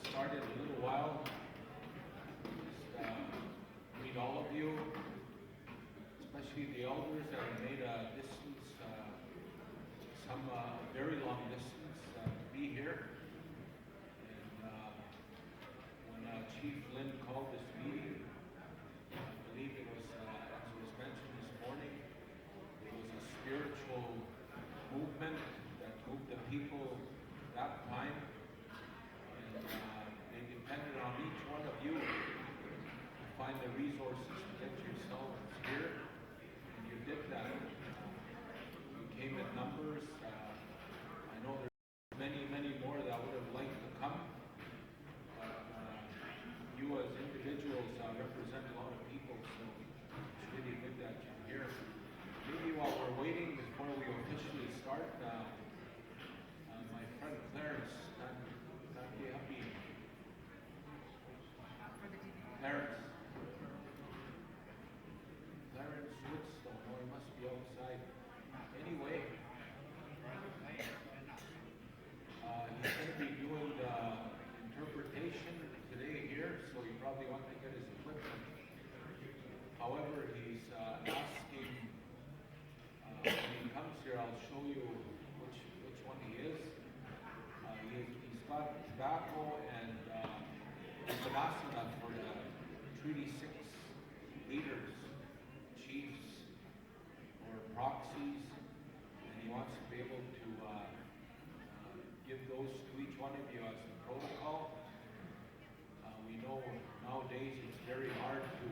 started a little while. Just meet all of you, especially the elders that have made a distance, some very long distance to be here. And when Chief Lynn called this meeting, I believe it was, as was mentioned this morning, it was a spiritual movement that moved the people that time. And they depended on each one of you to find the resources to get yourselves here. And you did that. You came in numbers. I know there's many, many more that would have liked to come. But you as individuals represent a lot of people, so it's really good that you're here. Maybe while we're waiting before we officially start, my friend Clarence, Clarence Woodstone, oh, he must be outside. Anyway, he's going to be doing the interpretation today here, so he probably wants to get his equipment. However, he's asking, when he comes here, I'll show you which one he is. He's got tobacco and Vanasana for the Treaty 6 leaders, chiefs, or proxies, and he wants to be able to give those to each one of you as the protocol. We know nowadays it's very hard to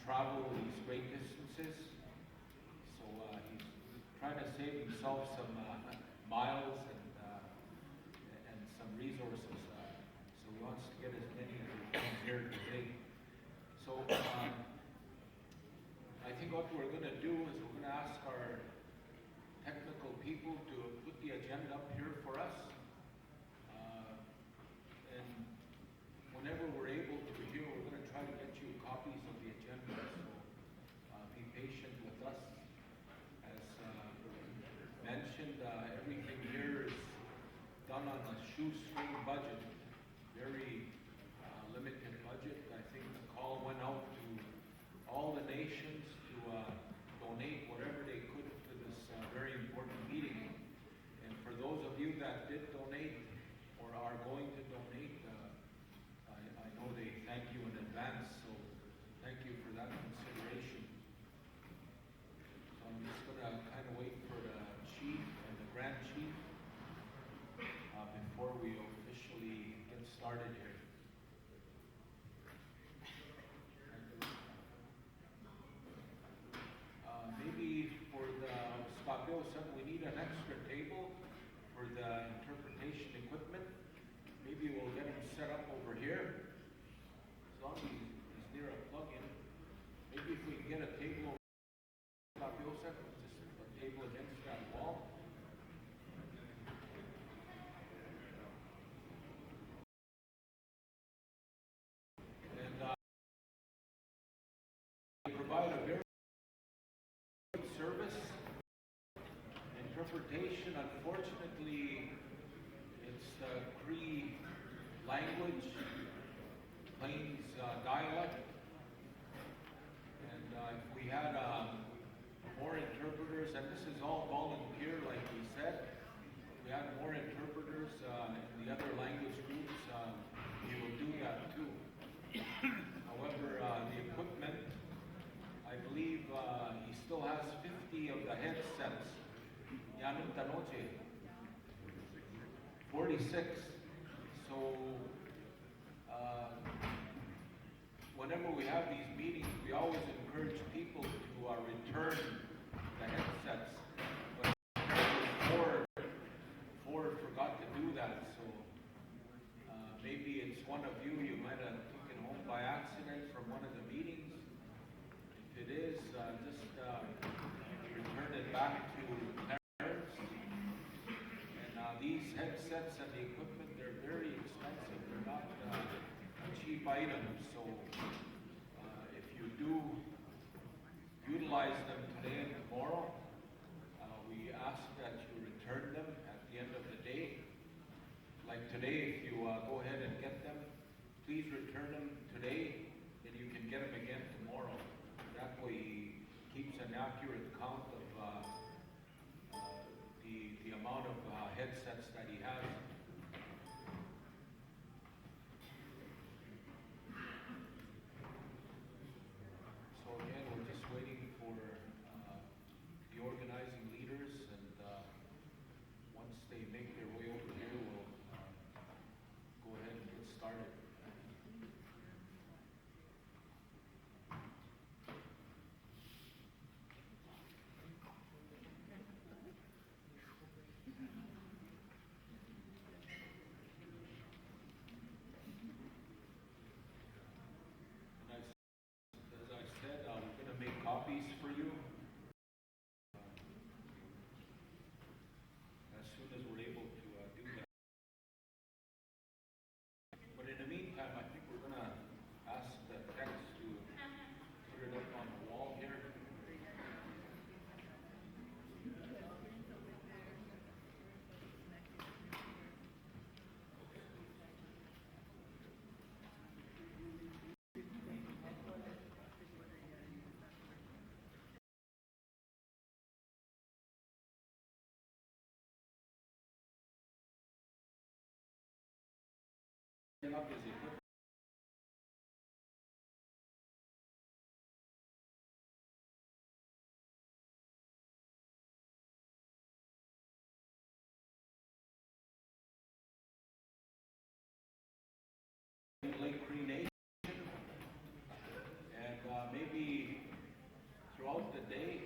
travel these great distances, so he's trying to save himself some miles and some resources. So he wants to get as many as he can here today. So I think what we're going to do is we're going to ask our technical people to put the agenda up here for us. And whenever we're able to review, we're going to try to get you copies of the agenda. So be patient with us. As mentioned, everything here is done on a shoestring budget, very limited budget. I think the call went out to all the nations to donate whatever they could to this very important meeting. And for those of you that did donate or are going to donate, I know they thank you in advance, so thank you for that consideration. So I'm just going to kind of wait for the chief and the grand chief before we officially get started here. Maybe for the Scott Bill said we need an extra table for the interpretation equipment. Maybe we'll get him set up over here. As long as he's near a plug-in. Maybe if we can get a table, Scott Bill said, just a table against that wall. Provide a very good service. Interpretation, unfortunately, it's the Cree language, Plains dialect. And if we had more interpreters, and this is all volunteer, like we said, if we had more interpreters in the other language groups, we will do that too. However, the equipment, I believe he still has 50 of the headsets. Yanum Tanoche. 46. So whenever we have these meetings, we always encourage people to return the headsets. But four forgot to do that. So maybe it's one of you might have taken home by accident from one of the meetings. If it is, just return it back to parents. And these headsets and the equipment, they're very expensive. They're not cheap items. So if you do utilize them today and tomorrow, we ask that you return them at the end of the day. Like today, if you go ahead and get them, please return them today, and you can get them again tomorrow. That way he keeps an accurate count of the amount of headsets that he has. So again, we're just waiting for the organizing leaders, and once they make their way over here, we'll go ahead and get started. And as I said, we're going to make copies for you as soon as we're able to do that. But in the meantime, I think we're going to ask the text to put it up on the wall here. Up is equipped. Lake Cree Nation, and maybe throughout the day,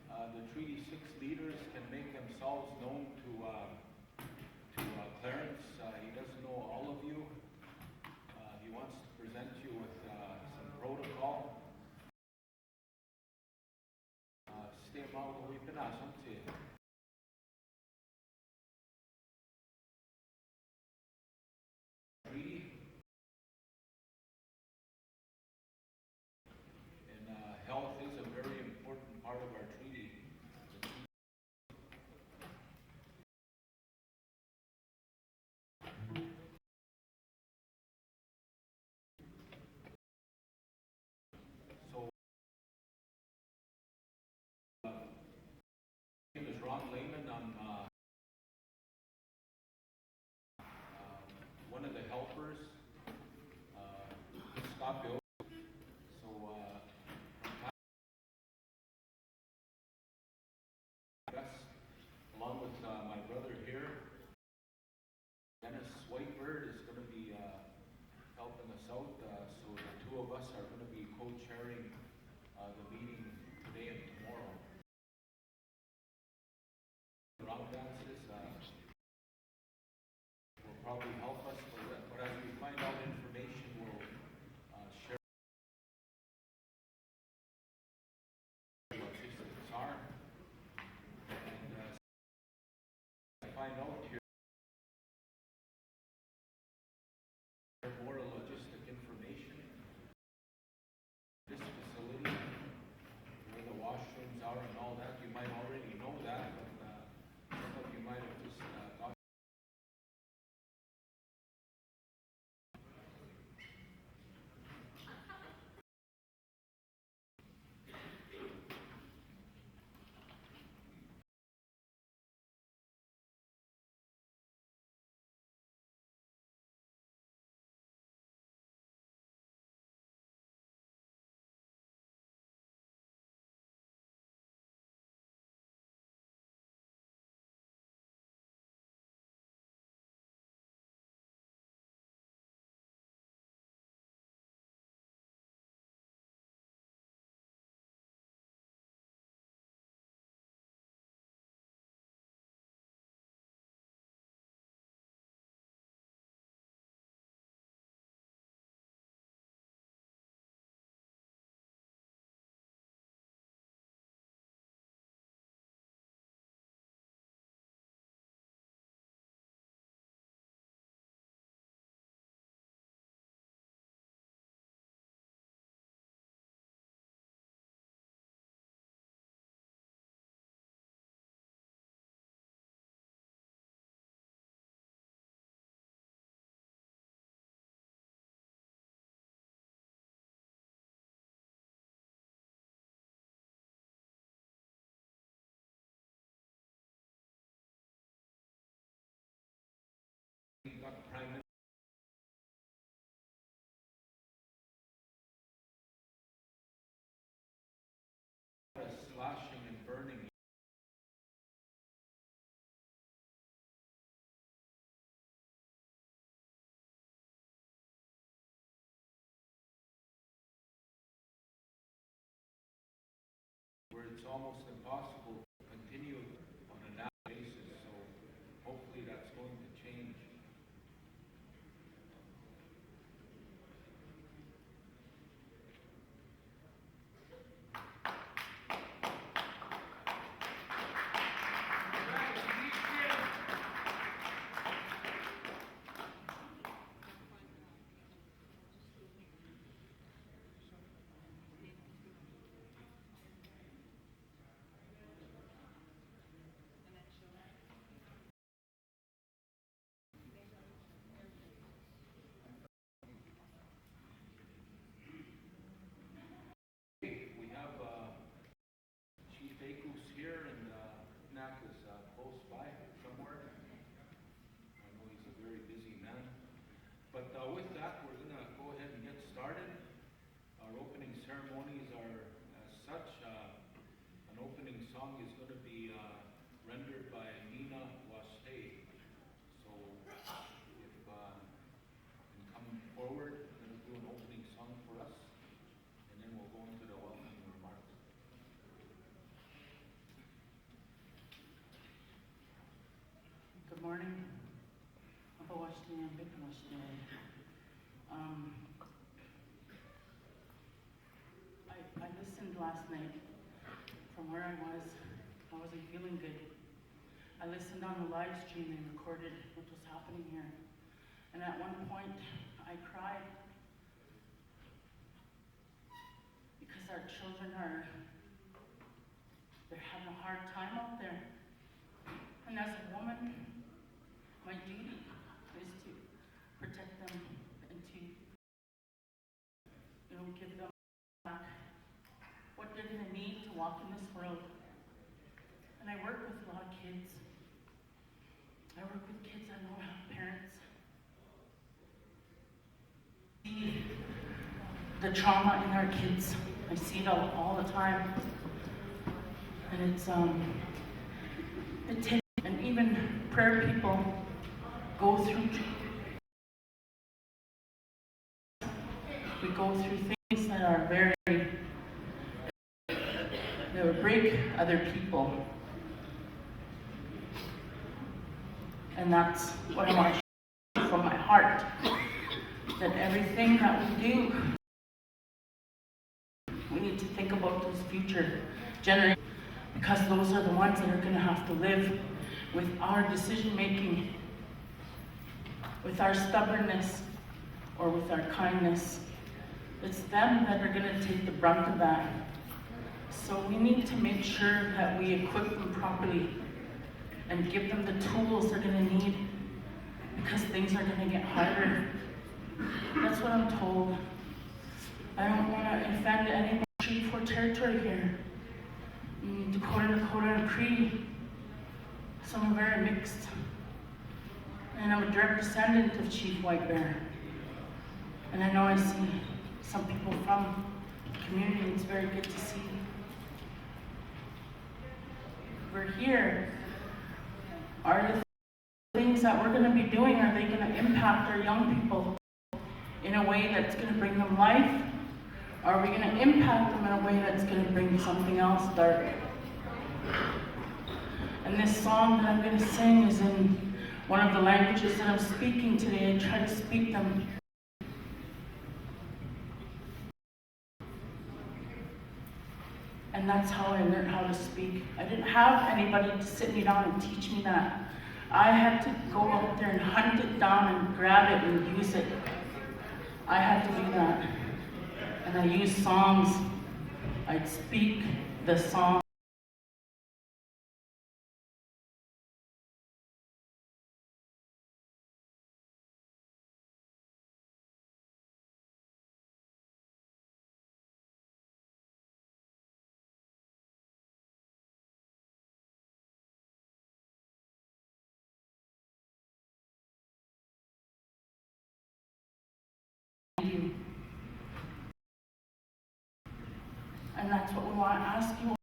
the Treaty 6 leaders can make themselves known to Clarence. He doesn't know all of you. He wants to present you with some protocol. Stay out of the treaty. And health is a very important part of our treaty. So, my name is Ron Lehman. I'm one of the helpers. Scott Bill. So, along with my brother here, Dennis Whitebird is going to be helping us out. So the two of us are going to be co-chairing the meeting today and tomorrow. Round dances will probably help us, but as we find out information, we'll share what logistics are. And I find out here more logistic information. This facility, where the washrooms are and all that, you might already know that, but some of you might have just got We got Prime Minister slashing and burning. Where it's almost impossible to continue on a national basis, so hopefully that's going to change. We have Chief Akos here, and Knack is close by somewhere. I know he's a very busy man. But with that, we're going to go ahead and get started. Our opening ceremonies are as such. An opening song is going to be rendered by Nina Waste. So if you can come forward, we're going to do an opening song for us, and then we'll go into the welcoming remarks. Good morning. I listened last night from where I wasn't feeling good. I listened on the live stream and recorded what was happening here. And at one point, I cried because our children they're having a hard time out there. And as a woman, my duty is to protect them and to, give them back what they're going to need to walk in this world. And I work with a lot of kids. I work with kids that don't have parents. See the trauma in our kids. I see it all the time. And it takes, and even prayer people go through things that are they would break other people. And that's what I want to share from my heart, that everything that we do, we need to think about those future generations, because those are the ones that are going to have to live with our decision making, with our stubbornness, or with our kindness. It's them that are going to take the brunt of that. So we need to make sure that we equip them properly and give them the tools they're going to need, because things are going to get harder. That's what I'm told. I don't want to offend any Treaty 4 territory here. Dakota and Cree, some are very mixed. And I'm a direct descendant of Chief White Bear. And I know I see some people from the community. It's very good to see. We're here. Are the things that we're going to be doing, are they going to impact our young people in a way that's going to bring them life? Or are we going to impact them in a way that's going to bring something else dark? And this song that I'm going to sing is in one of the languages that I'm speaking today. I try to speak them. And that's how I learned how to speak. I didn't have anybody to sit me down and teach me that. I had to go out there and hunt it down and grab it and use it. I had to do that. And I used songs. I'd speak the song. And that's what we want to ask you all.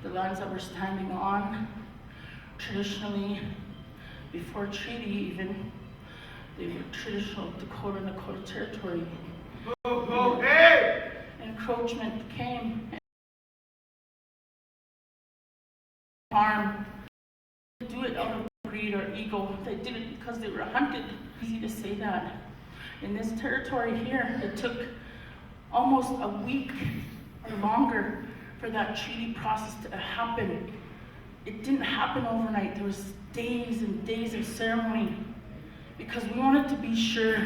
The lands that we're standing on, traditionally, before treaty even, they were traditional Dakota territory. Hey! Encroachment came and harm. They do it out of greed or ego. They did it because they were hunted. Easy to say that. In this territory here, it took almost a week or longer for that treaty process to happen. It didn't happen overnight. There was days and days of ceremony because we wanted to be sure.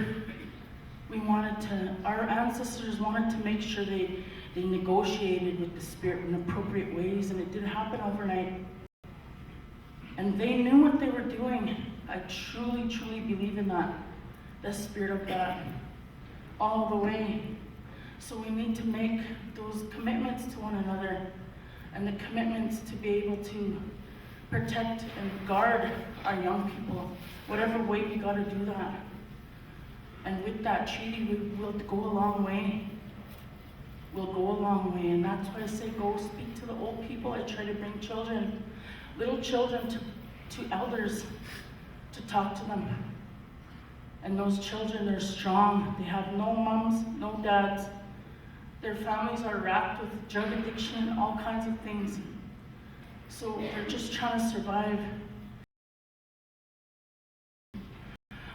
Our ancestors wanted to make sure they negotiated with the Spirit in appropriate ways, and it didn't happen overnight. And they knew what they were doing. I truly, truly believe in that. The Spirit of God, all the way. So we need to make those commitments to one another and the commitments to be able to protect and guard our young people, whatever way we got to do that. And with that treaty, we'll go a long way. We'll go a long way, and that's why I say go speak to the old people. I try to bring children, little children to elders to talk to them. And those children are strong. They have no moms, no dads. Their families are wrapped with drug addiction and all kinds of things. So they're just trying to survive.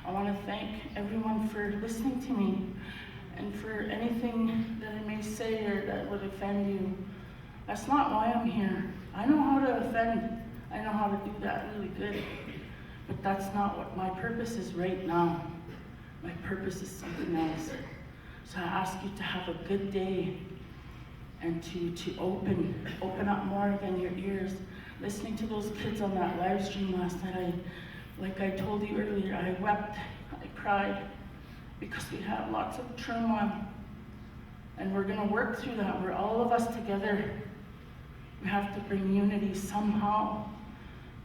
I want to thank everyone for listening to me and for anything that I may say or that would offend you. That's not why I'm here. I know how to offend. I know how to do that really good. But that's not what my purpose is right now. My purpose is something else. So I ask you to have a good day and to open up more than your ears. Listening to those kids on that live stream last night, like I told you earlier, I wept, I cried, because we had lots of turmoil. And we're gonna work through that. We're all of us together. We have to bring unity somehow.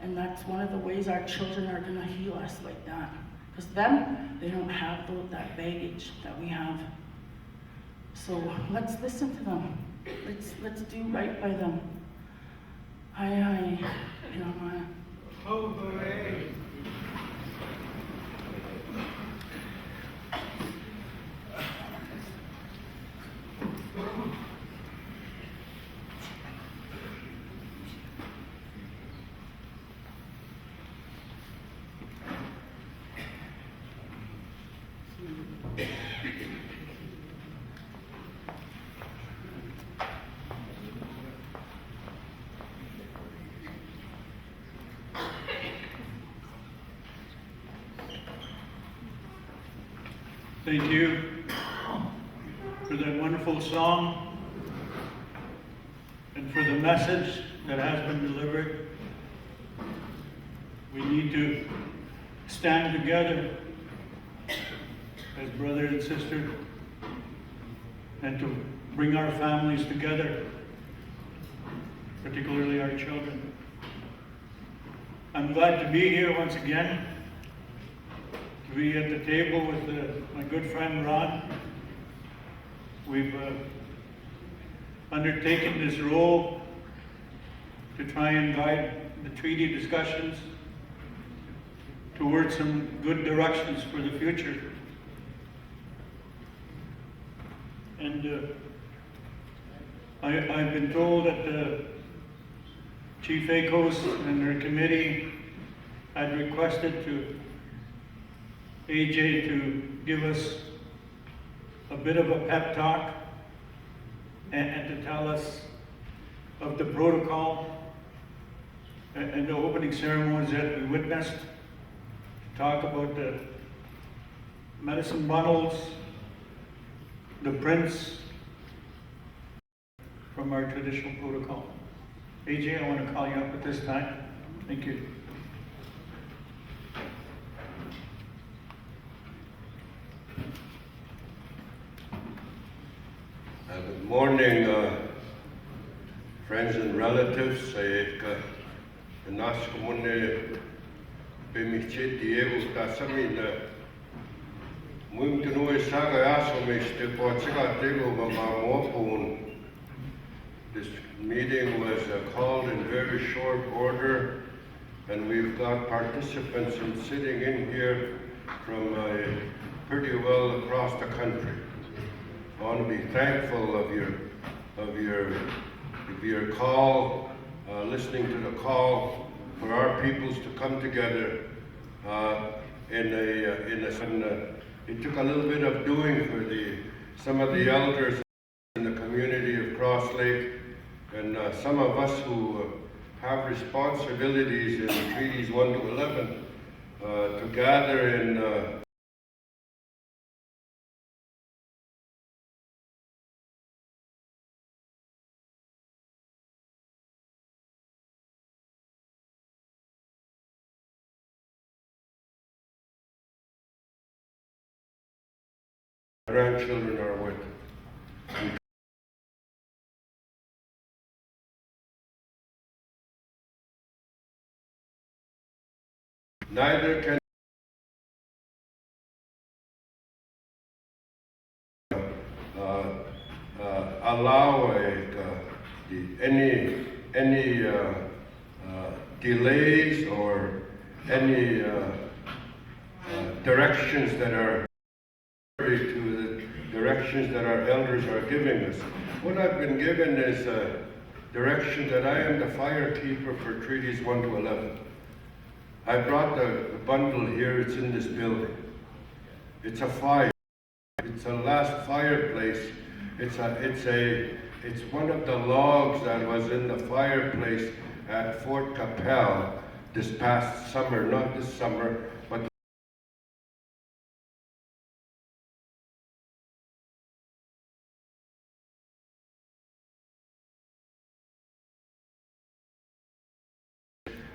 And that's one of the ways our children are gonna heal us like that. Because them, they don't have that baggage that we have. So let's listen to them. Let's do right by them. Oh, hooray! Thank you for that wonderful song and for the message that has been delivered. We need to stand together as brother and sister and to bring our families together, particularly our children. I'm glad to be here once again, to be at the table with my good friend Ron. We've undertaken this role to try and guide the treaty discussions towards some good directions for the future. And I've been told that Chief Akos and her committee had requested to AJ to give us a bit of a pep talk and to tell us of the protocol and the opening ceremonies that we witnessed, to talk about the medicine bottles, the prints from our traditional protocol. AJ, I want to call you up at this time. Thank you. Good morning, friends and relatives. Naskumune bemicheti ego tasamina. Mumtunu saga asomiste potsika tego mamopun. This meeting was called in very short order, and we've got participants sitting in here from pretty well across the country. I want to be thankful of your call, listening to the call for our peoples to come together it took a little bit of doing for some of the elders in the community of Cross Lake, and some of us who have responsibilities in Treaties 1 to 11 to gather in grandchildren are with. Neither can allow any delays or any directions that are to the directions that our elders are giving us. What I've been given is a direction that I am the fire keeper for Treaties 1 to 11. I brought the bundle here, it's in this building. It's a fire. It's a last fireplace. It's one of the logs that was in the fireplace at Fort Capel this past summer, not this summer, but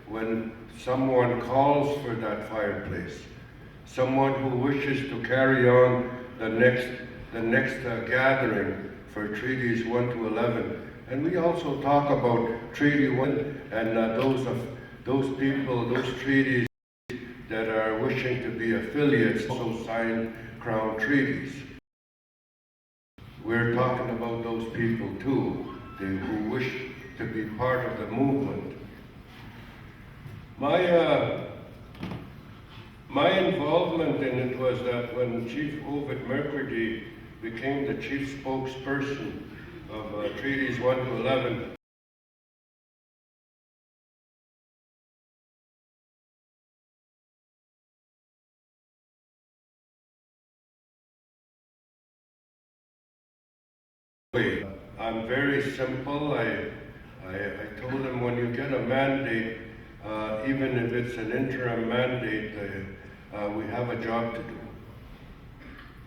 when someone calls for that fireplace, someone who wishes to carry on the next gathering for Treaties 1 to 11. And we also talk about Treaty 1 and those people, those treaties that are wishing to be affiliates also sign Crown treaties. We're talking about those people too, who wish to be part of the movement. My involvement in it was that when Chief Ovid Mercredi became the chief spokesperson of Treaties 1 to 11, I'm very simple. I told him, when you get a mandate, even if it's an interim mandate, we have a job to do.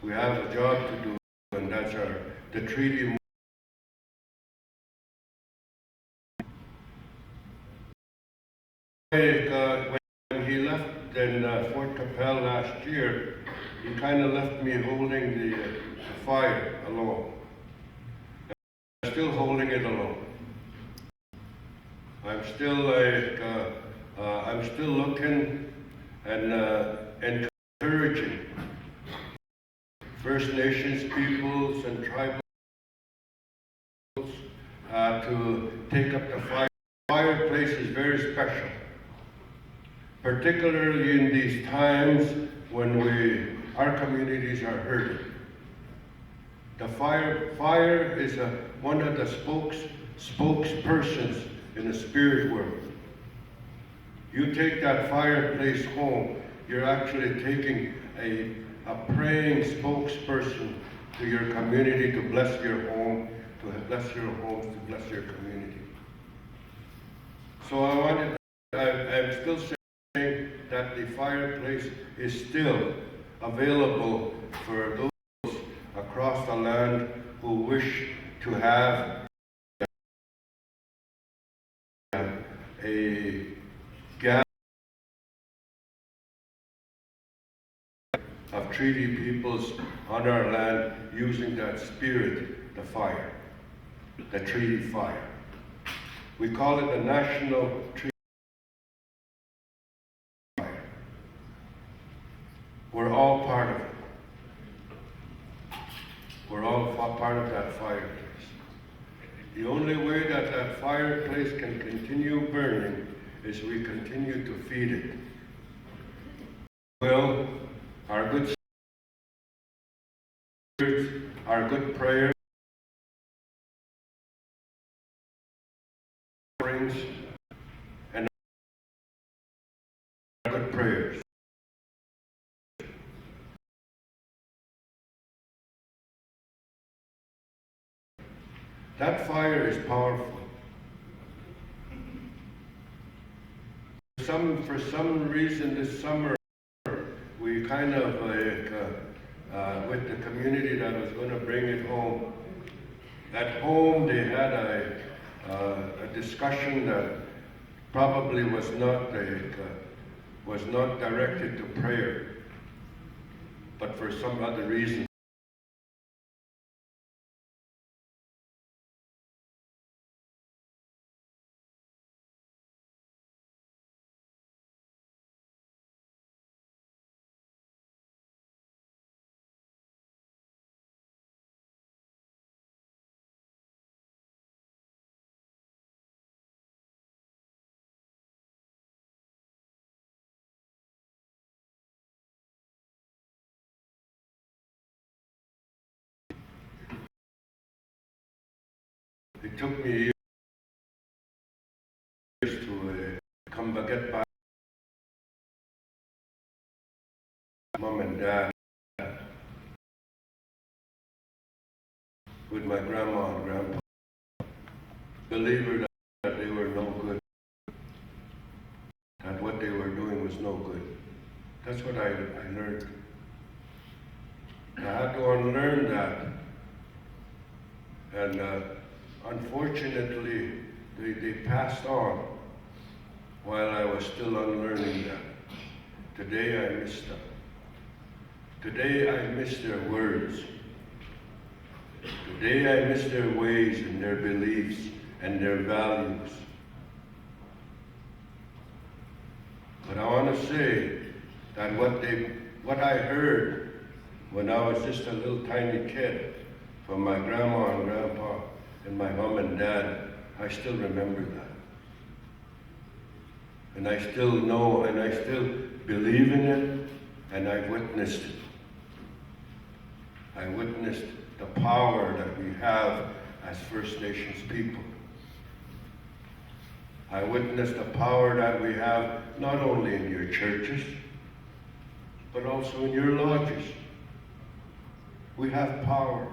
We have a job to do, and that's the treaty. When he left in Fort Capel last year, he kind of left me holding the fire alone. I'm still holding it alone. I'm still looking and encouraging First Nations peoples and tribals to take up the fire. The fireplace is very special, particularly in these times when our communities are hurting. The fire is one of the spokespersons in the spirit world. You take that fireplace home, you're actually taking a praying spokesperson to your community to bless your home, to bless your homes, to bless your community. So I'm still saying that the fireplace is still available for those across the land who wish to have a gathering of treaty peoples on our land using that spirit, the fire, the treaty fire. We call it the National Treaty Fire. We're all part of it. We're all part of that fireplace. The only way that that fireplace can continue burning is we continue to feed it. Well, our good spirits, our good prayers, and our good prayers. That fire is powerful. For some reason this summer, we kind of with the community that was going to bring it home. At home they had a discussion that probably was not directed to prayer, but for some other reason. It took me years to get back Mom and Dad with my grandma and grandpa. Believe it, that they were no good, that what they were doing was no good. That's what I learned. I had to unlearn that, and unfortunately, they passed on while I was still unlearning that. Today I miss them. Today I miss their words. Today I miss their ways and their beliefs and their values. But I want to say that what I heard when I was just a little tiny kid from my grandma and grandpa and my mom and dad, I still remember that. And I still know, and I still believe in it, and I've witnessed it. I witnessed the power that we have as First Nations people. I witnessed the power that we have not only in your churches, but also in your lodges. We have power.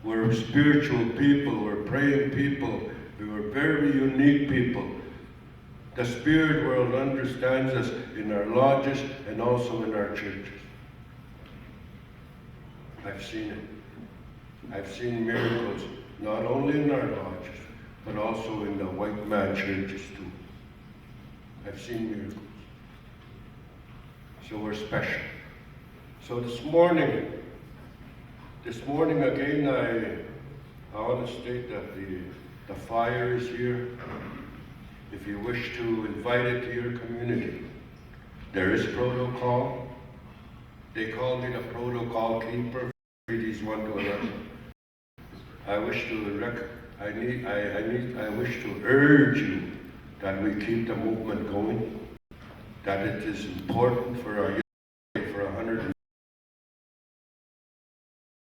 We're spiritual people, we're praying people, we're very unique people. The spirit world understands us in our lodges and also in our churches. I've seen it. I've seen miracles, not only in our lodges, but also in the white man churches too. I've seen miracles. So we're special. So this morning again, I want to state that the fire is here. If you wish to invite it to your community, there is protocol. They call me the protocol keeper. Treaties 1 to 11. I wish to urge you that we keep the movement going. That it is important for our youth for 100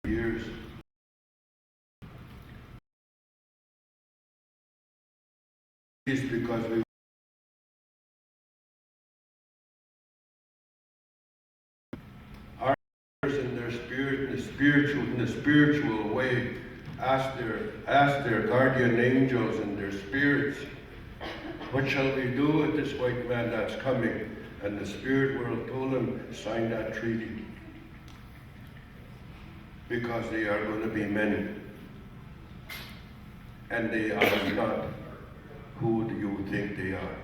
years. Is because we are in their spirit, in the spiritual way, ask their guardian angels and their spirits, what shall we do with this white man that's coming? And the spirit world told them, sign that treaty. Because they are going to be many. And they are not who do you think they are.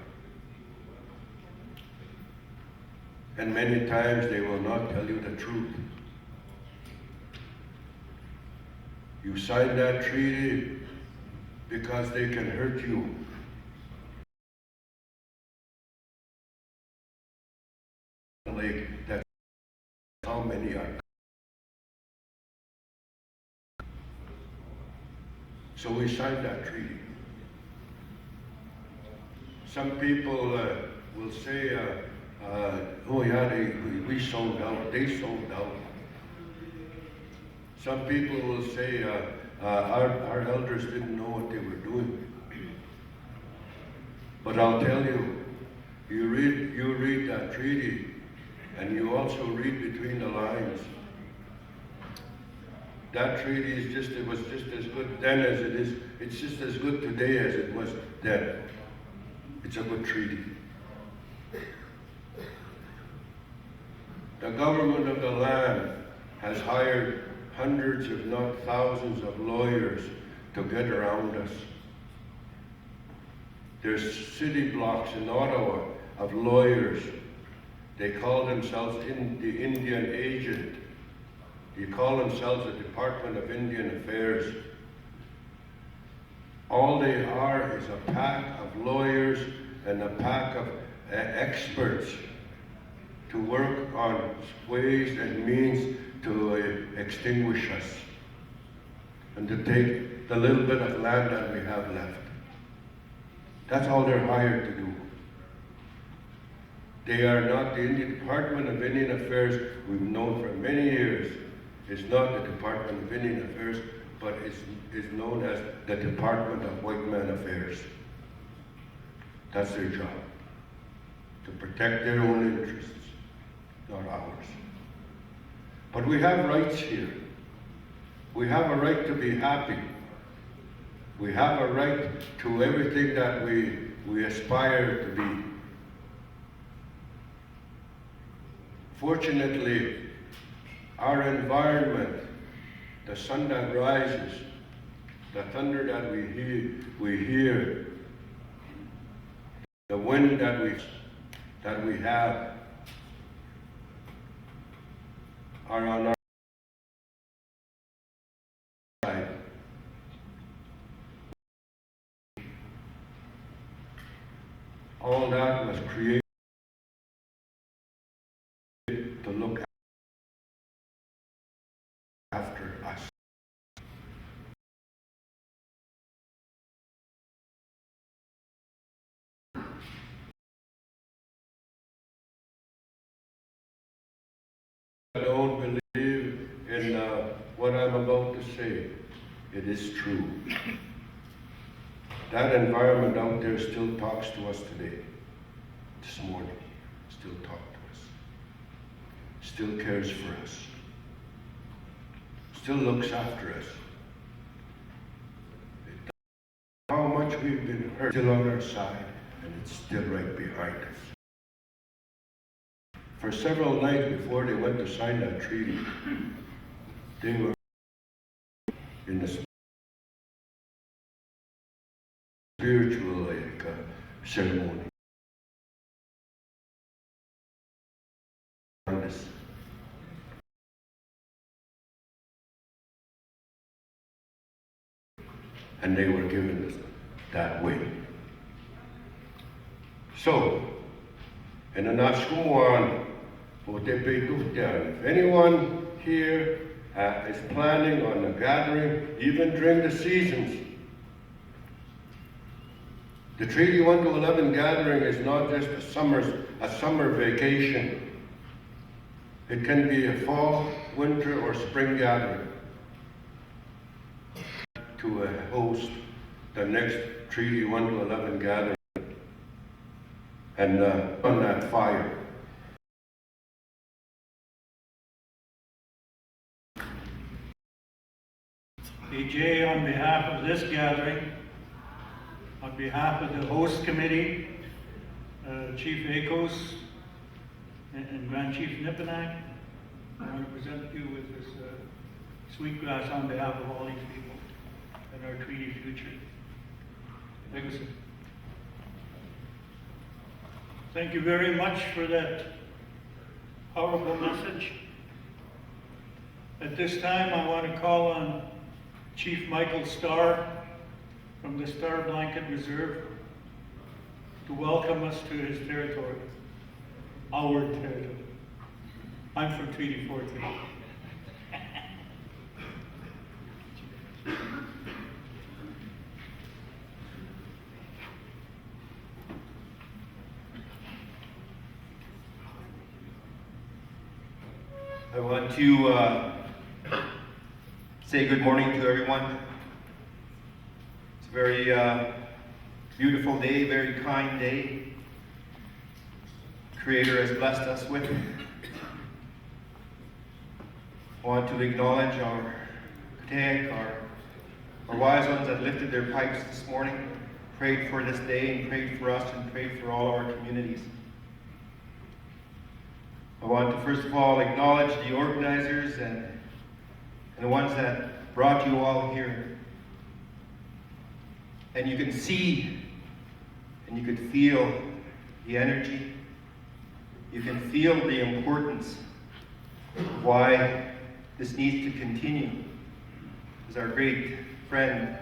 And many times they will not tell you the truth. You sign that treaty because they can hurt you. Like that's how many are. So we signed that treaty. Some people will say, oh yeah, we sold out, they sold out. Some people will say, our elders didn't know what they were doing. But I'll tell you, you read that treaty, and you also read between the lines. That treaty it was just as good then as it is, it's just as good today as it was then. It's a good treaty. The government of the land has hired hundreds, if not thousands, of lawyers to get around us. There's city blocks in Ottawa of lawyers. They call themselves the Indian agent. They call themselves the Department of Indian Affairs. All they are is a pack of lawyers and a pack of experts to work on ways and means to extinguish us and to take the little bit of land that we have left. That's all they're hired to do. They are not the Department of Indian Affairs we've known for many years. It's not the Department of Indian Affairs, but is known as the Department of White Man Affairs. That's their job, to protect their own interests, not ours. But we have rights here. We have a right to be happy. We have a right to everything that we aspire to be. Fortunately, our environment, the sun that rises, the thunder that we hear, the wind that we have, are on our side. All that was created to look after us. I don't believe in what I'm about to say. It is true. That environment out there still talks to us today. This morning, still talks to us. Still cares for us. Still looks after us. How much we've been hurt, still on our side, and it's still right behind us. For several nights before they went to sign that treaty, they were in the spiritual ceremony. And they were given us that way. So, and the Nashkuan, if anyone here is planning on a gathering, even during the seasons, the Treaty 1 to 11 gathering is not just a summer vacation. It can be a fall, winter, or spring gathering to host the next Treaty 1 to 11 gathering and on that fire. AJ, on behalf of this gathering, on behalf of the host committee, Chief Akos and Grand Chief Nipanak, I want to present you with this sweetgrass on behalf of all these people and our treaty future. Akos. Thank you very much for that powerful message. At this time, I want to call on Chief Michael Starr from the Star Blanket Reserve to welcome us to his territory, our territory. I'm from Treaty 14. I want to say good morning to everyone. It's a very beautiful day, very kind day. Creator has blessed us with. I want to acknowledge our Katek, our wise ones that lifted their pipes this morning, prayed for this day, and prayed for us, and prayed for all our communities. I want to first of all acknowledge the organizers and the ones that brought you all here. And you can see and you can feel the energy. You can feel the importance of why this needs to continue. As our great friend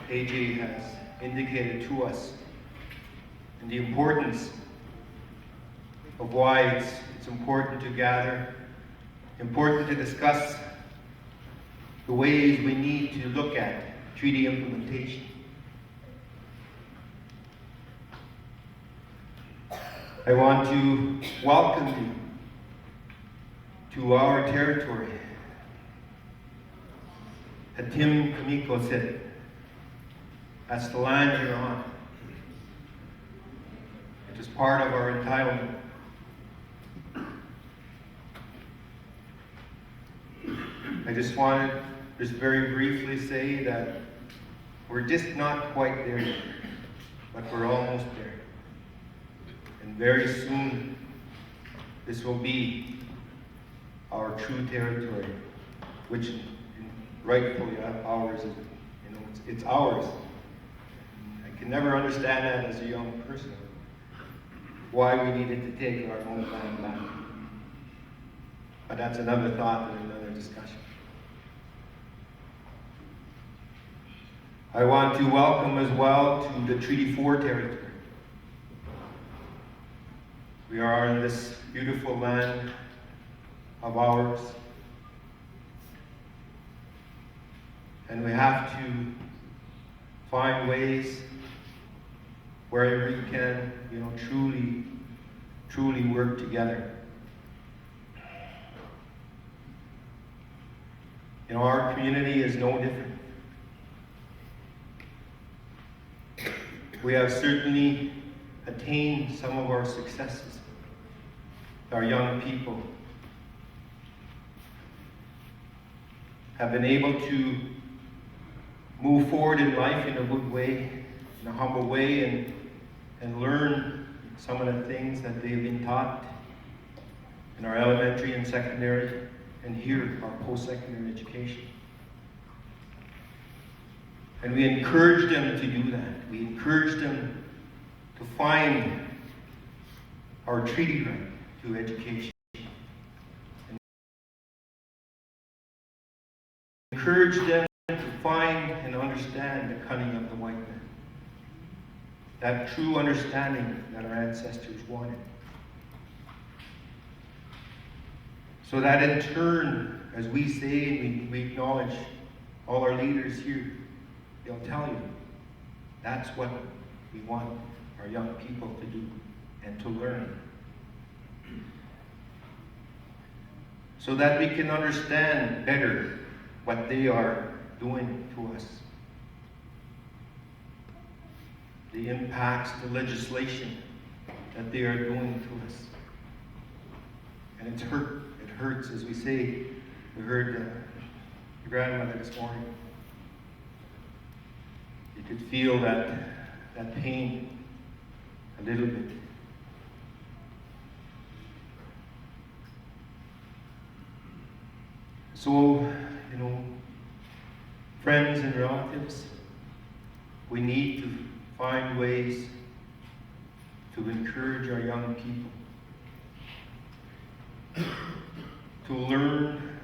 AJ has indicated to us, and the importance of why it's important to gather, important to discuss the ways we need to look at treaty implementation. I want to welcome you to our territory. Hatim Kamiko said, that's the land you're on. It is part of our entitlement. I just wanted to just very briefly say that we're just not quite there yet, but we're almost there. And very soon, this will be our true territory, which rightfully ours is, it's ours. I can never understand that as a young person, why we needed to take our own land back. But that's another thought and another discussion. I want to welcome as well to the Treaty 4 territory. We are in this beautiful land of ours. And we have to find ways where we can, truly work together. Our community is no different. We have certainly attained some of our successes. Our young people have been able to move forward in life in a good way, in a humble way, and learn some of the things that they've been taught in our elementary and secondary and here our post-secondary education. And we encourage them to do that. We encourage them to find our treaty right to education. And encourage them to find and understand the cunning of the white man. That true understanding that our ancestors wanted. So that in turn, as we say, we acknowledge all our leaders here, they'll tell you that's what we want our young people to do and to learn. So that we can understand better what they are doing to us. The impacts, the legislation that they are doing to us. And it hurts, as we say. We heard your grandmother this morning. You could feel that pain a little bit. So, friends and relatives, we need to find ways to encourage our young people to learn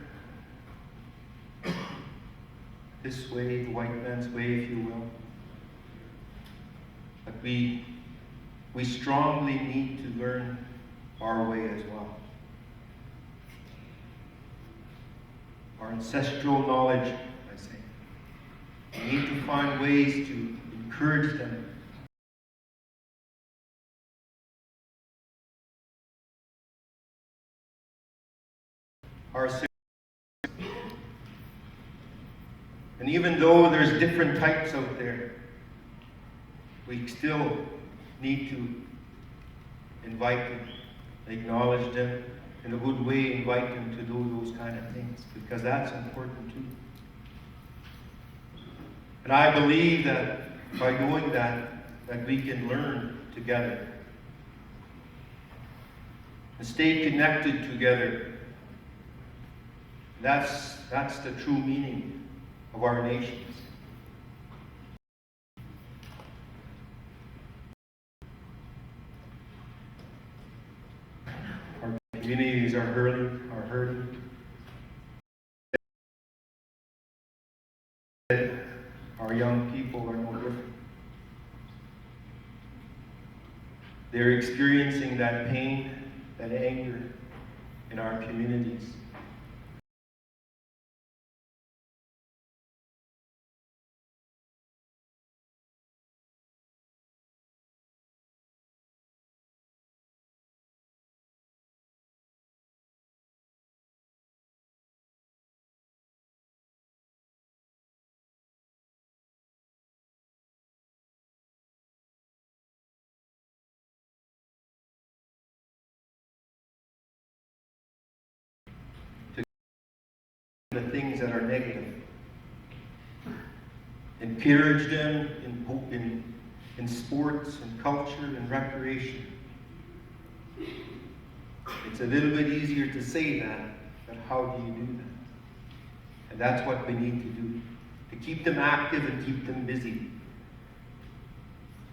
this way, the white man's way, if you will. But we strongly need to learn our way as well. Our ancestral knowledge, I say. We need to find ways to encourage them. And even though there's different types out there, we still need to invite them, acknowledge them, in a good way invite them to do those kind of things, because that's important too. And I believe that by doing that we can learn together and stay connected together. That's the true meaning of our nations. Our communities are hurting. Our young people are no different. They're experiencing that pain, that anger in our communities. The things that are negative. Encourage them in sports and culture and recreation. It's a little bit easier to say that, but how do you do that? And that's what we need to do. To keep them active and keep them busy.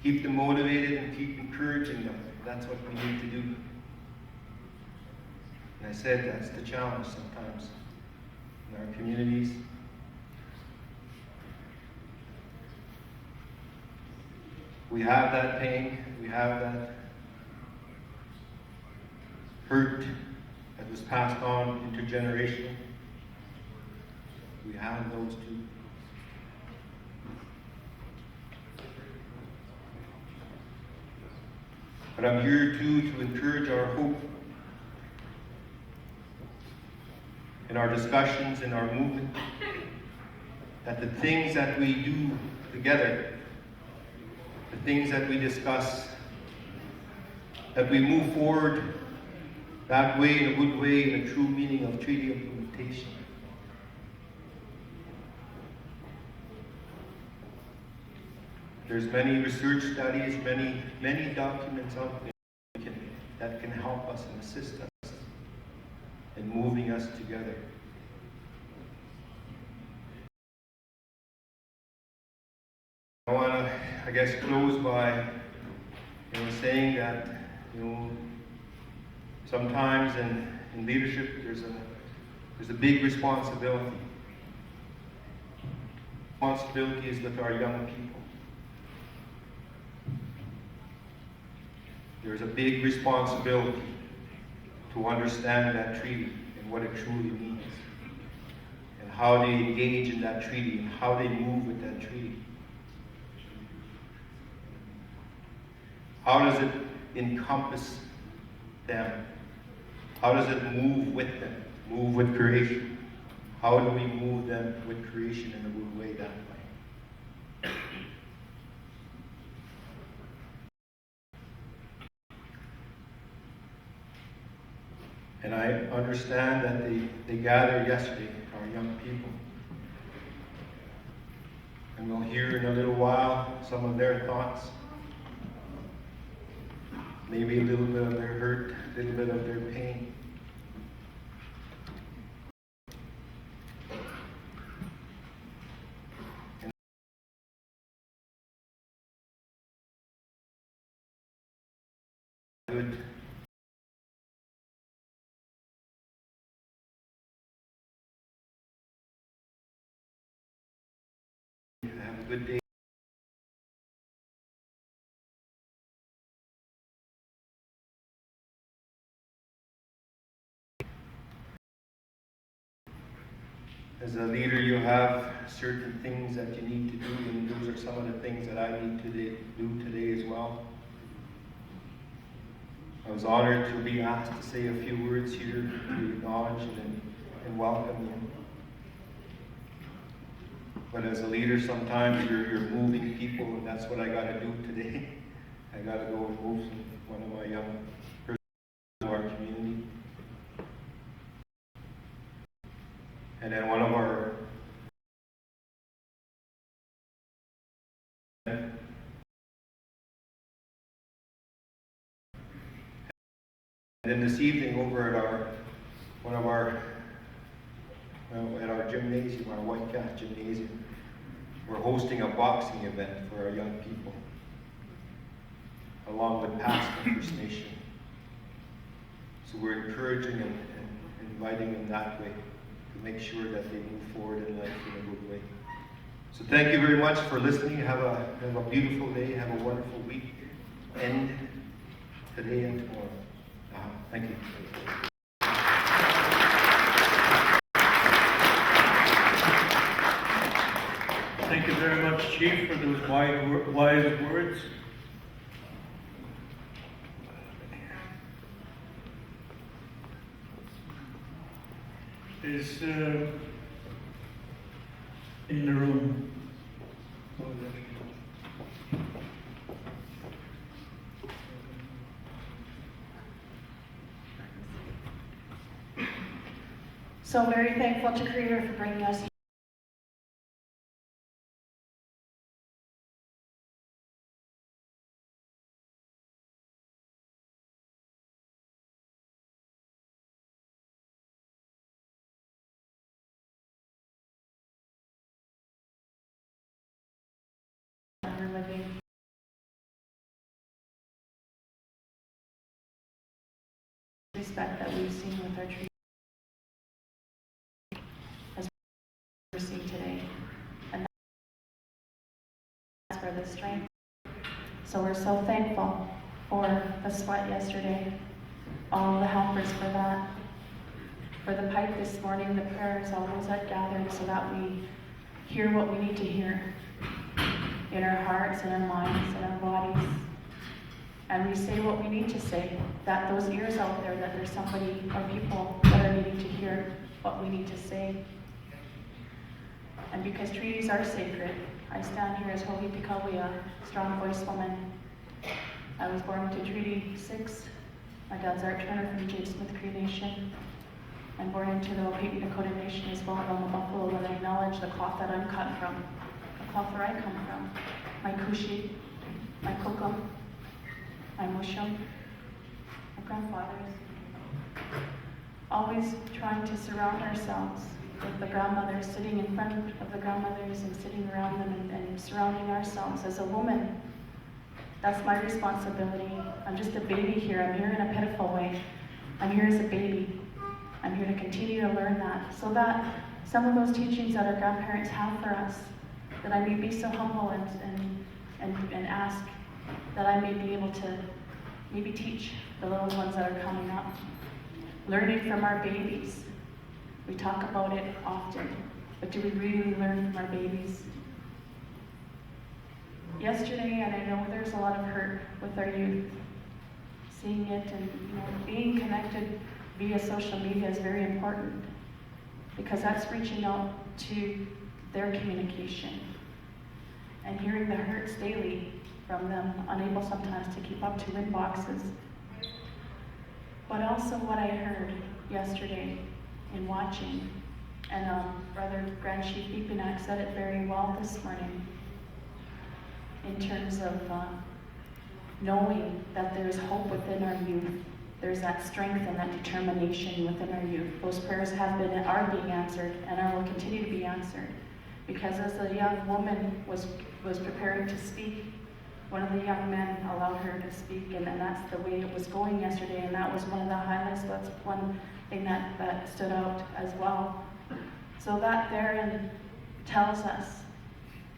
Keep them motivated and keep encouraging them. That's what we need to do. And I said that's the challenge sometimes in our communities. We have that pain, we have that hurt that was passed on intergenerationally. We have those too. But I'm here too to encourage our hope in our discussions, in our movement, that the things that we do together, the things that we discuss, that we move forward that way, in a good way, in a true meaning of treaty implementation. There's many research studies, many documents out there that can help us and assist us in moving us together. guess, close by, saying that, sometimes in leadership there's a big responsibility. Responsibility is with our young people. There's a big responsibility to understand that treaty and what it truly means, and how they engage in that treaty and how they move with that treaty. How does it encompass them? How does it move with them? Move with creation? How do we move them with creation in a good way that way? And I understand that they gathered yesterday, our young people. And we'll hear in a little while some of their thoughts. Maybe a little bit of their hurt, a little bit of their pain. Good. Have a good day. As a leader, you have certain things that you need to do, and those are some of the things that I need to do today as well. I was honored to be asked to say a few words here to acknowledge and welcome you. But as a leader, sometimes you're moving people, and that's what I got to do today. I got to go and move one of my young persons to our community. And then one of our and then this evening over at our gymnasium, our Whitecap Gymnasium, we're hosting a boxing event for our young people, along with Pasco First Nation. So we're encouraging and inviting them that way to make sure that they move forward in life in a good way. So thank you very much for listening. Have a beautiful day. Have a wonderful week. End today and tomorrow. Thank you. Thank you very much, Chief, for those wise words. Is in the room. So very thankful to Creator for bringing us here. We're living. Respect that we've seen with our trees. We're seeing today, and that's where the strength. So we're so thankful for the sweat yesterday, all the helpers for that, for the pipe this morning, the prayers, all those that gathered, so that we hear what we need to hear in our hearts, in our minds, in our bodies, and we say what we need to say. That those ears out there, that there's somebody or people that are needing to hear what we need to say. And because treaties are sacred, I stand here as Hohi Pikawea, strong voice woman. I was born into Treaty 6. My dad's Art Turner from Jade Smith Cree Nation. I'm born into the Wapiti Dakota Nation as well, on the Buffalo, and I acknowledge the cloth that I'm cut from, the cloth where I come from, my Kushi, my Kokum, my Mushum, my grandfathers. Always trying to surround ourselves with the grandmothers, sitting in front of the grandmothers and sitting around them and surrounding ourselves. As a woman, That's my responsibility. I'm just a baby here. I'm here in a pitiful way. I'm here as a baby. I'm here to continue to learn that, so that some of those teachings that our grandparents have for us, that I may be so humble and ask that I may be able to maybe teach the little ones that are coming up. Learning from our babies. We talk about it often, but do we really learn from our babies? Yesterday, and I know there's a lot of hurt with our youth, seeing it and being connected via social media is very important, because that's reaching out to their communication and hearing the hurts daily from them, unable sometimes to keep up to inboxes. But also what I heard yesterday in watching, and Brother Grand Chief Ipinak said it very well this morning, in terms of knowing that there is hope within our youth. There's that strength and that determination within our youth. Those prayers are being answered, and will continue to be answered. Because as the young woman was preparing to speak, one of the young men allowed her to speak, and that's the way it was going yesterday, and that was one of the highlights. That's one thing that stood out as well. So that therein tells us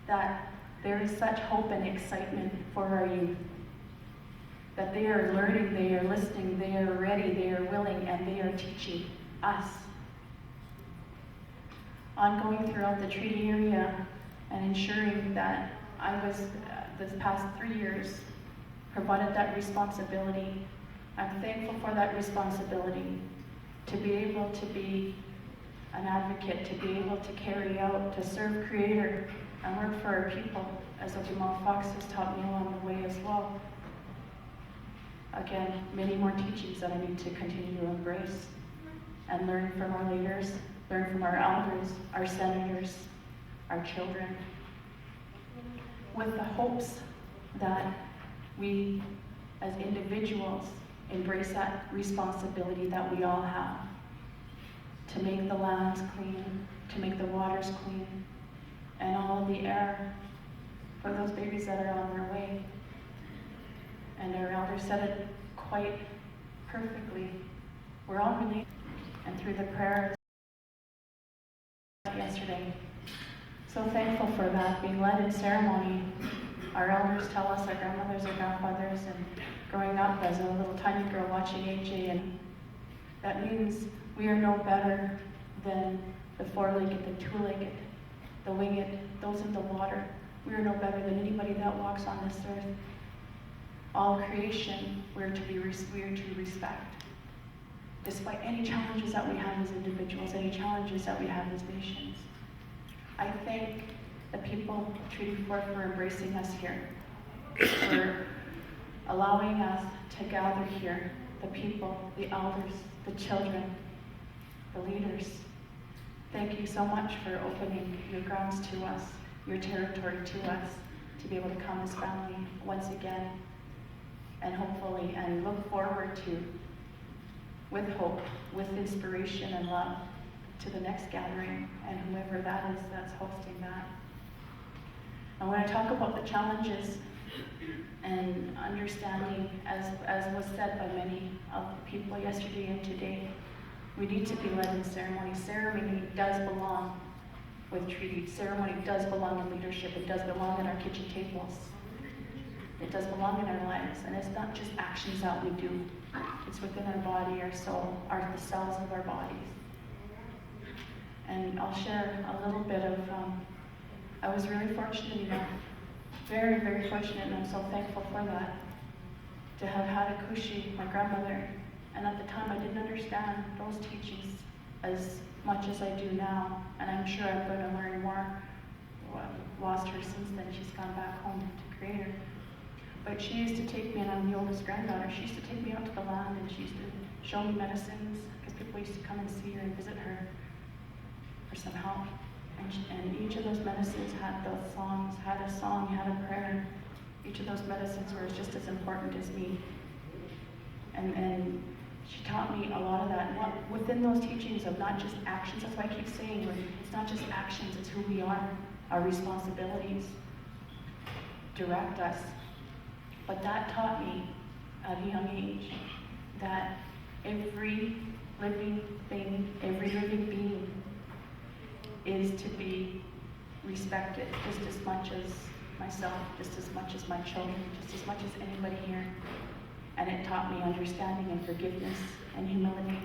that there is such hope and excitement for our youth, that they are learning, they are listening, they are ready, they are willing, and they are teaching us. Ongoing throughout the treaty area and ensuring that I was, this past 3 years, provided that responsibility. I'm thankful for that responsibility, to be able to be an advocate, to be able to carry out, to serve Creator and work for our people, as Jamal Fox has taught me along the way as well. Again, many more teachings that I need to continue to embrace and learn from our leaders, learn from our elders, our senators, our children, with the hopes that we as individuals embrace that responsibility that we all have to make the lands clean, to make the waters clean, and all of the air for those babies that are on their way. And our elder said it quite perfectly. We're all related. And through the prayers yesterday, so thankful for that, being led in ceremony. Our elders tell us, our grandmothers, our grandfathers, and growing up as a little tiny girl watching AJ, and that means we are no better than the four-legged, the two-legged, the winged, those in the water. We are no better than anybody that walks on this earth. All creation, we are to respect. Despite any challenges that we have as individuals, any challenges that we have as nations. I thank the people of Treaty 4 for embracing us here, for allowing us to gather here, the people, the elders, the children, the leaders. Thank you so much for opening your grounds to us, your territory to us, to be able to come as family once again, and hopefully, and look forward to, with hope, with inspiration and love, to the next gathering, and whoever that is that's hosting that. And when I talk about the challenges and understanding, as was said by many of the people yesterday and today, we need to be led in ceremony. Ceremony does belong with treaty. Ceremony does belong in leadership. It does belong in our kitchen tables. It does belong in our lives. And it's not just actions that we do. It's within our body, our soul, the cells of our bodies. And I'll share a little bit of, I was really fortunate enough, very, very fortunate, and I'm so thankful for that, to have had a Kushi, my grandmother. And at the time I didn't understand those teachings as much as I do now, and I'm sure I'm going to learn more. I've lost her since then. She's gone back home to Creator. But she used to take me, and I'm the oldest granddaughter, she used to take me out to the land, and she used to show me medicines, because people used to come and see her and visit her for some help. And each of those medicines had those songs, had a song, had a prayer. Each of those medicines were just as important as me. And she taught me a lot of that. And within those teachings of not just actions, that's why I keep saying, it's not just actions, it's who we are, our responsibilities direct us. But that taught me at a young age that every living thing, every living being is to be respected just as much as myself, just as much as my children, just as much as anybody here. And it taught me understanding and forgiveness and humility.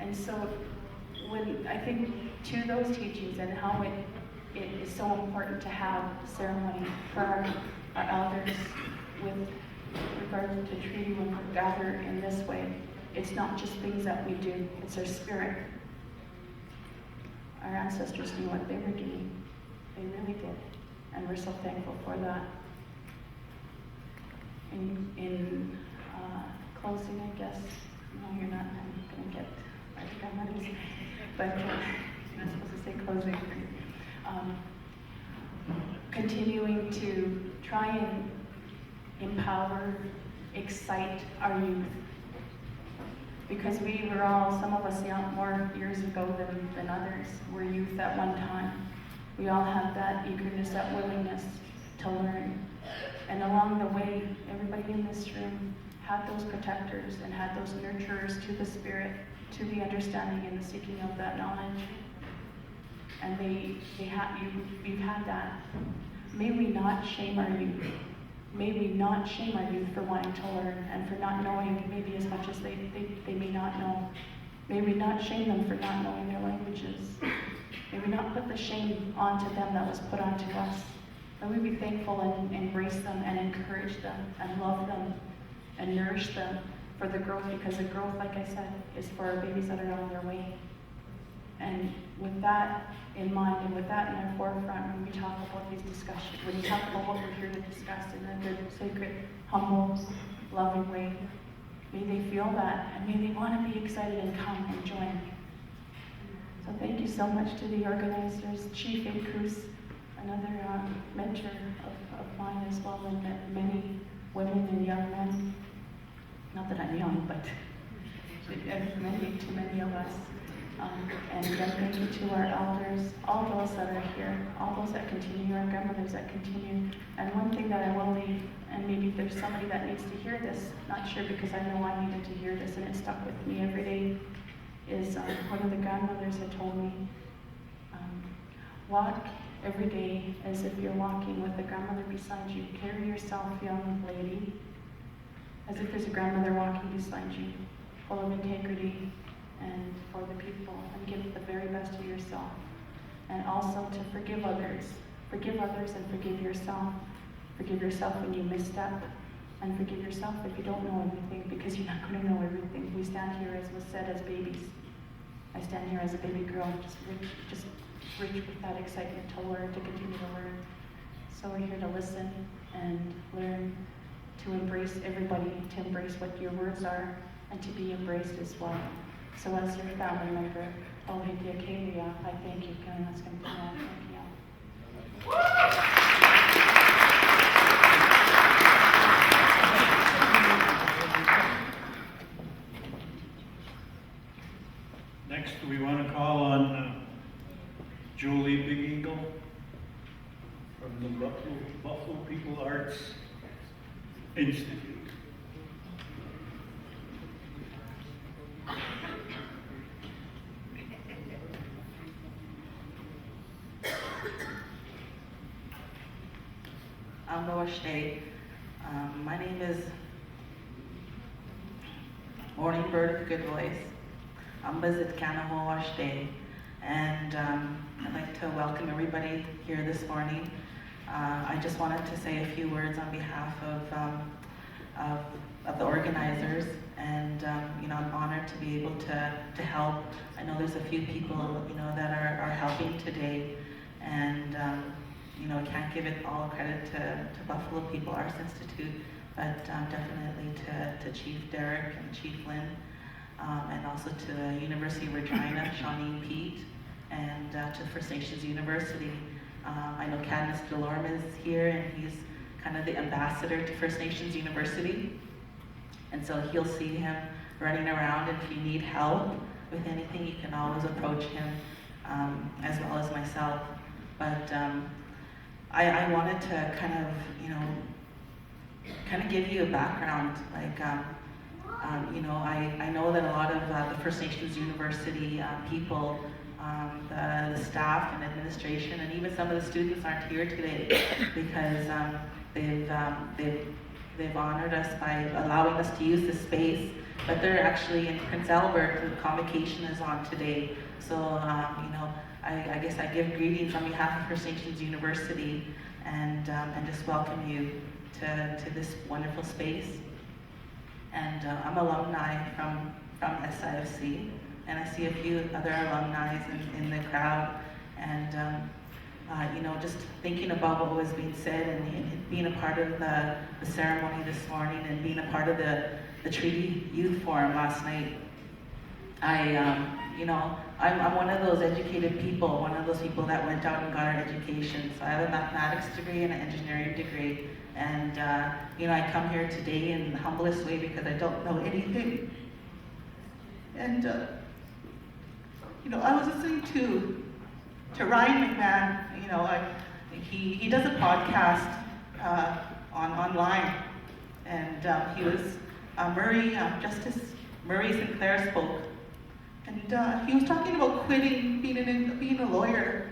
And so when I think to those teachings and how it is so important to have ceremony for our elders with regard to treaty when we gather in this way. It's not just things that we do, it's our spirit. Our ancestors knew what they were doing. They really did. And we're so thankful for that. In closing, I guess, no, you're not, I'm going to get, I think I'm not easy, but I'm not supposed to say closing. Continuing to try and empower, excite our youth. Because we were all, some of us young, more years ago than others, were youth at one time. We all have that eagerness, that willingness to learn. And along the way, everybody in this room had those protectors and had those nurturers to the spirit, to the understanding and the seeking of that knowledge. And we've had that. May we not shame our youth. May we not shame our youth for wanting to learn and for not knowing maybe as much as they may not know. May we not shame them for not knowing their languages. May we not put the shame onto them that was put onto us. May we be thankful and embrace them and encourage them and love them and nourish them for the growth, because the growth, like I said, is for our babies that are on their way. And with that in mind and with that in our forefront, when we talk about these discussions, when we talk about what we're here to discuss in a good, sacred, humble, loving way, may they feel that and may they want to be excited and come and join. So thank you so much to the organizers, Chief Cruz, another mentor of mine as well, and many women and young men. Not that I'm young, but too many of us. And again, thank you to our elders, all those that are here, all those that continue, our grandmothers that continue. And one thing that I will leave, and maybe there's somebody that needs to hear this, not sure, because I know I needed to hear this and it stuck with me every day, is one of the grandmothers had told me, walk every day as if you're walking with a grandmother beside you. Carry yourself, young lady, as if there's a grandmother walking beside you, full of integrity and for the people, and give the very best of yourself. And also to forgive others. Forgive others and forgive yourself. Forgive yourself when you misstep, and forgive yourself if you don't know everything, because you're not going to know everything. We stand here, as was said, as babies. I stand here as a baby girl, just rich with that excitement to learn, to continue to learn. So we're here to listen and learn, to embrace everybody, to embrace what your words are, and to be embraced as well. So as your family member, Olivia Kalia, I thank you. Can I ask him to thank you. Next, we want to call on Julie Big Eagle from the Buffalo People Arts Institute. My name is Morning Bird with a Good Voice. I'm Bizit Kanawashte, and I'd like to welcome everybody here this morning. I just wanted to say a few words on behalf of the organizers, and I'm honored to be able to help. I know there's a few people that are helping today, and I can't give it all credit to Buffalo People Arts Institute, but definitely to Chief Derek and Chief Lynn, and also to the University of Regina, Shawnee Pete, and to First Nations University. I know Cadmus Delorme is here, and he's kind of the ambassador to First Nations University, and so you'll see him running around. And if you need help with anything, you can always approach him, as well as myself. But I wanted to kind of, kind of give you a background. Like, I know that a lot of the First Nations University people, the staff and administration, and even some of the students aren't here today because they've honored us by allowing us to use this space. But they're actually in Prince Albert. The convocation is on today, so I guess I give greetings on behalf of First Nations University and just welcome you to this wonderful space. And I'm alumni from SIFC, and I see a few other alumni in the crowd. And just thinking about what was being said and being a part of the ceremony this morning and being a part of the Treaty Youth Forum last night, I'm one of those educated people, one of those people that went out and got our education. So I have a mathematics degree and an engineering degree. And, I come here today in the humblest way because I don't know anything. And, I was listening to Ryan McMahon. He does a podcast online. And he was, Justice Murray Sinclair spoke. And he was talking about quitting being a lawyer.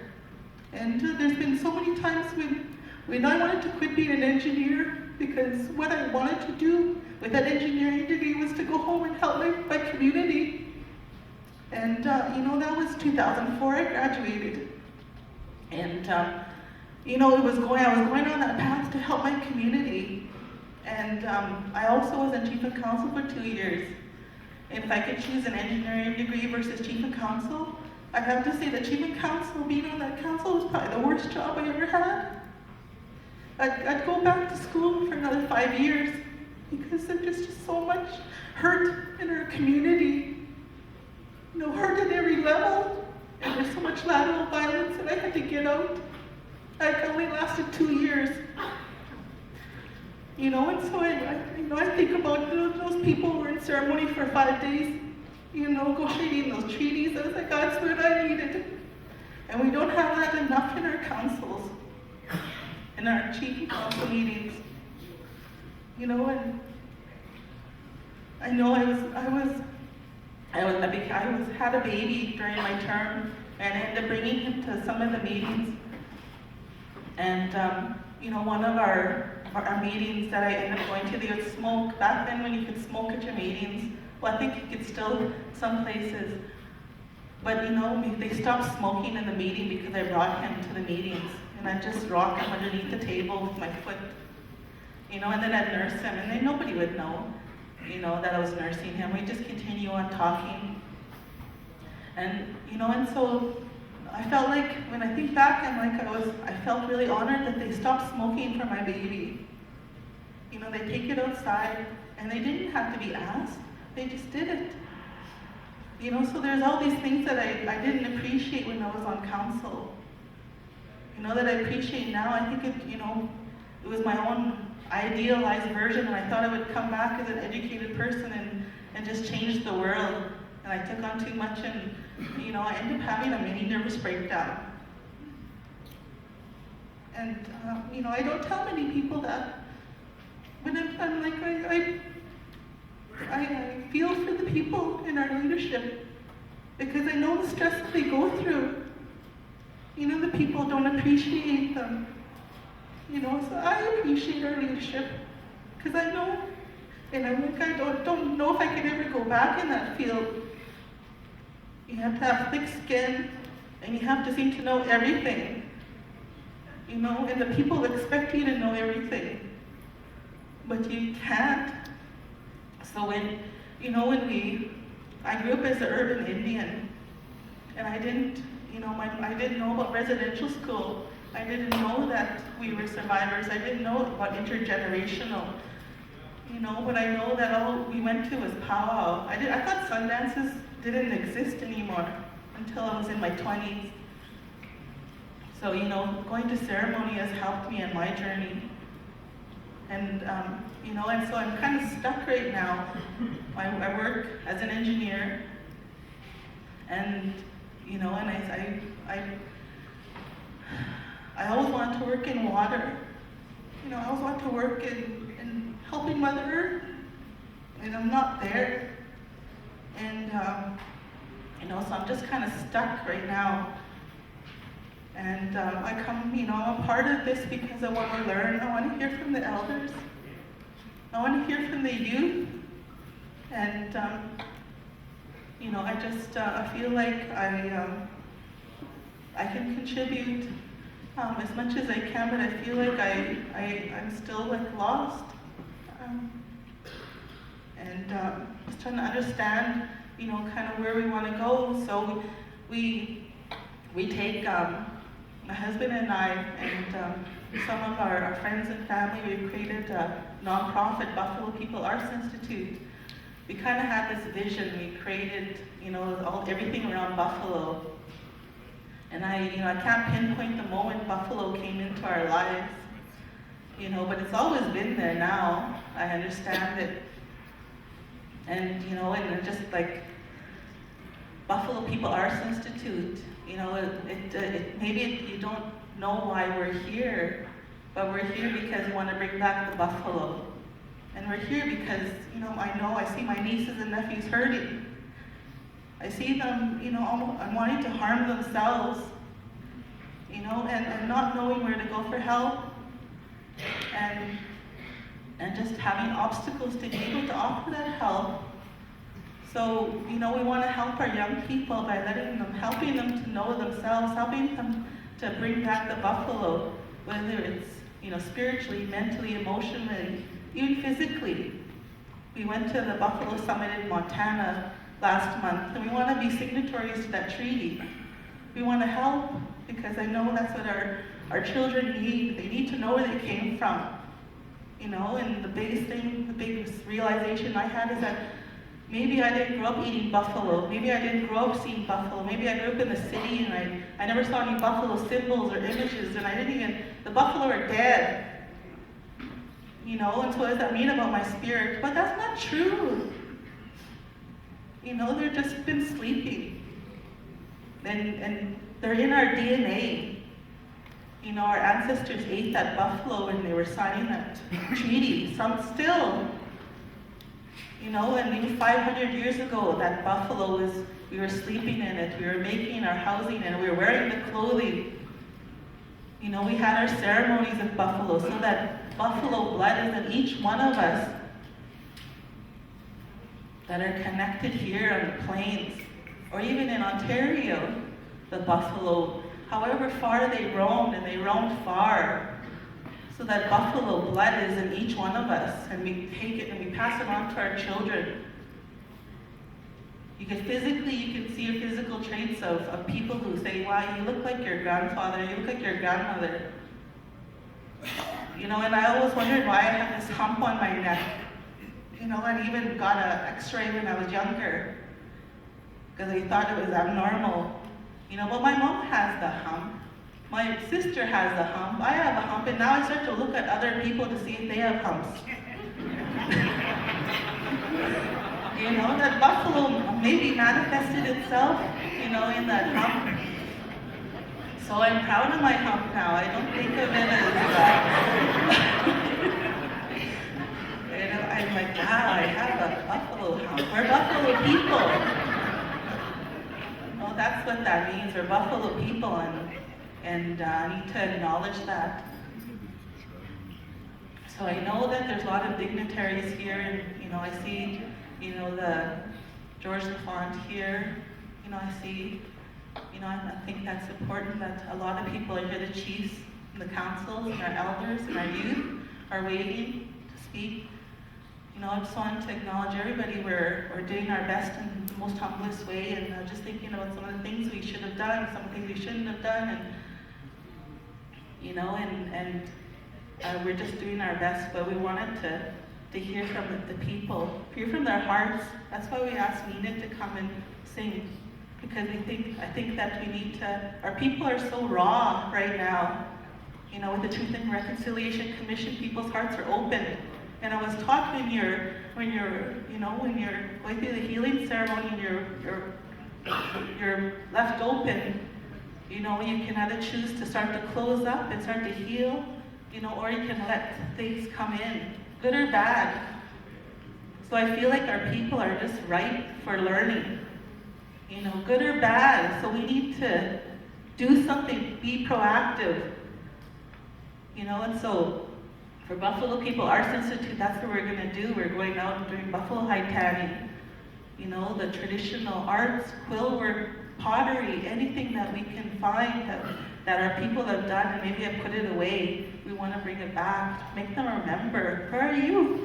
And there's been so many times when I wanted to quit being an engineer because what I wanted to do with that engineering degree was to go home and help my community. And that was 2004, I graduated. And I was going on that path to help my community. And I also was in chief of council for 2 years. And if I could choose an engineering degree versus chief of council, I'd have to say that chief of council, being on that council, was probably the worst job I ever had. I'd go back to school for another 5 years because there's just so much hurt in our community. Hurt at every level, and there's so much lateral violence that I had to get out. I only lasted 2 years. And so I think about those people who were in ceremony for 5 days, negotiating those treaties. I was like, that's what I needed. And we don't have that enough in our councils, in our chief council meetings. And I know I had a baby during my term, and I ended up bringing him to some of the meetings. And one of our meetings that I ended up going to, they would smoke. Back then when you could smoke at your meetings, well, I think you could still some places. But they stopped smoking in the meeting because I brought him to the meetings. And I'd just rock him underneath the table with my foot. And then I'd nurse him, and then nobody would know, that I was nursing him. We'd just continue on talking. And, and so I felt like, when I think back, I felt really honored that they stopped smoking for my baby. They take it outside, and they didn't have to be asked. They just did it. So there's all these things that I didn't appreciate when I was on council. That I appreciate now. I think it was my own idealized version, and I thought I would come back as an educated person and just change the world. And I took on too much, and I ended up having a mini nervous breakdown. And I don't tell many people that, but I'm like, I feel for the people in our leadership because I know the stress that they go through. The people don't appreciate them. So I appreciate our leadership because I know, and I'm like, I don't know if I could ever go back in that field. You have to have thick skin, and you have to seem to know everything. And the people expect you to know everything, but you can't. So when I grew up as an urban Indian, and I didn't know about residential school. I didn't know that we were survivors. I didn't know about intergenerational. But I know that all we went to was powwow. I thought Sundances didn't exist anymore until I was in my 20s. So, going to ceremony has helped me in my journey. And, and so I'm kind of stuck right now. I work as an engineer, and, I always wanted to work in water. I always wanted to work in helping Mother Earth, and I'm not there. And, so I'm just kind of stuck right now. And I come, I'm a part of this because I want to learn. I want to hear from the elders. I want to hear from the youth. And, I feel like I can contribute as much as I can, but I feel like I'm still like lost. Just trying to understand, kind of where we want to go. So we take my husband and I and some of our friends and family. We created a nonprofit, Buffalo People Arts Institute. We kind of had this vision. We created, everything around Buffalo. And I can't pinpoint the moment Buffalo came into our lives, but it's always been there now. I understand it. And, and just like Buffalo People Arts Institute, maybe you don't know why we're here, but we're here because we want to bring back the buffalo. And we're here because, I see my nieces and nephews hurting. I see them, wanting to harm themselves, and not knowing where to go for help, and just having obstacles to be able to offer that help. So, we want to help our young people by helping them to know themselves, helping them to bring back the buffalo, whether it's, spiritually, mentally, emotionally, even physically. We went to the Buffalo Summit in Montana last month, and we want to be signatories to that treaty. We want to help because I know that's what our children need. They need to know where they came from. And the biggest realization I had is that maybe I didn't grow up eating buffalo. Maybe I didn't grow up seeing buffalo. Maybe I grew up in the city and I never saw any buffalo symbols or images, and the buffalo are dead. And so what does that mean about my spirit? But that's not true. They've just been sleeping. And they're in our DNA. Our ancestors ate that buffalo when they were signing that treaty. Some still. And even 500 years ago, that buffalo we were sleeping in it, we were making our housing in it, we were wearing the clothing. We had our ceremonies of buffalo, so that buffalo blood is in each one of us that are connected here on the plains, or even in Ontario, the buffalo, however far they roamed, and they roamed far, so that buffalo blood is in each one of us, and we take it and we pass it on to our children. You can see your physical traits of people who say, wow, you look like your grandfather, you look like your grandmother. And I always wondered why I had this hump on my neck. And even got an x-ray when I was younger, because they thought it was abnormal. But my mom has the hump. My sister has the hump. I have a hump, and now I start to look at other people to see if they have humps. That buffalo maybe manifested itself, in that hump. So I'm proud of my hump now. I don't think of it as I'm like, wow, I have a buffalo hump. We're buffalo people. That's what that means. We're buffalo people, and I need to acknowledge that. So I know that there's a lot of dignitaries here, and I see, the George Lafont here. I see, I think that's important that a lot of people are here. The chiefs, and the councils, and our elders, and our youth are waiting to speak. I just wanted to acknowledge everybody. We're doing our best in the most humblest way, and just thinking about some of the things we should have done, some of the things we shouldn't have done, and we're just doing our best. But we wanted to hear from the people, hear from their hearts. That's why we asked Nina to come and sing, because I think that we need to. Our people are so raw right now. With the Truth and Reconciliation Commission, people's hearts are open. And I was taught when you're going through the healing ceremony and you're left open, you can either choose to start to close up and start to heal, or you can let things come in. good or bad. So I feel like our people are just ripe for learning, you know, good or bad. So we need to do something, be proactive, you know. And so for Buffalo people, Arts Institute, that's what we're gonna do. We're going out and doing buffalo hide tanning, you know, the traditional arts, quill work, pottery, anything that we can find that our people have done and maybe have put it away. We want to bring it back, make them remember for our youth.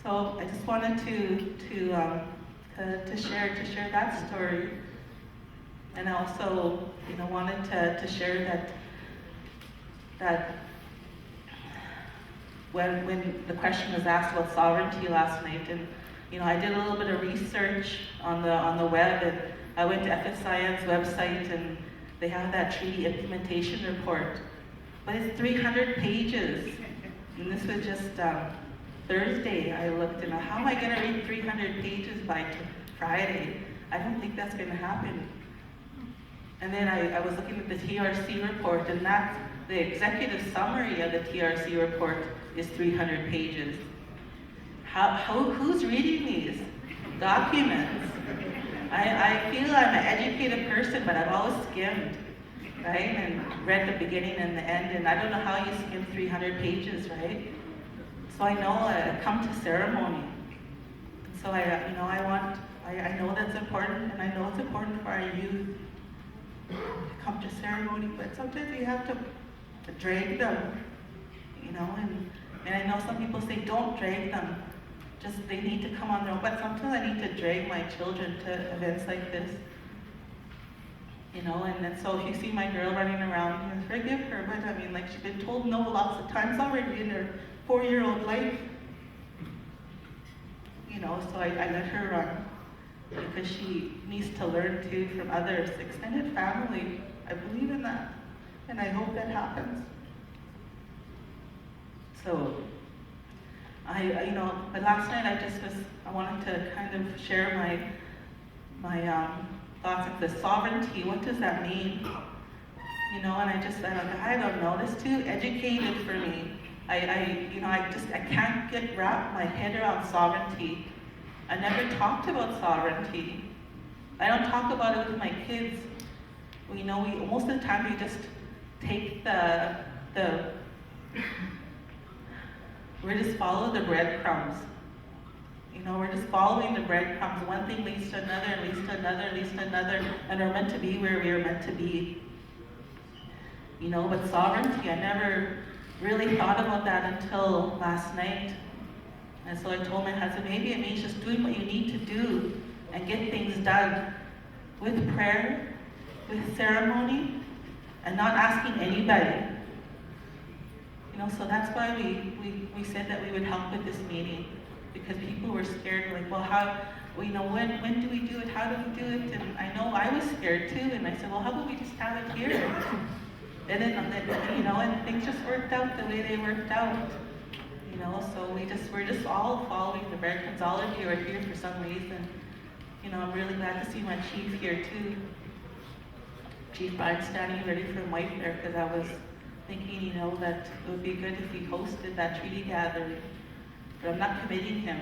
So I just wanted to share that story, and also, you know, wanted to share that when the question was asked about sovereignty last night, and you know, I did a little bit of research on the web, and I went to FSIN's website, and they have that treaty implementation report, but it's 300 pages, and this was just Thursday. I looked, and how am I going to read 300 pages by Friday? I don't think that's going to happen. And then I was looking at the TRC report, and that's the executive summary of the TRC report is 300 pages. Who's reading these documents? I feel I'm an educated person, but I've always skimmed, right? And read the beginning and the end, and I don't know how you skim 300 pages, right? So I know I come to ceremony. So I know that's important, and I know it's important for our youth to come to ceremony, but sometimes we have to drag them, you know, and I know some people say don't drag them, just they need to come on their own, but sometimes I need to drag my children to events like this, you know. And so if you see my girl running around, you know, forgive her, but I mean, like, she's been told no lots of times already in her 4-year-old life, you know. So I let her run because she needs to learn too from others, extended family. I believe in that, and I hope that happens. So you know, but last night I wanted to kind of share my thoughts of the sovereignty. What does that mean? You know, and I don't know. This too educated for me. I can't wrap my head around sovereignty. I never talked about sovereignty. I don't talk about it with my kids. You know, most of the time we just take we just follow the breadcrumbs. You know, we're just following the breadcrumbs. One thing leads to another, and leads to another, and leads to another, and we're meant to be where we are meant to be. You know, but sovereignty, I never really thought about that until last night. And so I told my husband, maybe it means just doing what you need to do and get things done with prayer, with ceremony, and not asking anybody. You know, so that's why we said that we would help with this meeting, because people were scared, like, well, how, you know, when do we do it? How do we do it? And I know I was scared too, and I said, well, how about we just have it here? And then, you know, and things just worked out the way they worked out. You know, so we're just all following the breadcrumbs. All of you are here for some reason. You know, I'm really glad to see my chief here too. Chief Brian standing ready from White Bear, because I was thinking, you know, that it would be good if we hosted that treaty gathering, but I'm not committing him.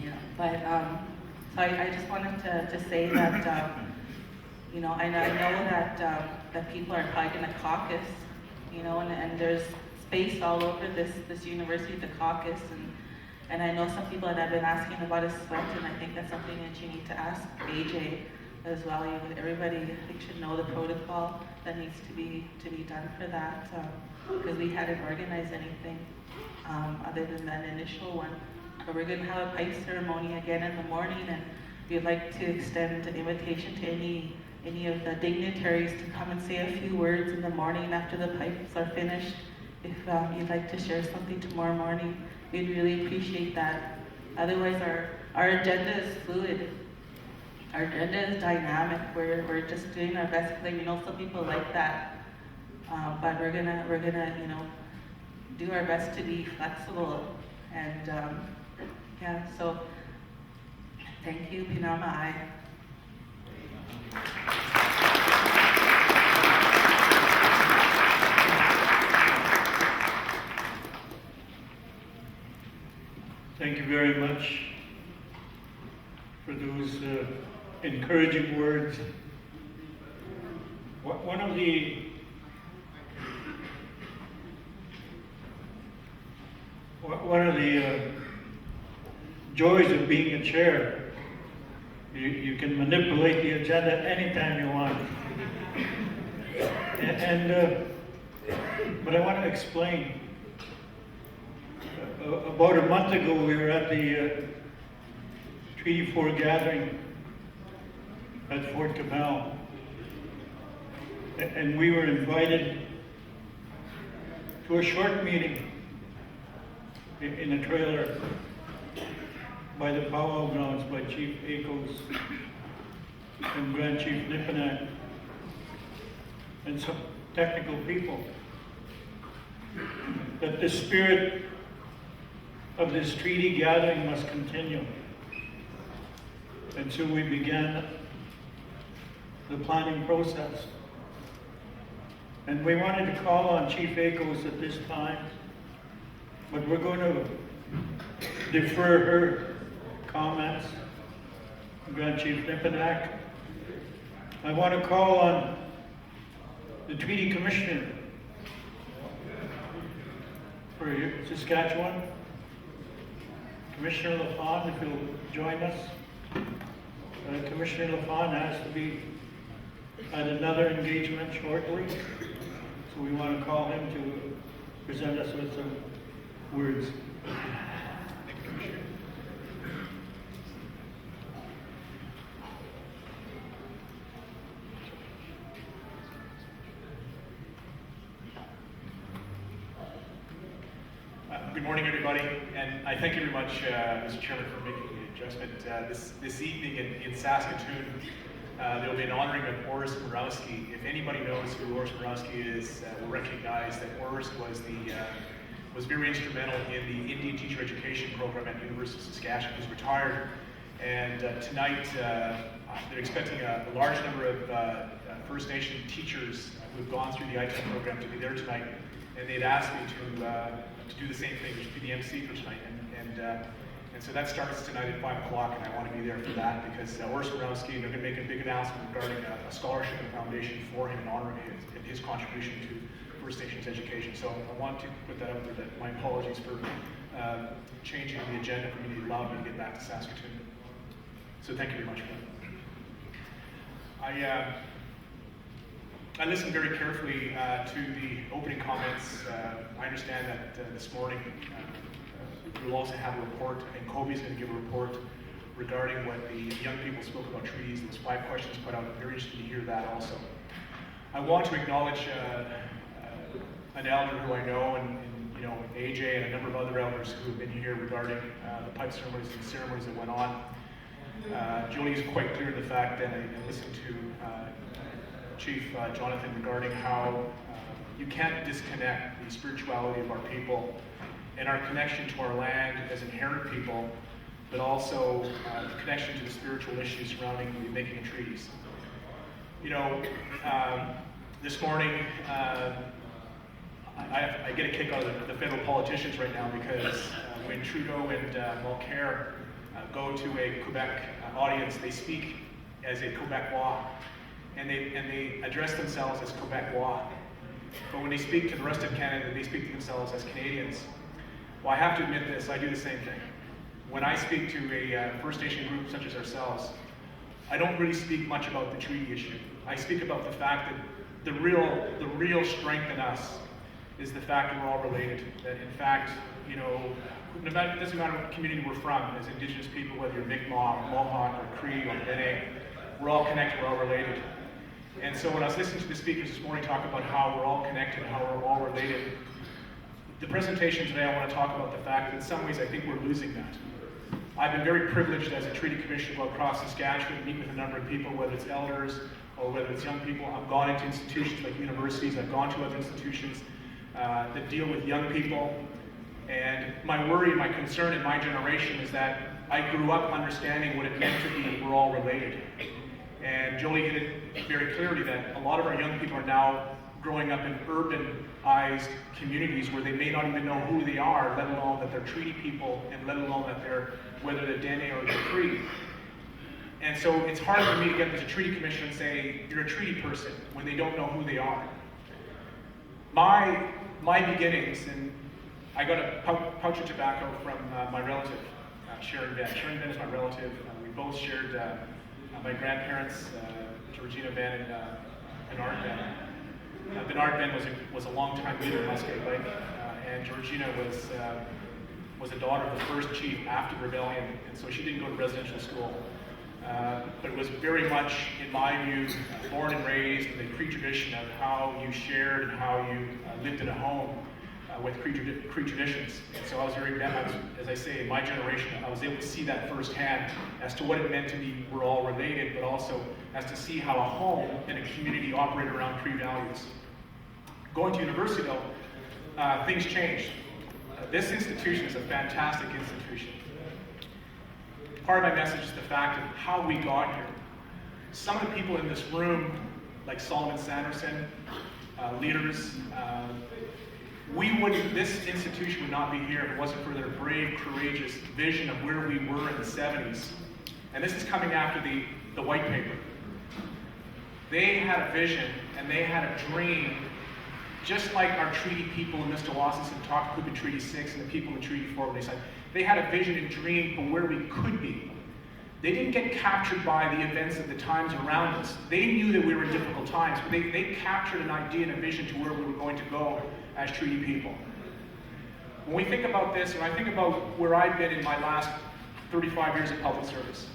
Yeah, but so I just wanted to say that, you know, I know that people are probably going to caucus, you know, and there's space all over this university to caucus, and I know some people that have been asking about a sweat, and I think that's something that you need to ask AJ as well. Everybody, I think, should know the protocol that needs to be done for that, because we hadn't organized anything other than that initial one. But we're going to have a pipe ceremony again in the morning, and we'd like to extend an invitation to any of the dignitaries to come and say a few words in the morning after the pipes are finished. If you'd like to share something tomorrow morning, we'd really appreciate that. Otherwise, our agenda is fluid. Our agenda is dynamic. We're just doing our best, because we know some people like that. But we're gonna you know, do our best to be flexible. And yeah, so thank you, Pinama. thank you very much for those encouraging words. One of the joys of being a chair, you can manipulate the agenda anytime you want. But I want to explain. About a month ago, we were at the Treaty 4 gathering at Fort Cabell, and we were invited to a short meeting in a trailer by the powwow grounds by Chief Akos and Grand Chief Nipanak and some technical people, that the spirit of this treaty gathering must continue. And so we began the planning process. And we wanted to call on Chief Akos at this time, but we're going to defer her comments. Grand Chief Nipanak. I want to call on the Treaty Commissioner for Saskatchewan, Commissioner LaFawn, if you'll join us. Commissioner LaFawn has to be at another engagement shortly, so we want to call him to present us with some words. Good morning, everybody, and I thank you very much, Mr. Chairman, for making the adjustment. This evening in Saskatoon, there will be an honoring of Orest Murawski. If anybody knows who Orest Murawski is, will recognize that Orest was very instrumental in the Indian teacher education program at University of Saskatchewan. He's retired, and tonight they're expecting a large number of First Nation teachers who've gone through the ITEM program to be there tonight, and they'd asked me to do the same thing, which would be the MC for tonight, and so that starts tonight at 5 o'clock, and I want to be there for that because Orest Murawski, they're going to make a big announcement regarding a scholarship and foundation for him and honoring his contribution to First Nations education. So I want to put that out there, that my apologies for changing the agenda for me to allow me to get back to Saskatoon. So thank you very much for that. I listened very carefully to the opening comments. I understand that this morning we'll also have a report. I think Kobe's going to give a report regarding what the young people spoke about treaties. There's 5 questions put out. I'm very interested to hear that also. I want to acknowledge an elder who I know, and AJ and a number of other elders who have been here regarding the pipe ceremonies and ceremonies that went on. Jolie is quite clear in the fact that I listened to Chief Jonathan regarding how you can't disconnect the spirituality of our people and our connection to our land as inherent people, but also the connection to the spiritual issues surrounding the making of treaties. This morning I get a kick out of the federal politicians right now because when Trudeau and Mulcair go to a Quebec audience, they speak as a Quebecois. And they address themselves as Quebecois. But when they speak to the rest of Canada, they speak to themselves as Canadians. Well, I have to admit this, I do the same thing. When I speak to a First Nation group such as ourselves, I don't really speak much about the treaty issue. I speak about the fact that the real strength in us is the fact that we're all related. That in fact, it doesn't matter what community we're from, as Indigenous people, whether you're Mi'kmaq, Mohawk, or Cree, or Dene, we're all connected, we're all related. And so when I was listening to the speakers this morning talk about how we're all connected, how we're all related, the presentation today I want to talk about the fact that in some ways I think we're losing that. I've been very privileged as a treaty commissioner to go across Saskatchewan, meet with a number of people, whether it's elders or whether it's young people. I've gone into institutions like universities, I've gone to other institutions that deal with young people. And my worry, my concern in my generation is that I grew up understanding what it meant to be we're all related. And Jolie hit it very clearly that a lot of our young people are now growing up in urbanized communities where they may not even know who they are, let alone that they're treaty people, and let alone that they're, whether they're Dene or they're Cree. And so it's hard for me to get to the treaty commission and say, you're a treaty person, when they don't know who they are. My beginnings, and I got a pouch of tobacco from my relative, Sharon Ben. Sharon Ben is my relative. We both shared my grandparents, Georgina Ben and Bernard Ben. Bernard Ben was a long-time leader in Musqueam Lake, and Georgina was a daughter of the first chief after the rebellion, and so she didn't go to residential school. But it was very much, in my view, born and raised in the Cree tradition of how you shared and how you lived in a home with Cree traditions. And so I was very, as I say, in my generation, I was able to see that firsthand as to what it meant to be, we're all related, but also as to see how a home and a community operate around Cree values. Going to university though, things changed. This institution is a fantastic institution. Part of my message is the fact of how we got here. Some of the people in this room, like Solomon Sanderson, leaders, this institution would not be here if it wasn't for their brave, courageous vision of where we were in the 70s. And this is coming after the white paper. They had a vision and they had a dream, just like our treaty people in Mr. Wassison talked about Treaty 6 and the people in Treaty 4 when they said, they had a vision and dream for where we could be. They didn't get captured by the events of the times around us. They knew that we were in difficult times, but they captured an idea and a vision to where we were going to go as treaty people. When we think about this, and I think about where I've been in my last 35 years of public service,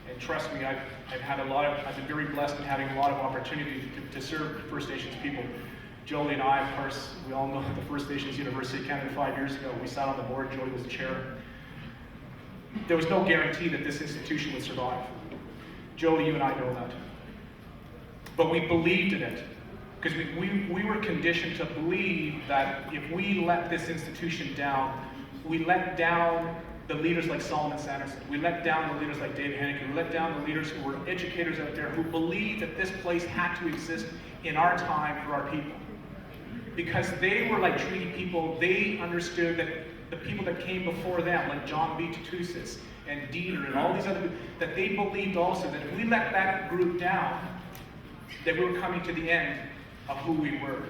and trust me, I've been very blessed in having a lot of opportunity to serve First Nations people. Jolie and I, of course, we all know the First Nations University of Canada 5 years ago. We sat on the board, Jolie was the chair. There was no guarantee that this institution would survive. Jolie, you and I know that. But we believed in it, because we were conditioned to believe that if we let this institution down, we let down the leaders like Solomon Sanderson, we let down the leaders like Dave Henneke, we let down the leaders who were educators out there who believed that this place had to exist in our time for our people. Because they were like treaty people, they understood that the people that came before them, like John B. Tutusis and Diener and all these other people, that they believed also that if we let that group down, that we were coming to the end of who we were.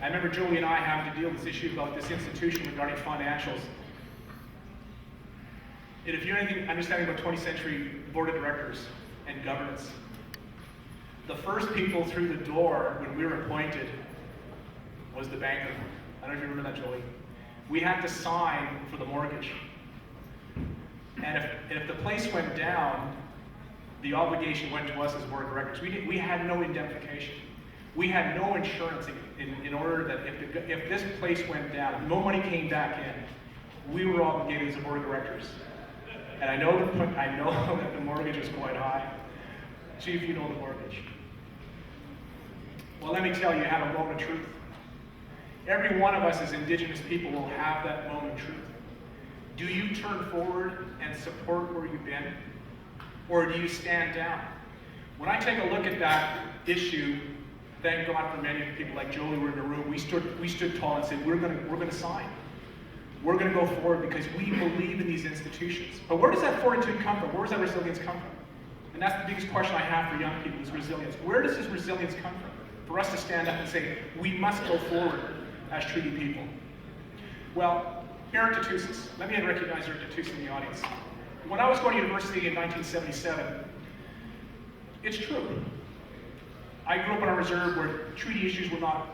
I remember Jolie and I having to deal with this issue about this institution regarding financials. And if you're anything understanding about 20th century board of directors and governance, the first people through the door when we were appointed was the banker. I don't know if you remember that, Jolie. We had to sign for the mortgage. And if the place went down, the obligation went to us as board of directors. We had no indemnification. We had no insurance in order that if this place went down, no money came back in, we were obligated as a board of directors. And I know that the mortgage was quite high. Chief, you know the mortgage. Well, let me tell you, I have a moment of truth. Every one of us as Indigenous people will have that moment of truth. Do you turn forward and support where you've been? Or do you stand down? When I take a look at that issue, thank God for many people like Jolie were in the room, we stood tall and said, we're gonna sign. We're gonna go forward because we believe in these institutions. But where does that fortitude come from? Where does that resilience come from? And that's the biggest question I have for young people is resilience. Where does this resilience come from? For us to stand up and say, we must go forward as treaty people. Well, Eric Tutusis, let me recognize Eric Tutusis in the audience. When I was going to university in 1977, it's true. I grew up on a reserve where treaty issues were not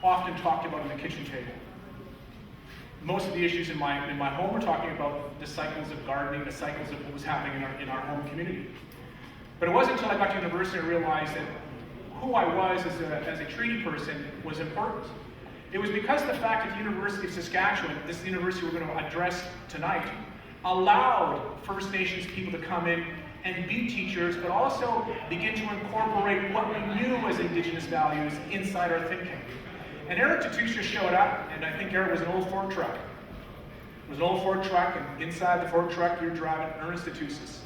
often talked about in the kitchen table. Most of the issues in my home were talking about the cycles of gardening, the cycles of what was happening in our home community. But it wasn't until I got to university I realized that who I was as a treaty person was important. It was because of the fact that the University of Saskatchewan, this is the university we're going to address tonight, allowed First Nations people to come in and be teachers, but also begin to incorporate what we knew as Indigenous values inside our thinking. And Eric Tutusis showed up, and I think Eric was an old Ford truck. It was an old Ford truck, and inside the Ford truck you're driving Ernest Tutusis.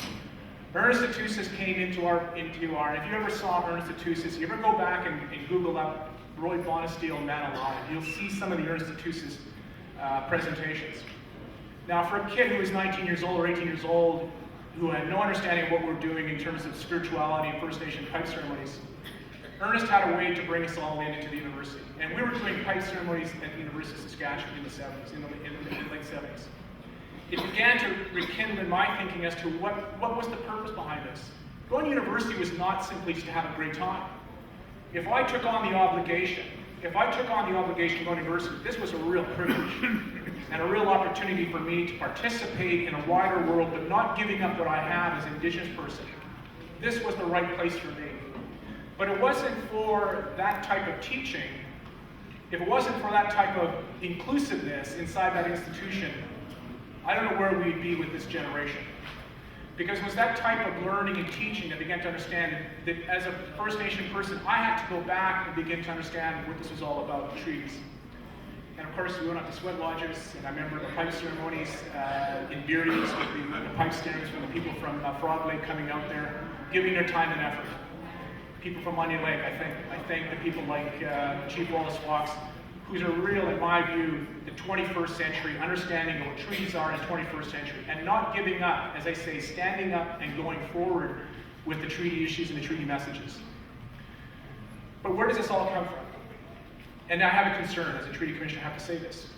Ernest Tutusis came into our, if you ever saw Ernest Tutusis, you ever go back and Google up Roy Bonesteel, Man Alive. You'll see some of the Ernest Tusis presentations. Now, for a kid who was 19 years old or 18 years old, who had no understanding of what we're doing in terms of spirituality and First Nation pipe ceremonies, Ernest had a way to bring us all into the university. And we were doing pipe ceremonies at the University of Saskatchewan in the 70s, in the late 70s. It began to rekindle in my thinking as to what was the purpose behind this. Going to university was not simply to have a great time. If I took on the obligation of going to university, this was a real privilege and a real opportunity for me to participate in a wider world, but not giving up what I have as an Indigenous person. This was the right place for me. But it wasn't for that type of teaching, if it wasn't for that type of inclusiveness inside that institution, I don't know where we'd be with this generation. Because it was that type of learning and teaching that began to understand that as a First Nation person, I had to go back and begin to understand what this was all about, trees. And of course, we went up to sweat lodges, and I remember the pipe ceremonies in Beardy's with the pipe steerings from the people from Frog Lake coming out there, giving their time and effort. People from Onion Lake, I thank the people like Chief Wallace Fox, who's a real, in my view, the 21st century, understanding of what treaties are in the 21st century, and not giving up, as I say, standing up and going forward with the treaty issues and the treaty messages. But where does this all come from? And I have a concern, as a treaty commissioner, I have to say this.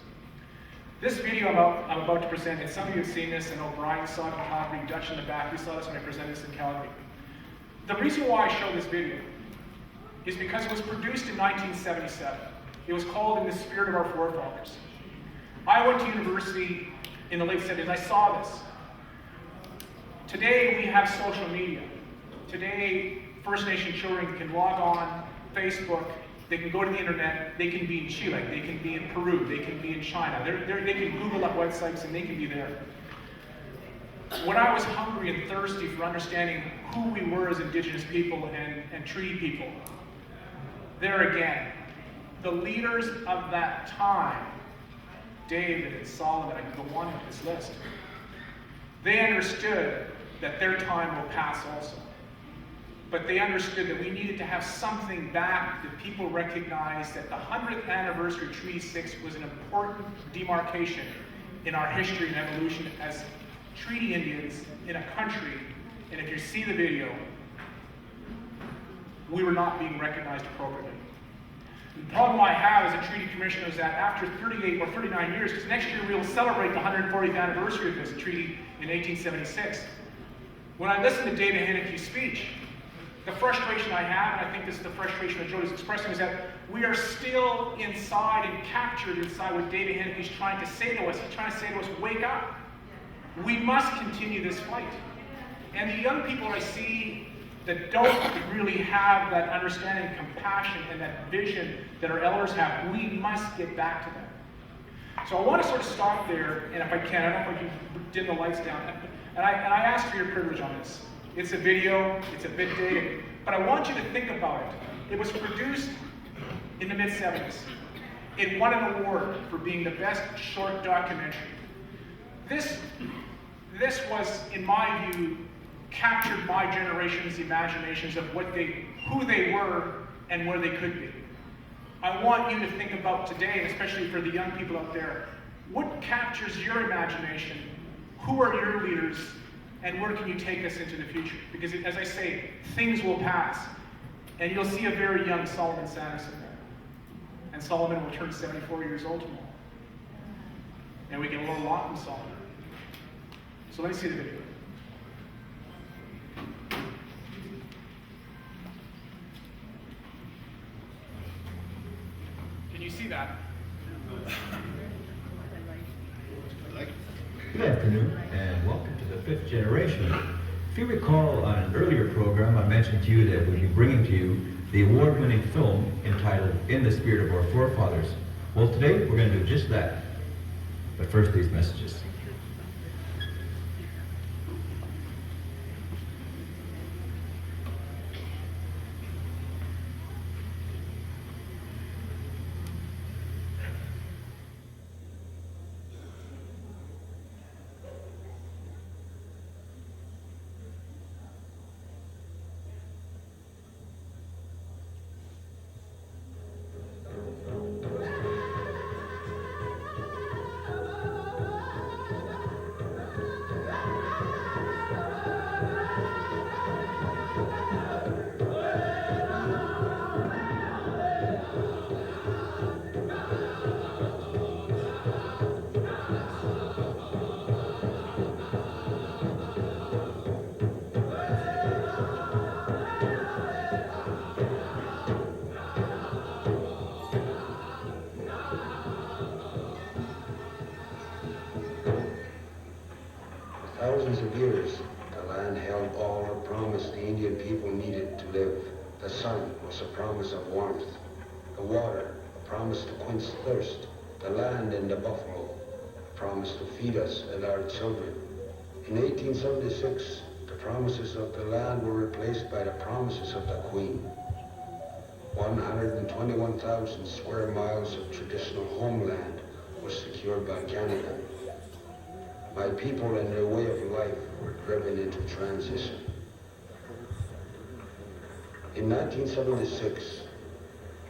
This video I'm about to present, and some of you have seen this, and O'Brien saw it in Calgary, Dutch in the back, we saw this when I presented this in Calgary. The reason why I show this video is because it was produced in 1977. It was called In the Spirit of Our Forefathers. I went to university in the late 70s. I saw this. Today we have social media. Today First Nation children can log on Facebook, they can go to the internet, they can be in Chile, they can be in Peru, they can be in China. They can Google up websites and they can be there. When I was hungry and thirsty for understanding who we were as Indigenous people and treaty people, there again, the leaders of that time, David and Solomon, I can go on with this list, they understood that their time will pass also. But they understood that we needed to have something back that people recognized that the 100th anniversary of Treaty 6 was an important demarcation in our history and evolution as treaty Indians in a country, and if you see the video, we were not being recognized appropriately. The problem I have as a treaty commissioner is that after 38 or 39 years, because next year we will celebrate the 140th anniversary of this treaty in 1876, when I listen to David Henneke's speech, the frustration I have, and I think this is the frustration that Jody's expressing, is that we are still inside and captured inside what David Henneke's trying to say to us. He's trying to say to us, wake up. We must continue this fight. And the young people I see that don't really have that understanding, compassion, and that vision that our elders have, we must get back to them. So I want to sort of stop there, and if I can, I don't know if I can dim the lights down. And I ask for your privilege on this. It's a video, it's a bit dated, but I want you to think about it. It was produced in the mid-70s. It won an award for being the best short documentary. This was, in my view, captured my generation's imaginations of who they were and where they could be. I want you to think about today, and especially for the young people out there, what captures your imagination? Who are your leaders? And where can you take us into the future? Because as I say, things will pass. And you'll see a very young Solomon Sanderson there. And Solomon will turn 74 years old tomorrow. And we can learn a lot from Solomon. So let me see the video. Can you see that? Good afternoon and welcome to the Fifth Generation. If you recall on an earlier program, I mentioned to you that we'll be bringing to you the award-winning film entitled In the Spirit of Our Forefathers. Well, today we're going to do just that. But first, these messages. The sun was a promise of warmth. The water, a promise to quench thirst. The land and the buffalo, a promise to feed us and our children. In 1876, the promises of the land were replaced by the promises of the Queen. 121,000 square miles of traditional homeland was secured by Canada. My people and their way of life were driven into transition. In 1976,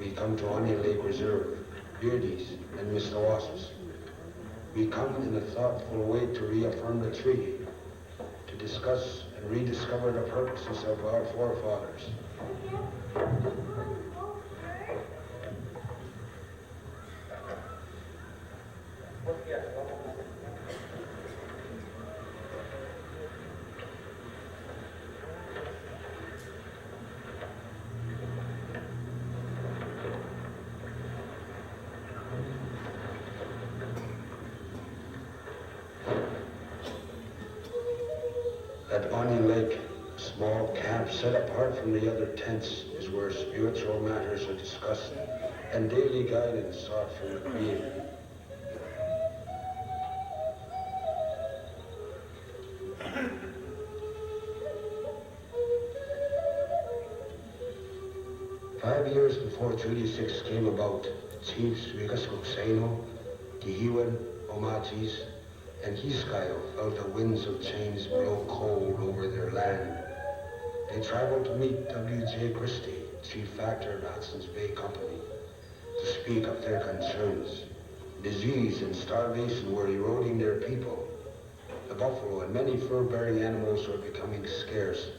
we come to Onion Lake Reserve, Beardy's, and Mistawasses. We come in a thoughtful way to reaffirm the treaty, to discuss and rediscover the purposes of our forefathers. At Onion Lake, a small camp set apart from the other tents, is where spiritual matters are discussed and daily guidance sought from the Creator. Years before Treaty 6 came about, Chiefs Wikaskukseno, Kihiwan, Omachis, and Hiskayo felt the winds of change blow cold over their land. They traveled to meet W.J. Christie, chief factor of Hudson's Bay Company, to speak of their concerns. Disease and starvation were eroding their people. The buffalo and many fur-bearing animals were becoming scarce.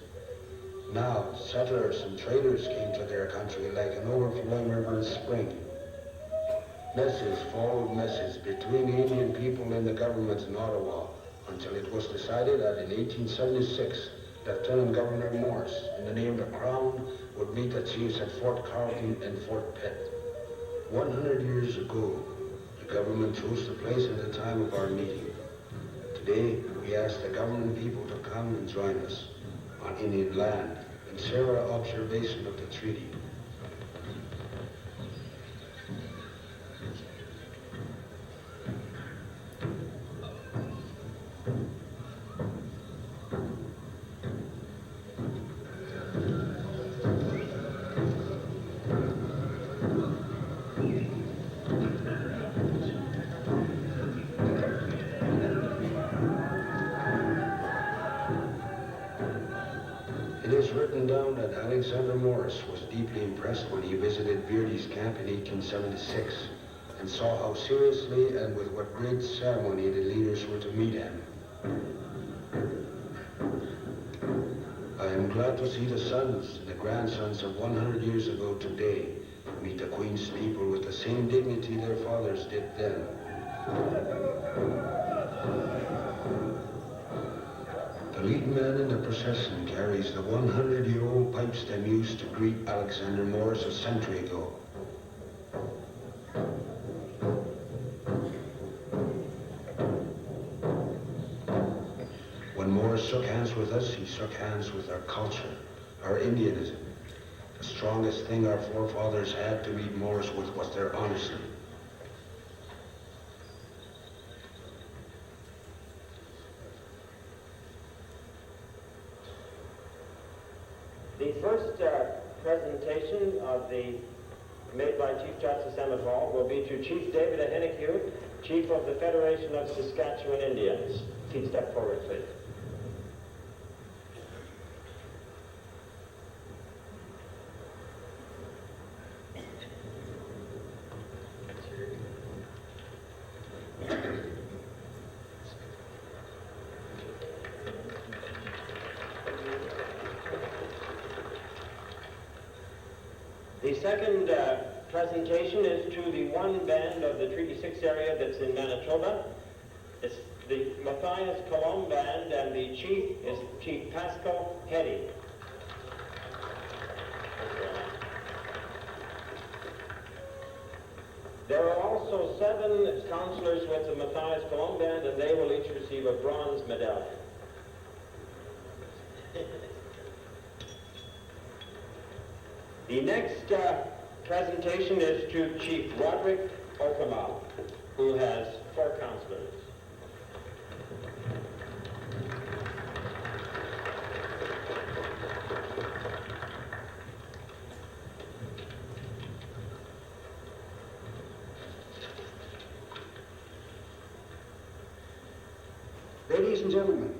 Now, settlers and traders came to their country like an overflowing river in spring. Message followed message between the Indian people and the government in Ottawa until it was decided that in 1876, Lieutenant Governor Morris, in the name of the Crown, would meet the chiefs at Fort Carleton and Fort Pitt. 100 years ago, the government chose the place and the time of our meeting. Today, we ask the governing people to come and join us on Indian land and share our observation of the treaty. It is written down that Alexander Morris was deeply impressed when he visited Beardy's camp in 1876 and saw how seriously and with what great ceremony the leaders were to meet him. I am glad to see the sons and the grandsons of 100 years ago today meet the Queen's people with the same dignity their fathers did then. The lead man in the procession carries the 100-year-old pipe stem used to greet Alexander Morris a century ago. When Morris shook hands with us, he shook hands with our culture, our Indianism. The strongest thing our forefathers had to meet Morris with was their honesty. The first presentation made by Chief Justice Emmett Hall will be to Chief David Ahenekeu, Chief of the Federation of Saskatchewan Indians. Please step forward, please. The second presentation is to the one band of the Treaty 6 area that's in Manitoba. It's the Matthias Colomb Band, and the chief is Chief Pascal Heddy. There are also 7 counselors with the Matthias Colomb Band, and they will each receive a bronze medallion. The next presentation is to Chief Roderick Okamal, who has 4 counselors. Ladies and gentlemen,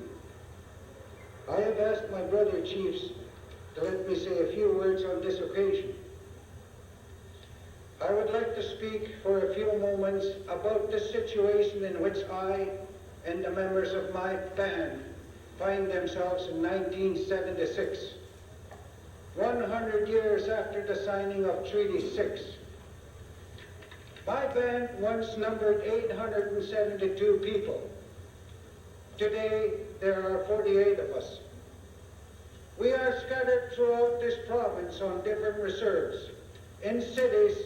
I have asked my brother chiefs to let me say a few words on this occasion. I would like to speak for a few moments about the situation in which I and the members of my band find themselves in 1976, 100 years after the signing of Treaty 6. My band once numbered 872 people. Today, there are 48 of us. We are scattered throughout this province on different reserves, in cities,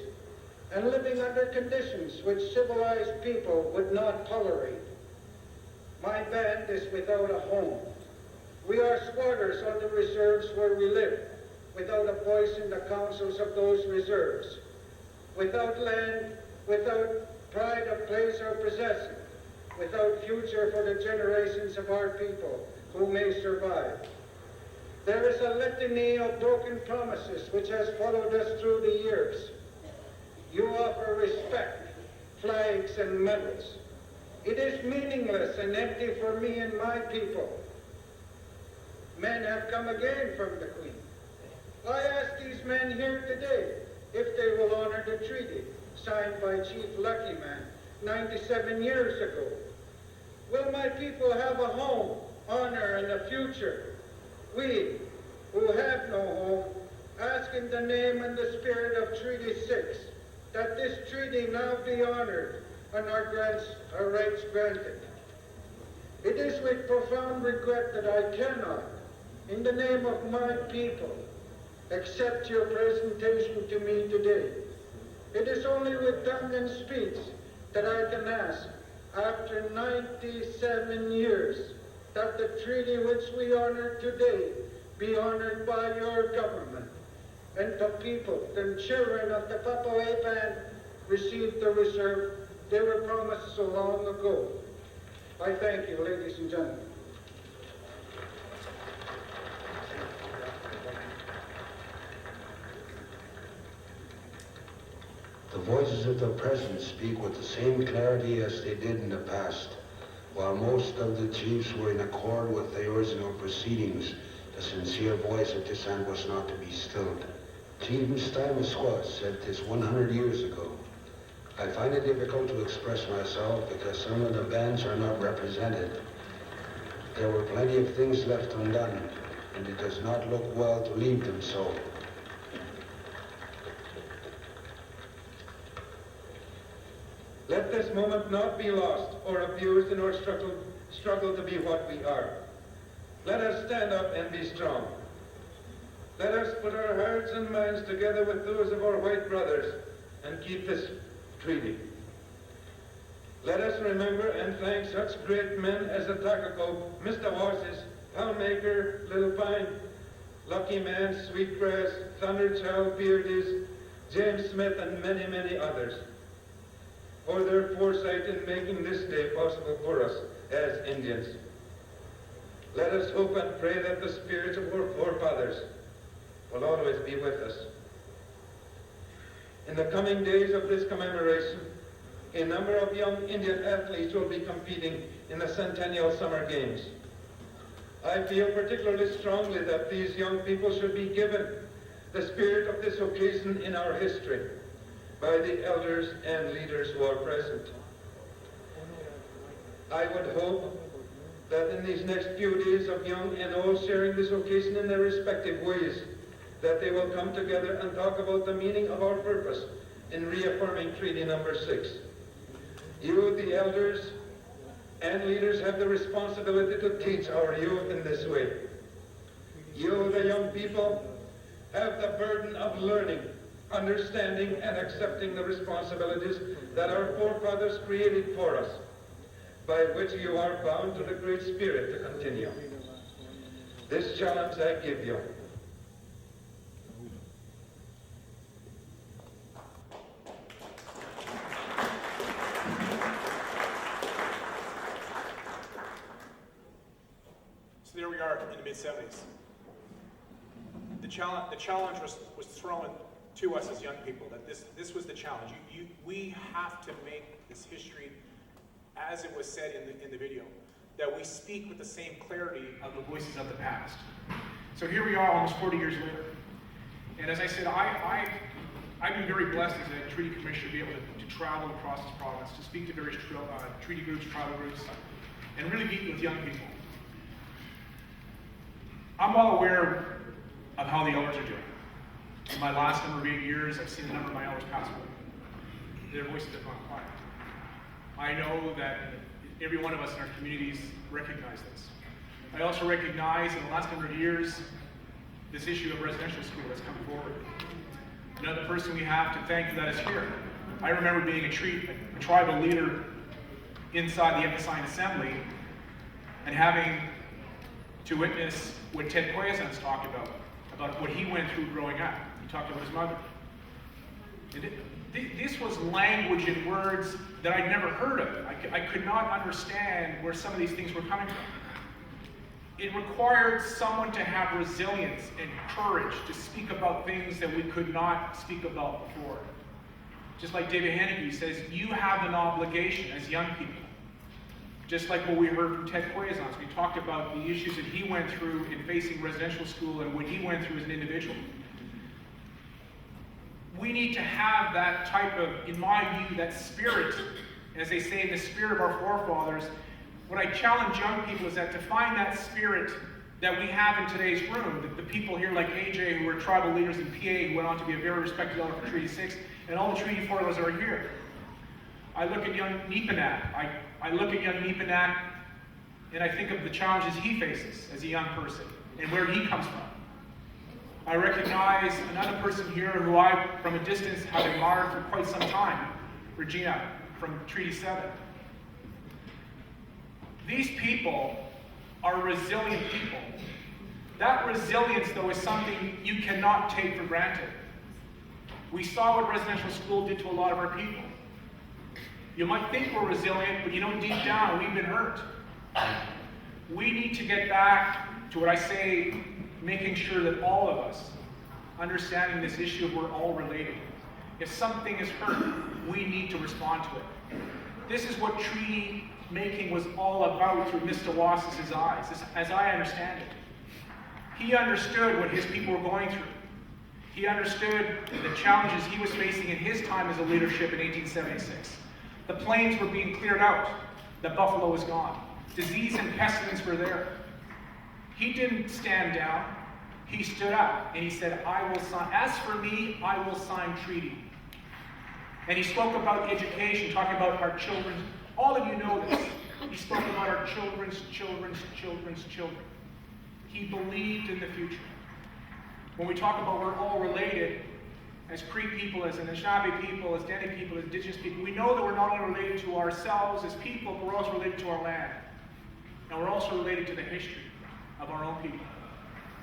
and living under conditions which civilized people would not tolerate. My band is without a home. We are squatters on the reserves where we live, without a voice in the councils of those reserves, without land, without pride of place or possession, without future for the generations of our people who may survive. There is a litany of broken promises which has followed us through the years. You offer respect, flags, and medals. It is meaningless and empty for me and my people. Men have come again from the Queen. I ask these men here today if they will honor the treaty signed by Chief Lucky Man 97 years ago. Will my people have a home, honor, and a future? We, who have no home, ask in the name and the spirit of Treaty 6 that this treaty now be honored and our rights granted. It is with profound regret that I cannot, in the name of my people, accept your presentation to me today. It is only with tongue and speech that I can ask, after 97 years, that the treaty which we honor today be honored by your government, and the people, the children of the Papaway Band, receive the reserve they were promised so long ago. I thank you, ladies and gentlemen. The voices of the present speak with the same clarity as they did in the past. While most of the chiefs were in accord with the original proceedings, the sincere voice of dissent was not to be stilled. Chief Stuyvesant said this 100 years ago. I find it difficult to express myself because some of the bands are not represented. There were plenty of things left undone, and it does not look well to leave them so. Let this moment not be lost or abused in our struggle to be what we are. Let us stand up and be strong. Let us put our hearts and minds together with those of our white brothers and keep this treaty. Let us remember and thank such great men as the Takako, Mr. Horses, Poundmaker, Little Pine, Lucky Man, Sweetgrass, Thunderchild, Beardies, James Smith, and many, many others, for their foresight in making this day possible for us as Indians. Let us hope and pray that the spirits of our forefathers will always be with us. In the coming days of this commemoration, a number of young Indian athletes will be competing in the Centennial Summer Games. I feel particularly strongly that these young people should be given the spirit of this occasion in our history by the elders and leaders who are present. I would hope that in these next few days of young and old sharing this occasion in their respective ways, that they will come together and talk about the meaning of our purpose in reaffirming Treaty Number 6. You, the elders and leaders, have the responsibility to teach our youth in this way. You, the young people, have the burden of learning, understanding, and accepting the responsibilities that our forefathers created for us, by which you are bound to the Great Spirit to continue. This challenge I give you. mid-70s. The challenge was thrown to us as young people, that this was the challenge. We have to make this history, as it was said in the video, that we speak with the same clarity of the voices of the past. So here we are almost 40 years later. And as I said, I've been very blessed as a treaty commissioner to be able to travel across this province, to speak to various treaty groups, tribal groups, and really meet with young people. I'm well aware of how the elders are doing. In my last number of 8 years, I've seen a number of my elders pass away. Their voices have gone quiet. I know that every one of us in our communities recognize this. I also recognize in the last number of years, this issue of residential school has come forward. Another person we have to thank for that is here. I remember being a tribal leader inside the Emphasine Assembly and having to witness what Ted Quayazans talked about what he went through growing up. He talked about his mother. This was language and words that I'd never heard of. I could not understand where some of these things were coming from. It required someone to have resilience and courage to speak about things that we could not speak about before. Just like David Hennigy says, you have an obligation as young people. Just like what we heard from Ted Quayazans, we talked about the issues that he went through in facing residential school and what he went through as an individual. We need to have that type of, in my view, that spirit, as they say, in the spirit of our forefathers. What I challenge young people is that to find that spirit that we have in today's room, the people here like AJ, who were tribal leaders in PA, who went on to be a very respected elder for Treaty 6, and all the Treaty 4 that are here. I look at young Neepanak. I look at young Neepanak, and I think of the challenges he faces as a young person, and where he comes from. I recognize another person here who I, from a distance, have admired for quite some time, Regina, from Treaty 7. These people are resilient people. That resilience, though, is something you cannot take for granted. We saw what residential school did to a lot of our people. You might think we're resilient, but you know deep down we've been hurt. We need to get back to what I say, making sure that all of us, understanding this issue of we're all related. If something is hurt, we need to respond to it. This is what treaty making was all about through Mr. Wass's eyes, as I understand it. He understood what his people were going through. He understood the challenges he was facing in his time as a leadership in 1876. The plains were being cleared out. The buffalo was gone. Disease and pestilence were there. He didn't stand down. He stood up and he said, I will sign, as for me, I will sign treaty. And he spoke about education, talking about our children. All of you know this. He spoke about our children's children's children. He believed in the future. When we talk about we're all related, as Cree people, as Anishinaabe people, as Dene people, as Indigenous people, we know that we're not only related to ourselves as people, but we're also related to our land. And we're also related to the history of our own people.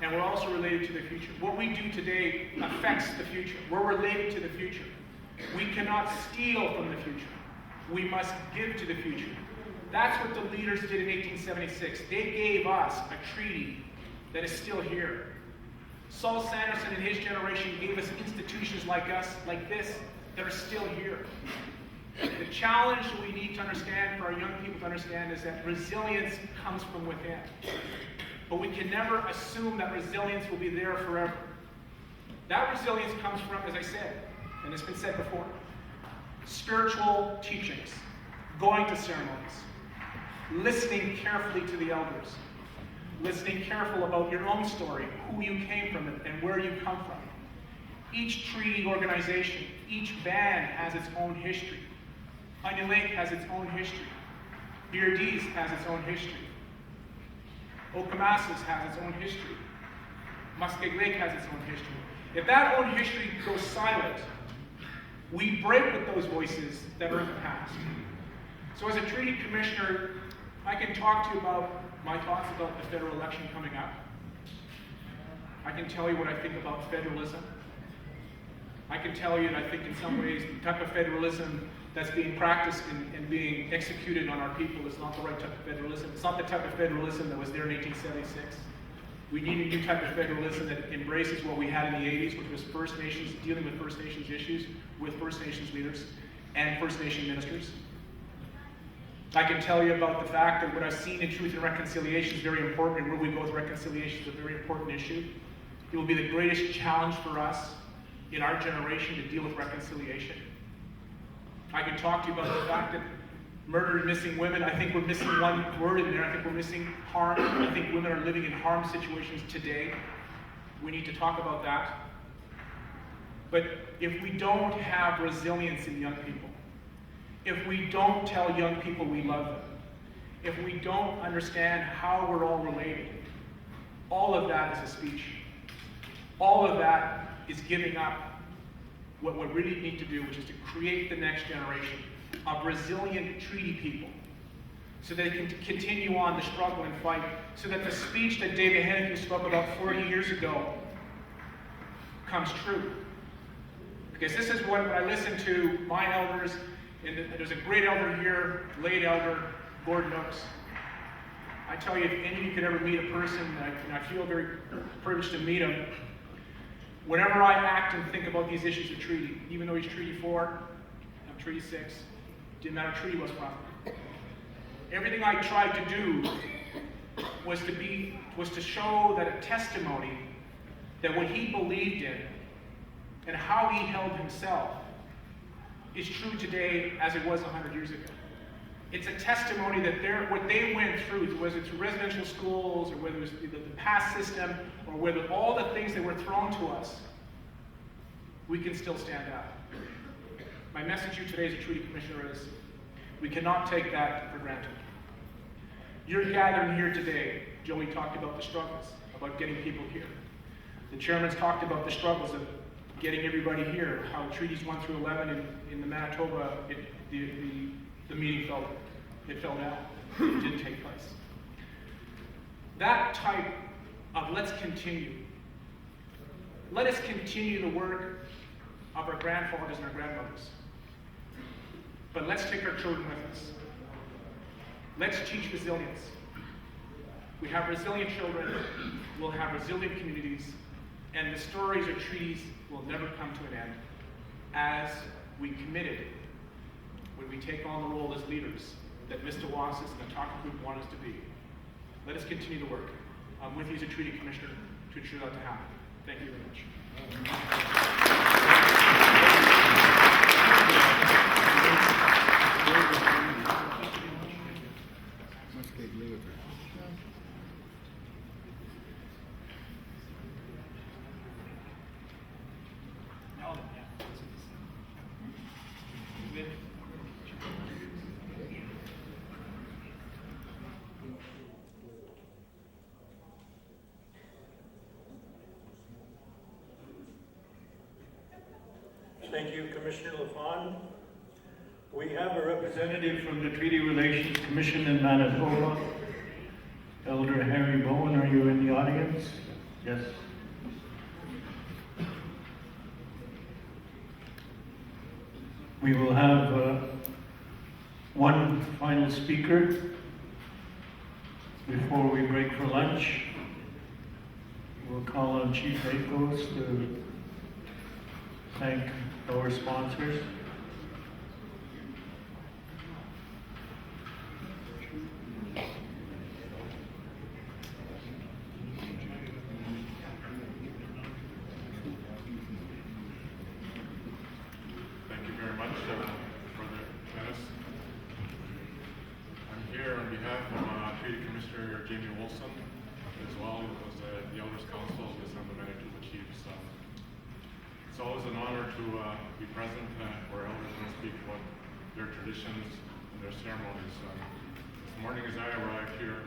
And we're also related to the future. What we do today affects the future. We're related to the future. We cannot steal from the future. We must give to the future. That's what the leaders did in 1876. They gave us a treaty that is still here. Saul Sanderson and his generation gave us institutions like us, like this, that are still here. The challenge that we need to understand, for our young people to understand, is that resilience comes from within. But we can never assume that resilience will be there forever. That resilience comes from, as I said, and it's been said before, spiritual teachings, going to ceremonies, listening carefully to the elders, listening careful about your own story, who you came from and where you come from. Each treaty organization, each band has its own history. Onion Lake has its own history. Beardees has its own history. Okamasas has its own history. Muskeg Lake has its own history. If that own history goes silent, we break with those voices that are in the past. So as a treaty commissioner, I can talk to you about my thoughts about the federal election coming up. I can tell you what I think about federalism. I can tell you that I think in some ways the type of federalism that's being practiced and being executed on our people is not the right type of federalism. It's not the type of federalism that was there in 1876. We need a new type of federalism that embraces what we had in the 80s, which was First Nations, dealing with First Nations issues with First Nations leaders and First Nation ministers. I can tell you about the fact that what I've seen in Truth and Reconciliation is very important, and where we go with reconciliation is a very important issue. It will be the greatest challenge for us in our generation to deal with reconciliation. I can talk to you about the fact that murder and missing women, I think we're missing one word in there. I think we're missing harm. I think women are living in harm situations today. We need to talk about that. But if we don't have resilience in young people, if we don't tell young people we love them, if we don't understand how we're all related, all of that is a speech. All of that is giving up what we really need to do, which is to create the next generation of resilient treaty people so they can continue on the struggle and fight, so that the speech that David Hennique spoke about 40 years ago comes true. Because this is what I listen to my elders, and there's a great elder here, late elder Gordon Nooks. I tell you, if any of you could ever meet a person, and I feel very privileged to meet him, whenever I act and think about these issues of treaty, even though he's Treaty 4, I'm Treaty 6, didn't matter treaty was from. Everything I tried to do was to show that a testimony that what he believed in and how he held himself is true today as it was 100 years ago. It's a testimony that what they went through, whether it's through residential schools, or whether it was the pass system, or whether all the things that were thrown to us, we can still stand up. My message to you today as a treaty commissioner is, we cannot take that for granted. You're gathering here today. Joey talked about the struggles, about getting people here. The chairman's talked about the struggles of getting everybody here, how treaties 1 through 11 in the Manitoba, the meeting fell down. It didn't take place. That type of let's continue. Let us continue the work of our grandfathers and our grandmothers. But let's take our children with us. Let's teach resilience. We have resilient children, we'll have resilient communities, and the stories or treaties will never come to an end as we committed when we take on the role as leaders that Mr. Wasis and the Talking Group want us to be. Let us continue the work. I'm with you as a treaty commissioner to ensure that to happen. Thank you very much. Thank you, Commissioner LaFawn. We have a representative from the Treaty Relations Commission in Manitoba. Elder Harry Bowen, are you in the audience? Yes. We will have one final speaker before we break for lunch. We'll call on Chief Akos to thank our sponsors. Thank you very much, Brother Dennis. I'm here on behalf of Treaty Commissioner Jamie Wilson, as well as the Elders Council of the Assembly of Manitoba Chiefs. It's always an honor to be present where elders can speak about their traditions and their ceremonies. This morning as I arrived here,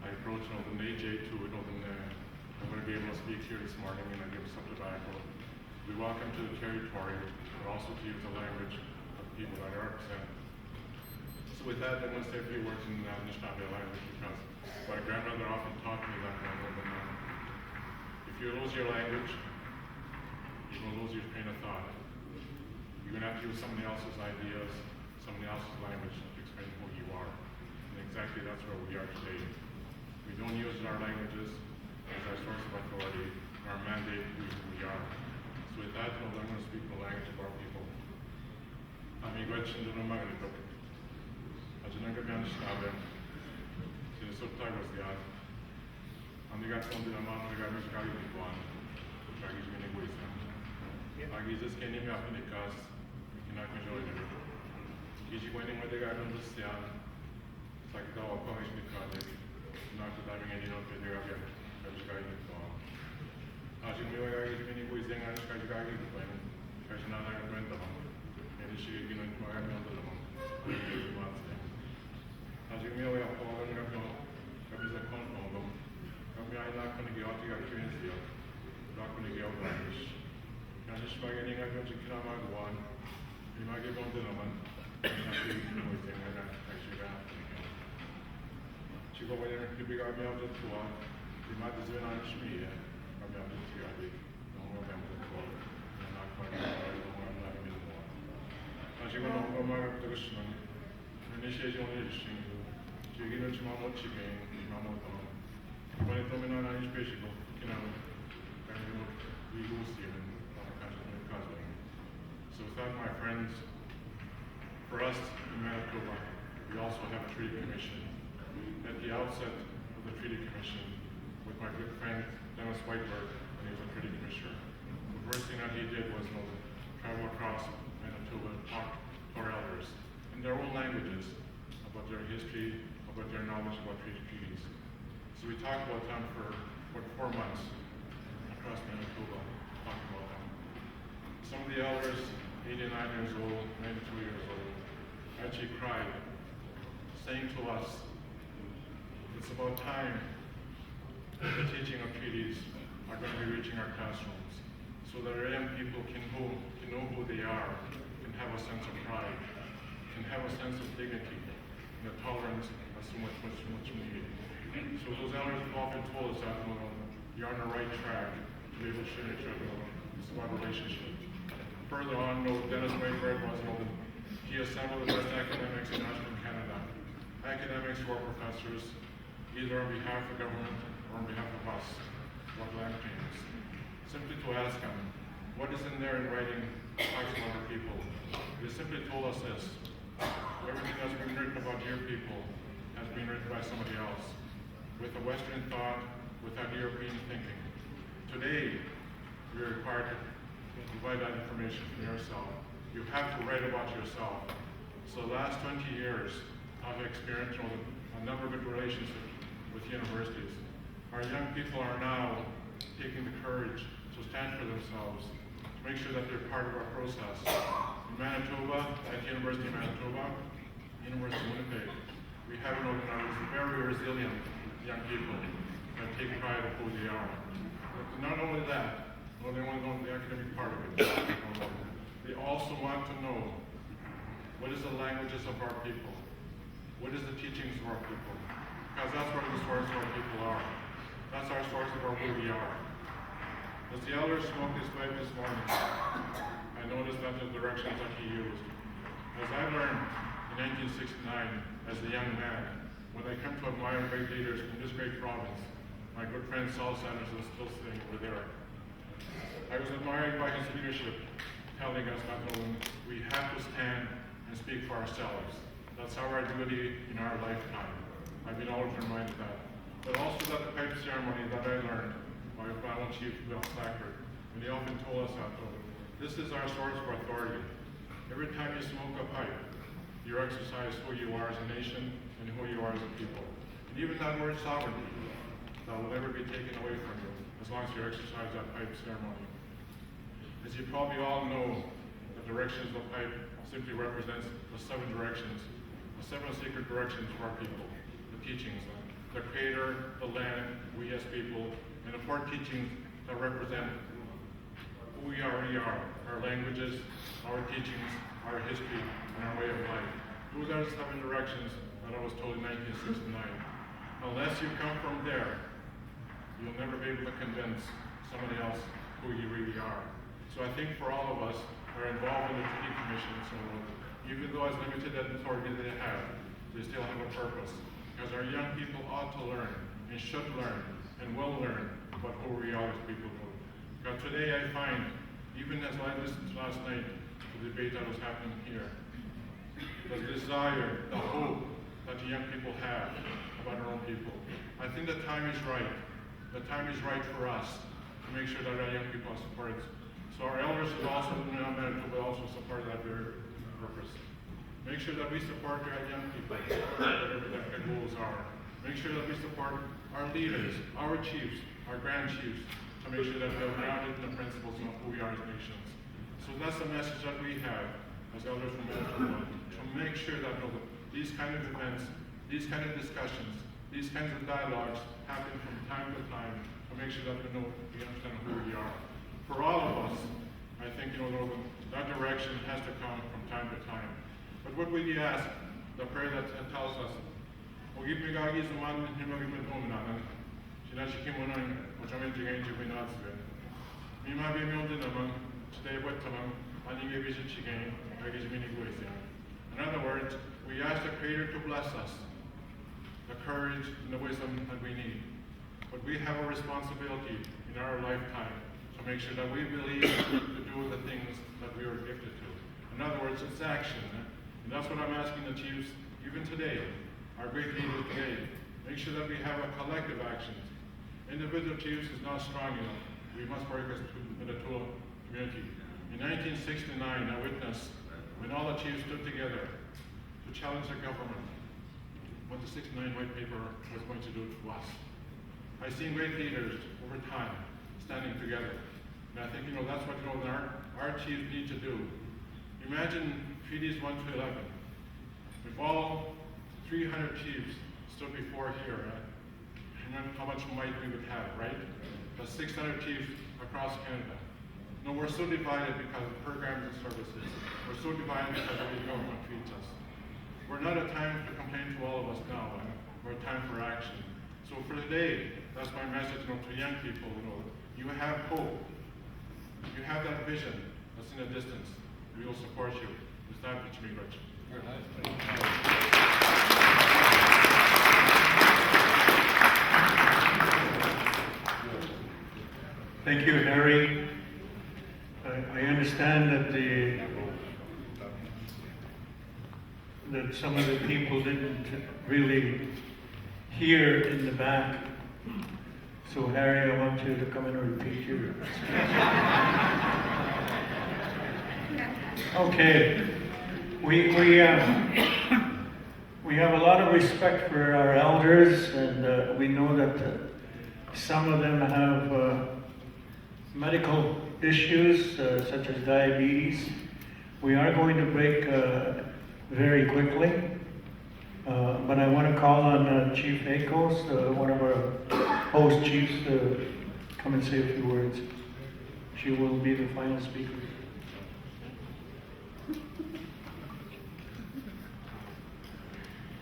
I approached Northern AJ to Northern, I'm going to be able to speak here this morning and I give some tobacco. We welcome to the territory, but also to use the language of the people that are represented. So with that, I'm going to say a few words in Anishinaabe language because my grandmother often taught me that when I was if you lose your language, you're going to lose your train of thought. You're going to have to use somebody else's ideas, somebody else's language to explain who you are. And exactly that's where we are today. We don't use our languages, as our source of authority and our mandate to be who we are. So with that, I'm going to speak the language of our people. Amigo Chindu no Magritok. Ajunanga Bian Shnabe. Sinisota was the art. Amiga Tondi Naman, Nagamish Kali Biguan. Dragish Miniguisa. Agizes Kenny Mapinikas. We cannot enjoy it. Kishi winning with the garden of the Sian. It's like the Polish Mikade. Not that I'm any of the Arabia. Kajkai Biguan. Ajunanga is Miniguisa and Kajkai Biguan. Kajana went along. She you know my on the long. As you know, we are all going to go. Come is a confirm. Come here, I'm not going to get out to your community. Not going to get out of Irish. Can you spag any of your chicken on one? You might get on the one. She go in and pick up me out of the tour. You might as well Irish me. I'm out of the TRD. No more than the tour. I'm not quite sure. 지금 엄마가 그것이는 이니시에이션 해주신 지기는 지만 못 지게 마모도 이번에 또면은 아니 스페시고 그냥 그냥 위고스는 가서 So with that, my friends, for us in Manitoba, we also have a treaty commission. At the outset of the treaty commission, with my good friend Dennis Whiteberg, when he was a treaty commissioner, the first thing that he did was travel across Manitoba and talk to our elders in their own languages about their history, about their knowledge about treaties. So we talked about them for 4 months across Manitoba, talking about them. Some of the elders, 89 years old, 92 years old, actually cried, saying to us, it's about time that the teaching of treaties are going to be reaching our classrooms, so that our young people can know who they are, can have a sense of pride, can have a sense of dignity, and a tolerance that's so much needed. So those elders have often told us that you're on the right track to be able to share each other. It's about relationship. Further on, Dennis Whiteberg was he assembled the best academics in National Canada. Academics who are professors, either on behalf of government or on behalf of us, what land claims. Simply to ask them, what is in there in writing talks about our people? They simply told us this: everything that's been written about your people has been written by somebody else, with a Western thought, without European thinking. Today, we are required to provide that information from yourself. You have to write about yourself. So the last 20 years, I've experienced a number of good relationships with universities. Our young people are now taking the courage to stand for themselves, to make sure that they're part of our process. In Manitoba, at the University of Manitoba, University of Winnipeg, we have an organization of very resilient young people that take pride in who they are. But not only that, well, they want to know the academic part of it. They also want to know what is the languages of our people, what is the teachings of our people, because that's where the source of our people are. That's our source of our who we are. As the elders smoked this pipe this morning, I noticed that the directions that he used. As I learned in 1969 as a young man, when I come to admire great leaders in this great province, my good friend Saul Sanders is still sitting over there. I was admired by his leadership, telling us that we have to stand and speak for ourselves. That's our duty in our lifetime. I've been always reminded that. But also that the pipe ceremony that I learned by Fallen Chief Bill Sackert, and he often told us that this is our source of authority. Every time you smoke a pipe, you exercise who you are as a nation and who you are as a people. And even that word sovereignty, that will never be taken away from you as long as you exercise that pipe ceremony. As you probably all know, the directions of the pipe simply represents the 7 directions, the 7 secret directions for our people, the teachings, the Creator, the land, we as people, and the 4 teachings that represent who we are, our languages, our teachings, our history, and our way of life. Those are the 7 directions that I was told in 1969. Unless you come from there, you'll never be able to convince somebody else who you really are. So I think for all of us that are involved in the Treaty Commission and so on, even though as limited an authority they have, they still have a purpose. Because our young people ought to learn, and should learn, and will learn about who we are as people. Because today I find, even as I listened to last night, the debate that was happening here, the desire, the hope that the young people have about our own people. I think the time is right. The time is right for us to make sure that our young people are supported. So our elders will also, will also support that very purpose. Make sure that we support our young people, whatever their goals are. Make sure that we support our leaders, our chiefs, our grand chiefs, to make sure that they're grounded in the principles of who we are as nations. So that's the message that we have as elders from Manitoba, to make sure that these kind of events, these kind of discussions, these kinds of dialogues happen from time to time to make sure that we understand who we are. For all of us, I think that direction has to come from time to time. But what we ask, the prayer that tells us, today, in other words, we ask the Creator to bless us, the courage and the wisdom that we need. But we have a responsibility in our lifetime to make sure that we believe to do the things that we are gifted to. In other words, it's action. And that's what I'm asking the chiefs, even today, our great leaders today. Make sure that we have a collective action. Individual chiefs is not strong enough. We must work as a tool community. In 1969, I witnessed when all the chiefs stood together to challenge the government what the 69 white paper was going to do to us. I've seen great leaders over time standing together. And I think, that's what, our chiefs need to do. Imagine treaties 1 to 11. If all 300 chiefs stood before here, imagine how much might we would have, right? The 600 chiefs across Canada. No, we're so divided because of programs and services. We're so divided because of the way the government treats us. We're not a time to complain to all of us now. We're a time for action. So for today, that's my message to young people. You have hope. You have that vision that's in the distance. We will support you. It's time to be rich. Thank you, Harry. I understand that some of the people didn't really hear in the back. So Harry, I want you to come and repeat your speech. Okay. We have a lot of respect for our elders, and we know that some of them have medical issues such as diabetes. We are going to break very quickly, but I want to call on Chief Akos, one of our host chiefs, to come and say a few words. She will be the final speaker.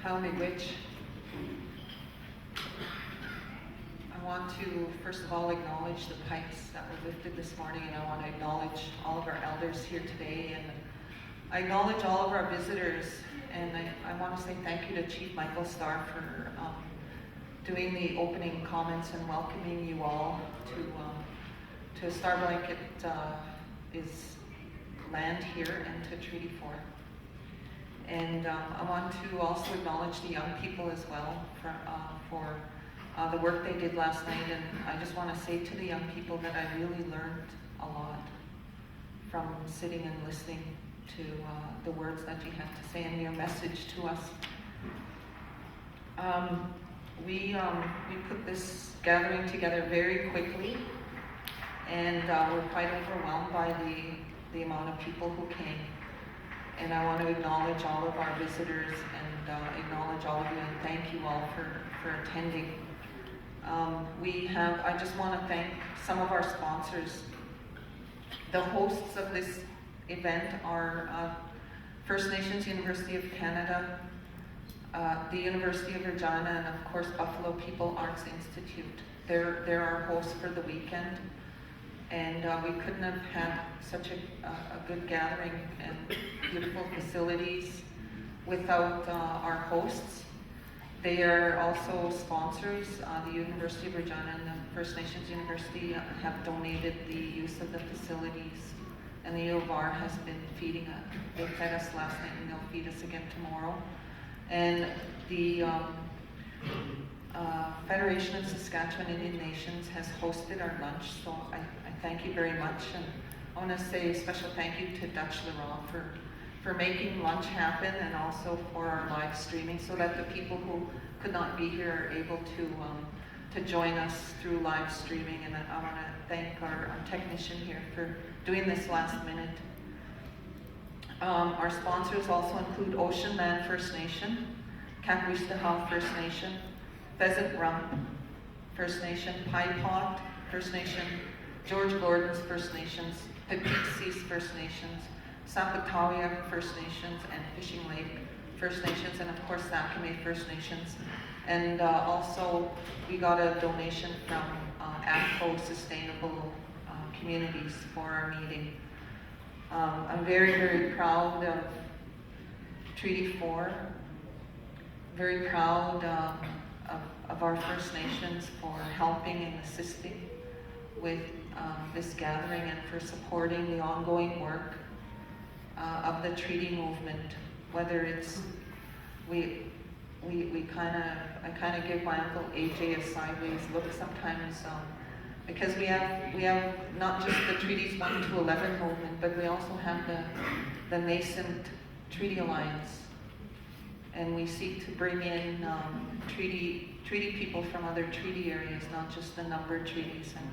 Howmigwitch. I want to, first of all, acknowledge the pipes that were lifted this morning, and I want to acknowledge all of our elders here today, and I acknowledge all of our visitors, and I want to say thank you to Chief Michael Starr for doing the opening comments and welcoming you all to Star Blanket is land here and to Treaty 4. And I want to also acknowledge the young people as well for the work they did last night. And I just want to say to the young people that I really learned a lot from sitting and listening to the words that you had to say and your message to us. We put this gathering together very quickly, and we're quite overwhelmed by the amount of people who came. And I want to acknowledge all of our visitors and acknowledge all of you and thank you all for attending. I just want to thank some of our sponsors. The hosts of this event are First Nations University of Canada, the University of Regina, and of course Buffalo People Arts Institute. They're our hosts for the weekend. And we couldn't have had such a good gathering and beautiful facilities without our hosts. They are also sponsors. The University of Regina and the First Nations University have donated the use of the facilities, and the U of R has been feeding us. They fed us last night, and they'll feed us again tomorrow. And the Federation of Saskatchewan Indian Nations has hosted our lunch, so I thank you very much. And I want to say a special thank you to Dutch Laurent for making lunch happen, and also for our live streaming, so that the people who could not be here are able to join us through live streaming. And I want to thank our technician here for doing this last minute. Our sponsors also include Ocean Man First Nation, Kakwistahal First Nation, Pheasant Rump First Nation, Pie Pot First Nation, George Gordon's First Nations, Pipitsis First Nations, Sapatawiak First Nations, and Fishing Lake First Nations, and of course Sakame First Nations. And also we got a donation from AFCO Sustainable Communities for our meeting. I'm very, very proud of Treaty 4, very proud of our First Nations for helping and assisting with this gathering, and for supporting the ongoing work of the treaty movement. Whether it's, I kind of give my uncle AJ a sideways look sometimes, because we have not just the treaties 1 to 11 movement, but we also have the nascent Treaty Alliance, and we seek to bring in treaty people from other treaty areas, not just the numbered treaties. And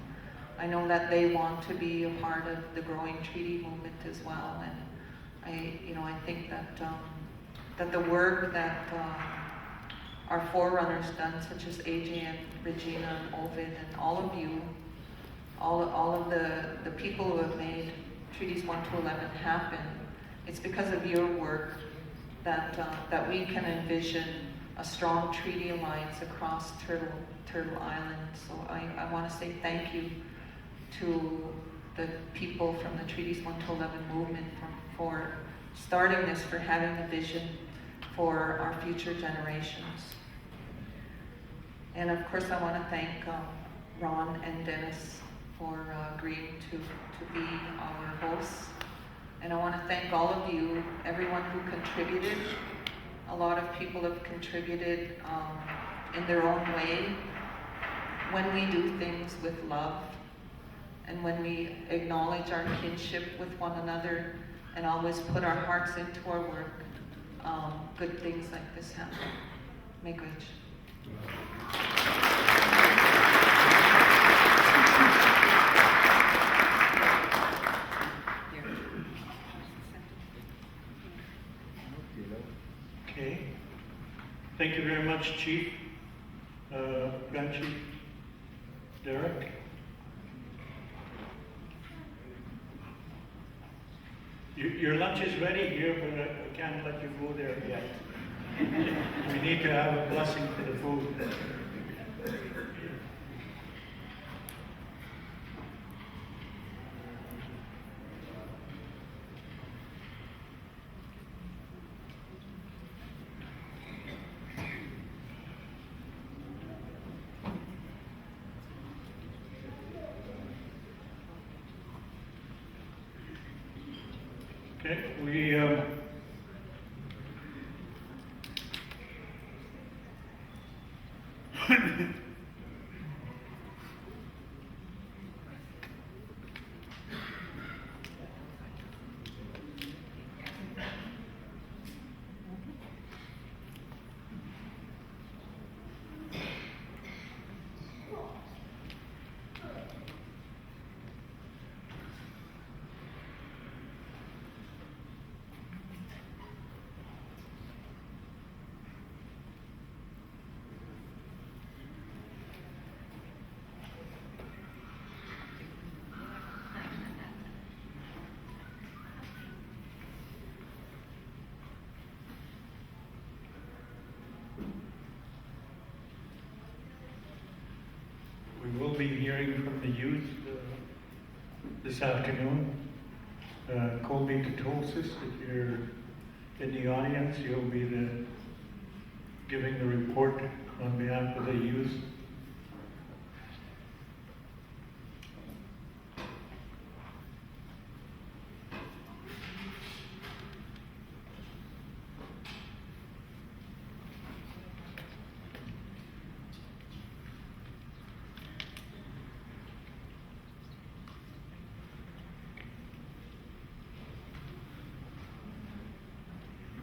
I know that they want to be a part of the growing treaty movement as well. And I think that that the work that our forerunners done, such as AJ and Regina and Ovid and all of you, all of the people who have made treaties 1 to 11 happen, it's because of your work that we can envision a strong treaty alliance across Turtle Island. So I want to say thank you to the people from the Treaties 1 to 11 movement for starting this, for having a vision for our future generations. And of course I want to thank Ron and Dennis for agreeing to be our hosts. And I want to thank all of you, everyone who contributed. A lot of people have contributed in their own way. When we do things with love, and when we acknowledge our kinship with one another, and always put our hearts into our work, good things like this happen. Miigwech. Okay. Thank you very much, Chief. Grand Chief Derek. Your lunch is ready here, but I can't let you go there yet. We need to have a blessing for the food. Okay, we will be hearing from the youth this afternoon. Colby Katosis, if you're in the audience, you'll be giving the report. report on behalf of the youth?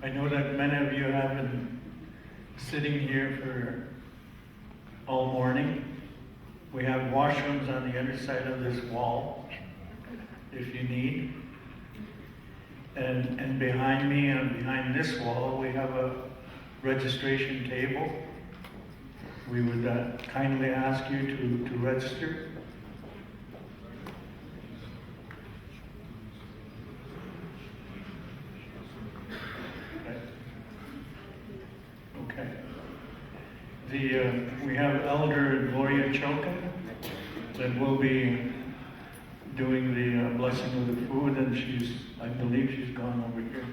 I know that many of you have been sitting here for all morning. We have washrooms on the other side of this wall, if you need. And behind me and behind this wall, we have a registration table. We would kindly ask you to register. Okay. We have Elder Gloria Chokin that will be doing the blessing of the food, and I believe she's gone over here.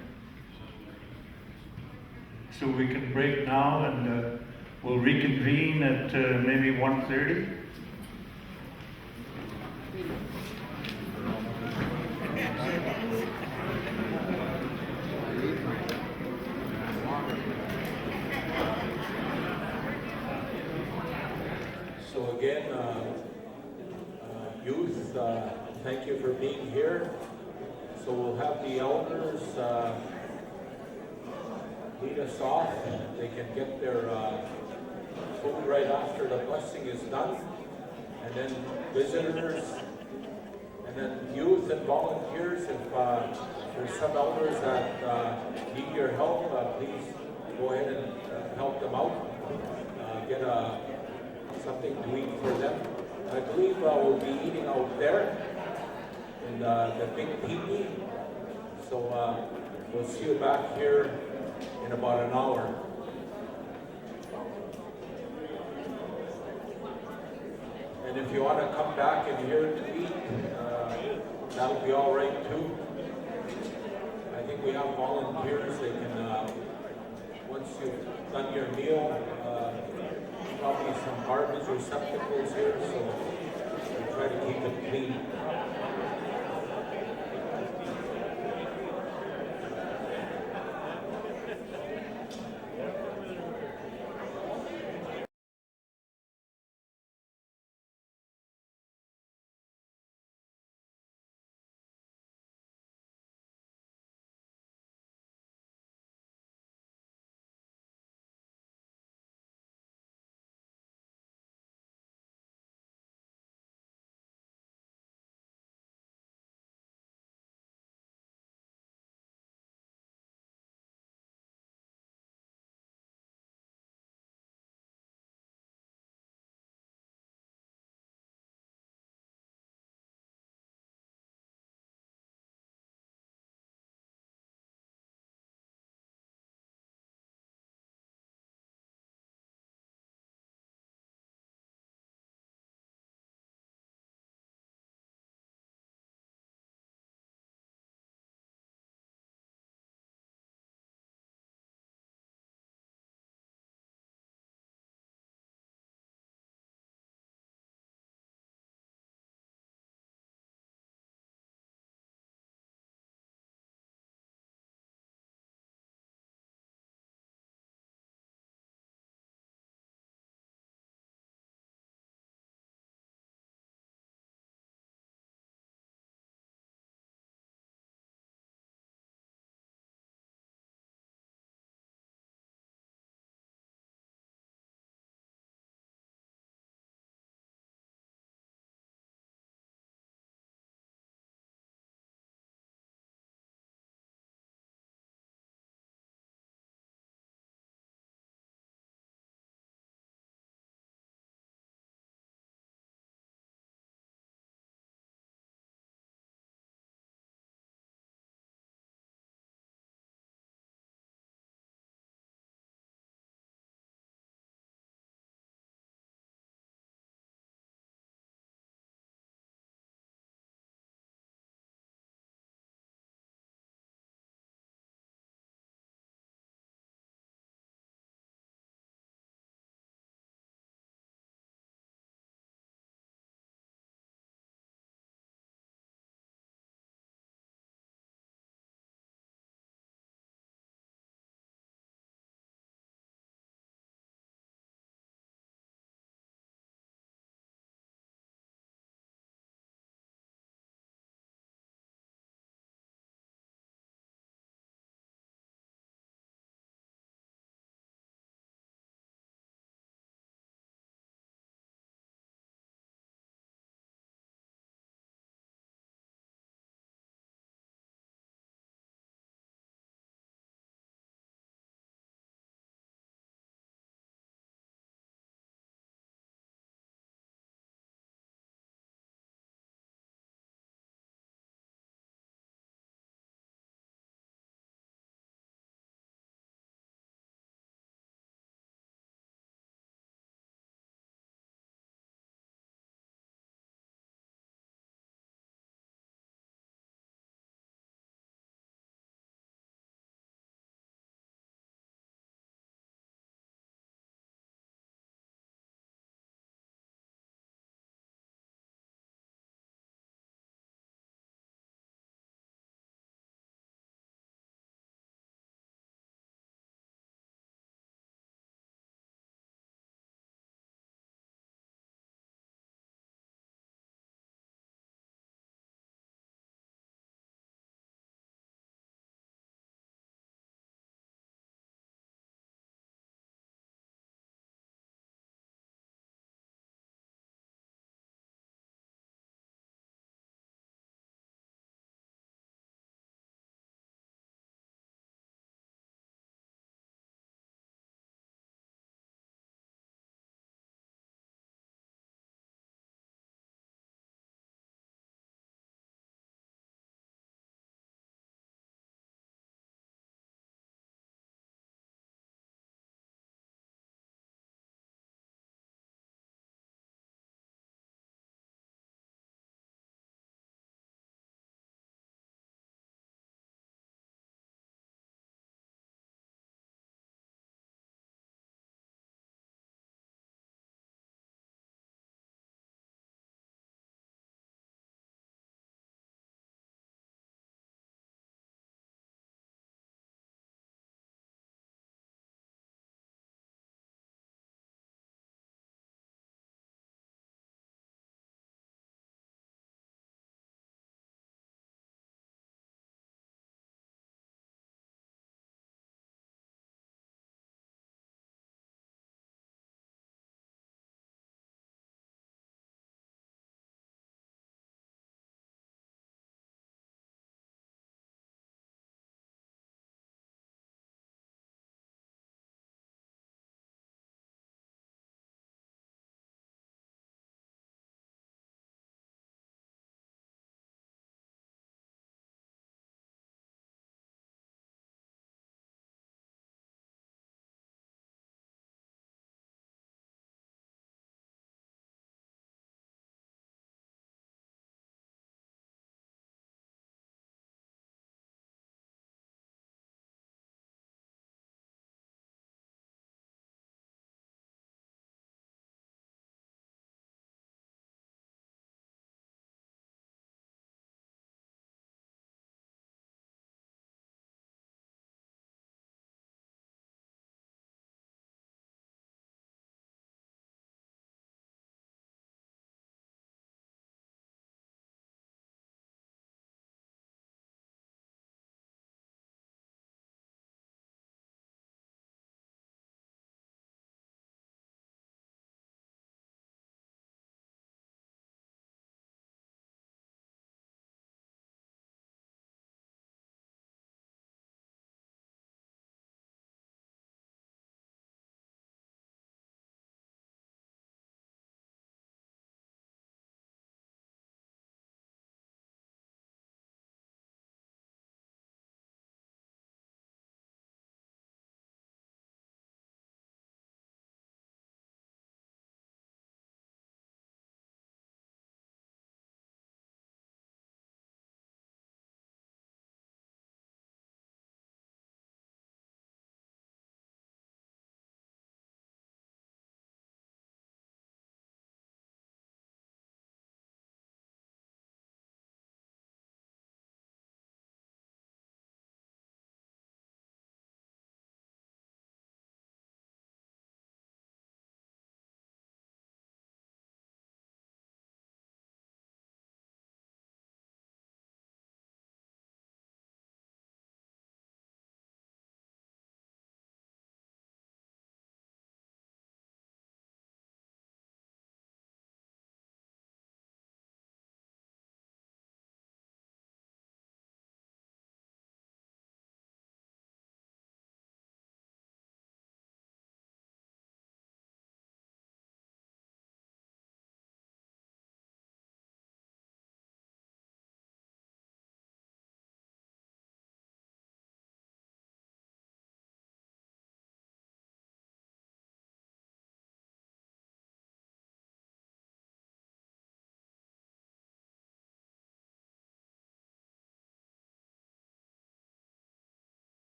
So we can break now, and we'll reconvene at maybe 1:30. So again, youth, thank you for being here. So we'll have the elders lead us off. They can get their food right after the blessing is done. And then visitors, and then youth and volunteers. If there's some elders that need your help, please go ahead and help them out. Get something to eat for them. I believe we'll be eating out there in the big teepee. So we'll see you back here in about an hour. And if you want to come back in here to eat, that'll be all right too. I think we have volunteers. They can, once you've done your meal, probably some garbage receptacles here, so we try to keep it clean.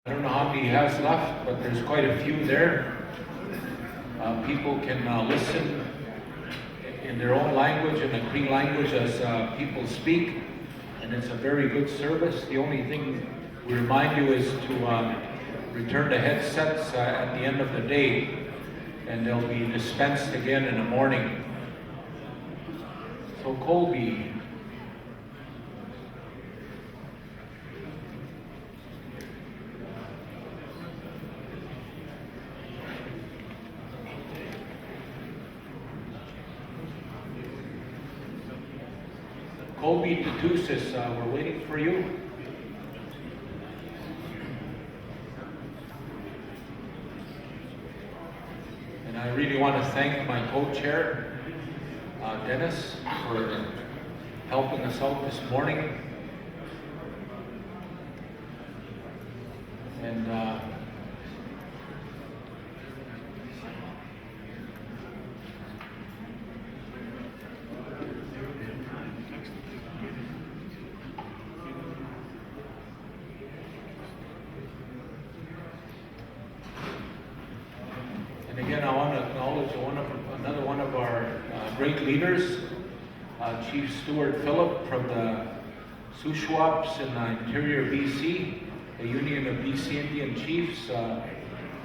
I don't know how many he has left, but there's quite a few there. People can listen in their own language, in the Cree language, as people speak, and it's a very good service. The only thing we remind you is to return the headsets at the end of the day, and they'll be dispensed again in the morning. So Colby. Colby Tatusis, we're waiting for you. And I really want to thank my co-chair, Dennis, for helping us out this morning. And again, I want to acknowledge another one of our great leaders, Chief Stuart Phillip from the Shuswaps in interior BC, the Union of BC Indian Chiefs.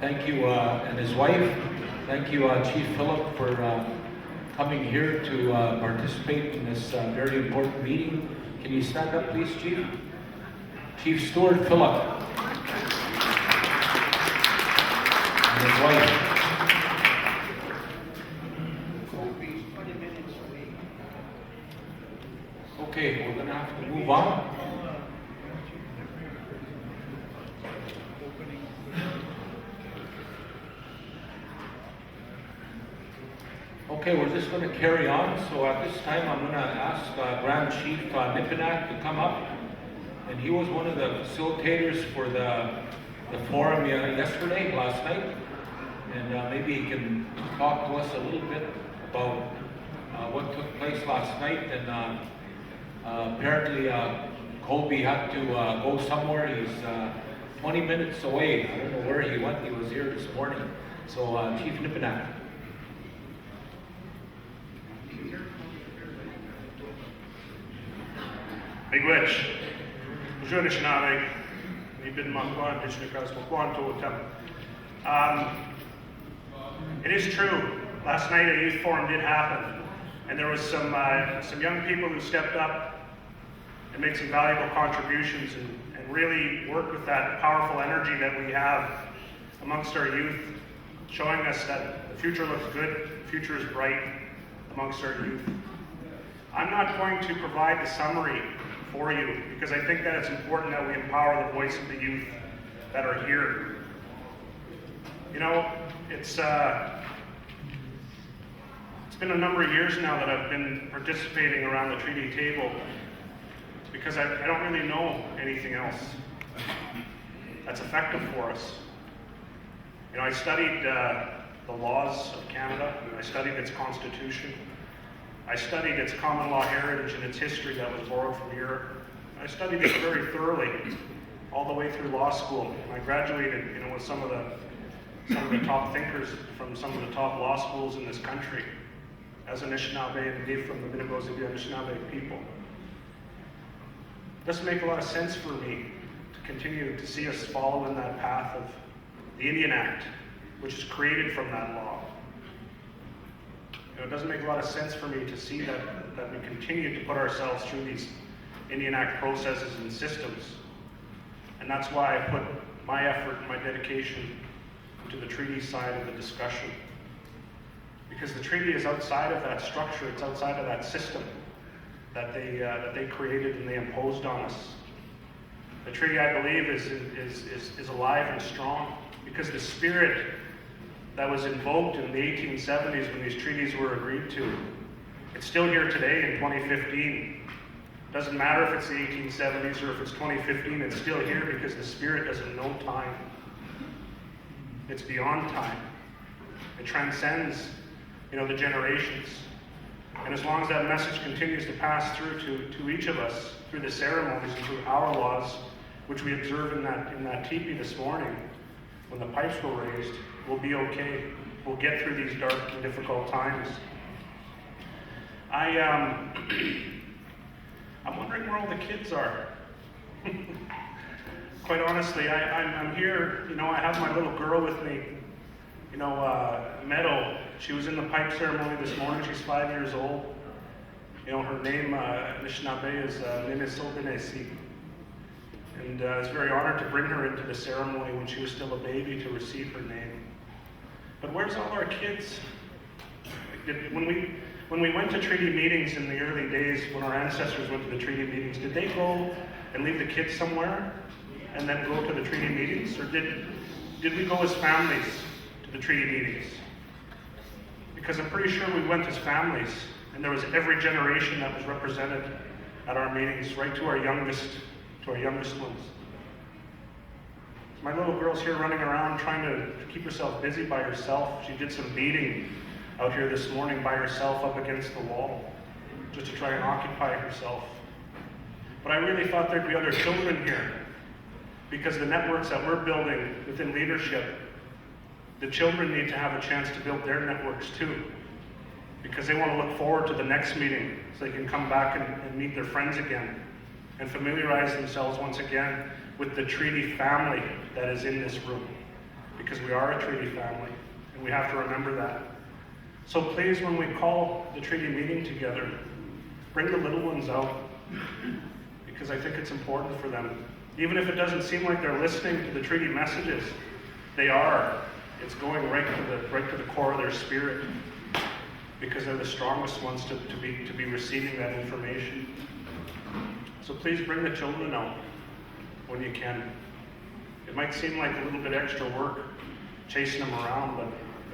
Thank you, and his wife. Thank you, Chief Phillip, for coming here to participate in this very important meeting. Can you stand up, please, Chief? Chief Stuart Phillip and his wife. Okay, we're going to have to move on. Okay, we're just going to carry on. So at this time, I'm going to ask Grand Chief Nipinak to come up. And he was one of the facilitators for the forum last night. And maybe he can talk to us a little bit about what took place last night. And apparently, Colby had to go somewhere. He's 20 minutes away. I don't know where he went. He was here this morning. So, Chief Nipinak. Miigwech, Anishinaabe, Ibn Makwan, Dishnikas, Makwan Totem. It is true, last night a youth forum did happen, and there was some young people who stepped up and made some valuable contributions and really worked with that powerful energy that we have amongst our youth, showing us that the future looks good, the future is bright amongst our youth. I'm not going to provide the summary for you because I think that it's important that we empower the voice of the youth that are here. You know, it's been a number of years now that I've been participating around the treaty table because I don't really know anything else that's effective for us. You know, I studied the laws of Canada, I studied its constitution, I studied its common law heritage and its history that was borrowed from Europe. I studied it very thoroughly, all the way through law school. And I graduated, you know, with some of the top thinkers from some of the top law schools in this country, as Anishinaabe and indeed from the Minnegozi Anishinaabe people. It doesn't make a lot of sense for me to continue to see us follow in that path of the Indian Act, which is created from that law. You know, it doesn't make a lot of sense for me to see that we continue to put ourselves through these Indian Act processes and systems. And that's why I put my effort and my dedication into the treaty side of the discussion. Because the treaty is outside of that structure, it's outside of that system that they created and they imposed on us. The treaty, I believe, is alive and strong because the spirit that was invoked in the 1870s when these treaties were agreed to, it's still here today in 2015. Doesn't matter if it's the 1870s or if it's 2015, it's still here because the spirit doesn't know time. It's beyond time. It transcends, you know, the generations. And as long as that message continues to pass through to each of us, through the ceremonies and through our laws, which we observed in that teepee this morning when the pipes were raised, will be okay. We'll get through these dark and difficult times. I'm wondering where all the kids are. Quite honestly, I'm here, I have my little girl with me, Meadow. She was in the pipe ceremony this morning. She's 5 years old. Her name, Anishinaabe, is Ninisobenesi. And I was very honored to bring her into the ceremony when she was still a baby to receive her name. But where's all our kids? When we went to treaty meetings in the early days, when our ancestors went to the treaty meetings, did they go and leave the kids somewhere and then go to the treaty meetings? Or did we go as families to the treaty meetings? Because I'm pretty sure we went as families, and there was every generation that was represented at our meetings, right to our youngest ones. My little girl's here running around trying to keep herself busy by herself. She did some beading out here this morning by herself up against the wall, just to try and occupy herself. But I really thought there'd be other children here, because the networks that we're building within leadership, the children need to have a chance to build their networks too, because they want to look forward to the next meeting so they can come back and meet their friends again and familiarize themselves once again with the treaty family that is in this room, because we are a treaty family and we have to remember that. So please, when we call the treaty meeting together, bring the little ones out, because I think it's important for them. Even if it doesn't seem like they're listening to the treaty messages, they are. It's going right to the core of their spirit, because they're the strongest ones to be receiving that information. So please bring the children out when you can. It might seem like a little bit extra work chasing them around, but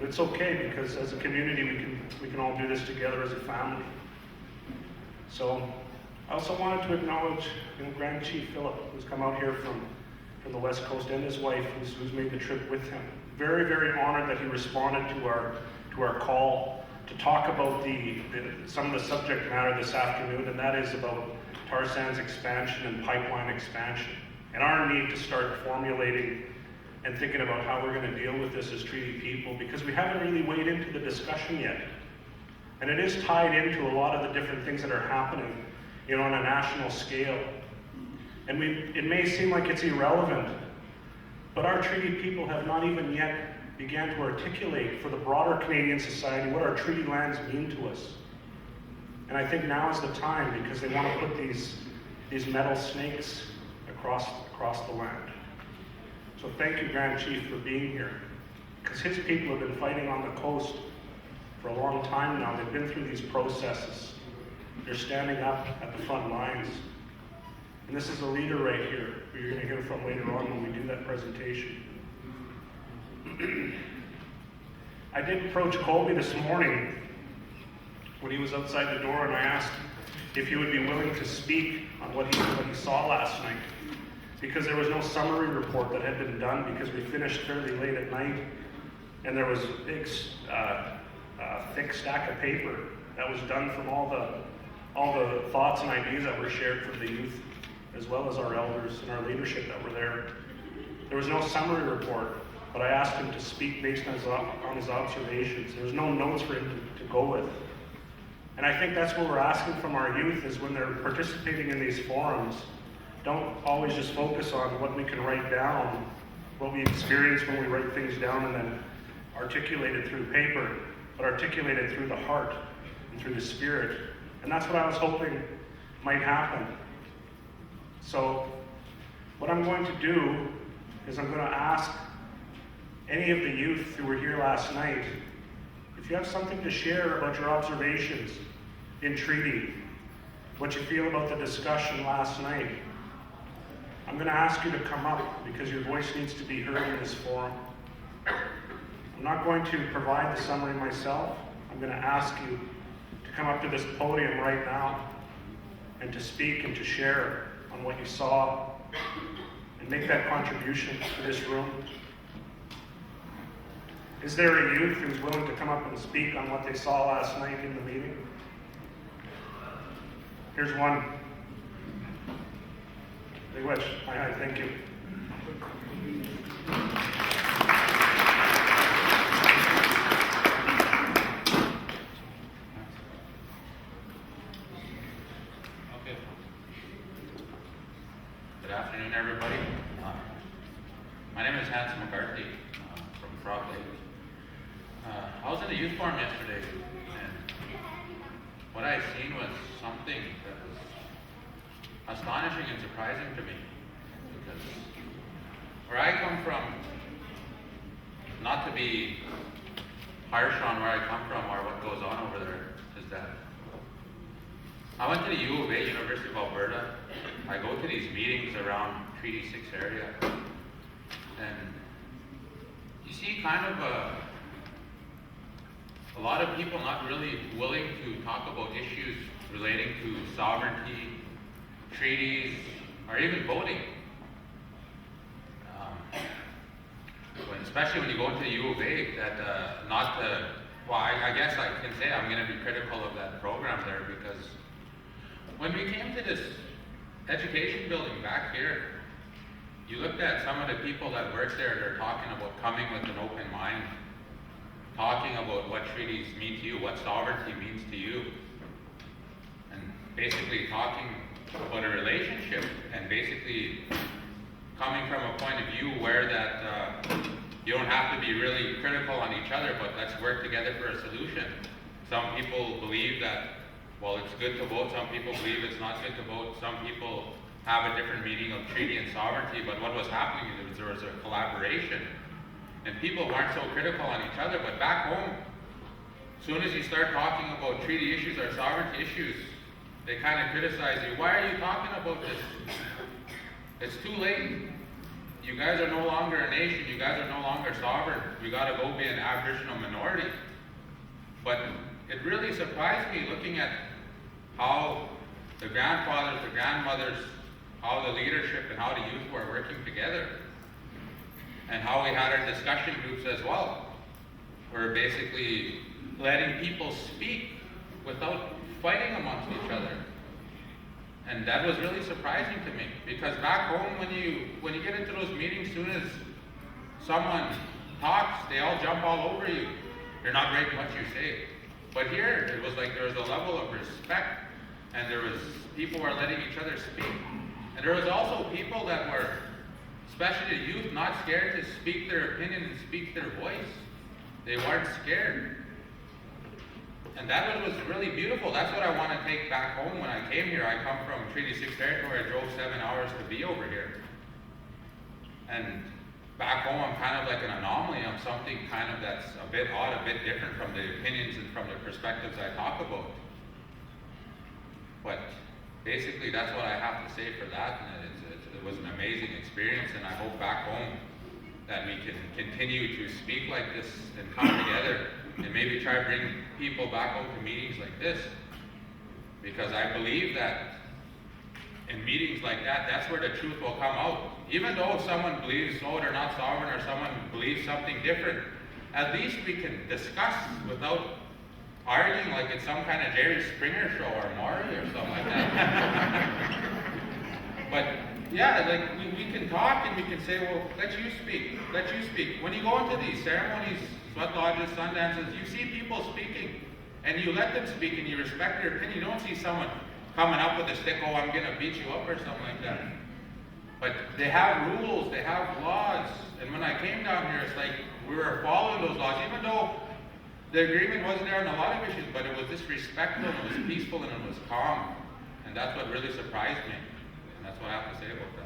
it's okay, because as a community we can all do this together as a family. So I also wanted to acknowledge Grand Chief Philip, who's come out here from the West Coast, and his wife, who's made the trip with him. Very, very honored that he responded to our call to talk about some of the subject matter this afternoon, and that is about tar sands expansion and pipeline expansion, and our need to start formulating and thinking about how we're going to deal with this as treaty people, because we haven't really weighed into the discussion yet. And it is tied into a lot of the different things that are happening, on a national scale. And it may seem like it's irrelevant, but our treaty people have not even yet began to articulate for the broader Canadian society what our treaty lands mean to us. And I think now is the time, because they want to put these metal snakes across the land. So thank you, Grand Chief, for being here, because his people have been fighting on the coast for a long time now. They've been through these processes. They're standing up at the front lines. And this is a leader right here, who you're going to hear from later on when we do that presentation. I did approach Colby this morning when he was outside the door, and I asked if he would be willing to speak on what he saw last night, because there was no summary report that had been done, because we finished fairly late at night, and there was a big, thick stack of paper that was done from all the thoughts and ideas that were shared from the youth, as well as our elders and our leadership that were there. There was no summary report, but I asked him to speak based on his observations. There was no notes for him to go with. And I think that's what we're asking from our youth, is when they're participating in these forums, don't always just focus on what we can write down, what we experience when we write things down and then articulate it through paper, but articulate it through the heart and through the spirit. And that's what I was hoping might happen. So what I'm going to do is I'm going to ask any of the youth who were here last night, if you have something to share about your observations in treaty, what you feel about the discussion last night, I'm going to ask you to come up, because your voice needs to be heard in this forum. I'm not going to provide the summary myself. I'm going to ask you to come up to this podium right now and to speak and to share on what you saw and make that contribution to this room. Is there a youth who's willing to come up and speak on what they saw last night in the meeting? Here's one. Miigwech. Aye, thank you. Okay. Good afternoon, everybody. My name is Hans McCarthy from Frog Lake. I was in the youth forum yesterday, and what I seen was something that was astonishing and surprising to me. Because where I come from, not to be harsh on where I come from or what goes on over there, is that I went to the U of A, University of Alberta. I go to these meetings around Treaty 6 area, and you see kind of a lot of people not really willing to talk about issues relating to sovereignty, treaties, or even voting. Especially when you go into the U of A, that I guess I can say I'm going to be critical of that program there, because when we came to this education building back here, you looked at some of the people that work there, they're talking about coming with an open mind, talking about what treaties mean to you, what sovereignty means to you, and basically talking about a relationship, and basically coming from a point of view where that you don't have to be really critical on each other, but let's work together for a solution. Some people believe that, well, it's good to vote. Some people believe it's not good to vote. Some people have a different meaning of treaty and sovereignty, but what was happening is there was a collaboration, and people weren't so critical on each other. But back home, as soon as you start talking about treaty issues or sovereignty issues, they kind of criticize you. Why are you talking about this? It's too late. You guys are no longer a nation. You guys are no longer sovereign. You got to go be an Aboriginal minority. But it really surprised me looking at how the grandfathers, the grandmothers, how the leadership and how the youth were working together, and how we had our discussion groups as well. We're basically letting people speak without fighting amongst each other. And that was really surprising to me, because back home, when you get into those meetings, as soon as someone talks, they all jump all over you. You're not right in what you say. But here, it was like there was a level of respect, and there was people were letting each other speak. And there was also people that were, especially the youth, not scared to speak their opinion and speak their voice. They weren't scared. And that was really beautiful. That's what I want to take back home when I came here. I come from Treaty 6 territory. I drove 7 hours to be over here. And back home, I'm kind of like an anomaly. I'm something kind of that's a bit odd, a bit different from the opinions and from the perspectives I talk about. But basically, that's what I have to say for that. And it was an amazing experience, and I hope back home that we can continue to speak like this and come together and maybe try to bring people back home to meetings like this. Because I believe that in meetings like that, that's where the truth will come out. Even though someone believes, oh, they're not sovereign, or someone believes something different, at least we can discuss without arguing like it's some kind of Jerry Springer show or Maury or something like that. But yeah, like we can talk and we can say, well, let you speak. When you go into these ceremonies, sweat lodges, sundances, you see people speaking, and you let them speak and you respect their opinion. You don't see someone coming up with a stick, oh, I'm gonna beat you up or something like that. But they have rules, they have laws, and when I came down here, it's like we were following those laws, even though the agreement wasn't there on a lot of issues, but it was just respectful, and it was peaceful, and it was calm. And that's what really surprised me. And that's what I have to say about that.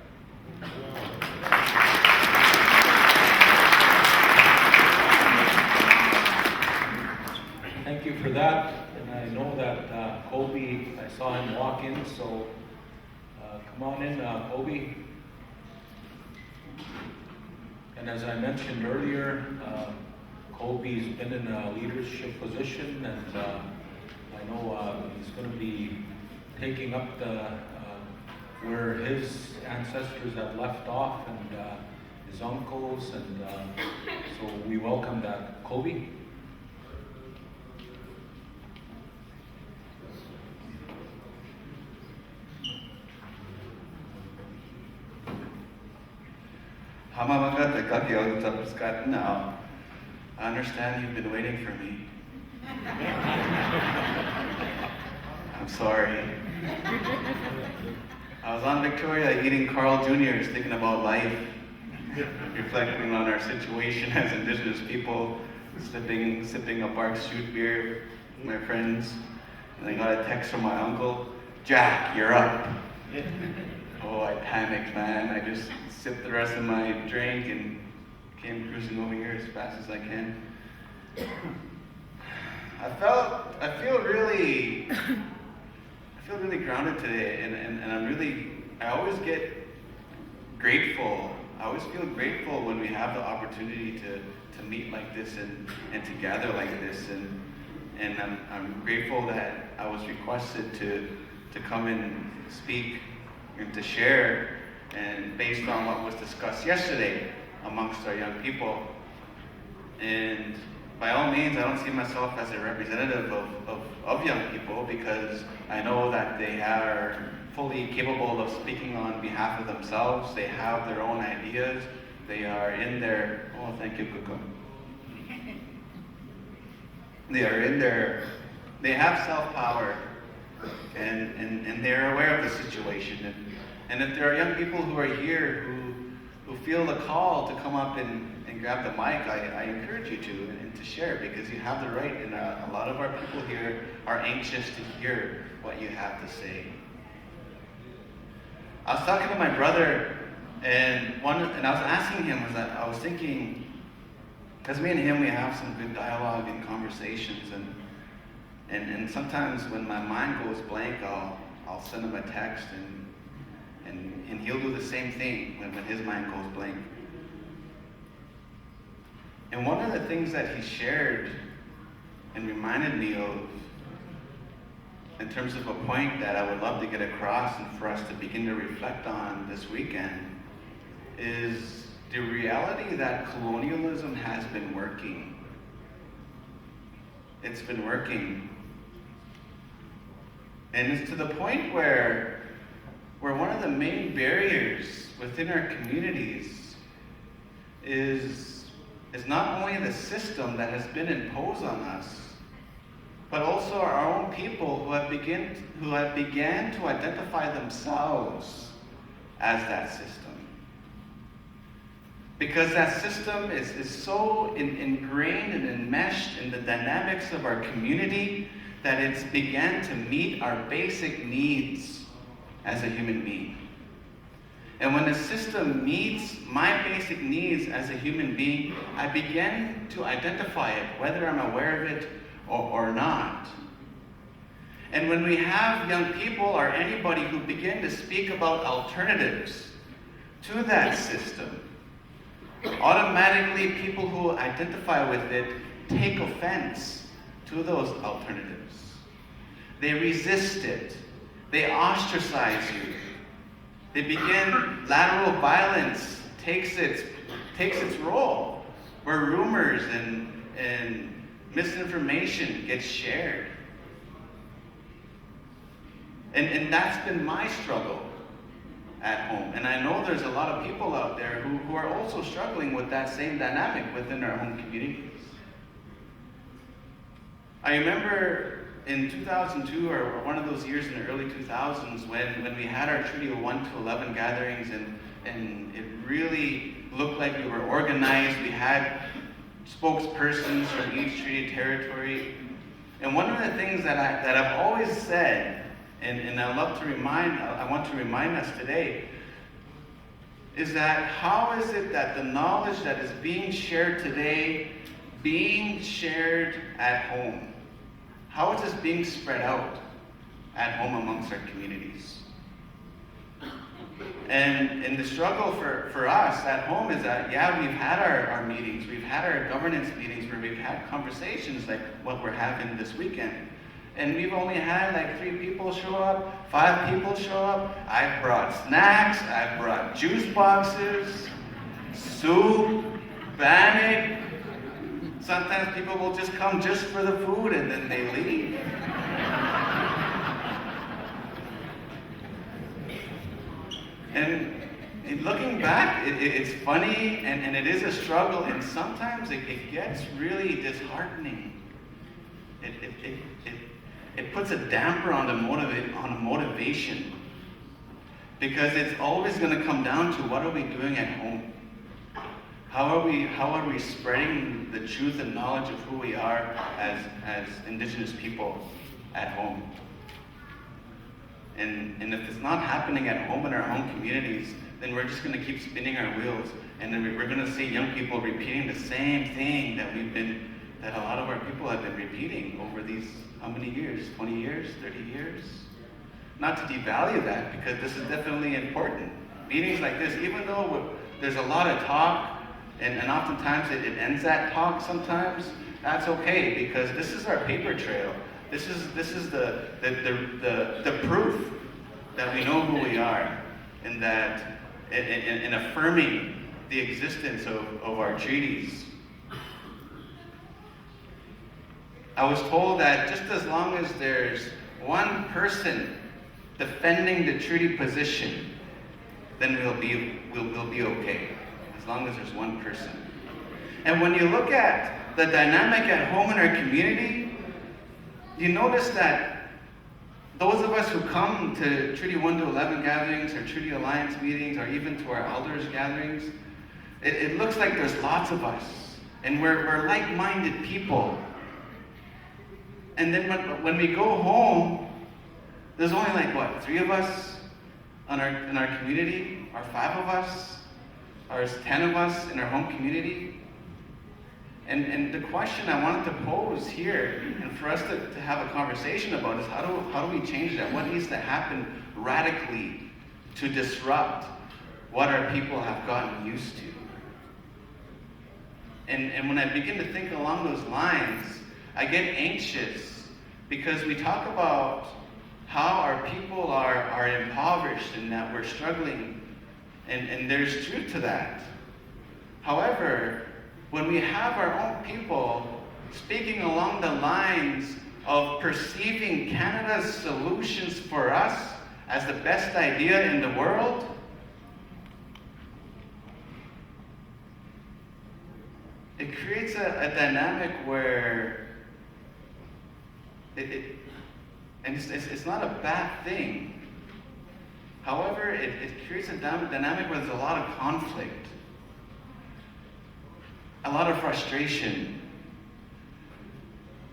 Thank you for that. And I know that Kobe, I saw him walk in, so come on in, Kobe. And as I mentioned earlier, Kobe's been in a leadership position, and I know he's going to be taking up where his ancestors have left off, and his uncles, and so we welcome that. Kobe? Hamamagat kakyo tapskat now. I understand you've been waiting for me. I'm sorry. I was on Victoria eating Carl Jr.'s, thinking about life, reflecting on our situation as Indigenous people, sipping a Bark Street beer with my friends, and I got a text from my uncle, "Jack, you're up." Oh, I panicked, man. I just sipped the rest of my drink and came cruising over here as fast as I can. I feel really grounded today, and I always get grateful. I always feel grateful when we have the opportunity to meet like this and to gather like this, and I'm grateful that I was requested to come and speak and to share, and based on what was discussed yesterday amongst our young people. And by all means, I don't see myself as a representative of young people, because I know that they are fully capable of speaking on behalf of themselves. They have their own ideas. They are in their, oh, thank you, Kuko. They have self-power, and they're aware of the situation. And if there are young people who are here who feel the call to come up and grab the mic, I encourage you to, and to share, because you have the right, and a lot of our people here are anxious to hear what you have to say. I was talking to my brother, and I was asking him, I was thinking, because me and him, we have some good dialogue and conversations, and sometimes when my mind goes blank, I'll send him a text, and he'll do the same thing when his mind goes blank. And one of the things that he shared and reminded me of, in terms of a point that I would love to get across and for us to begin to reflect on this weekend, is the reality that colonialism has been working. It's been working. And it's to the point where one of the main barriers within our communities is not only the system that has been imposed on us, but also our own people who have began to identify themselves as that system. Because that system is so ingrained and enmeshed in the dynamics of our community that it's began to meet our basic needs as a human being. And when the system meets my basic needs as a human being, I begin to identify it, whether I'm aware of it or not. And when we have young people or anybody who begin to speak about alternatives to that system, automatically people who identify with it take offense to those alternatives. They resist it. They ostracize you. They begin, lateral violence takes its role, where rumors and misinformation gets shared. And that's been my struggle at home. And I know there's a lot of people out there who are also struggling with that same dynamic within our home communities. I remember in 2002, or one of those years in the early 2000s, when we had our Treaty of 1 to 11 gatherings, and it really looked like we were organized. We had spokespersons from each treaty territory. And one of the things that I've always said, and I want to remind us today, is that how is it that the knowledge that is being shared today, being shared at home? How is this being spread out at home amongst our communities? And the struggle for us at home is that, yeah, we've had our meetings, we've had our governance meetings where we've had conversations like what we're having this weekend. And we've only had like 3 people show up, 5 people show up. I've brought snacks, I've brought juice boxes, soup, bannock. Sometimes people will just come just for the food and then they leave. looking back, it's funny and it is a struggle, and sometimes it gets really disheartening. It puts a damper on the motivation, because it's always going to come down to what are we doing at home? How are we spreading the truth and knowledge of who we are as Indigenous people at home? And if it's not happening at home in our own communities, then we're just going to keep spinning our wheels, and then we're going to see young people repeating the same thing that a lot of our people have been repeating over these, how many years? 20 years? 30 years? Not to devalue that, because this is definitely important. Meetings like this, even though there's a lot of talk, and oftentimes it ends that talk sometimes, that's okay, because this is our paper trail. This is the proof that we know who we are, and that in affirming the existence of our treaties. I was told that just as long as there's one person defending the treaty position, then we'll be okay, as long as there's one person. And when you look at the dynamic at home in our community, you notice that those of us who come to Treaty 1 to 11 gatherings, or Treaty Alliance meetings, or even to our elders gatherings, it looks like there's lots of us, and we're like-minded people. And then when we go home, there's only like, what, 3 of us in our community, or 5 of us, or 10 of us in our home community. And the question I wanted to pose here, and for us to have a conversation about, is how do we change that? What needs to happen radically to disrupt what our people have gotten used to? And when I begin to think along those lines, I get anxious, because we talk about how our people are impoverished and that we're struggling, and there's truth to that. However, when we have our own people speaking along the lines of perceiving Canada's solutions for us as the best idea in the world, it creates a dynamic where it's not a bad thing. However, it creates a dynamic where there's a lot of conflict, a lot of frustration.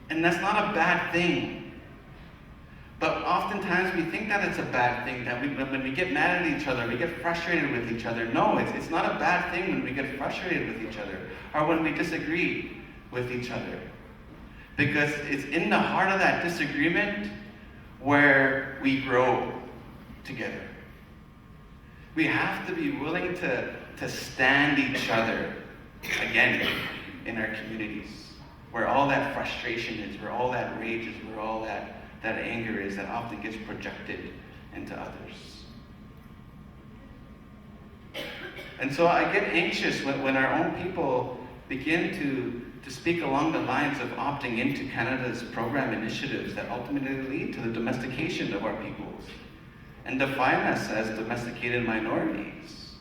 And that's not a bad thing. But oftentimes we think that it's a bad thing, that when we get mad at each other, we get frustrated with each other. No, it's not a bad thing when we get frustrated with each other, or when we disagree with each other. Because it's in the heart of that disagreement where we grow together. We have to be willing to stand each other again in our communities, where all that frustration is, where all that rage is, where all that anger is that often gets projected into others. And so I get anxious when our own people begin to speak along the lines of opting into Canada's program initiatives that ultimately lead to the domestication of our peoples and define us as domesticated minorities.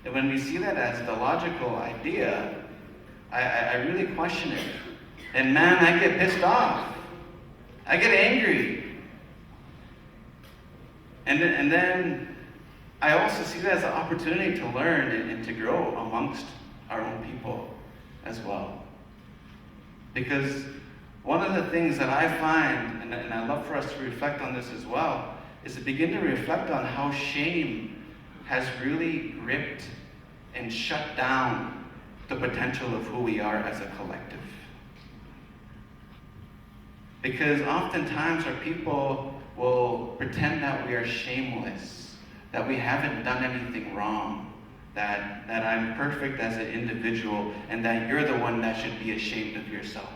And when we see that as the logical idea, I really question it. And man, I get pissed off. I get angry. And then I also see that as an opportunity to learn and to grow amongst our own people as well. Because one of the things that I find, and I love for us to reflect on this as well, is to begin to reflect on how shame has really gripped and shut down the potential of who we are as a collective. Because oftentimes our people will pretend that we are shameless, that we haven't done anything wrong, that I'm perfect as an individual, and that you're the one that should be ashamed of yourself.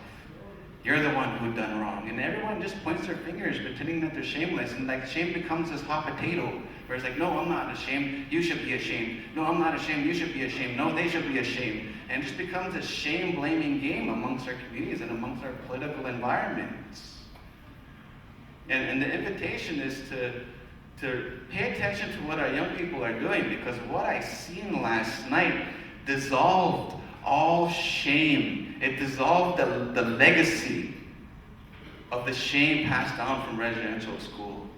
You're the one who done wrong. And everyone just points their fingers, pretending that they're shameless, and like shame becomes this hot potato, where it's like, no, I'm not ashamed, you should be ashamed. No, I'm not ashamed, you should be ashamed. No, they should be ashamed. And it just becomes a shame-blaming game amongst our communities and amongst our political environments. And the invitation is to to pay attention to what our young people are doing, because what I seen last night dissolved all shame. It dissolved the legacy of the shame passed down from residential school.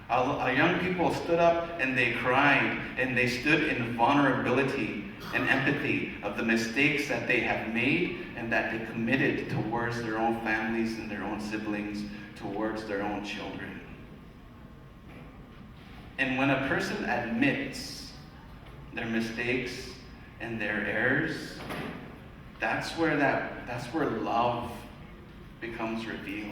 Our young people stood up and they cried, and they stood in vulnerability and empathy of the mistakes that they have made and that they committed towards their own families and their own siblings, towards their own children. And when a person admits their mistakes and their errors, that's where love becomes revealed.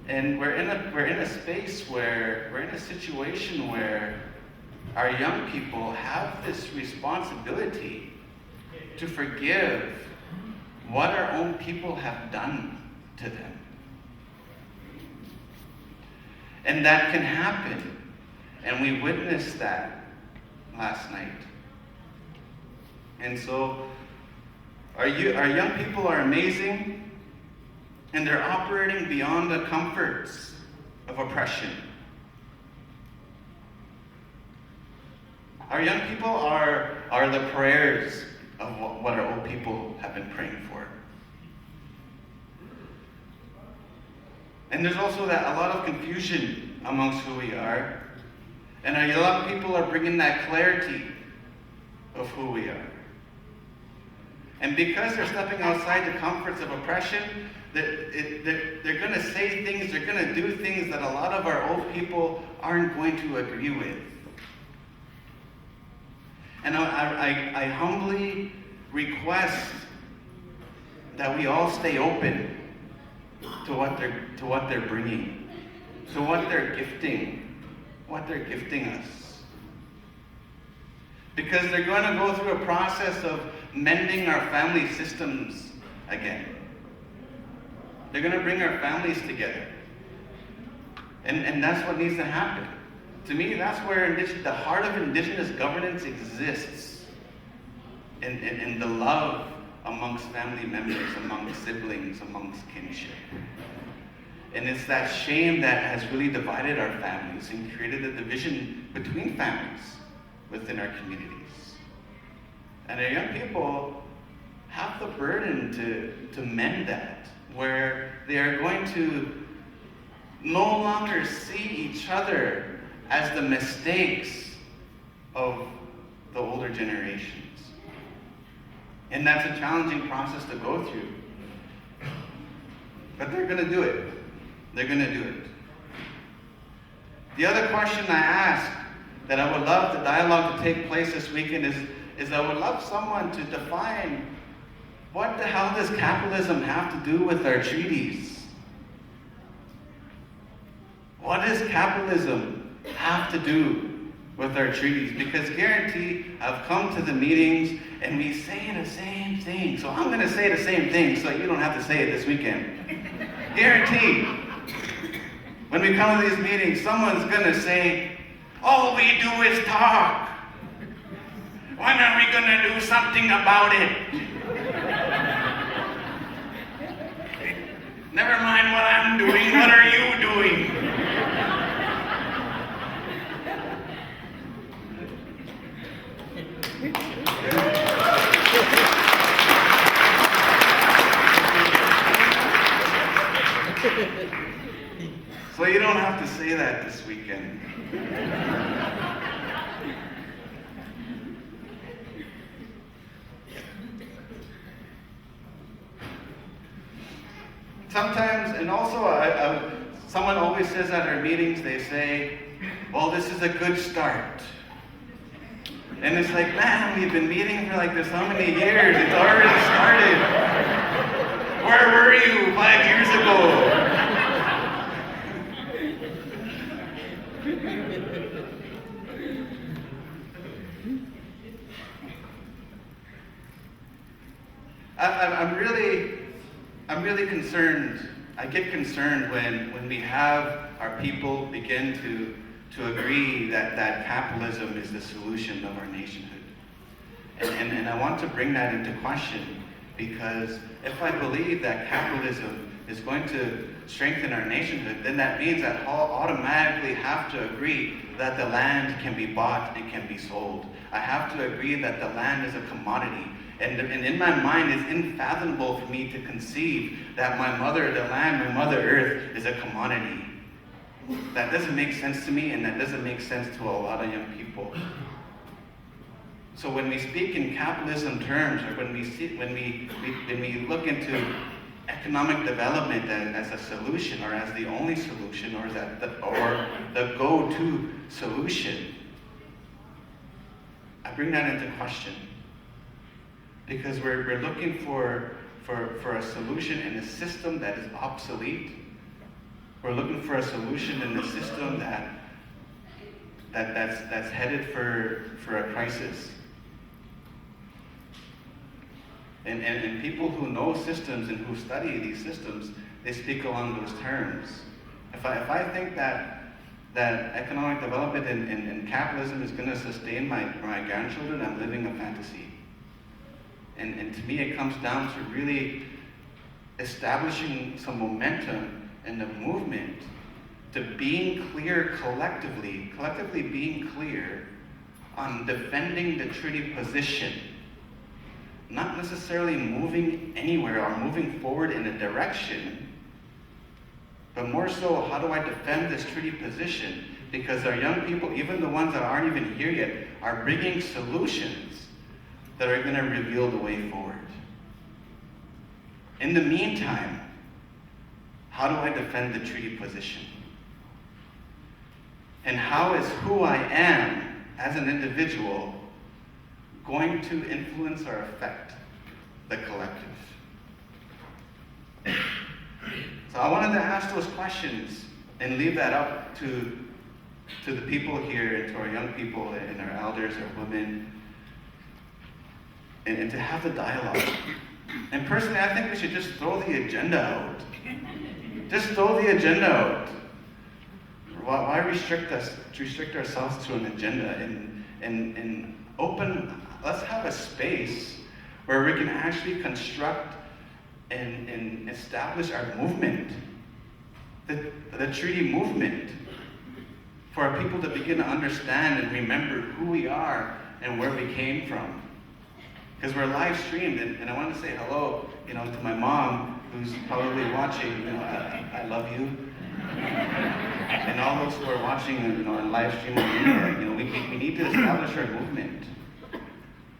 And we're in a space where we're in a situation where our young people have this responsibility to forgive what our own people have done to them. And that can happen. And we witnessed that last night. And so our young people are amazing, and they're operating beyond the comforts of oppression. Our young people are the prayers of what our old people have been praying for. And there's also a lot of confusion amongst who we are. And our young people are bringing that clarity of who we are. And because they're stepping outside the comforts of oppression, they're going to say things, they're going to do things that a lot of our old people aren't going to agree with. And I humbly request that we all stay open to what they're bringing, to what they're gifting us. Because they're going to go through a process of mending our family systems again. They're going to bring our families together. And that's what needs to happen. To me, that's where the heart of Indigenous governance exists. In the love amongst family members, amongst siblings, amongst kinship. And it's that shame that has really divided our families and created a division between families within our communities. And our young people have the burden to mend that, where they are going to no longer see each other as the mistakes of the older generations. And that's a challenging process to go through. But they're going to do it. They're going to do it. The other question I ask that I would love the dialogue to take place this weekend is I would love someone to define, what the hell does capitalism have to do with our treaties? What does capitalism have to do with our treaties? Because guarantee, I've come to the meetings and we say the same thing. So I'm going to say the same thing so you don't have to say it this weekend. Guarantee. When we come to these meetings, someone's going to say, all we do is talk. When are we going to do something about it? Never mind what I'm doing, what are you doing? So you don't have to say that this weekend. Sometimes, and also, someone always says at our meetings, they say, well, this is a good start. And it's like, man, we've been meeting for like this how many years? It's already started. Where were you 5 years ago? I'm really concerned. I get concerned when we have our people begin to agree that capitalism is the solution of our nationhood. And I want to bring that into question Because if I believe that capitalism is going to strengthen our nationhood, then that means that I'll automatically have to agree that the land can be bought and can be sold. I have to agree that the land is a commodity. And in my mind, it's unfathomable for me to conceive that my mother, the land, my mother earth, is a commodity. That doesn't make sense to me, and that doesn't make sense to a lot of young people. So when we speak in capitalism terms, or when we look into economic development as a solution, or as the only solution, or the go-to solution, I bring that into question. Because we're looking for a solution in a system that is obsolete. We're looking for a solution in a system that's headed for a crisis. And people who know systems and who study these systems, they speak along those terms. If I think that economic development and capitalism is going to sustain my grandchildren, I'm living a fantasy. And to me, it comes down to really establishing some momentum in the movement to being clear collectively being clear on defending the treaty position. Not necessarily moving anywhere or moving forward in a direction, but more so, how do I defend this treaty position? Because our young people, even the ones that aren't even here yet, are bringing solutions that are going to reveal the way forward. In the meantime, how do I defend the treaty position? And how is who I am as an individual going to influence or affect the collective? So I wanted to ask those questions and leave that up to the people here, and to our young people and our elders, our women, and to have the dialogue. And personally, I think we should just throw the agenda out. Just throw the agenda out. Why restrict ourselves to an agenda and open? Let's have a space where we can actually construct and establish our movement, the treaty movement, for our people to begin to understand and remember who we are and where we came from. Because we're live streamed, and I want to say hello, to my mom, who's probably watching. I love you, and all those who are watching, on live stream on the internet. We need to establish our movement,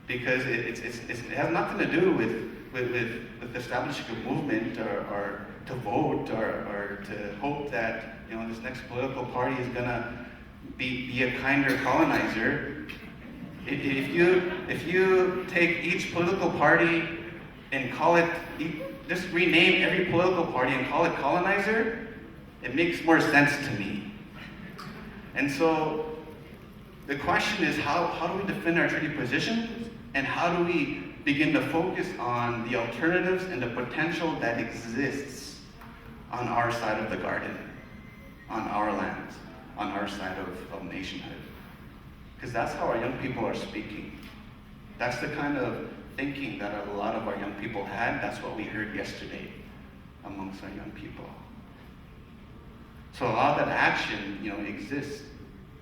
because it has nothing to do with establishing a movement or to vote or to hope that this next political party is gonna be a kinder colonizer. If you take each political party and call it, just rename every political party and call it colonizer, it makes more sense to me. And so the question is, how do we defend our treaty position, and how do we begin to focus on the alternatives and the potential that exists on our side of the garden, on our land, on our side of nationhood? Because that's how our young people are speaking. That's the kind of thinking that a lot of our young people had. That's what we heard yesterday amongst our young people. So a lot of that action, exists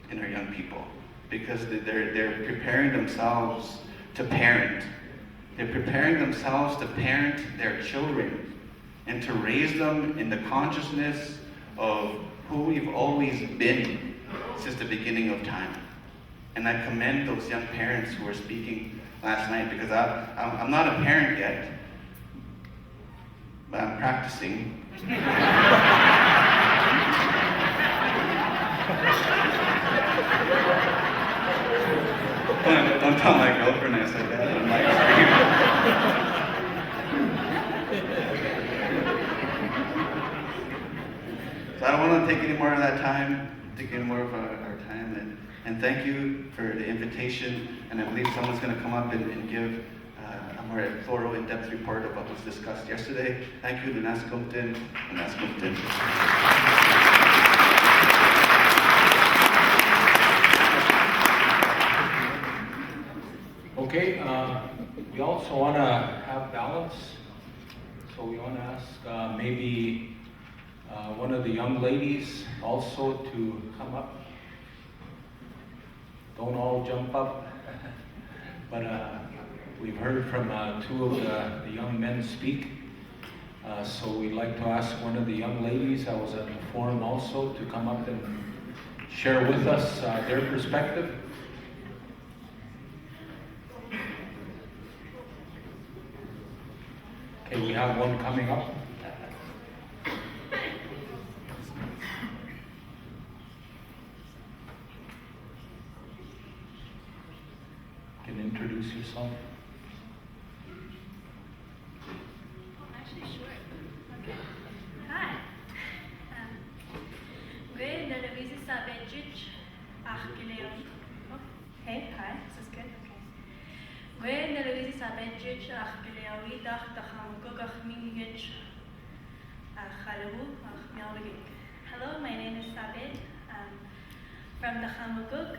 in our young people, because they're preparing themselves to parent. They're preparing themselves to parent their children and to raise them in the consciousness of who we've always been since the beginning of time. And I commend those young parents who were speaking last night, because I'm not a parent yet, but I'm practicing. Don't tell my girlfriend I said that on live stream. So I don't want to take any more of that time, take any more of our time. And thank you for the invitation. And I believe someone's going to come up and give a more thorough, in-depth report of what was discussed yesterday. Thank you, Lunas Kumtin. Okay. Okay, we also want to have balance, so we want to ask maybe one of the young ladies also to come up. Don't all jump up, but we've heard from two of the young men speak, so we'd like to ask one of the young ladies that was at the forum also to come up and share with us their perspective. Okay, we have one coming up. Can you introduce yourself? Actually, sure. Okay. Hi. Great, the Louise Sabedjic, Archeleon. Hey, hi, this is good. Okay. Great, the Louise Sabedjic, Archeleon, Dach, Dachamugugach, Mingich, Archalewu, Archmiawigik. Hello, my name is Sabed. From Dachamugug.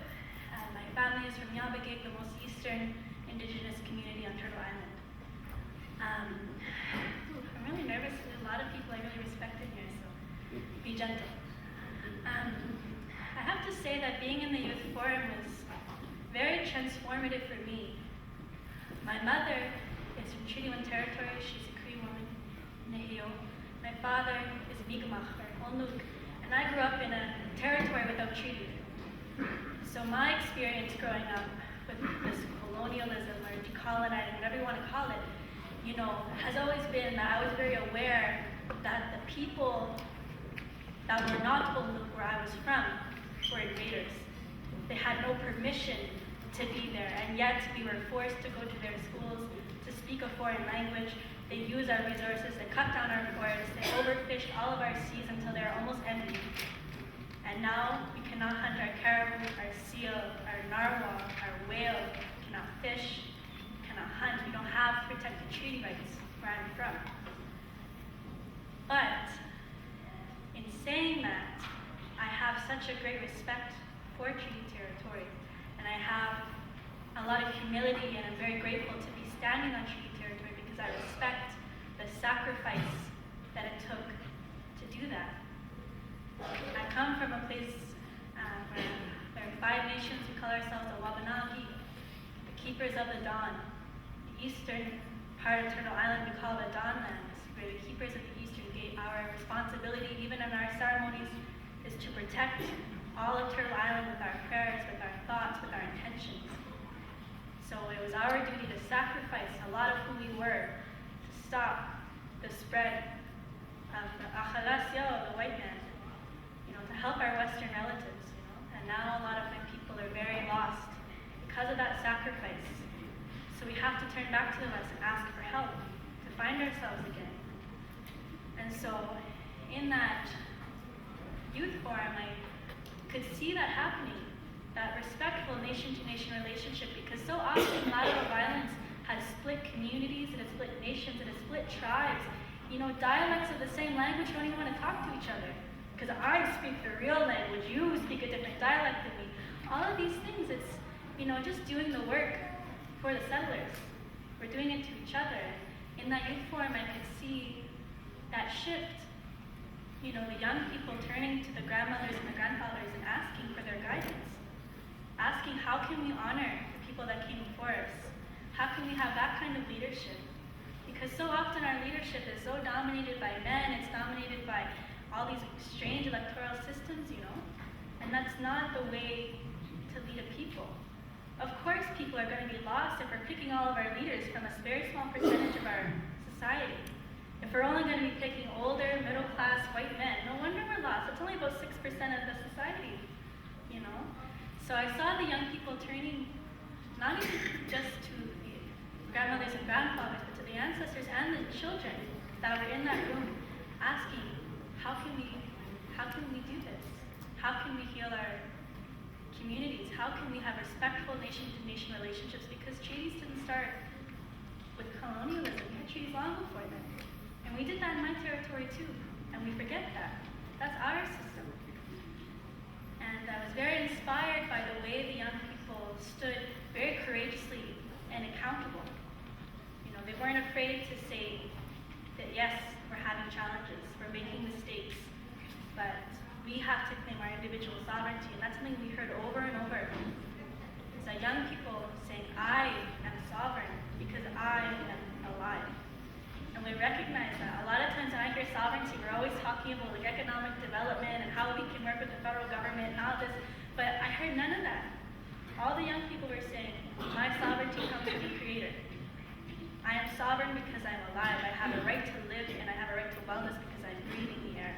My family is from Yabagig, the most eastern indigenous community on Turtle Island. I'm really nervous. There's a lot of people I really respect in here, so be gentle. I have to say that being in the youth forum was very transformative for me. My mother is from Treaty 1 territory. She's a Cree woman, Nehio. My father is Mi'kmaq, or Olnuk, and I grew up in a territory without treaty. So my experience growing up with this colonialism or decolonizing, whatever you want to call it, has always been that I was very aware that the people that were not Olnuk where I was from were invaders. They had no permission to be there, and yet we were forced to go to their schools to speak a foreign language. They used our resources, they cut down our forests, they overfished all of our seas until they were almost empty. And now we cannot hunt our caribou, our seal, our narwhal, our whale, we cannot fish, we cannot hunt. We don't have protected treaty rights where I'm from. But in saying that, I have such a great respect for treaty territory, and I have a lot of humility, and I'm very grateful to be standing on treaty territory because I respect the sacrifice that it took to do that. I come from a place where there are 5 nations. We call ourselves the Wabanaki, the keepers of the dawn. The eastern part of Turtle Island we call the Dawnlands. We're the keepers of the eastern gate. Our responsibility, even in our ceremonies, is to protect all of Turtle Island with our prayers, with our thoughts, with our intentions. So it was our duty to sacrifice a lot of who we were to stop the spread of the Achalasyo, the white man, to help our Western relatives, And now a lot of my people are very lost because of that sacrifice. So we have to turn back to the West and ask for help to find ourselves again. And so in that youth forum, I could see that happening, that respectful nation-to-nation relationship, because so often lateral violence has split communities, it has split nations, it has split tribes. Dialects of the same language don't even want to talk to each other. Because I speak the real language, you speak a different dialect than me. All of these things, it's, just doing the work for the settlers. We're doing it to each other. In that youth forum, I could see that shift. The young people turning to the grandmothers and the grandfathers and asking for their guidance. Asking, how can we honor the people that came before us? How can we have that kind of leadership? Because so often our leadership is so dominated by men, it's dominated by all these strange electoral systems, and that's not the way to lead a people. Of course, people are going to be lost if we're picking all of our leaders from a very small percentage of our society. If we're only going to be picking older, middle-class, white men, no wonder we're lost. It's only about 6% of the society, So I saw the young people turning, not even just to the grandmothers and grandfathers, but to the ancestors and the children that were in that room, asking, how can we do this? How can we heal our communities? How can we have respectful nation-to-nation relationships? Because treaties didn't start with colonialism. We had treaties long before then. And we did that in my territory too. And we forget that. That's our system. And I was very inspired by the way the young people stood very courageously and accountable. You know, they weren't afraid to say that yes, we're having challenges, we're making mistakes, but we have to claim our individual sovereignty, and that's something we heard over and over. It's young people saying, I am sovereign because I am alive. And we recognize that. A lot of times when I hear sovereignty, we're always talking about like economic development and how we can work with the federal government and all this, but I heard none of that. All the young people were saying, my sovereignty comes from the Creator. I am sovereign because I'm alive. I have a right to live and I have a right to wellness because I'm breathing the air.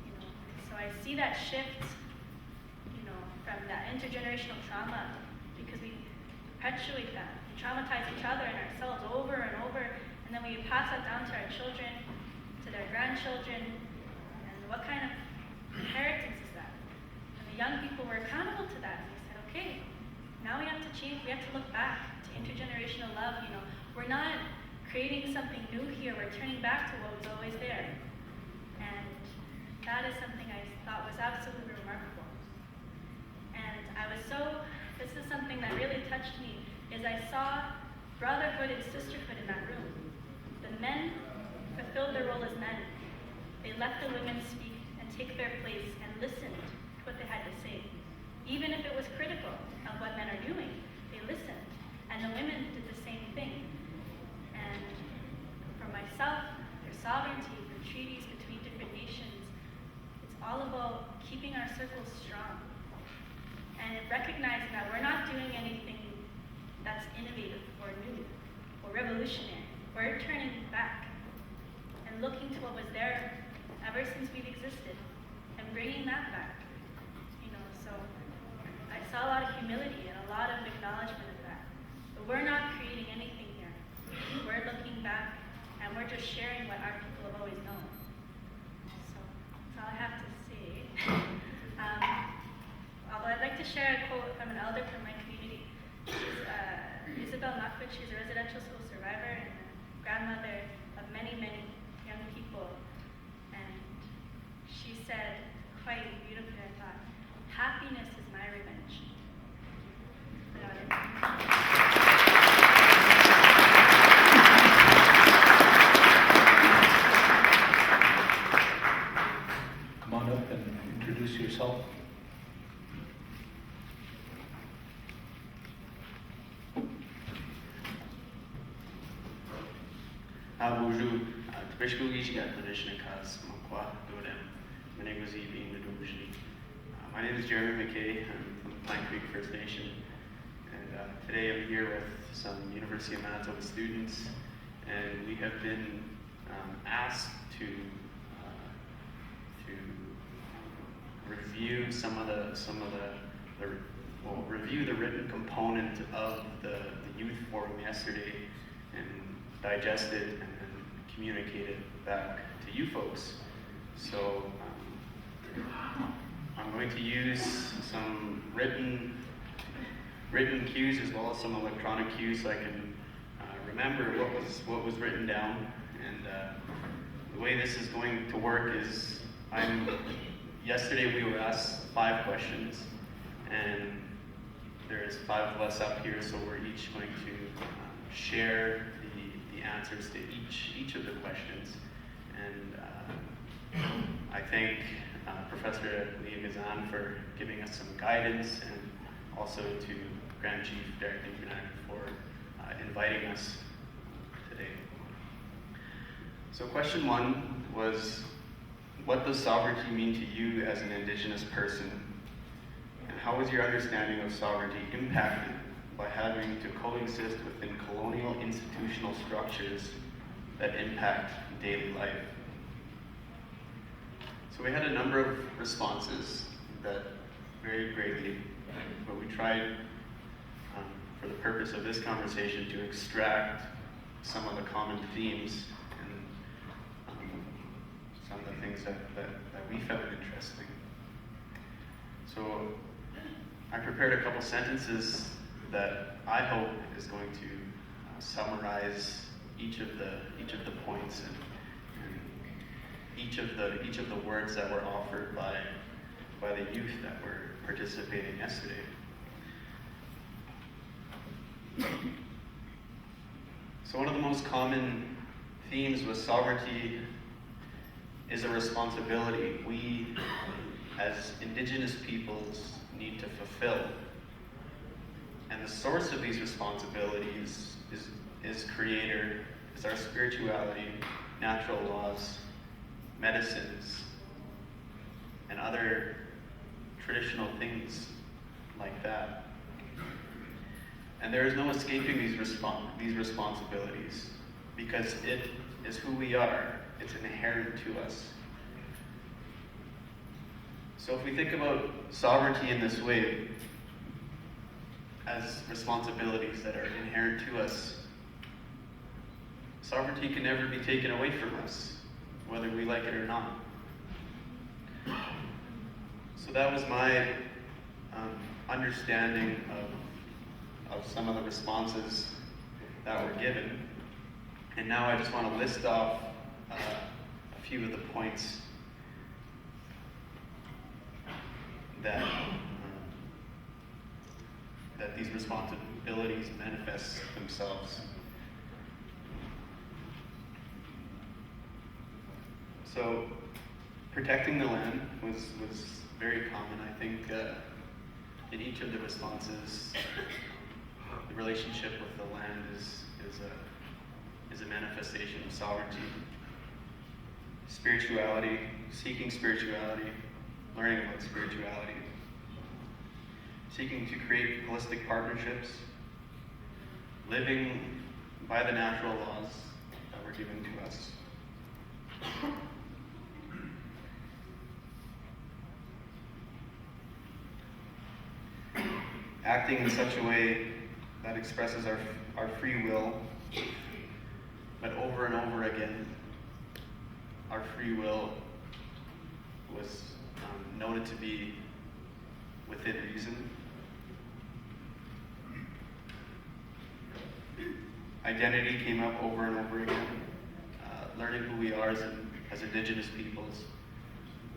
You know, so I see that shift, you know, from that intergenerational trauma because we perpetuate that. We traumatize each other and ourselves over and over, and then we pass that down to our children, to their grandchildren, and what kind of inheritance is that? And the young people were accountable to that. And they said, okay, now we have to change, we have to look back to intergenerational love. You know, we're not creating something new here, we're turning back to what was always there. And that is something I thought was absolutely remarkable. And this is something that really touched me, is I saw brotherhood and sisterhood in that room. The men fulfilled their role as men. They let the women speak and take their place and listened to what they had to say. Even if it was critical of what men are doing, they listened. And the women did the same thing. And for myself, their sovereignty, the treaties between different nations, it's all about keeping our circles strong. And recognizing that we're not doing anything that's innovative or new or revolutionary. We're turning back and looking to what was there ever since we've existed and bringing that back. You know, so I saw a lot of humility and a lot of acknowledgement of that. But we're not creating anything here. We're looking back and we're just sharing what our people have always known. So that's all I have to say. Although I'd like to share a quote from an elder from my community. She's Isabel Knockwood. She's a residential school survivor and a grandmother of many, many young people. And she said, quite beautifully, I thought, happiness is my revenge. Come on up and introduce yourself. Bonjour, my name is Jeremy McKay. I'm from Pine Creek First Nation, and today I'm here with some University of Manitoba students, and we have been asked to review review the written component of the youth forum yesterday and digest it and then communicate it back to you folks. So I'm going to use some written cues as well as some electronic cues so I can remember what was written down. And the way this is going to work is yesterday we were asked 5 questions, and there's 5 of us up here, so we're each going to share the answers to each of the questions. And I thank Professor Leah Gazan for giving us some guidance, and also to Grand Chief Derek Dinkunak for inviting us today. So question 1 was, what does sovereignty mean to you as an Indigenous person? And how is your understanding of sovereignty impacted by having to coexist within colonial institutional structures that impact daily life? So we had a number of responses that varied greatly, but we tried, for the purpose of this conversation, to extract some of the common themes and some of the things that we found interesting. So I prepared a couple sentences that I hope is going to summarize each of the points and each of the words that were offered by the youth that were participating yesterday. So one of the most common themes with sovereignty is a responsibility we, as Indigenous peoples, need to fulfill. And the source of these responsibilities is Creator, is our spirituality, natural laws, medicines, and other traditional things like that. And there is no escaping these responsibilities, because it is who we are. It's inherent to us. So if we think about sovereignty in this way, as responsibilities that are inherent to us, sovereignty can never be taken away from us, whether we like it or not. So that was my understanding of some of the responses that were given. And now I just want to list off a few of the points that these responsibilities manifest themselves. So, protecting the land was very common. I think in each of the responses, the relationship with the land is a manifestation of sovereignty. Spirituality, seeking spirituality, learning about spirituality, seeking to create holistic partnerships, living by the natural laws that were given to us. Acting in such a way that expresses our free will, but over and over again, our free will was noted to be within reason. Identity came up over and over again. Learning who we are as Indigenous peoples,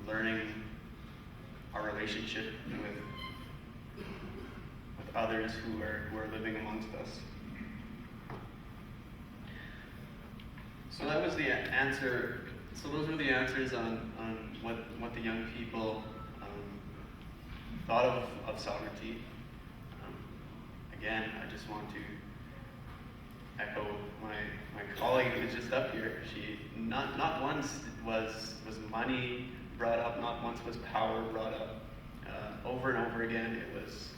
learning our relationship with others who are living amongst us. So that was the answer. So those were the answers on what the young people thought of sovereignty. Again, I just want to echo my colleague who was just up here. She not once was money brought up, not once was power brought up. Over and over again, it was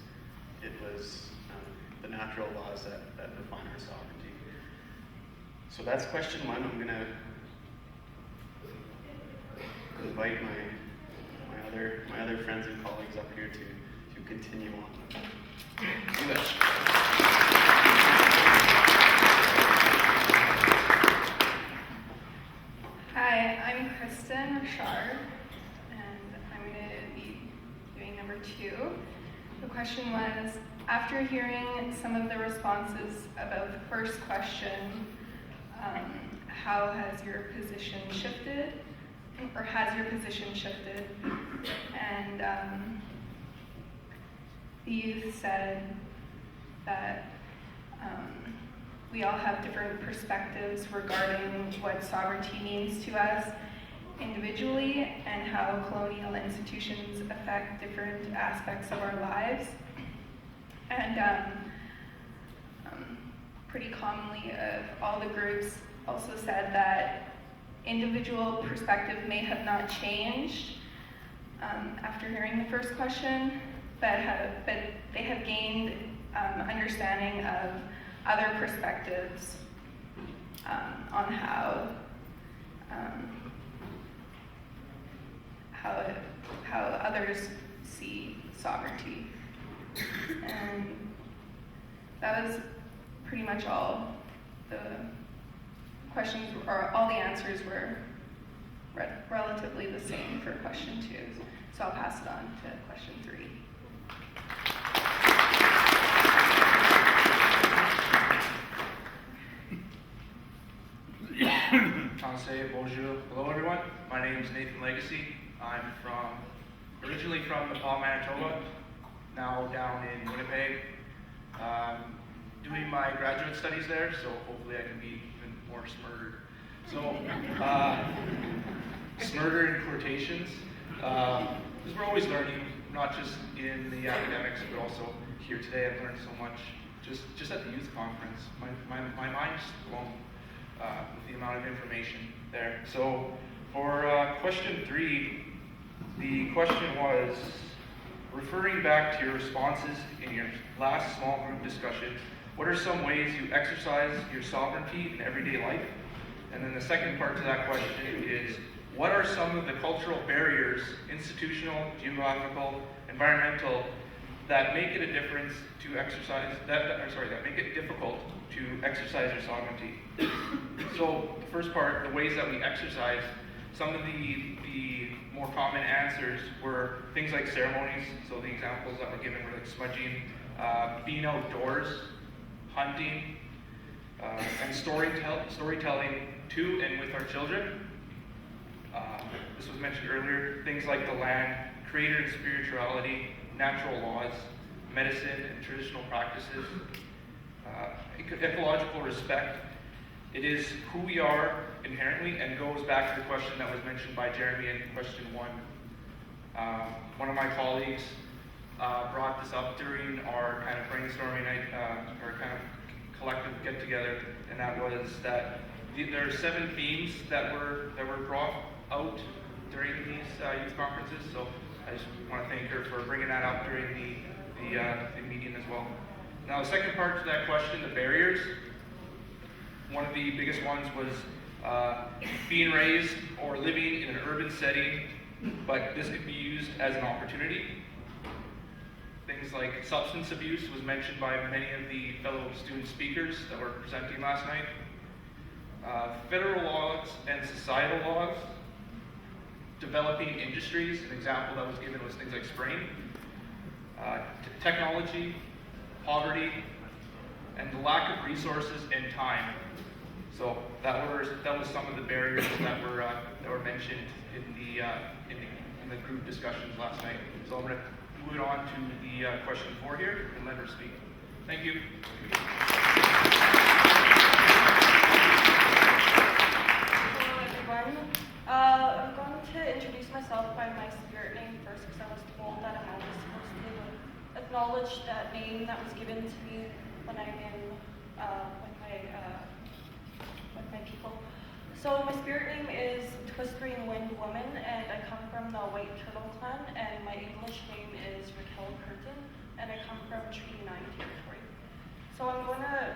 the natural laws that define our sovereignty. So that's question one. I'm gonna invite my other friends and colleagues up here to continue on. Hi, I'm Kristen Richard, and I'm going to be doing number 2. The question was, after hearing some of the responses about the first question, how has your position shifted? Or has your position shifted? And the youth said that we all have different perspectives regarding what sovereignty means to us individually and how colonial institutions affect different aspects of our lives. And pretty commonly of all the groups also said that individual perspective may have not changed after hearing the first question, but they have gained understanding of other perspectives on how others see sovereignty. And that was pretty much all the questions, or all the answers were relatively the same for question 2. So I'll pass it on to question 3. Bonjour. Hello everyone. My name is Nathan Legacy. I'm originally from Nepal, Manitoba, now down in Winnipeg. doing my graduate studies there, so hopefully I can be even more smarter. So, smarter in quotations, because we're always learning, not just in the academics, but also here today. I've learned so much just at the youth conference. My mind's blown with the amount of information there. So, for question 3, the question was, referring back to your responses in your last small group discussion, what are some ways you exercise your sovereignty in everyday life? And then the second part to that question is, what are some of the cultural barriers, institutional, geographical, environmental, that make it a difference to exercise, that make it difficult to exercise your sovereignty? So the first part, the ways that we exercise, some of the more common answers were things like ceremonies. So the examples that were given were like smudging, being outdoors, hunting, and storytelling to and with our children. This was mentioned earlier. Things like the land, creator and spirituality, natural laws, medicine and traditional practices, ecological respect. It is who we are inherently, and goes back to the question that was mentioned by Jeremy in question 1. One of my colleagues brought this up during our kind of brainstorming night, our kind of collective get-together, and that was that there are 7 themes that were brought out during these youth conferences. So I just want to thank her for bringing that up during the meeting as well. Now, the second part to that question, the barriers. One of the biggest ones was being raised or living in an urban setting, but this could be used as an opportunity. Things like substance abuse was mentioned by many of the fellow student speakers that were presenting last night. Federal laws and societal laws. Developing industries, an example that was given was things like spraying. Technology, poverty, and the lack of resources and time. So that was some of the barriers that were mentioned in the group discussions last night. So I'm going to move it on to the question 4 here and let her speak. Thank you. Hello everyone. I'm going to introduce myself by my spirit name first, because I was told that I'm always supposed to acknowledge that name that was given to me when I'm in with my people. So my spirit name is Twistering Wind Woman, and I come from the White Turtle Clan, and my English name is Raquel Curtin, and I come from Treaty 9 territory. So I'm going to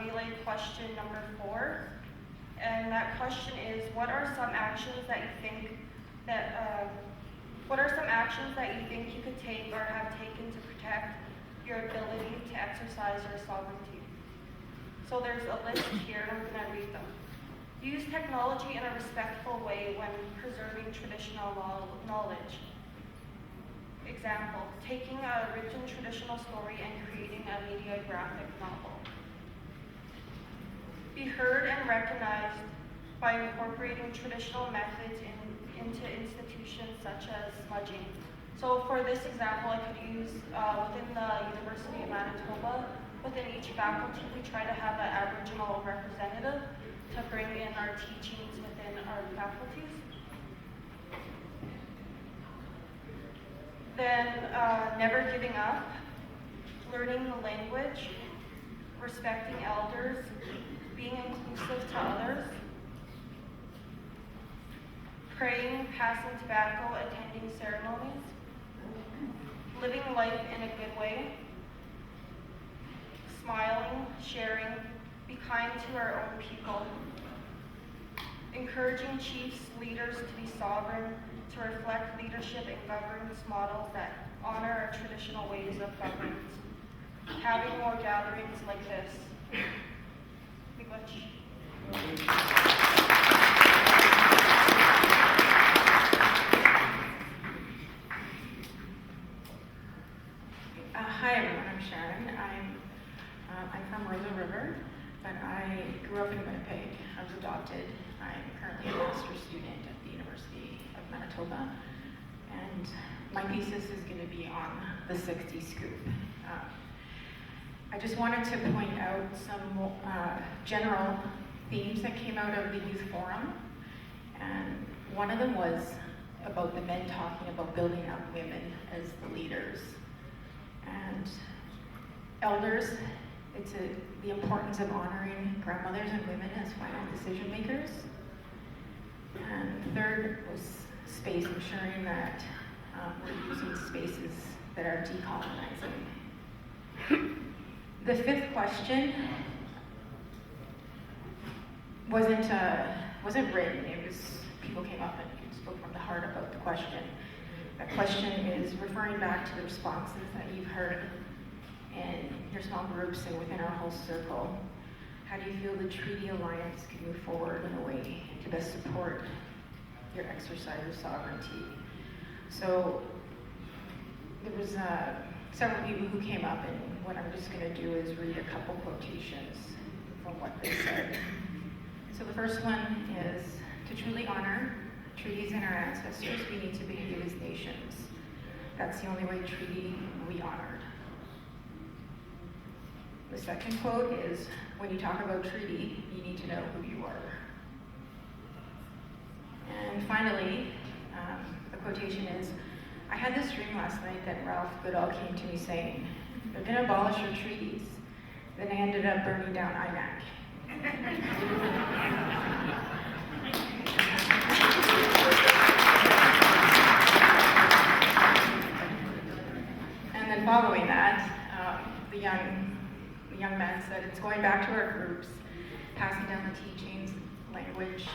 relay question number 4, and that question is, what are some actions that you think you could take or have taken to protect your ability to exercise your sovereignty? So there's a list here, and I'm going to read them. Use technology in a respectful way when preserving traditional knowledge. Example, taking a written traditional story and creating a media graphic novel. Be heard and recognized by incorporating traditional methods into institutions such as smudging. So for this example, I could use within the University of Manitoba, within each faculty, we try to have an Aboriginal representative to bring in our teachings within our faculties. Then never giving up, learning the language, respecting elders, being inclusive to others, praying, passing tobacco, attending ceremonies, living life in a good way, smiling, sharing, be kind to our own people, encouraging chiefs, leaders to be sovereign, to reflect leadership and governance models that honor our traditional ways of governance, having more gatherings like this. Hi everyone, I'm Sharon. I'm from Rosa River, but I grew up in Winnipeg. I was adopted. I'm currently a master's student at the University of Manitoba, and my thesis is going to be on the 60 scoop. I just wanted to point out some general themes that came out of the youth forum. And one of them was about the men talking about building up women as the leaders. And elders, the importance of honoring grandmothers and women as final decision makers. And third was space, ensuring that we're using spaces that are decolonizing. The fifth question wasn't written. It was people came up and spoke from the heart about the question. That question is referring back to the responses that you've heard in your small groups and within our whole circle. How do you feel the Treaty Alliance can move forward in a way to best support your exercise of sovereignty? So there was several people who came up, and what I'm just going to do is read a couple quotations from what they said. So the first one is, to truly honor treaties and our ancestors, we need to behave as nations. That's the only way treaty will be honored. The second quote is, when you talk about treaty, you need to know who you are. And finally, the quotation is, I had this dream last night that Ralph Goodall came to me saying, they're going to abolish your treaties. Then I ended up burning down INAC. And then following that, the young man said, it's going back to our groups, passing down the teachings, language,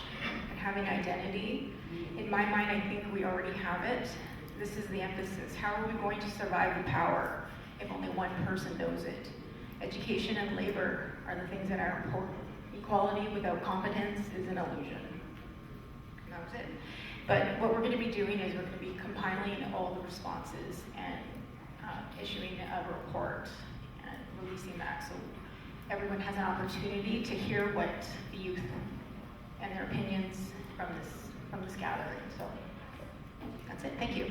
and having identity. In my mind, I think we already have it. This is the emphasis. How are we going to survive the power if only one person knows it? Education and labor are the things that are important. Equality without competence is an illusion. And that was it. But what we're going to be doing is we're going to be compiling all the responses and issuing a report and releasing that, so everyone has an opportunity to hear what the youth and their opinions from this gathering. So that's it. Thank you.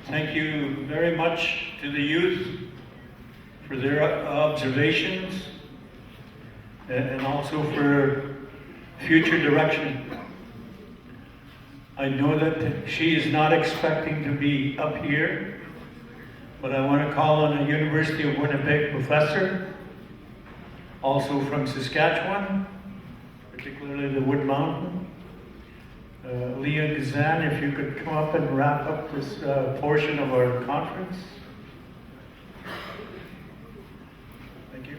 Thank you very much to the youth for their observations and also for future direction. I know that she is not expecting to be up here, but I want to call on a University of Winnipeg professor, also from Saskatchewan, particularly the Wood Mountain. Leah Gazan, if you could come up and wrap up this portion of our conference. Thank you.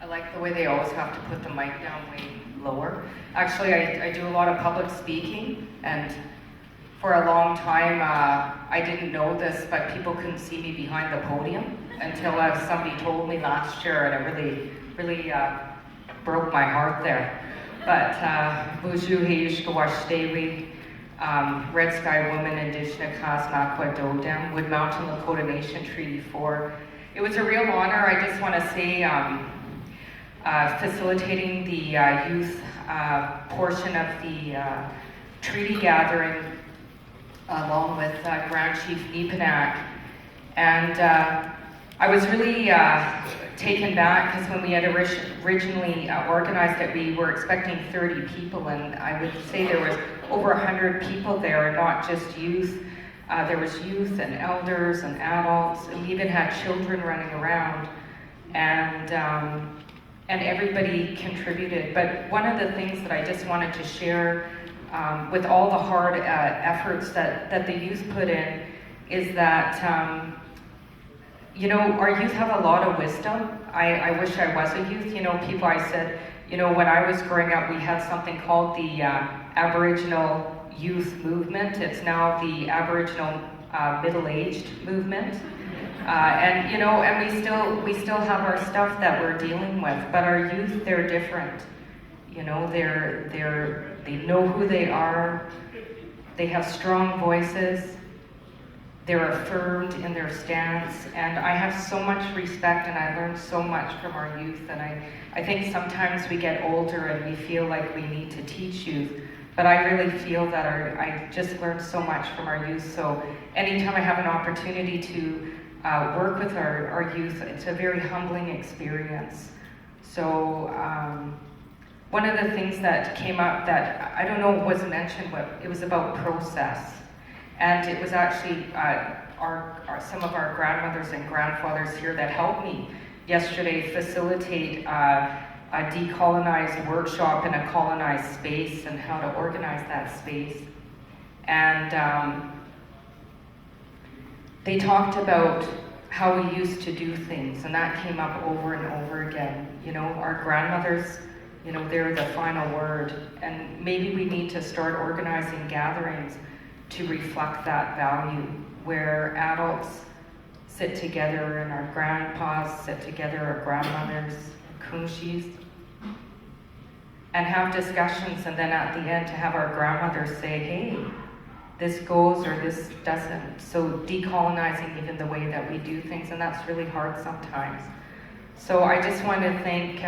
I like the way they always have to put the mic down way lower. Actually, I do a lot of public speaking, and for a long time, I didn't know this, but people couldn't see me behind the podium until somebody told me last year, and it really broke my heart there. But Buju Hayushkawashtewi, Red Sky Women, Indigenous Nakwa Dodem, Wood Mountain Lakota Nation Treaty 4. It was a real honor. I just want to say facilitating the youth portion of the treaty gathering along with Grand Chief Nepanak. And I was really taken back because when we had originally organized it, we were expecting 30 people, and I would say there was over 100 people there, not just youth. There was youth and elders and adults, and we even had children running around, and everybody contributed. But one of the things that I just wanted to share with all the hard efforts that the youth put in is that you know, our youth have a lot of wisdom. I wish I was a youth. You know, people, I said, you know, when I was growing up, we had something called the Aboriginal Youth Movement. It's now the Aboriginal Middle-Aged Movement. And, you know, and we still have our stuff that we're dealing with, but our youth, they're different. You know, they know who they are. They have strong voices. they're affirmed in their stance, and I have so much respect and I learned so much from our youth, and I think sometimes we get older and we feel like we need to teach youth, but I really feel that I just learned so much from our youth. So anytime I have an opportunity to work with our youth, it's a very humbling experience. So one of the things that came up that I don't know was mentioned, but it was about process. And it was actually some of our grandmothers and grandfathers here that helped me yesterday facilitate a decolonized workshop in a colonized space and how to organize that space. And they talked about how we used to do things, and that came up over and over again. You know, our grandmothers, you know, they're the final word, and maybe we need to start organizing gatherings to reflect that value, where adults sit together and our grandpas sit together, our grandmothers, kunshis, and have discussions, and then at the end to have our grandmothers say, hey, this goes or this doesn't. So decolonizing even the way that we do things, and that's really hard sometimes. So I just want to thank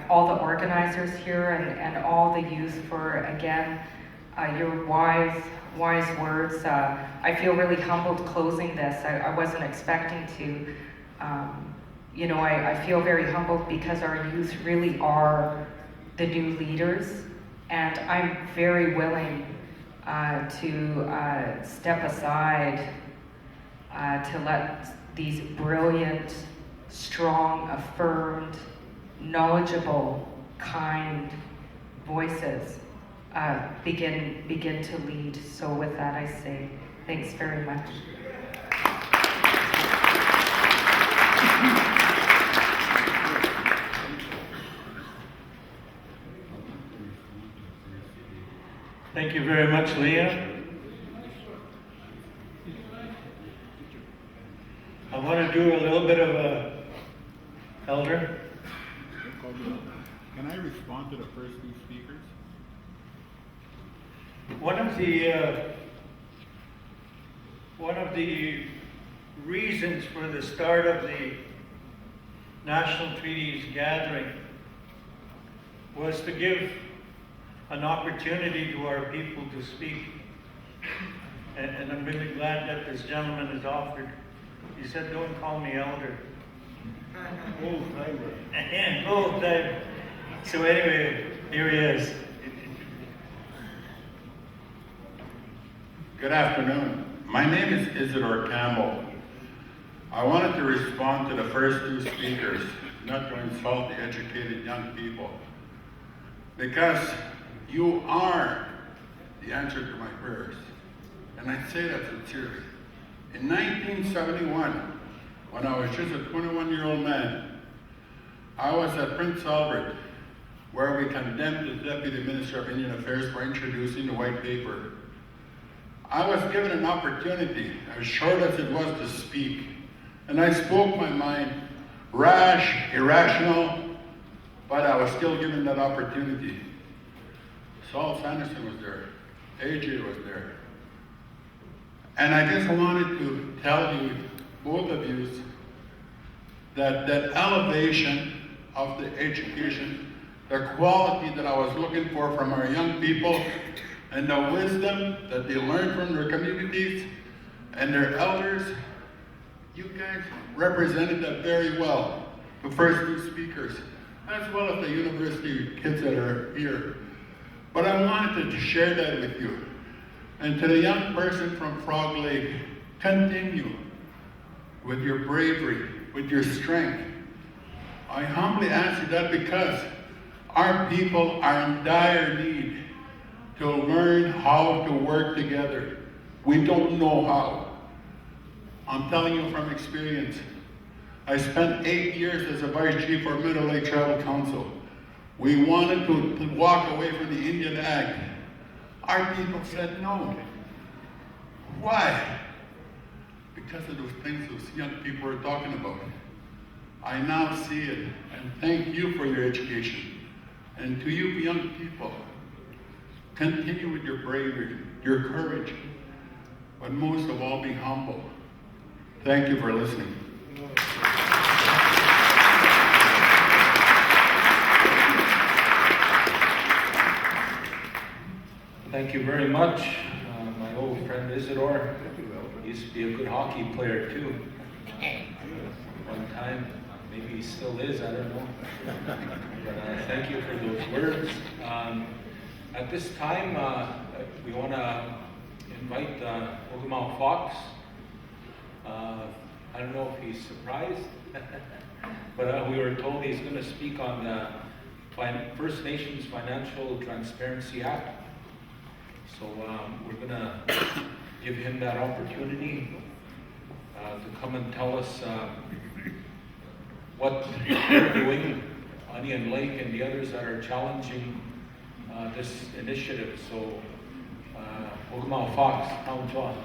all the organizers here and all the youth for, again, your wise words. I feel really humbled closing this. I wasn't expecting to. You know, I feel very humbled because our youth really are the new leaders, and I'm very willing to step aside to let these brilliant, strong, affirmed, knowledgeable, kind voices begin to lead. So with that, I say thanks very much. Thank you very much, Leah. I want to do a little bit of a elder. Can I respond to the first two speakers? One of the reasons for the start of the National Treaties gathering was to give an opportunity to our people to speak. And I'm really glad that this gentleman has offered. He said, don't call me elder. Old timer. So anyway, here he is. Good afternoon. My name is Isidore Campbell. I wanted to respond to the first two speakers, not to insult the educated young people, because you are the answer to my prayers. And I say that sincerely. In 1971, when I was just a 21-year-old man, I was at Prince Albert, where we condemned the Deputy Minister of Indian Affairs for introducing the white paper. I was given an opportunity, as short as it was, to speak. And I spoke my mind, rash, irrational, but I was still given that opportunity. Saul Sanderson was there. AJ was there. And I just wanted to tell you, both of you, that elevation of the education, the quality that I was looking for from our young people, and the wisdom that they learn from their communities and their elders, you guys represented that very well. The first two speakers, as well as the university kids that are here. But I wanted to share that with you. And to the young person from Frog Lake, continue with your bravery, with your strength. I humbly ask you that because our people are in dire need to learn how to work together. We don't know how. I'm telling you from experience. I spent 8 years as a vice chief for Middle Lake Tribal Council. We wanted to walk away from the Indian Act. Our people said no. Why? Because of those things those young people are talking about. I now see it, and thank you for your education. And to you young people, continue with your bravery, your courage, but most of all, be humble. Thank you for listening. Thank you very much. My old friend Isidore used to be a good hockey player too. One time, maybe he still is, I don't know. But thank you for those words. At this time, we want to invite Ogumau Fox. I don't know if he's surprised, but we were told he's going to speak on the First Nations Financial Transparency Act. So we're going to give him that opportunity to come and tell us what they're doing, Onion Lake and the others that are challenging this initiative. So, Ogumau Fox, Town John.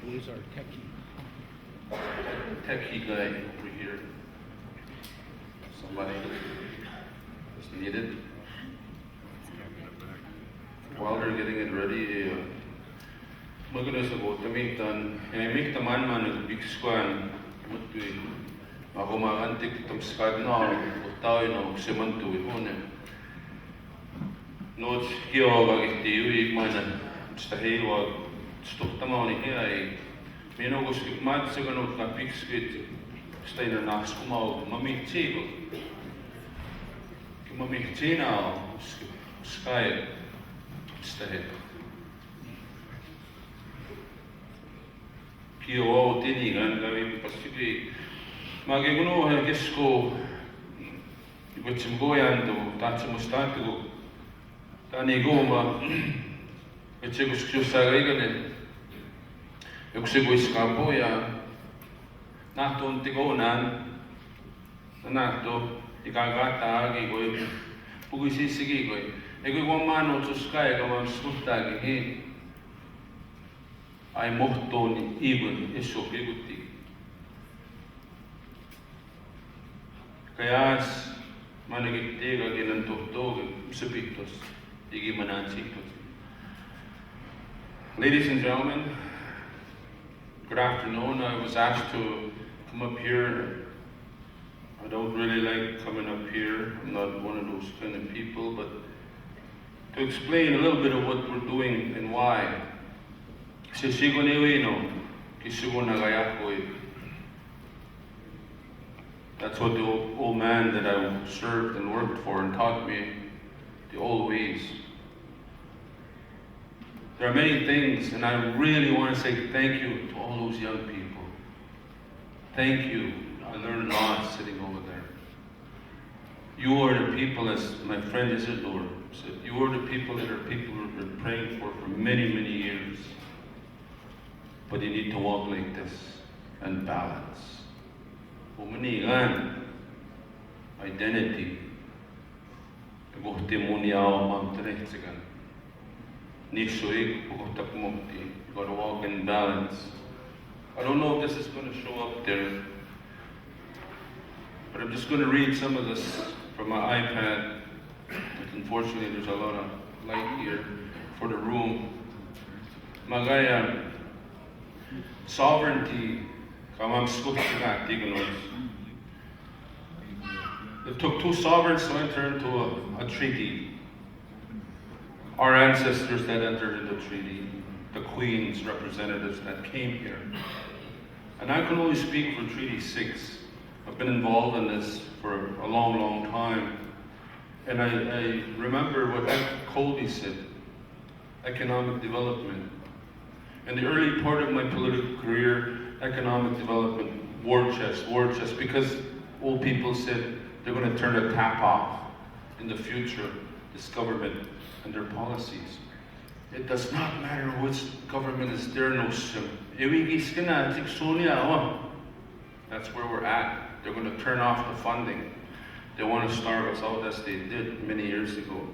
Who's our techie? Techie guy over here. Somebody is needed. While they're getting it ready, maganda sa ko, tamitan, mikta man nagbikskuan, matui, ako maantik tamskad na, utaw na, semantu ihone. Noot hiyo bagit tiuig man, stahiwag, stoptama ni hiya, minogos ikmat sa ganot na pikskit, stay na nas kumaw, mamiktigo. Mamiktina, sky. Stay. Kio o tinigan kami pasigi magiguno hal kesko ibutsimgoyan to tatsumustanto tani goma etsegos kusagaigan yoksegos kapoya naton tigonan nato ikagata agi goy pugisisigi goy ego gomano tsuskay gamam skutagi he ay mohton ibon iso piguti kayas managitega ginan totog subitos igi manansitos. Ladies and gentlemen, good afternoon. I was asked to come up here. I don't really like coming up here. I'm not one of those kind of people, but to explain a little bit of what we're doing and why. Sisigo niwino, kisigo nagayakoy. That's what the old man that I served and worked for and taught me the old ways. There are many things, and I really want to say thank you to all those young people. Thank you. I learned a lot sitting over there. You are the people, as my friend Isidore said, you are the people that we've been praying for many, many years. But you need to walk like this and balance. Umanigan, identity. You gotta walk in balance. I don't know if this is going to show up there, but I'm just going to read some of this from my iPad. Unfortunately, there's a lot of light here for the room. Magaya, sovereignty, it took two sovereigns to enter into a treaty. Our ancestors that entered into the treaty, the Queen's representatives that came here. And I can only speak for Treaty 6. I've been involved in this for a long, long time. And I remember what Colby said, economic development. In the early part of my political career, economic development, war chest, because old people said they're going to turn the tap off in the future, this government and their policies. It does not matter which government is there, no sim. That's where we're at. They're going to turn off the funding. They want to starve us out as they did many years ago.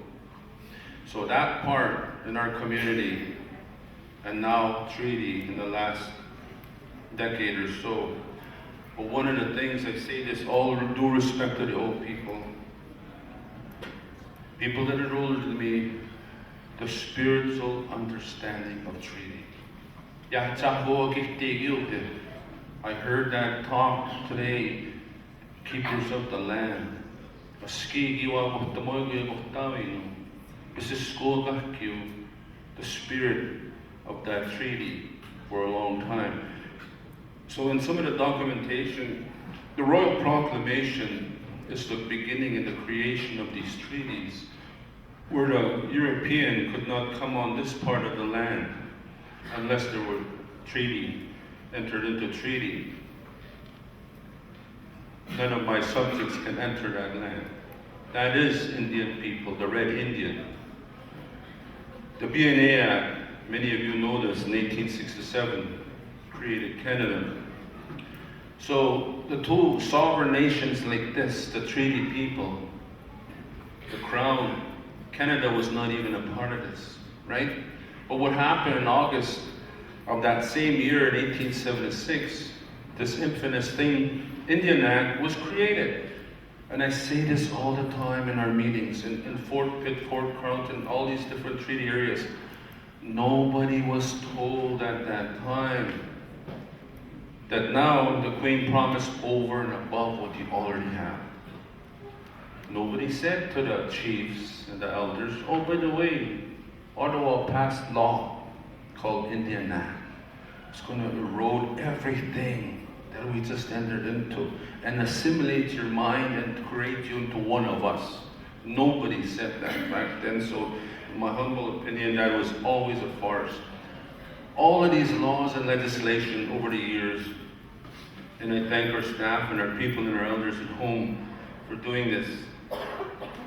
So that part in our community, and now treaty in the last decade or so. But one of the things, I say this all due respect to the old people that are older than me, the spiritual understanding of treaty. I heard that talk today, keepers of the land. The spirit of that treaty for a long time. So in some of the documentation, the Royal Proclamation is the beginning and the creation of these treaties, where the European could not come on this part of the land unless there were entered into treaty. None of my subjects can enter that land. That is Indian people, the Red Indian. The BNA Act, many of you know this, in 1867, created Canada. So the two sovereign nations like this, the treaty people, the Crown, Canada was not even a part of this, right? But what happened in August of that same year in 1876, this infamous thing, Indian Act, was created. And I say this all the time in our meetings, in Fort Pitt, Fort Carlton, all these different treaty areas. Nobody was told at that time that now the Queen promised over and above what you already have. Nobody said to the chiefs and the elders, oh, by the way, Ottawa passed law called Indian Act. It's going to erode everything that we just entered into and assimilate your mind and create you into one of us. Nobody said that back then, so in my humble opinion, that was always a farce. All of these laws and legislation over the years, and I thank our staff and our people and our elders at home for doing this.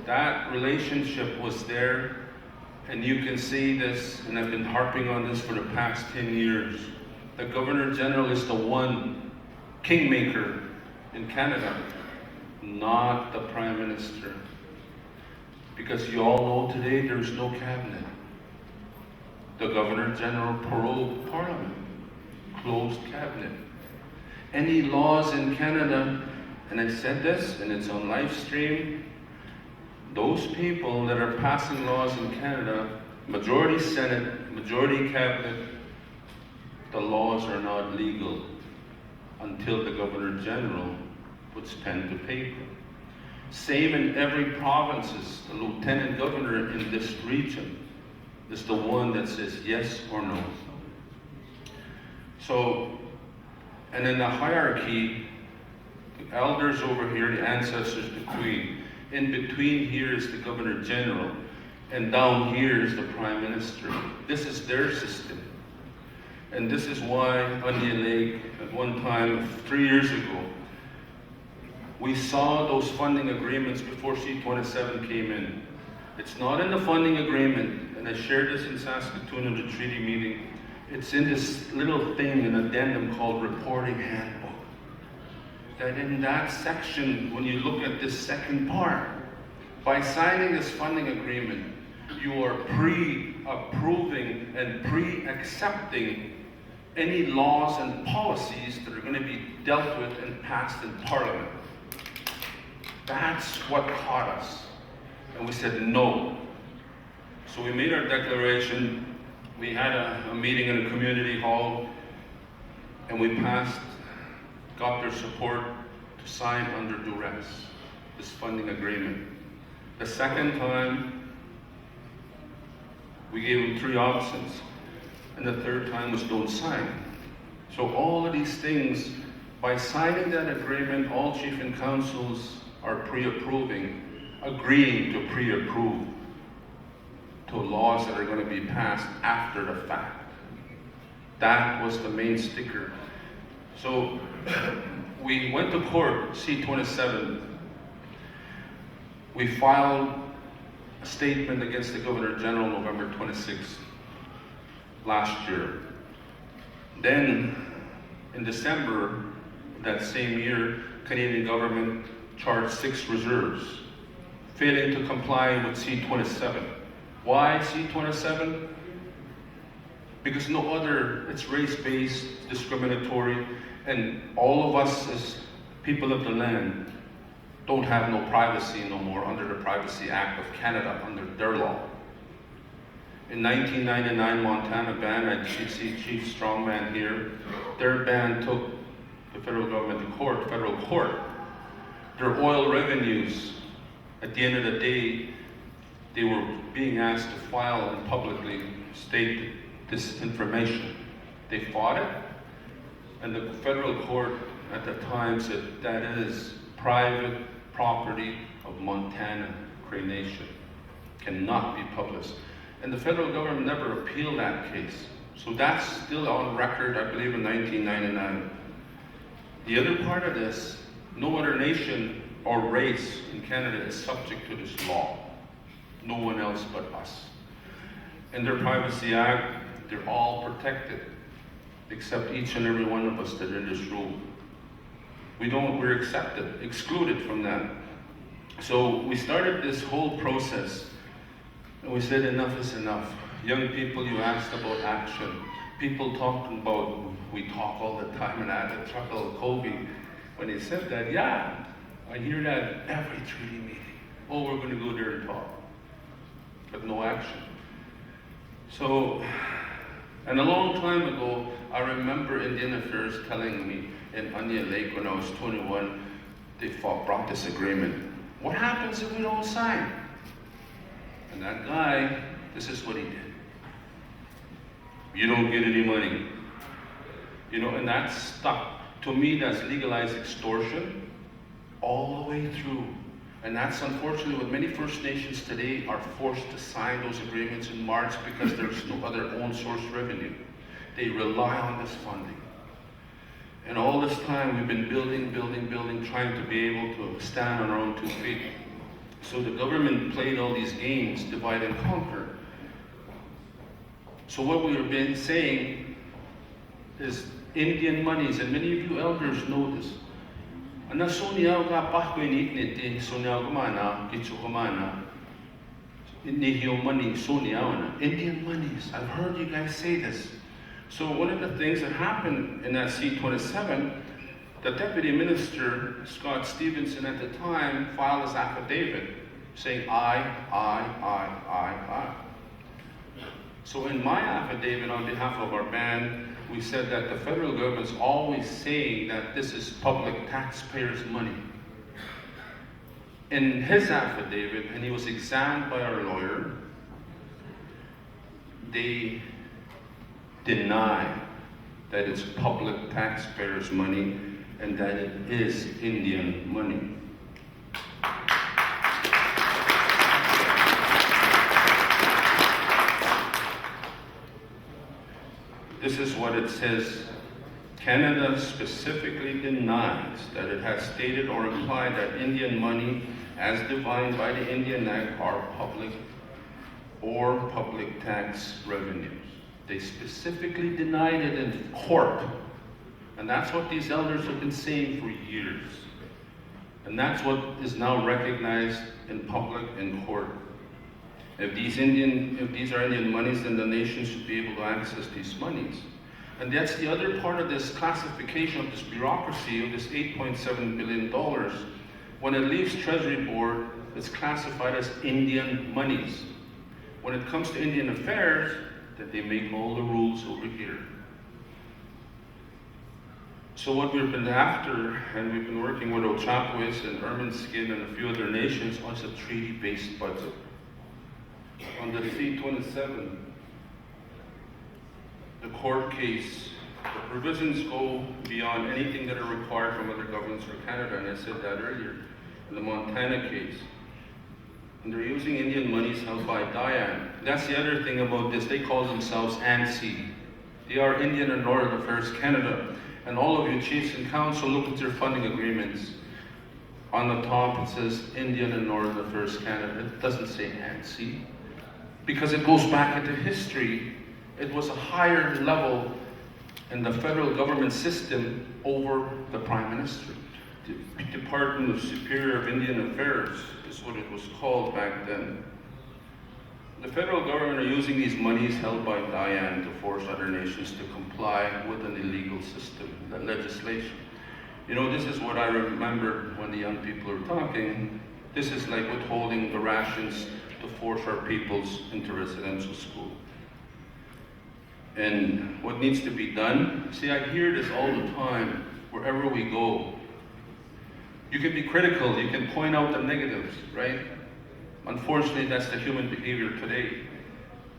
That relationship was there, and you can see this, and I've been harping on this for the past 10 years. The Governor General is the one kingmaker in Canada, not the Prime Minister. Because you all know today there's no cabinet. The Governor General paroled Parliament, closed cabinet. Any laws in Canada, and I said this, and it's on live stream, those people that are passing laws in Canada, majority Senate, majority cabinet, the laws are not legal until the Governor General puts pen to paper. Same in every provinces. The Lieutenant Governor in this region is the one that says yes or no. So, and in the hierarchy, the elders over here, the ancestors, the Queen. In between here is the Governor General, and down here is the Prime Minister. This is their system. And this is why Onion Lake, at one time, 3 years ago, we saw those funding agreements before C-27 came in. It's not in the funding agreement, and I shared this in Saskatoon in the treaty meeting. It's in this little thing, an addendum called Reporting Handbook. That in that section, when you look at this second part, by signing this funding agreement, you are pre-approving and pre-accepting any laws and policies that are going to be dealt with and passed in Parliament. That's what caught us. And we said no. So we made our declaration. We had a meeting in a community hall, and we got their support to sign under duress this funding agreement. The second time, we gave them 3 options, and the third time was don't sign. So all of these things, by signing that agreement, all chief and councils are pre-approving, agreeing to pre-approve to laws that are going to be passed after the fact. That was the main sticker. So we went to court, C-27. We filed a statement against the Governor General November 26th last year. Then, in December that same year, Canadian government charged 6 reserves, failing to comply with C-27. Why C-27? because no other, it's race-based, discriminatory, and all of us as people of the land don't have no privacy no more under the Privacy Act of Canada, under their law. In 1999, Montana banned, I see Chief Strongman here, their ban took the federal government to court, federal court. Their oil revenues, at the end of the day, they were being asked to file and publicly state this information. They fought it, and the federal court at the time said that is private property of Montana Cree Nation, cannot be published. And the federal government never appealed that case. So that's still on record, I believe, in 1999. The other part of this, no other nation or race in Canada is subject to this law. No one else but us. In their Privacy Act, they're all protected, except each and every one of us that are in this room. We're accepted, excluded from that. So we started this whole process, and we said enough is enough. Young people, you asked about action. People talking about, we talk all the time, and I had to chuckle Kobe when he said that. Yeah, I hear that every treaty meeting. Oh, we're going to go there and talk, but no action. So, and a long time ago, I remember Indian Affairs telling me in Onion Lake when I was 21, they brought this agreement. What happens if we don't sign? And that guy, this is what he did. You don't get any money. You know, and that's stuck. To me, that's legalized extortion all the way through. And that's unfortunately what many First Nations today are forced to sign those agreements in March because there's no other own source revenue. They rely on this funding. And all this time we've been building, trying to be able to stand on our own 2 feet. So the government played all these games, divide and conquer. So what we've been saying is Indian monies, and many of you elders know this. Indian monies, I've heard you guys say this. So one of the things that happened in that C-27, the Deputy Minister, Scott Stevenson at the time, filed his affidavit saying I. So in my affidavit on behalf of our band, we said that the federal government's always saying that this is public taxpayers' money. In his affidavit, and he was examined by our lawyer, they deny that it's public taxpayers' money and that it is Indian money. This is what it says. Canada specifically denies that it has stated or implied that Indian money, as defined by the Indian Act, are public or public tax revenues. They specifically denied it in court. And that's what these elders have been saying for years. And that's what is now recognized in public in court. If these are Indian monies, then the nation should be able to access these monies. And that's the other part of this classification of this bureaucracy of this $8.7 billion. When it leaves Treasury Board, it's classified as Indian monies. When it comes to Indian affairs, that they make all the rules over here. So what we've been after, and we've been working with Ochapwis and Ermineskin and a few other nations, is a treaty-based budget. On the C-27, the court case, the provisions go beyond anything that are required from other governments or Canada, and I said that earlier. In the Montana case, and they're using Indian monies held by Diane. That's the other thing about this. They call themselves ANSI. They are Indian and Northern Affairs Canada. And all of you chiefs and council, look at their funding agreements. On the top it says Indian and Northern Affairs Canada. It doesn't say ANSI. Because it goes back into history. It was a higher level in the federal government system over the Prime Minister. The Department of Superior of Indian Affairs is what it was called back then. the federal government are using these monies held by Diane to force other nations to comply with an illegal system, that legislation. You know, this is what I remember when the young people are talking. This is like withholding the rations to force our peoples into residential school. And what needs to be done, see, I hear this all the time, wherever we go. You can be critical, you can point out the negatives, right? Unfortunately, that's the human behavior today.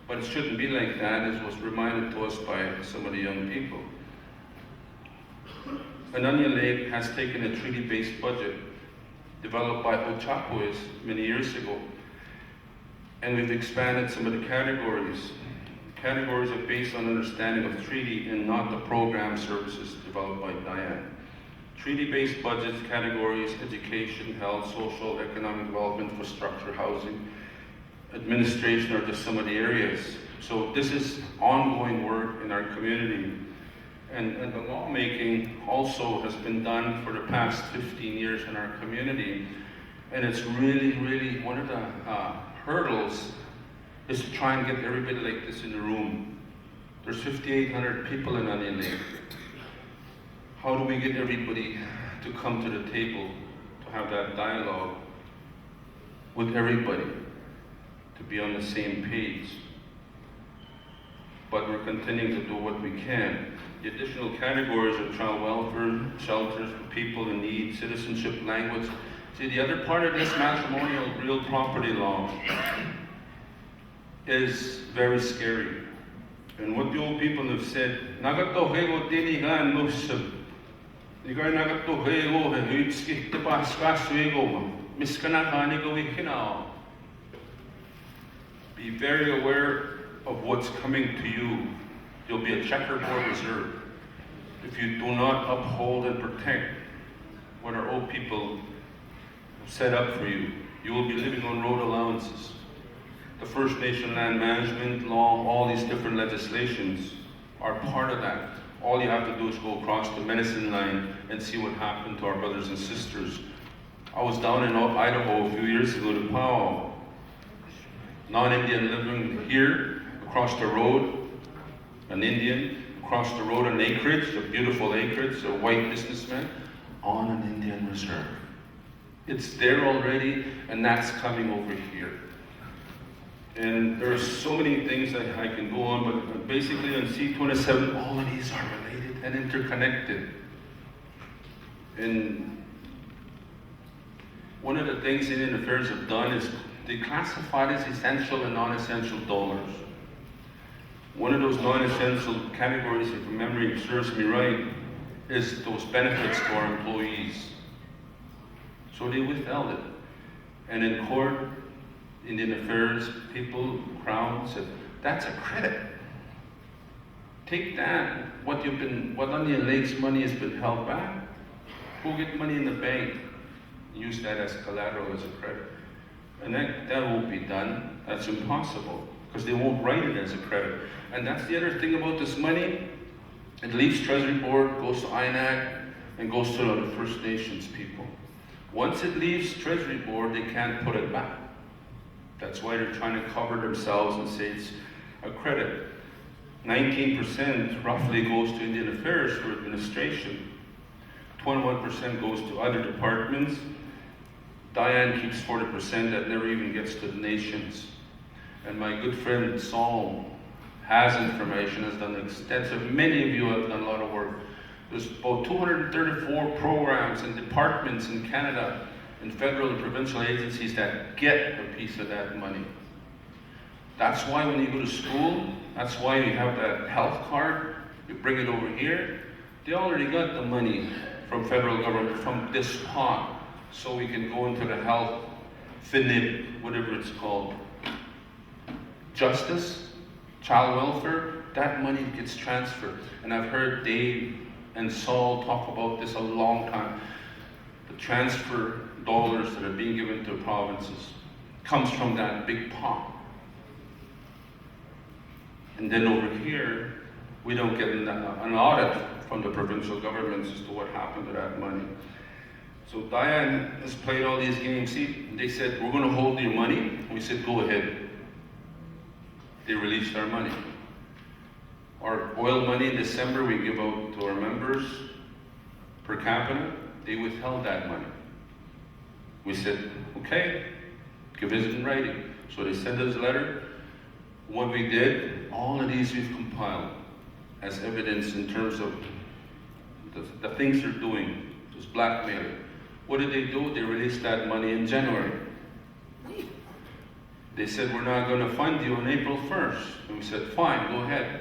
But it shouldn't be like that, as was reminded to us by some of the young people. Onion Lake has taken a treaty-based budget developed by Ochapois many years ago, and we've expanded some of the categories. Categories are based on understanding of treaty and not the program services developed by Diane. Treaty-based budgets, categories, education, health, social, economic development, infrastructure, housing, administration are just some of the areas. So this is ongoing work in our community. And the lawmaking also has been done for the past 15 years in our community. And it's really, really, one of the hurdles is to try and get everybody like this in the room. There's 5,800 people in Onion Lake. How do we get everybody to come to the table to have that dialogue with everybody, to be on the same page? But we're continuing to do what we can. The additional categories are child welfare, shelters for people in need, citizenship, language. See, the other part of this matrimonial real property law is very scary. And what the old people have said, nagatohego dinigan nusab. Igay nagatohego hütski tepaskas miskanakanigo wikinao. Be very aware of what's coming to you. You'll be a checkerboard reserve if you do not uphold and protect what our old people have set up for you. You will be living on road allowances. The First Nation land management law, all these different legislations are part of that. All you have to do is go across the medicine line and see what happened to our brothers and sisters. I was down in Idaho a few years ago to Powell. Non-Indian living here, across the road, an Indian, across the road, an acreage, a beautiful acreage, a white businessman, on an Indian reserve. It's there already, and that's coming over here. And there are so many things that I can go on, but basically on C-27, all of these are related and interconnected. And one of the things Indian Affairs have done is they classified as essential and non-essential dollars. One of those non-essential categories, if memory serves me right, is those benefits to our employees. So they withheld it. And in court, Indian Affairs people, Crown said, that's a credit. Take that, what Onion Lake's money has been held back. Go get money in the bank. Use that as collateral, as a credit. And that won't be done. That's impossible, because they won't write it as a credit. And that's the other thing about this money. It leaves Treasury Board, goes to INAC, and goes to the First Nations people. Once it leaves Treasury Board, they can't put it back. That's why they're trying to cover themselves and say it's a credit. 19% roughly goes to Indian Affairs for administration. 21% goes to other departments. Diane keeps 40% that never even gets to the nations. And my good friend Saul has information, has done extensive, many of you have done a lot of work. There's about 234 programs and departments in Canada and federal and provincial agencies that get a piece of that money. That's why when you go to school, that's why you have that health card, you bring it over here. They already got the money from federal government, from this pot, so we can go into the health, FINIP, whatever it's called. Justice, child welfare, that money gets transferred. And I've heard Dave and Saul talk about this a long time. The transfer dollars that are being given to provinces comes from that big pot. And then over here, we don't get an audit from the provincial governments as to what happened to that money. So Diane has played all these games. See, they said, we're going to hold your money. We said, go ahead. they released our money. Our oil money in December we give out to our members per capita, they withheld that money. We said, okay, give us in writing. So they sent us a letter. What we did, all of these we've compiled as evidence in terms of the things they're doing, this blackmailing. What did they do? They released that money in January. They said, we're not going to fund you on April 1st. And we said, fine, go ahead.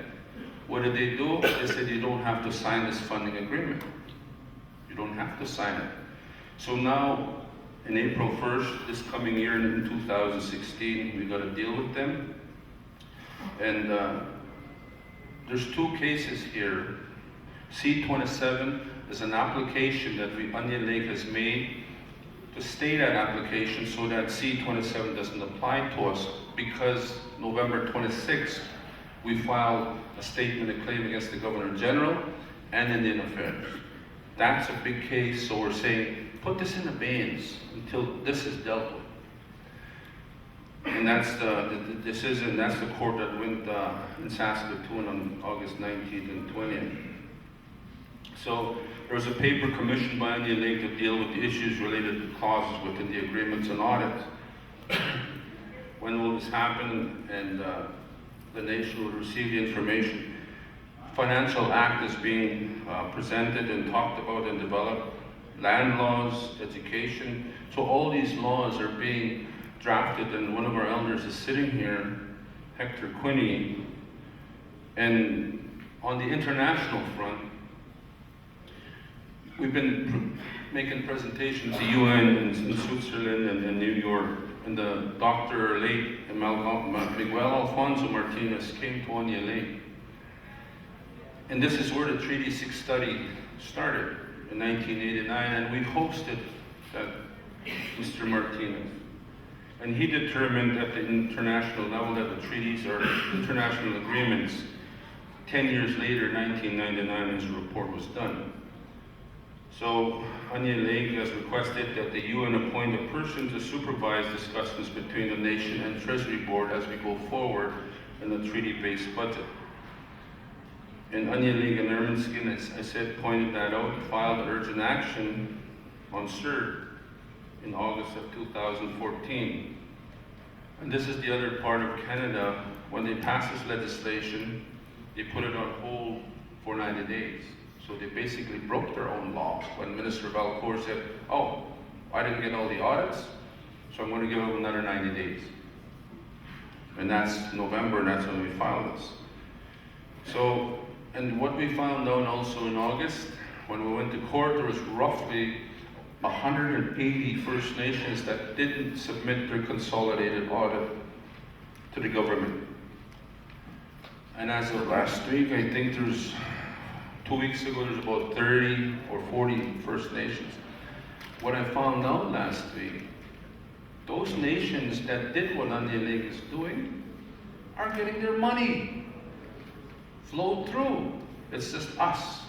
What did they do? They said, you don't have to sign this funding agreement. You don't have to sign it. So now, in April 1st, this coming year in 2016, we got to deal with them. And there's two cases here. C-27 is an application that Onion Lake has made to stay that application so that C-27 doesn't apply to us, because November 26th, we filed a statement of claim against the Governor General and Indian Affairs. That's a big case, so we're saying, put this in abeyance until this is dealt with. And that's the decision, that's the court that went in Saskatoon on August 19th and 20th. So there was a paper commissioned by Indian Lake to deal with the issues related to clauses within the agreements and audits. When will this happen and the nation will receive the information? Financial Act is being presented and talked about and developed. Land laws, education. So all these laws are being drafted, and one of our elders is sitting here, Hector Quinney. And on the international front, we've been making presentations to UN in Switzerland and in New York. And the Dr. late Miguel Alfonso Martinez came to Onion Lake. And this is where the Treaty 6 study started in 1989, and we hosted that Mr. Martinez. And he determined at the international level that the treaties are international agreements. 10 years later, 1999, his report was done. So Onion Lake has requested that the UN appoint a person to supervise discussions between the nation and Treasury Board as we go forward in the treaty-based budget. And Onion Lake and Ermineskin, as I said, pointed that out, filed urgent action on CERD in August of 2014. And this is the other part of Canada. When they pass this legislation, they put it on hold for 90 days. So they basically broke their own law when Minister Valcourt said, oh, I didn't get all the audits, so I'm going to give them another 90 days. And that's November, and that's when we filed this. So, and what we found out also in August, when we went to court, there was roughly 180 First Nations that didn't submit their consolidated audit to the government. And as of last week, I think there's 2 weeks ago, there's about 30 or 40 First Nations. What I found out last week, those nations that did what Onion Lake is doing are getting their money flowed through. It's just us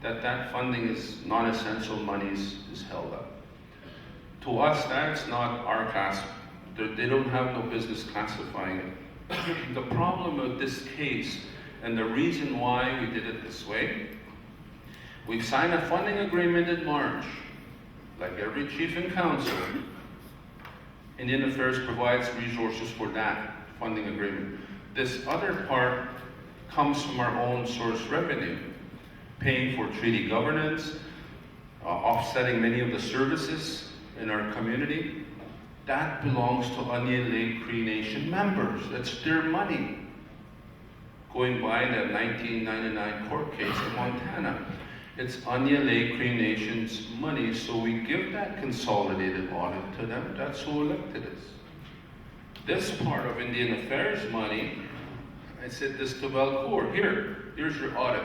that funding is non-essential monies is held up. To us, that's not our class. They don't have no business classifying it. The problem with this case, and the reason why we did it this way, we've signed a funding agreement in March. Like every chief and council, Indian Affairs provides resources for that funding agreement. This other part comes from our own source revenue, paying for treaty governance, offsetting many of the services in our community. That belongs to Onion Lake Cree Nation members. That's their money. Going by that 1999 court case in Montana. It's Onion Lake Cree Nation's money, so we give that consolidated audit to them. That's who elected us. This part of Indian Affairs money, I said this to Valcourt, here's your audit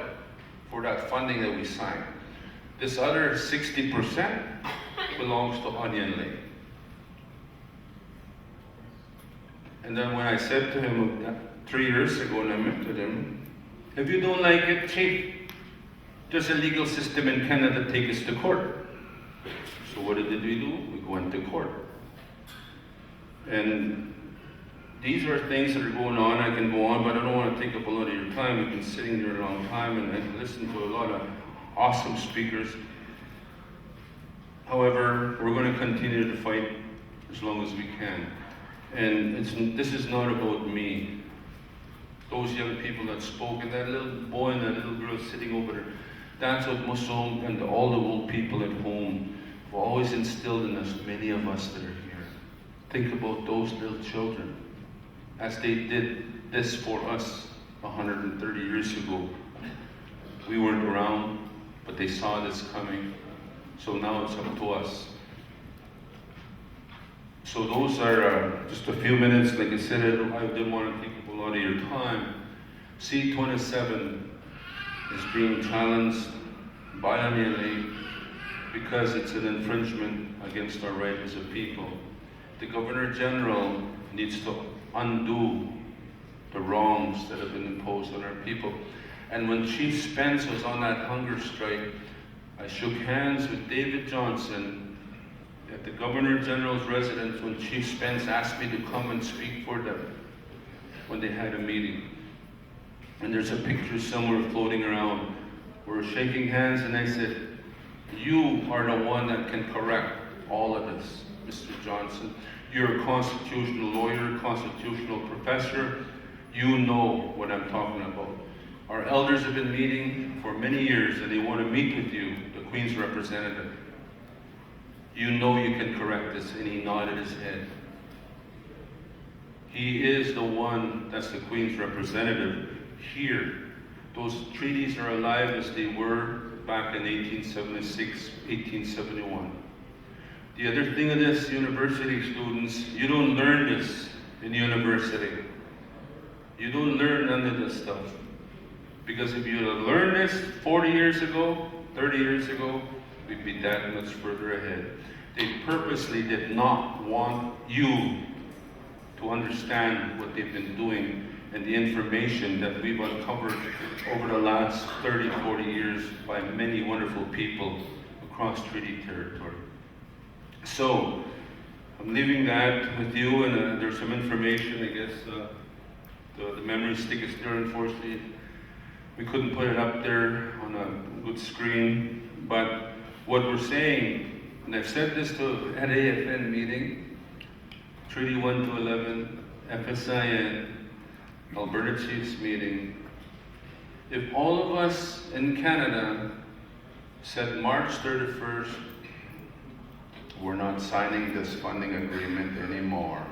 for that funding that we signed. This other 60% belongs to Onion Lake. And then when I said to him 3 years ago when I met with him, if you don't like it, chief, there's a legal system in Canada to take us to court. So what did we do? We went to court. And these are things that are going on. I can go on, but I don't want to take up a lot of your time. We've been sitting there a long time and listened to a lot of awesome speakers. However, we're going to continue to fight as long as we can. And this is not about me. Those young people that spoke, and that little boy and that little girl sitting over there, that's what Muslim and all the old people at home have always instilled in us, many of us that are here. Think about those little children, as they did this for us 130 years ago. We weren't around, but they saw this coming. So now it's up to us. So those are just a few minutes. Like I said, I didn't want to take up a lot of your time. C-27 is being challenged by Aniele because it's an infringement against our right as a people. The Governor General needs to undo the wrongs that have been imposed on our people. And when Chief Spence was on that hunger strike, I shook hands with David Johnson at the Governor General's residence when Chief Spence asked me to come and speak for them when they had a meeting. And there's a picture somewhere floating around. We're shaking hands and I said, you are the one that can correct all of this, Mr. Johnson. You're a constitutional lawyer, constitutional professor. You know what I'm talking about. Our elders have been meeting for many years and they want to meet with you, the Queen's representative. You know you can correct this, and he nodded his head. He is the one that's the Queen's representative here. Those treaties are alive as they were back in 1876, 1871. The other thing of this, university students, you don't learn this in university. You don't learn none of this stuff. Because if you had learned this 40 years ago, 30 years ago, we'd be that much further ahead. They purposely did not want you to understand what they've been doing and the information that we've uncovered over the last 30, 40 years by many wonderful people across treaty territory. So, I'm leaving that with you, and there's some information, I guess, the memory stick is there, unfortunately. We couldn't put it up there on a good screen, but what we're saying, and I've said this at AFN meeting, Treaty 1 to 11, FSIN, Alberta Chiefs meeting, if all of us in Canada said March 31st, we're not signing this funding agreement anymore,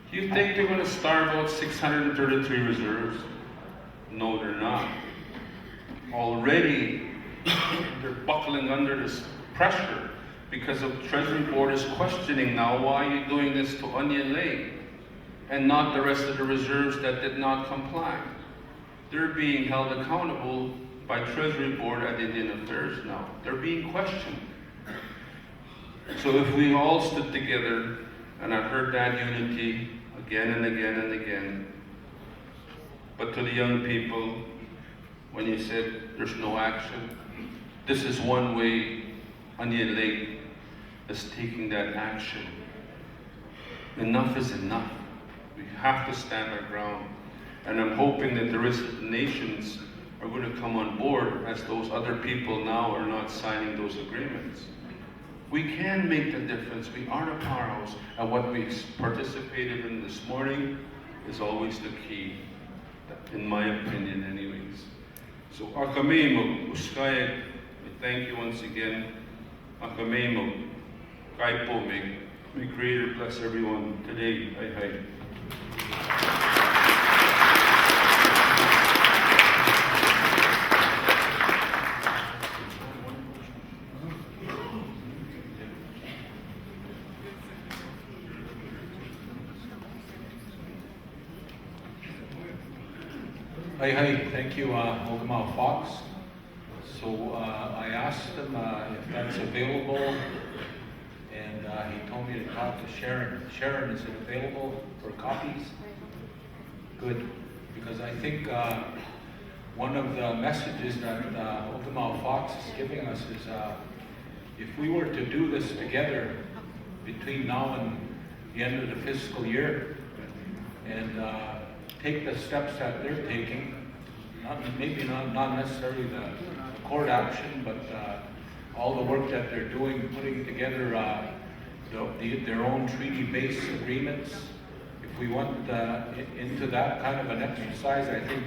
do you think they're going to starve out 633 reserves? No, they're not. Already, they're buckling under this pressure because the Treasury Board is questioning now, why are you doing this to Onion Lake and not the rest of the reserves that did not comply? They're being held accountable by Treasury Board at Indian Affairs now. They're being questioned. So if we all stood together, and I've heard that unity again and again and again, but to the young people, when you said there's no action, this is one way Onion Lake is taking that action. Enough is enough. We have to stand our ground. And I'm hoping that the rest of the nations are going to come on board, as those other people now are not signing those agreements. We can make the difference. We are the powerhouse. And what we participated in this morning is always the key, in my opinion anyways. So Akamemo, Uskayek, thank you once again. Akamemo, Kaipo, may Creator bless everyone today. Hai Hi, thank you, Ogama Fox. So I asked him if that's available, and he told me to talk to Sharon. Sharon, is it available for copies? Good, because I think one of the messages that Ogama Fox is giving us is if we were to do this together between now and the end of the fiscal year, and take the steps that they're taking. Maybe not necessarily the court action, but all the work that they're doing, putting together their own treaty-based agreements. If we went into that kind of an exercise, I think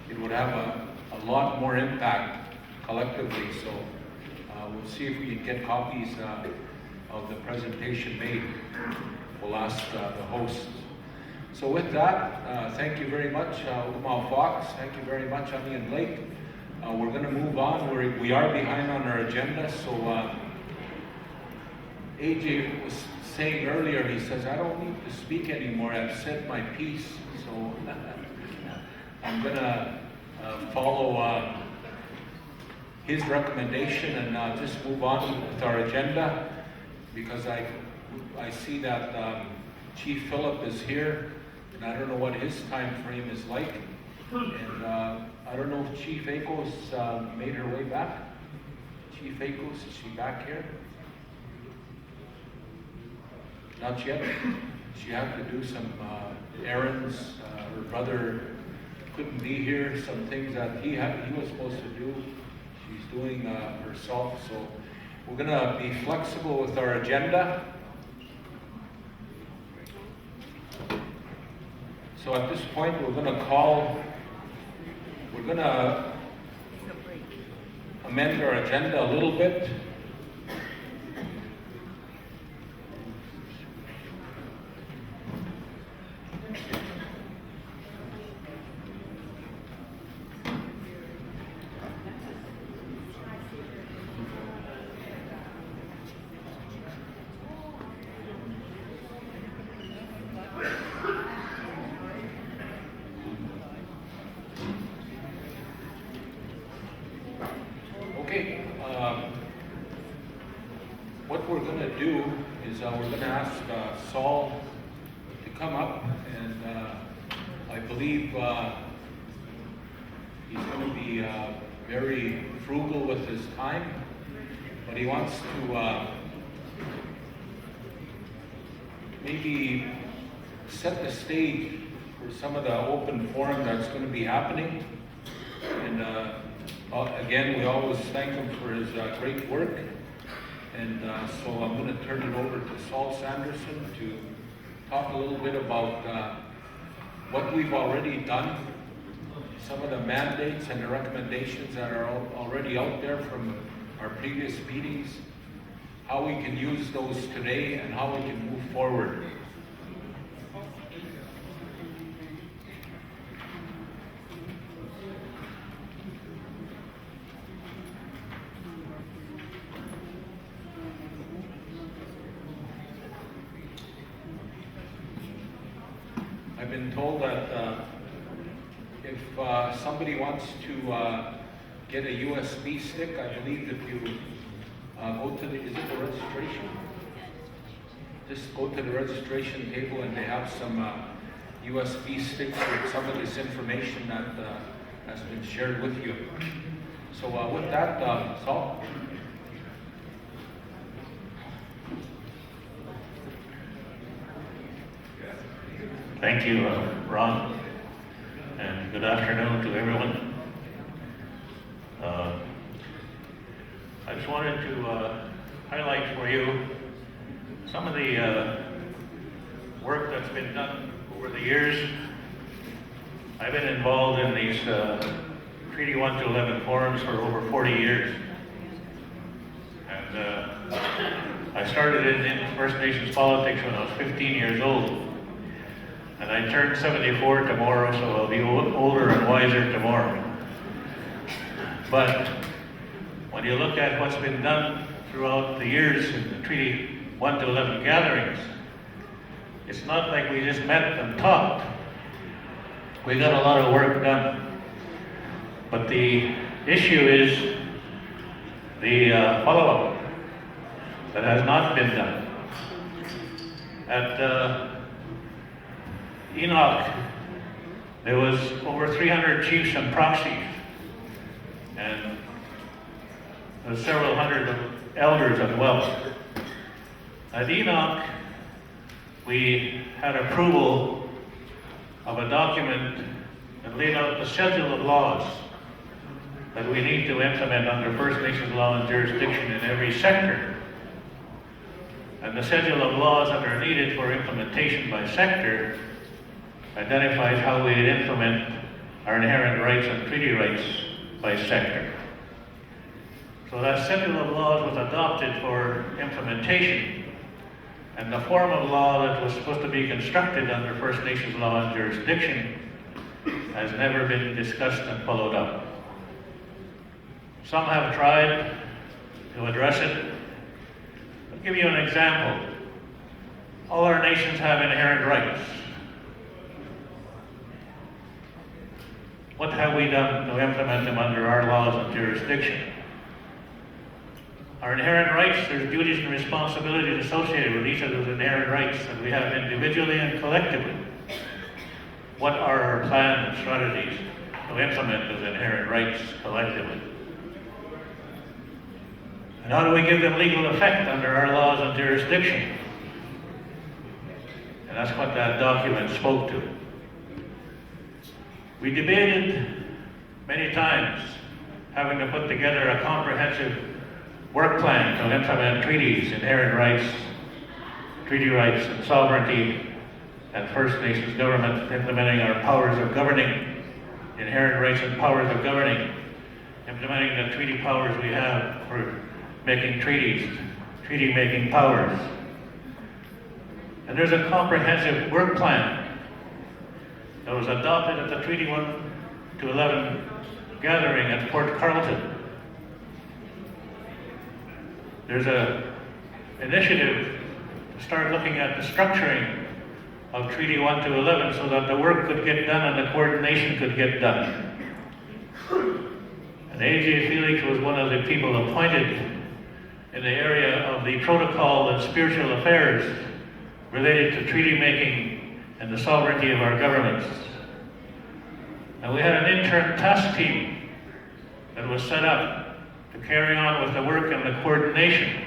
it would have a lot more impact collectively. So we'll see if we can get copies of the presentation made. We'll ask the hosts. So with that, thank you very much, Umau Fox. Thank you very much, Onion Blake. We're going to move on. We are behind on our agenda. So AJ was saying earlier, he says, I don't need to speak anymore. I've said my piece. So I'm going to follow his recommendation and just move on with our agenda, because I see that Chief Phillip is here, and I don't know what his time frame is like. And I don't know if Chief Akos made her way back. Chief Akos, is she back here? Not yet. She had to do some errands. Her brother couldn't be here. Some things that he was supposed to do, she's doing herself. So we're going to be flexible with our agenda. So at this point, we're going to amend our agenda a little bit. Okay, what we're going to do is we're going to ask Saul to come up, and I believe he's going to be very frugal with his time, but he wants to maybe set the stage for some of the open forum that's going to be happening. And again, we always thank him for his great work. And so I'm going to turn it over to Saul Sanderson to talk a little bit about what we've already done, some of the mandates and the recommendations that are already out there from our previous meetings, how we can use those today, and how we can move forward. I've been told that if somebody wants to get a USB stick, I believe if you go to is it the registration? Just go to the registration table and they have some USB sticks with some of this information that has been shared with you. So with that, Saul? Thank you, Ron, and good afternoon to everyone. I just wanted to highlight for you some of the work that's been done over the years. I've been involved in these Treaty 1 to 11 forums for over 40 years. And I started in First Nations politics when I was 15 years old. And I turned 74 tomorrow, so I'll be older and wiser tomorrow. But when you look at what's been done throughout the years in the Treaty 1 to 11 gatherings, it's not like we just met and talked. We got a lot of work done. But the issue is the follow-up that has not been done. At Enoch, there was over 300 chiefs and proxies, and there were several hundred elders as well. At Enoch, we had approval of a document that laid out the schedule of laws that we need to implement under First Nations law and jurisdiction in every sector. And the schedule of laws that are needed for implementation by sector identifies how we implement our inherent rights and treaty rights by sector. So that schedule of laws was adopted for implementation, and the form of law that was supposed to be constructed under First Nations law and jurisdiction has never been discussed and followed up. Some have tried to address it. I'll give you an example. All our nations have inherent rights. What have we done to implement them under our laws and jurisdiction? Our inherent rights, there's duties and responsibilities associated with each of those inherent rights that we have individually and collectively. What are our plans and strategies to implement those inherent rights collectively? And how do we give them legal effect under our laws and jurisdiction? And that's what that document spoke to. We debated many times having to put together a comprehensive work plan to implement treaties, inherent rights, treaty rights and sovereignty, and First Nations government implementing our powers of governing, inherent rights and powers of governing, implementing the treaty powers we have for making treaties, treaty-making powers. And there's a comprehensive work plan that was adopted at the Treaty 1 to 11 gathering at Port Carlton. There's an initiative to start looking at the structuring of Treaty 1 to 11 so that the work could get done and the coordination could get done. And A.J. Felix was one of the people appointed in the area of the protocol and spiritual affairs related to treaty making and the sovereignty of our governments. And we had an intern task team that was set up to carry on with the work and the coordination.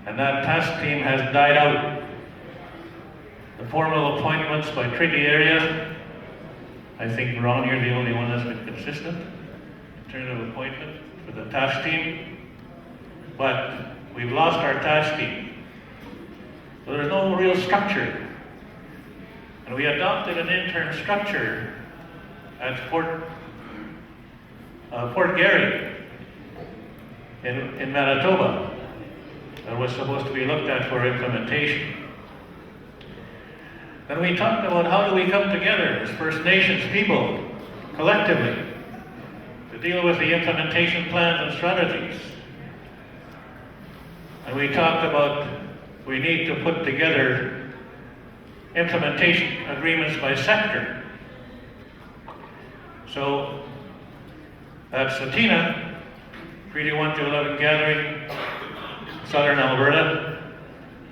And that task team has died out. The formal appointments by treaty area, I think, Ron, you're the only one that's been consistent in terms of appointment for the task team. But we've lost our task team. So there's no real structure. And we adopted an intern structure at Fort Garry in Manitoba that was supposed to be looked at for implementation. Then we talked about how do we come together as First Nations people, collectively, to deal with the implementation plans and strategies. And we talked about we need to put together implementation agreements by sector. So at Satina, Treaty 1 to 11 gathering, Southern Alberta,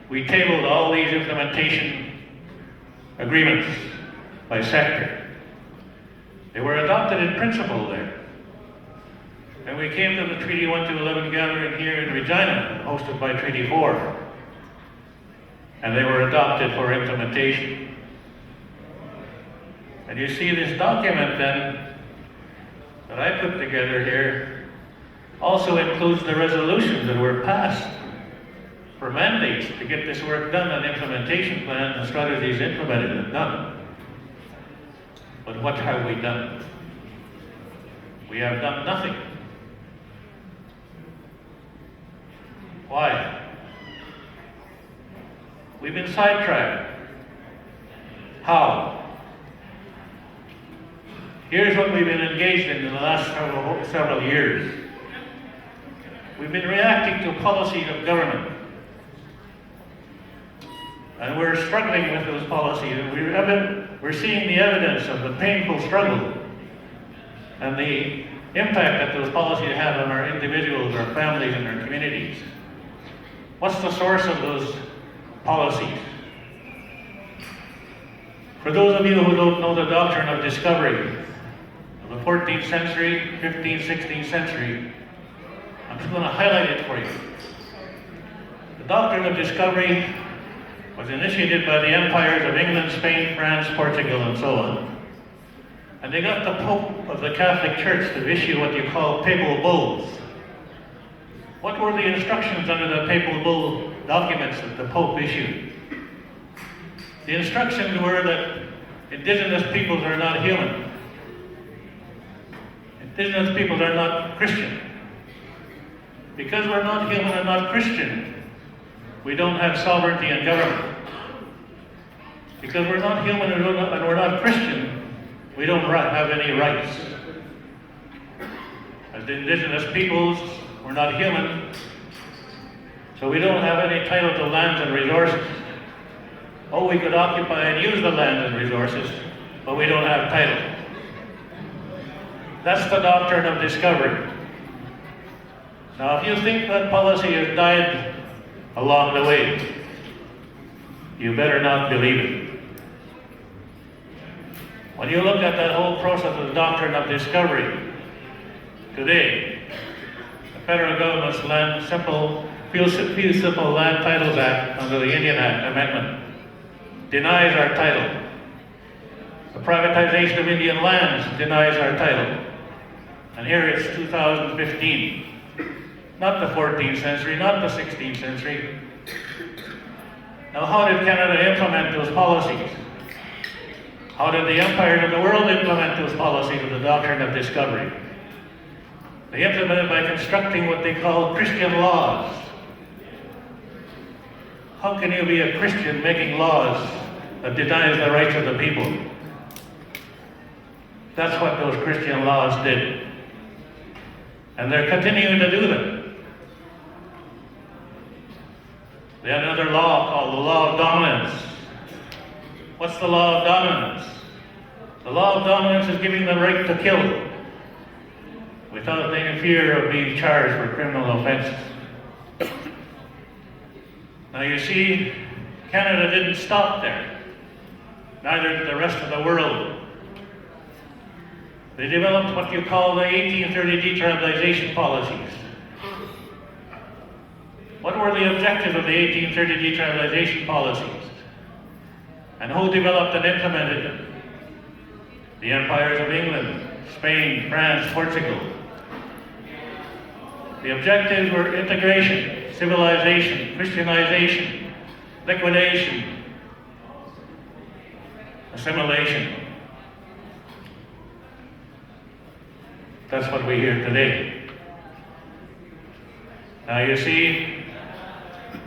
we tabled all these implementation agreements by sector. They were adopted in principle there. And we came to the Treaty 1 to 11 gathering here in Regina, hosted by Treaty 4. And they were adopted for implementation. And you see this document then that I put together here also includes the resolutions that were passed for mandates to get this work done and implementation plans and strategies implemented and done. But what have we done? We have done nothing. Why? We've been sidetracked. How? Here's what we've been engaged in the last several years. We've been reacting to policies of government. And we're struggling with those policies. We're seeing the evidence of the painful struggle and the impact that those policies have on our individuals, our families, and our communities. What's the source of those policies? For those of you who don't know the doctrine of discovery of the 14th century, 15th, 16th century, I'm just going to highlight it for you. The doctrine of discovery was initiated by the empires of England, Spain, France, Portugal, and so on. And they got the Pope of the Catholic Church to issue what you call papal bulls. What were the instructions under the papal bull documents that the Pope issued? The instructions were that indigenous peoples are not human. Indigenous peoples are not Christian. Because we're not human and not Christian, we don't have sovereignty in government. Because we're not human and we're not Christian, we don't have any rights. As indigenous peoples, we're not human, so we don't have any title to lands and resources. Oh, we could occupy and use the land and resources, but we don't have title. That's the doctrine of discovery. Now, if you think that policy has died along the way, you better not believe it. When you look at that whole process of the doctrine of discovery, today, the federal government's Fee Simple Land Titles Act under the Indian Act Amendment denies our title. The privatization of Indian lands denies our title. And here it's 2015. Not the 14th century, not the 16th century. Now, how did Canada implement those policies? How did the empires of the world implement those policies of the doctrine of discovery? They implemented by constructing what they call Christian laws. How can you be a Christian making laws that denies the rights of the people? That's what those Christian laws did. And they're continuing to do them. They had another law called the law of dominance. What's the law of dominance? The law of dominance is giving the right to kill without any fear of being charged for criminal offenses. Now you see, Canada didn't stop there. Neither did the rest of the world. They developed what you call the 1830 detribalization policies. What were the objectives of the 1830 detribalization policies? And who developed and implemented them? The empires of England, Spain, France, Portugal. The objectives were integration, civilization, Christianization, liquidation, assimilation. That's what we hear today. Now you see,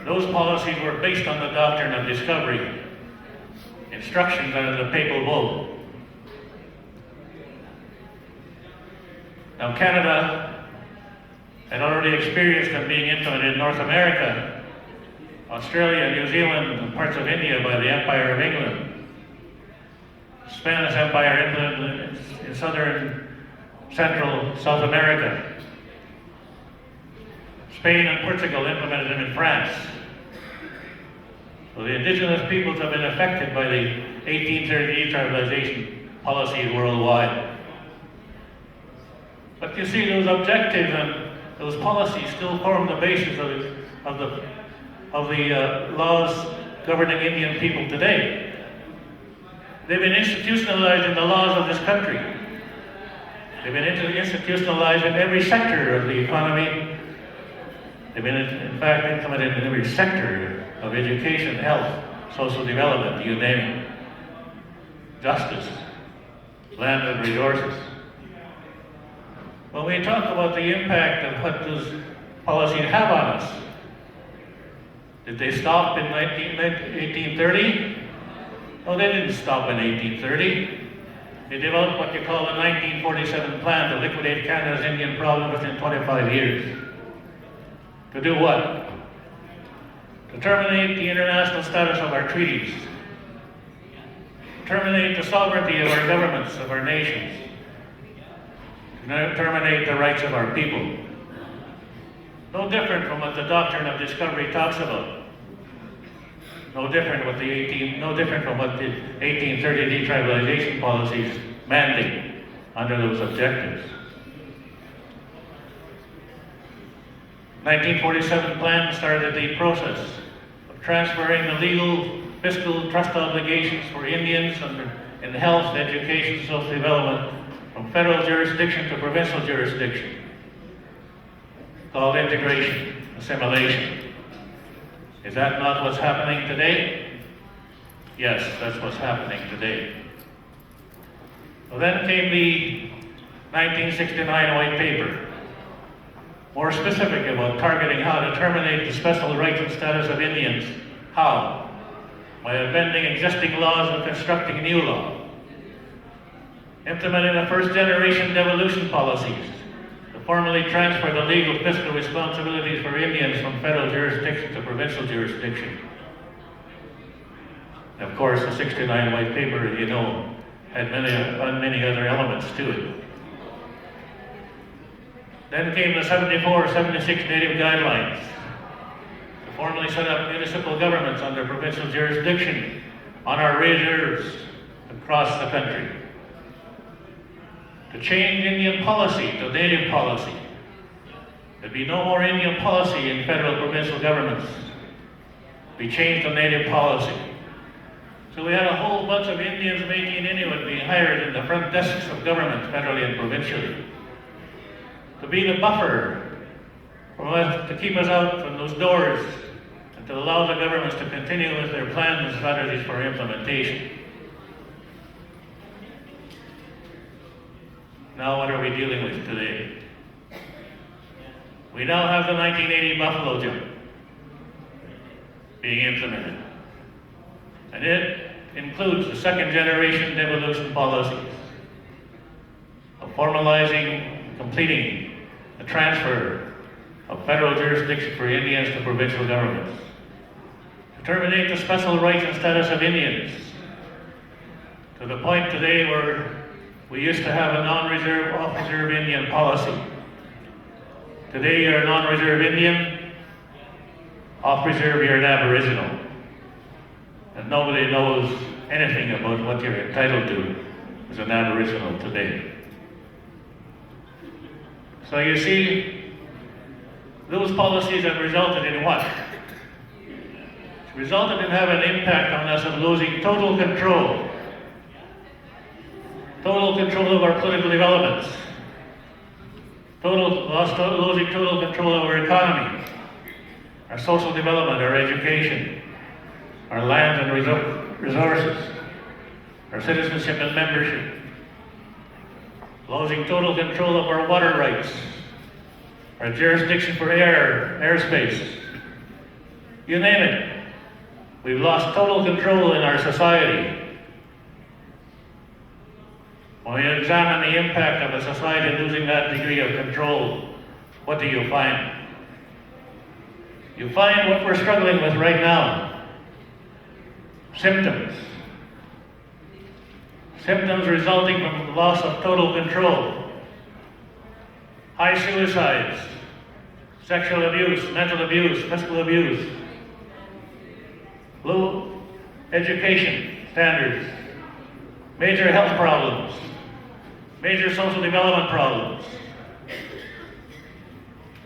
those policies were based on the doctrine of discovery, instructions under the papal bull. Now Canada had already experienced them being implemented in North America, Australia, New Zealand, and parts of India by the Empire of England. The Spanish Empire implemented in southern, central South America. Spain and Portugal implemented them in France. So the indigenous peoples have been affected by the 1830 detribalization policies worldwide. But you see, those objectives and those policies still form the basis of the laws governing Indian people today. They've been institutionalized in the laws of this country. They've been institutionalized in every sector of the economy. They've been, in fact, implemented in every sector of education, health, social development, you name it. Justice, land and resources. When we talk about the impact of what those policies have on us, did they stop in 1830? No, they didn't stop in 1830. They developed what you call the 1947 plan to liquidate Canada's Indian problem within 25 years. To do what? To terminate the international status of our treaties. Terminate the sovereignty of our governments, of our nations. To terminate the rights of our people. No different from what the doctrine of discovery talks about. No different from what the 1830 detribalization policies mandate under those objectives. 1947 plan started the process of transferring the legal fiscal trust obligations for Indians in health, education, social development from federal jurisdiction to provincial jurisdiction, called integration, assimilation. Is that not what's happening today? Yes, that's what's happening today. Well, then came the 1969 White Paper, more specific about targeting how to terminate the special rights and status of Indians. How? By amending existing laws and constructing new law. Implementing the first generation devolution policies to formally transfer the legal fiscal responsibilities for Indians from federal jurisdiction to provincial jurisdiction. And of course, the 69 White Paper, as you know, had many other elements to it. Then came the 74-76 Native Guidelines to formally set up municipal governments under provincial jurisdiction on our reserves across the country. To change Indian policy to Native policy. There'd be no more Indian policy in federal provincial governments. We changed to Native policy. So we had a whole bunch of Indians making Inuit being hired in the front desks of government, federally and provincially, to be the buffer to keep us out from those doors and to allow the governments to continue with their plans and strategies for implementation. Now what are we dealing with today? We now have the 1980 Buffalo Jump being implemented. And it includes the second generation devolution policies of formalizing, completing the transfer of federal jurisdiction for Indians to provincial governments, to terminate the special rights and status of Indians, to the point today where we used to have a non-reserve, off-reserve Indian policy. Today you're a non-reserve Indian, off-reserve you're an Aboriginal. And nobody knows anything about what you're entitled to as an Aboriginal today. So you see, those policies have resulted in what? It's resulted in having an impact on us of losing total control of our political developments, losing total control of our economy, our social development, our education, our land and resources, our citizenship and membership, losing total control of our water rights, our jurisdiction for airspace, you name it. We've lost total control in our society. When you examine the impact of a society losing that degree of control, what do you find? You find what we're struggling with right now. Symptoms. Symptoms resulting from the loss of total control. High suicides, sexual abuse, mental abuse, physical abuse, low education standards, major health problems, major social development problems.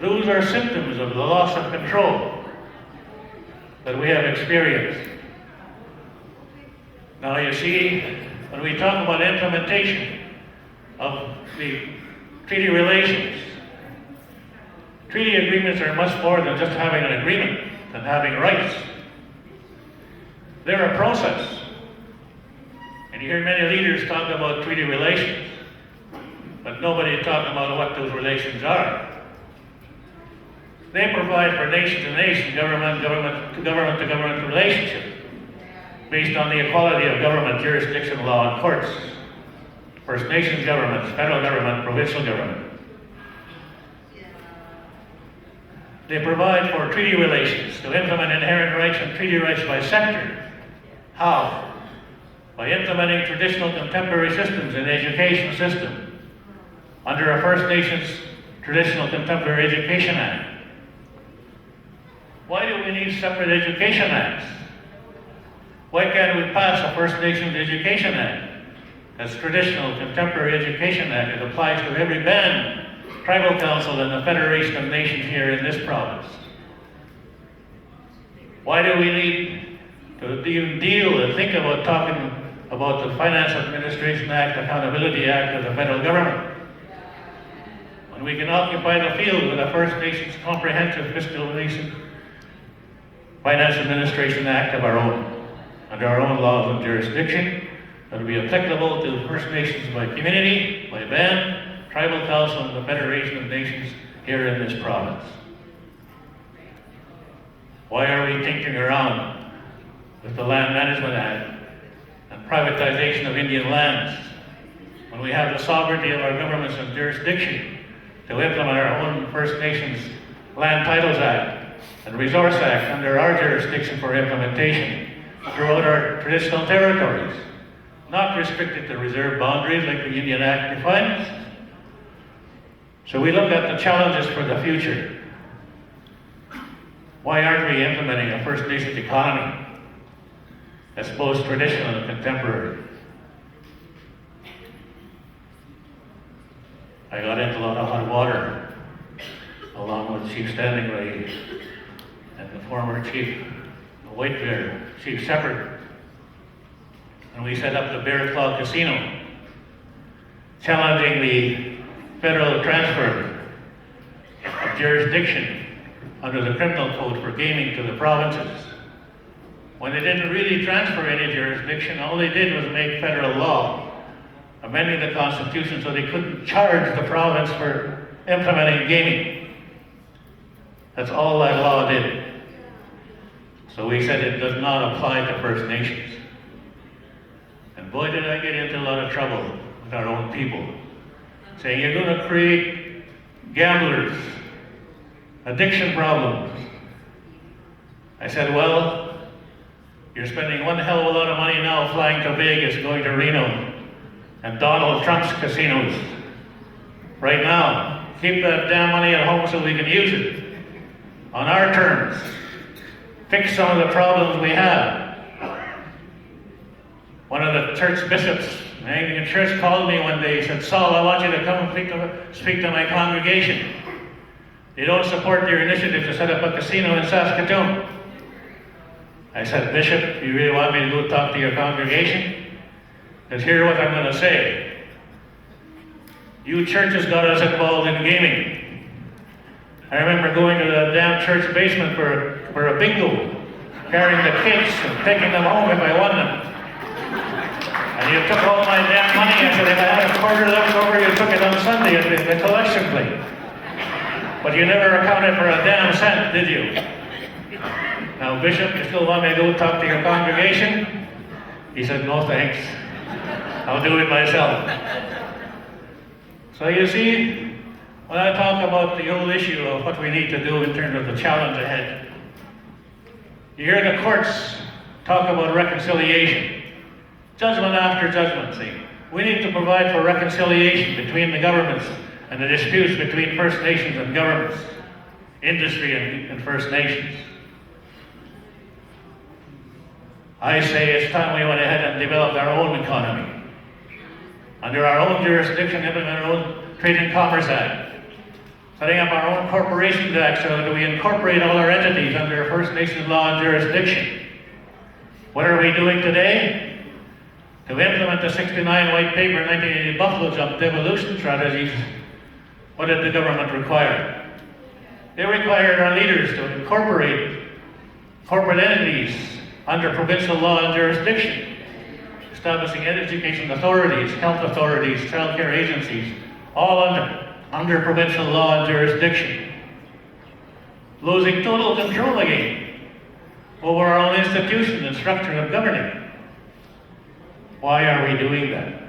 Those are symptoms of the loss of control that we have experienced. Now you see, when we talk about implementation of the treaty relations, treaty agreements are much more than just having an agreement, than having rights. They're a process. And you hear many leaders talk about treaty relations, but nobody talking about what those relations are. They provide for nation to nation, government to government relationship based on the equality of government, jurisdiction, law, and courts. First Nations governments, federal government, provincial government. They provide for treaty relations to implement inherent rights and treaty rights by sector. How? By implementing traditional contemporary systems in the education system under a First Nations Traditional Contemporary Education Act. Why do we need separate education acts? Why can't we pass a First Nations Education Act? That's Traditional Contemporary Education Act. It applies to every band, tribal council, and the Federation of Nations here in this province. Why do we need to even deal and think about talking about the Finance Administration Act, Accountability Act of the federal government, when we can occupy the field with a First Nations Comprehensive Fiscalization Finance Administration Act of our own, under our own laws and jurisdiction, that will be applicable to First Nations by community, by band, tribal council, and the Federation of Nations here in this province. Why are we tinkering around with the Land Management Act and privatization of Indian lands when we have the sovereignty of our governments and jurisdiction to implement our own First Nations Land Titles Act and Resource Act under our jurisdiction for implementation throughout our traditional territories, not restricted to reserve boundaries like the Indian Act defines? So we look at the challenges for the future. Why aren't we implementing a First Nations economy that's both traditional and contemporary? I got into a lot of hot water along with Chief Standing Ray and the former Chief White Bear, Chief Shepherd. And we set up the Bear Claw Casino, challenging the federal transfer of jurisdiction under the criminal code for gaming to the provinces. When they didn't really transfer any jurisdiction, all they did was make federal law, amending the Constitution so they couldn't charge the province for implementing gaming. That's all that law did. So we said it does not apply to First Nations. And boy, did I get into a lot of trouble with our own people, saying you're going to create gamblers, addiction problems. I said, well, you're spending one hell of a lot of money now flying to Vegas, going to Reno, and Donald Trump's casinos. Right now, keep that damn money at home so we can use it on our terms. Fix some of the problems we have. One of the church bishops, the Anglican Church, called me one day. He said, Saul, I want you to come and speak to my congregation. They don't support your initiative to set up a casino in Saskatoon. I said, Bishop, you really want me to go talk to your congregation? Because here's what I'm going to say. You churches got us involved in gaming. I remember going to the damn church basement for a bingo, carrying the cakes and taking them home if I won them. And you took all my damn money. I said, if I had a quarter left over, you took it on Sunday at the collection plate. But you never accounted for a damn cent, did you? Now, Bishop, you still want me to go talk to your congregation? He said, no thanks. I'll do it myself. So you see, when I talk about the whole issue of what we need to do in terms of the challenge ahead, you hear the courts talk about reconciliation. Judgment after judgment, see. We need to provide for reconciliation between the governments and the disputes between First Nations and governments, industry and First Nations. I say it's time we went ahead and developed our own economy. Under our own jurisdiction, implement our own Trade and Commerce Act, setting up our own Corporations Act so that we incorporate all our entities under First Nations law and jurisdiction. What are we doing today? To implement the 69 White Paper 1980 Buffalo Jump devolution strategies, what did the government require? They required our leaders to incorporate corporate entities under provincial law and jurisdiction, establishing education authorities, health authorities, child care agencies, all under provincial law and jurisdiction. Losing total control again over our own institutions and structure of governing. Why are we doing that?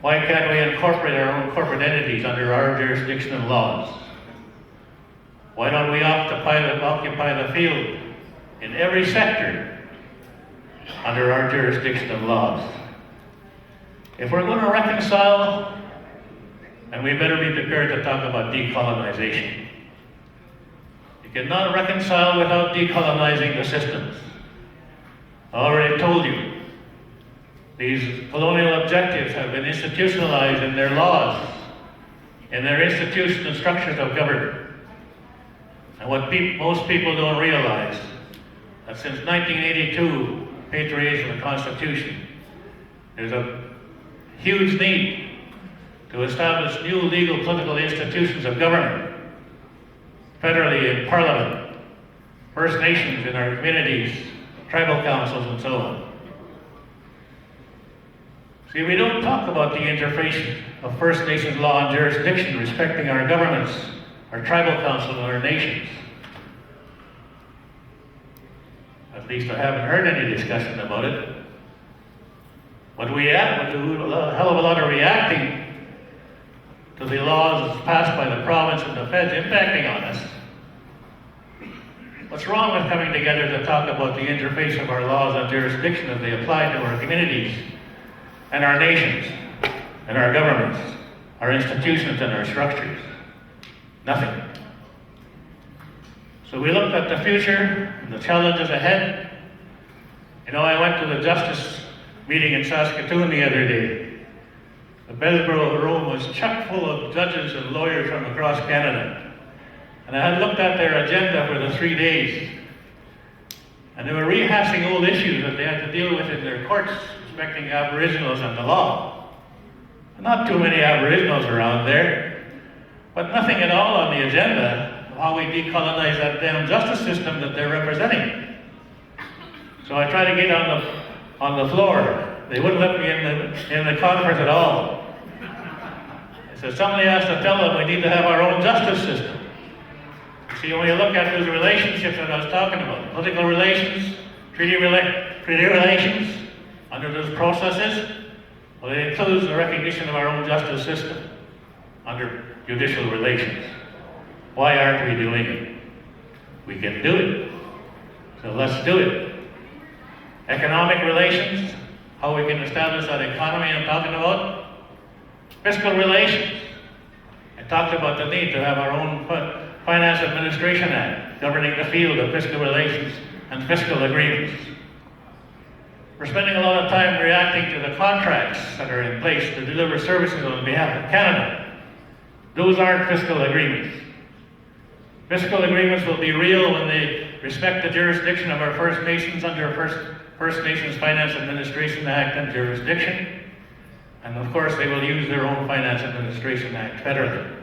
Why can't we incorporate our own corporate entities under our jurisdiction and laws? Why don't we occupy the field in every sector under our jurisdiction and laws? If we're going to reconcile, and we better be prepared to talk about decolonization. You cannot reconcile without decolonizing the systems. I already told you, these colonial objectives have been institutionalized in their laws, in their institutions and structures of government. And what most people don't realize, that since 1982, patriation of the Constitution, there's a huge need to establish new legal political institutions of government, federally in Parliament, First Nations in our communities, tribal councils, and so on. See, we don't talk about the interface of First Nations law and jurisdiction respecting our governments, our tribal councils, and our nations. At least I haven't heard any discussion about it. But we do a hell of a lot of reacting to the laws passed by the province and the feds impacting on us. What's wrong with coming together to talk about the interface of our laws and jurisdiction as they apply to our communities and our nations and our governments, our institutions and our structures? Nothing. So we looked at the future and the challenges ahead. You know, I went to the Justice meeting in Saskatoon the other day. The Bellsborough room was chock full of judges and lawyers from across Canada. And I had looked at their agenda for the 3 days. And they were rehashing old issues that they had to deal with in their courts respecting Aboriginals and the law. Not too many Aboriginals around there, but nothing at all on the agenda of how we decolonize that damn justice system that they're representing. So I tried to get on the floor. They wouldn't let me in the conference at all. I said, somebody has to tell them we need to have our own justice system. See, when you look at those relationships that I was talking about, political relations, treaty relations, under those processes, well, it includes the recognition of our own justice system under judicial relations. Why aren't we doing it? We can do it. So let's do it. Economic relations, how we can establish that economy I'm talking about. Fiscal relations. I talked about the need to have our own Finance Administration Act governing the field of fiscal relations and fiscal agreements. We're spending a lot of time reacting to the contracts that are in place to deliver services on behalf of Canada. Those aren't fiscal agreements. Fiscal agreements will be real when they respect the jurisdiction of our First Nations under First Nations Finance Administration Act and jurisdiction. And of course, they will use their own Finance Administration Act federally.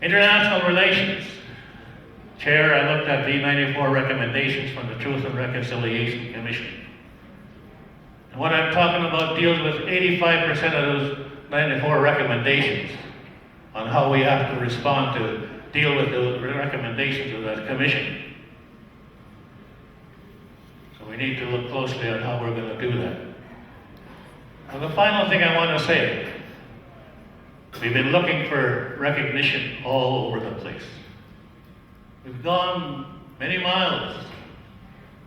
International relations. Chair, I looked at the 94 recommendations from the Truth and Reconciliation Commission. And what I'm talking about deals with 85% of those 94 recommendations on how we have to respond to deal with the recommendations of that commission. So we need to look closely at how we're going to do that. And the final thing I want to say, we've been looking for recognition all over the place. We've gone many miles,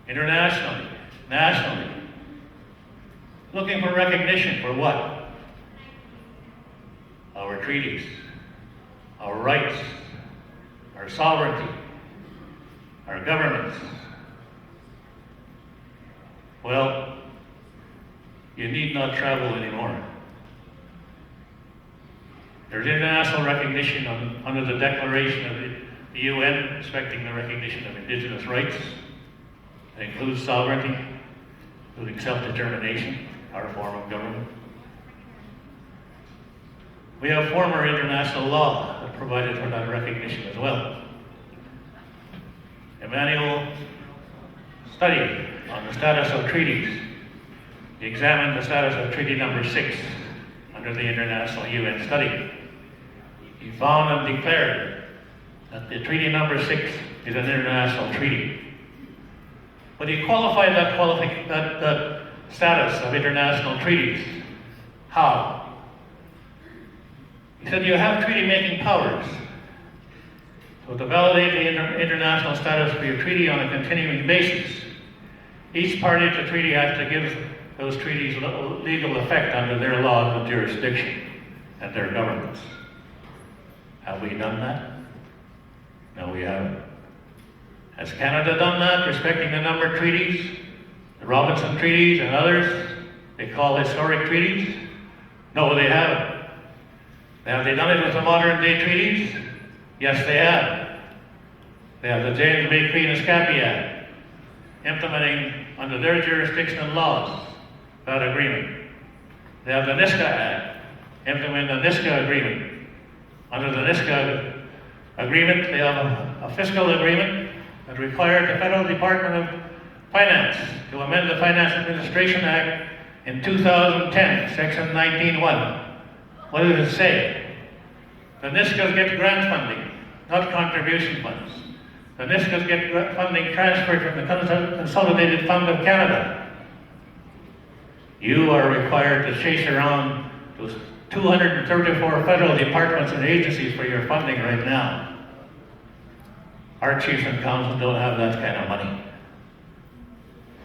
internationally, nationally, looking for recognition for what? Our treaties, our rights, our sovereignty, our governments. Well, you need not travel anymore. There's international recognition under the Declaration of the UN respecting the recognition of Indigenous rights. It includes sovereignty, including self-determination, our form of government. We have former international law that provided for that recognition as well. Emmanuel studied on the status of treaties. He examined the status of Treaty Number 6 under the International UN Study. He found and declared that the Treaty Number 6 is an international treaty. But he qualified that status of international treaties. How? He said you have treaty-making powers. So to validate the international status of your treaty on a continuing basis, each party to the treaty has to give those treaties legal effect under their laws of jurisdiction and their governments. Have we done that? No, we haven't. Has Canada done that, respecting the number of treaties, the Robinson treaties and others they call historic treaties? No, they haven't. Have they done it with the modern day treaties? Yes, they have. They have the James Bay Queen Escapee Act, implementing under their jurisdiction and laws that agreement. They have the Nisga'a Act, implementing the Nisga'a agreement. Under the Nisga'a agreement, they have a fiscal agreement that required the Federal Department of Finance to amend the Finance Administration Act in 2010, Section 19.1. What does it say? The Nisga's get grant funding, not contribution funds. The Nisga's get funding transferred from the Consolidated Fund of Canada. You are required to chase around those 234 federal departments and agencies for your funding right now. Our chiefs and councils don't have that kind of money.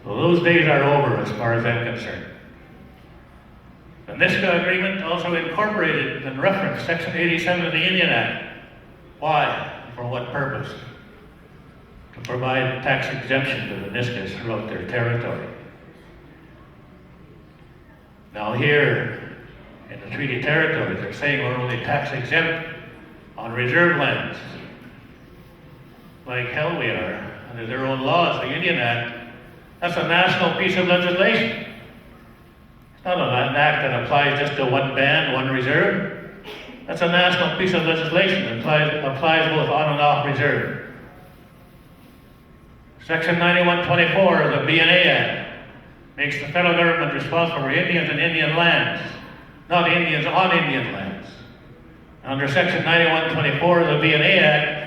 So those days are over as far as I'm concerned. The Nisga'a agreement also incorporated and referenced Section 87 of the Indian Act. Why? For what purpose? To provide tax exemption to the Nisga's throughout their territory. Now here, in the treaty territory, they're saying we're only tax exempt on reserve lands. Like hell we are, under their own laws, the Indian Act. That's a national piece of legislation. It's not an act that applies just to one band, one reserve. That's a national piece of legislation that applies both on and off reserve. Section 9124 of the BNA Act makes the federal government responsible for Indians and Indian lands, not Indians on Indian lands. Under Section 9124 of the BNA Act,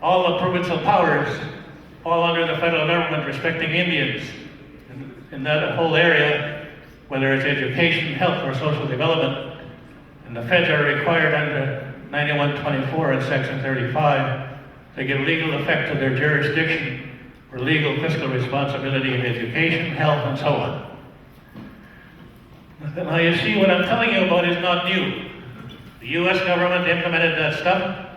all the provincial powers fall under the federal government respecting Indians in that whole area, whether it's education, health, or social development. And the feds are required under 9124 and Section 35 to give legal effect to their jurisdiction for legal fiscal responsibility in education, health, and so on. Now you see, what I'm telling you about is not new. The U.S. government implemented that stuff.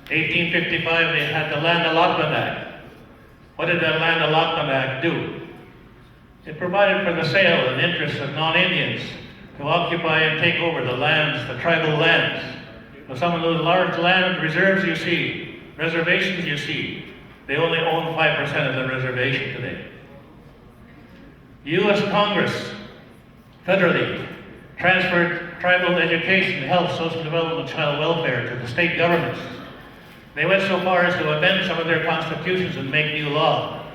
1855, they had the Land Allotment Act. What did that Land Allotment Act do? It provided for the sale and interest of non-Indians to occupy and take over the lands, the tribal lands. So some of those large land reserves you see, reservations you see, they only own 5% of the reservation today. The U.S. Congress, federally, transferred tribal education, health, social development, child welfare to the state governments. They went so far as to amend some of their constitutions and make new law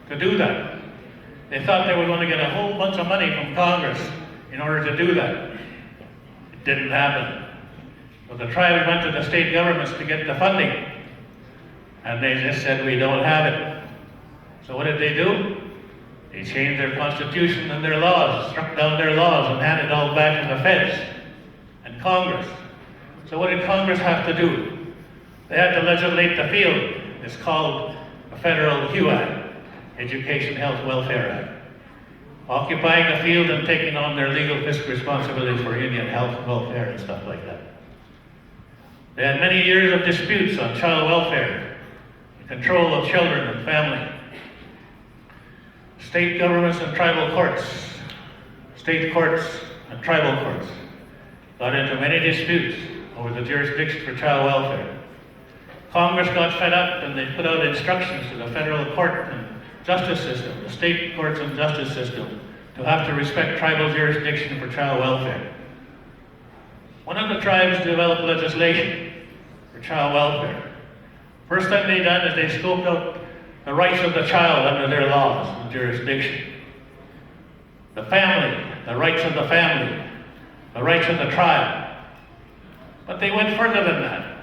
to do that. They thought they were going to get a whole bunch of money from Congress in order to do that. It didn't happen. So the tribes went to the state governments to get the funding. And they just said, we don't have it. So what did they do? They changed their constitution and their laws, struck down their laws, and handed it all back to the feds and Congress. So what did Congress have to do? They had to legislate the field. It's called the Federal HUAC, Education, Health, Welfare Act. Occupying the field and taking on their legal fiscal responsibilities for Indian health, welfare, and stuff like that. They had many years of disputes on child welfare, control of children and family. State governments and tribal courts, state courts and tribal courts got into many disputes over the jurisdiction for child welfare. Congress got fed up and they put out instructions to the federal court and justice system, the state courts and justice system, to have to respect tribal jurisdiction for child welfare. One of the tribes developed legislation for child welfare. First thing they done is they scoped out the rights of the child under their laws and jurisdiction. The family, the rights of the family, the rights of the tribe. But they went further than that.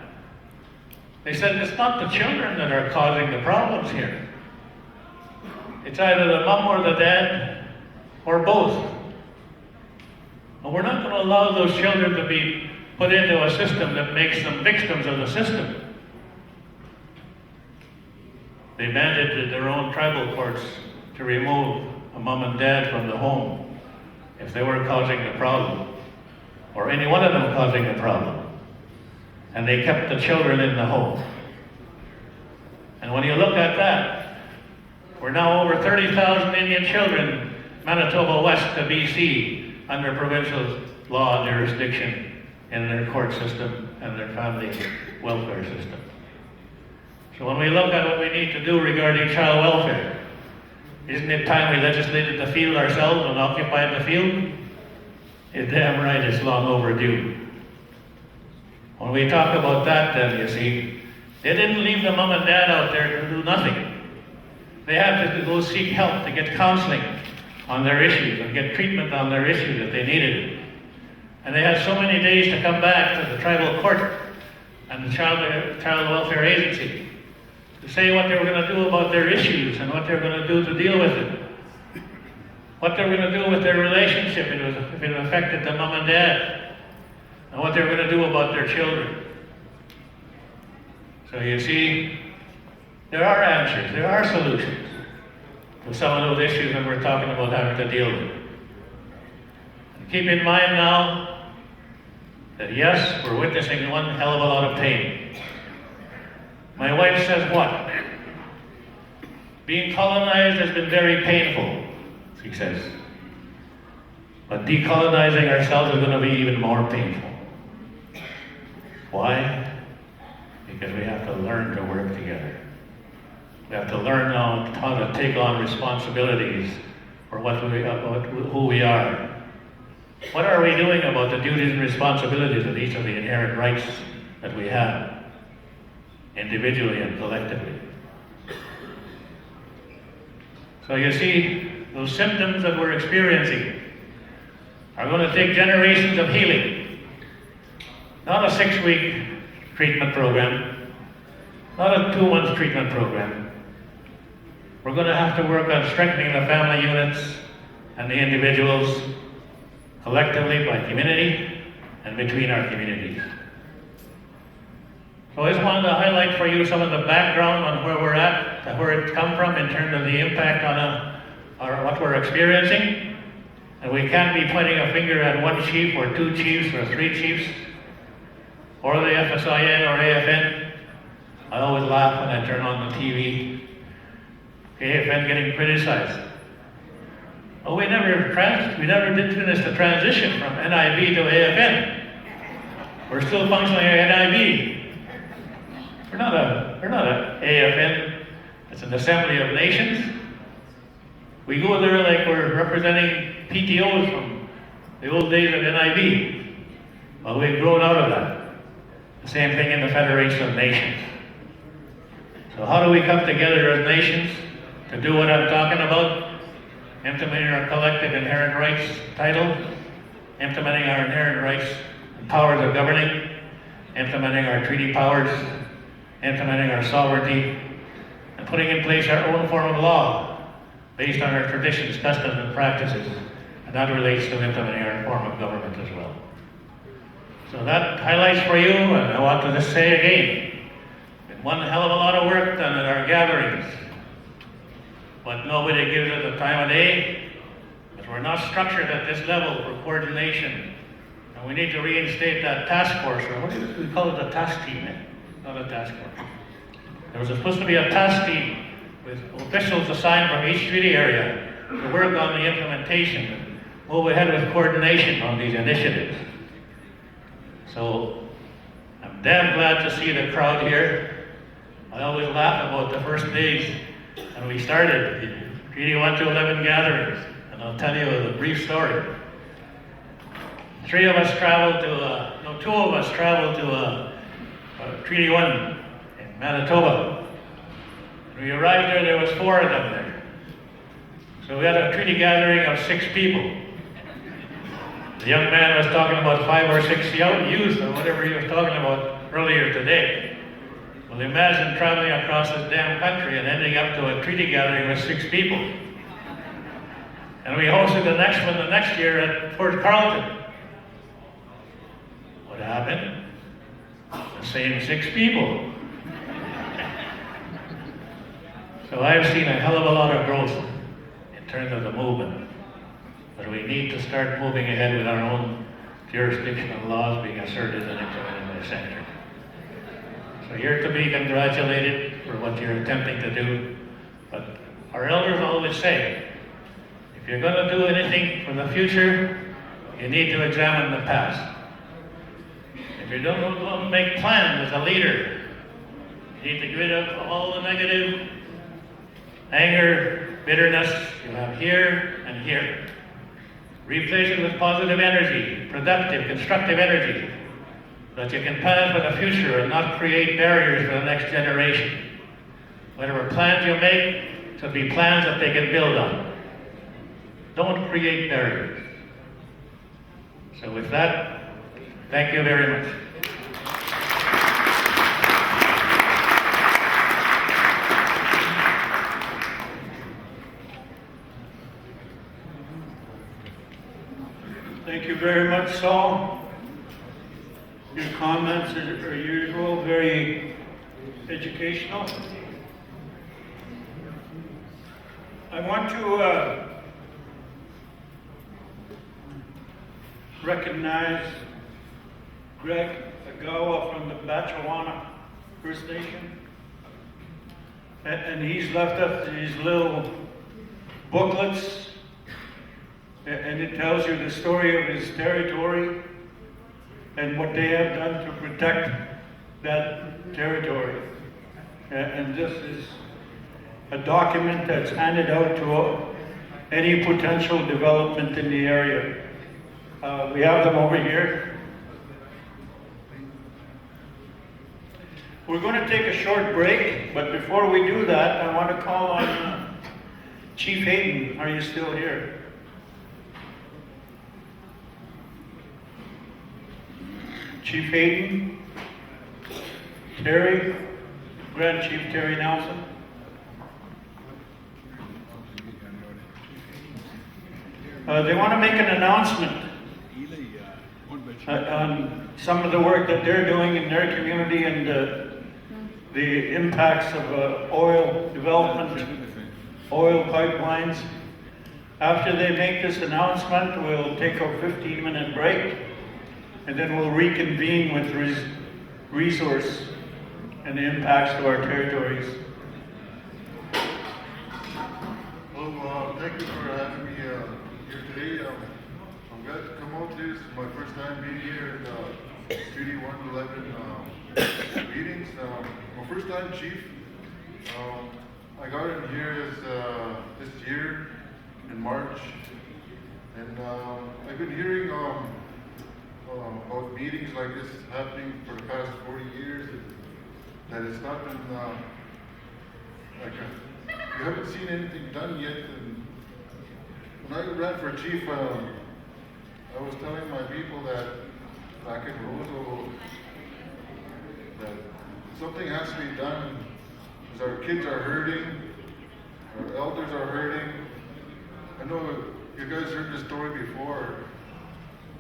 They said it's not the children that are causing the problems here. It's either the mom or the dad, or both. And we're not going to allow those children to be put into a system that makes them victims of the system. They mandated their own tribal courts to remove a mom and dad from the home if they were causing the problem, or any one of them causing the problem. And they kept the children in the home. And when you look at that, we're now over 30,000 Indian children, Manitoba West to BC, under provincial law and jurisdiction in their court system and their family welfare system. So when we look at what we need to do regarding child welfare, isn't it time we legislated the field ourselves and occupied the field? You're damn right, it's long overdue. When we talk about that, then, you see, they didn't leave the mom and dad out there to do nothing. They had to go seek help, to get counseling on their issues and get treatment on their issues if they needed it. And they had so many days to come back to the tribal court and the child welfare agency to say what they were going to do about their issues and what they were going to do to deal with it. What they were going to do with their relationship if it affected the mom and dad, and what they were going to do about their children. So you see, there are answers, there are solutions to some of those issues that we're talking about having to deal with. And keep in mind now that yes, we're witnessing one hell of a lot of pain. My wife says what? Being colonized has been very painful, she says. But decolonizing ourselves is going to be even more painful. Why? Because we have to learn to work together. We have to learn how to take on responsibilities for who we are. What are we doing about the duties and responsibilities of each of the inherent rights that we have, individually and collectively? So you see, those symptoms that we're experiencing are going to take generations of healing. Not a 6-week treatment program, not a 2-month treatment program. We're going to have to work on strengthening the family units and the individuals collectively by community and between our communities. So I just wanted to highlight for you some of the background on where we're at, and where it's come from in terms of the impact on what we're experiencing. And we can't be pointing a finger at one chief or 2 chiefs or 3 chiefs or the FSIN or AFN. I always laugh when I turn on the TV. AFN getting criticized. Oh, we never did finish the transition from NIB to AFN. We're still functioning at NIB. We're not a AFN. It's an Assembly of Nations. We go there like we're representing PTOs from the old days of NIB. Well, we've grown out of that. The same thing in the Federation of Nations. So how do we come together as nations to do what I'm talking about? Implementing our collective inherent rights title, implementing our inherent rights and powers of governing, implementing our treaty powers, implementing our sovereignty, and putting in place our own form of law based on our traditions, customs, and practices. And that relates to implementing our form of government as well. So that highlights for you, and I want to just say again, been one hell of a lot of work done at our gatherings. But nobody gives it the time of day, because we're not structured at this level for coordination. And we need to reinstate that task force, or what do we call it, a task team, not a task force. There was supposed to be a task team with officials assigned from each treaty area to work on the implementation and move ahead with coordination on these initiatives. So I'm damn glad to see the crowd here. I always laugh about the first days when we started the Treaty 1 to 11 gatherings, and I'll tell you a brief story. 2 of us traveled to Treaty 1 in Manitoba. When we arrived there was 4 of them there. So we had a treaty gathering of 6 people. The young man was talking about 5 or 6 young youth, or whatever he was talking about earlier today. Well, imagine traveling across this damn country and ending up to a treaty gathering with 6 people. And we hosted the next one the next year at Fort Carlton. What happened? The same 6 people. So I've seen a hell of a lot of growth in terms of the movement. But we need to start moving ahead with our own jurisdictional laws being asserted and implemented by the Senator. So you're to be congratulated for what you're attempting to do. But our elders always say, if you're going to do anything for the future, you need to examine the past. If you don't make plans as a leader, You need to get rid of all the negative anger, bitterness you have here and here. Replace it with positive energy, productive, constructive energy, so that you can plan for the future and not create barriers for the next generation. Whatever plans you make should be plans that they can build on. Don't create barriers. So with that, thank you very much. Thank you very much, Saul. Your comments are usual, very educational. I want to recognize Greg Agawa from the Batchewana First Nation. And he's left us these little booklets, and it tells you the story of his territory and what they have done to protect that territory. And this is a document that's handed out to any potential development in the area. We have them over here. We're going to take a short break, but before we do that, I want to call on Chief Hayden. Are you still here? Chief Hayden, Terry, Grand Chief Terry Nelson. They want to make an announcement on some of the work that they're doing in their community and the impacts of oil development, oil pipelines. After they make this announcement, we'll take a 15-minute break, and then we'll reconvene with resource and the impacts to our territories. Well, thank you for having me here today. I'm glad to come out here. This is my first time being here in Treaty 111 meetings. My first time chief. I got in here this year in March, and I've been hearing about meetings like this happening for the past 40 years, that it's not been you haven't seen anything done yet. And when I ran for chief, I was telling my people that back in Roseau that something has to be done, because our kids are hurting, our elders are hurting. I know you guys heard this story before,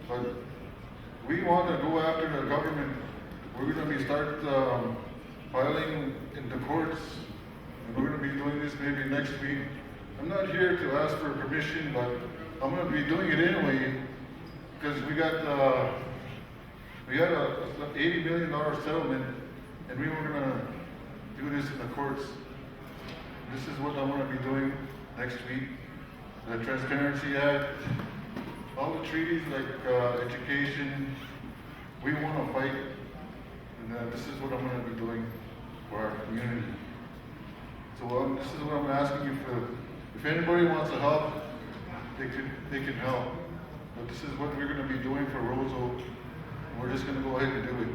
but we want to go after the government. We're going to start filing in the courts, and we're going to be doing this maybe next week. I'm not here to ask for permission, but I'm going to be doing it anyway, because we had a $80 million settlement, and we were going to do this in the courts. This is what I'm going to be doing next week. The Transparency Act, all the treaties like education, we want to fight, and this is what I'm going to be doing for our community. So this is what I'm asking you for. If anybody wants to help, they can help. But this is what we're going to be doing for Roseau. We're just going to go ahead and do it.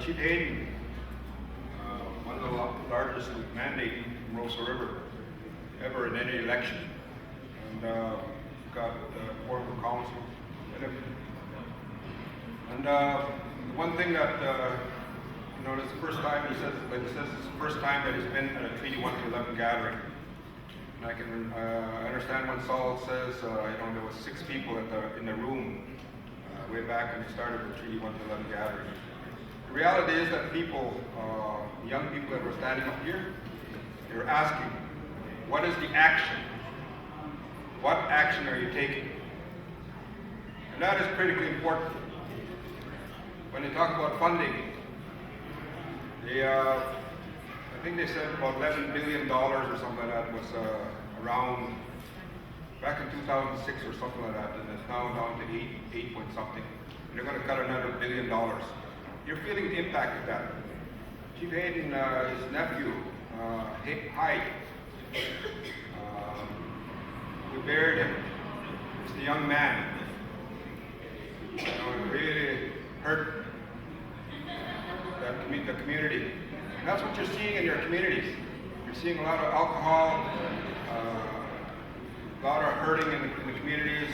Chief Hayden, one of the largest mandating from Roseau River ever in any election, and got Board of Council. And one thing that this is the first time he says it's the first time that he's been at a Treaty 111 gathering. And I can understand when Saul says there was 6 people in the room way back when he started the Treaty 111 gathering. The reality is that people, young people that were standing up here, they were asking, what is the action? What action are you taking? And that is critically important. When they talk about funding, I think they said about $11 billion or something like that was around back in 2006 or something like that, and it's now down to 8 point something. And they're going to cut another $1 billion. You're feeling the impact of that. Chief Hayden, his nephew, Hyde, we buried him. He's a young man. You know, it really hurt the community. And that's what you're seeing in your communities. You're seeing a lot of alcohol, a lot of hurting in the communities.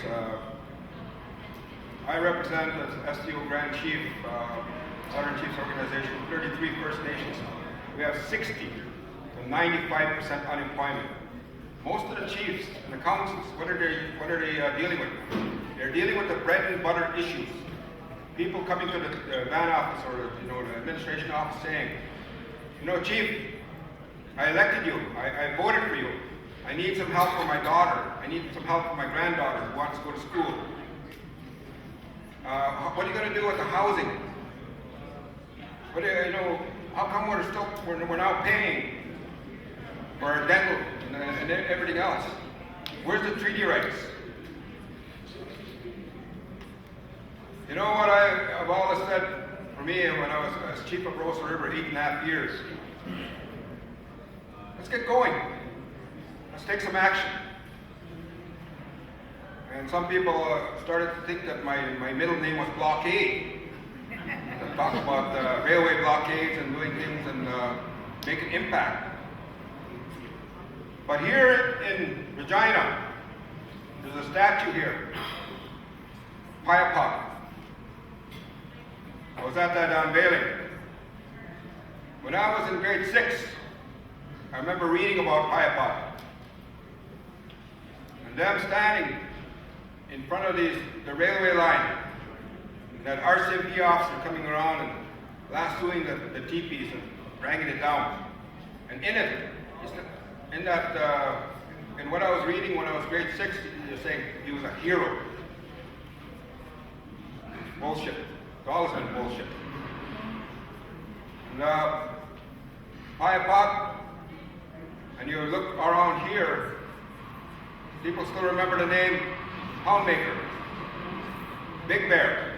I represent as SDO Grand Chief, Southern Chiefs Organization, 33 First Nations. We have 60 to 95% unemployment. Most of the chiefs and the councils, what are they dealing with? They're dealing with the bread and butter issues. People coming to the van office or the administration office saying, Chief, I elected you. I voted for you. I need some help for my daughter. I need some help for my granddaughter who wants to go to school. What are you going to do with the housing? How come we're now paying for our dental and everything else? Where's the treaty rights? You know what I've always said for me when I was as chief of Rosa River 8.5 years? Let's get going. Let's take some action. And some people started to think that my middle name was Blockade. To talk about railway blockades and doing things and make an impact. But here in Regina, there's a statue here, Piapot. I was at that unveiling. When I was in grade 6, I remember reading about Piapot. And them standing in front of the railway line, that RCMP officer coming around and lassoing the teepees and dragging it down. And in what I was reading when I was grade 6, you're saying he was a hero. Bullshit. It's always been bullshit. And Piapot, and you look around here, people still remember the name Poundmaker, Big Bear.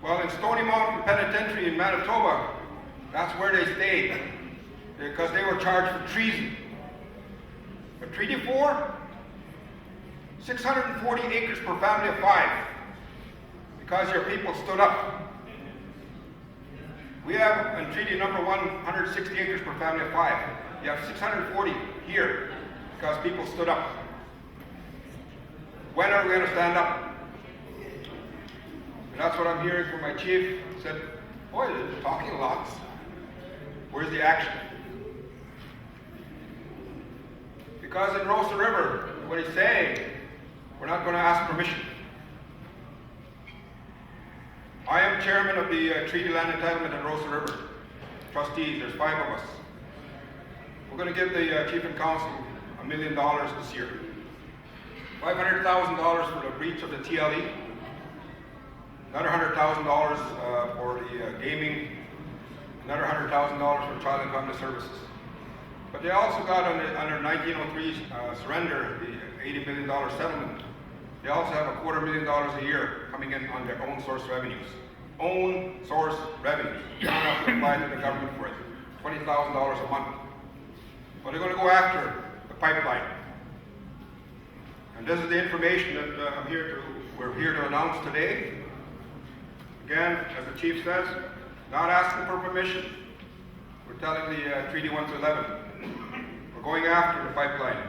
Well, in Stony Mountain Penitentiary in Manitoba, that's where they stayed, because they were charged for treason. But Treaty 4, 640 acres per family of 5, because your people stood up. We have, in Treaty number 1, 160 acres per family of 5. You have 640 here, because people stood up. When are we going to stand up? And that's what I'm hearing from my chief. He said, boy, they're talking lots. Where's the action? Because in Rosa River, what he's saying, we're not going to ask permission. I am chairman of the Treaty Land Entitlement in Rosa River. Trustees, there's 5 of us. We're going to give the chief and council $1 million this year. $500,000 for the breach of the TLE. Another $100,000 for the gaming. Another $100,000 for child and family services. But they also got under 1903 surrender, the $80 million settlement. They also have $250,000 a year coming in on their own source revenues. Own source revenues. You don't have to apply to the government for it. $20,000 a month. But they're going to go after the pipeline. And this is the information that we're here to announce today. Again, as the chief says, not asking for permission. We're telling the Treaty 1 to 11. We're going after the pipeline.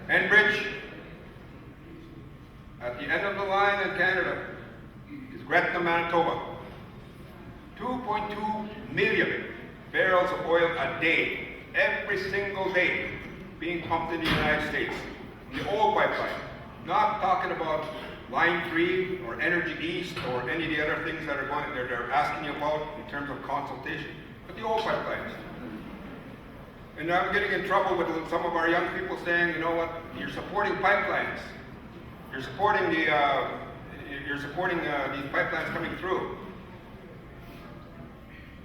Enbridge, at the end of the line in Canada, is Gretna, Manitoba. 2.2 million barrels of oil a day, every single day, being pumped in the United States. The oil pipeline. Not talking about Line 3 or Energy East or any of the other things that they're asking you about in terms of consultation, but the oil pipelines. And I'm getting in trouble with some of our young people saying, you know what, you're supporting pipelines. You're supporting these pipelines coming through.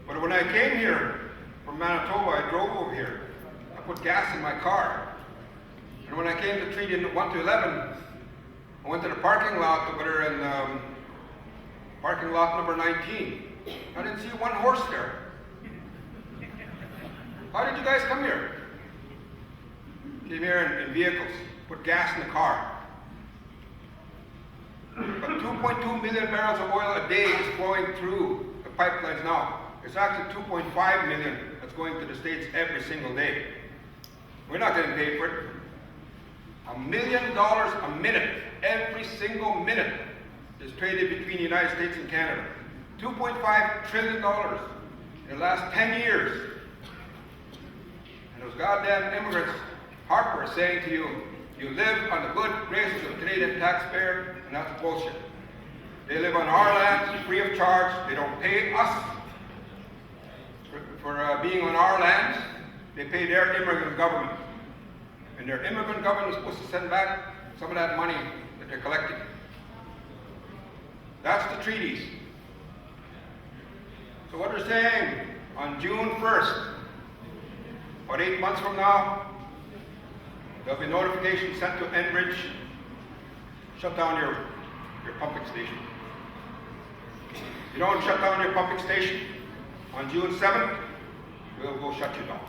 But when I came here from Manitoba, I drove over here. put gas in my car. And when I came to Treaty 1 to 11, I went to the parking lot over there in parking lot number 19. I didn't see one horse there. How did you guys come here? Came here in vehicles, put gas in the car. But 2.2 million barrels of oil a day is flowing through the pipelines now. It's actually 2.5 million that's going to the States every single day. We're not getting paid for it. $1 million a minute, every single minute, is traded between the United States and Canada. $2.5 trillion in the last 10 years. And those goddamn immigrants, Harper is saying to you, you live on the good graces of the Canadian taxpayer, and that's bullshit. They live on our lands free of charge. They don't pay us for being on our lands. They pay their immigrant government. And their immigrant government is supposed to send back some of that money that they're collecting. That's the treaties. So what they're saying, on June 1st, about 8 months from now, there'll be notification sent to Enbridge, shut down your pumping station. You don't shut down your pumping station, on June 7th, we'll go shut you down.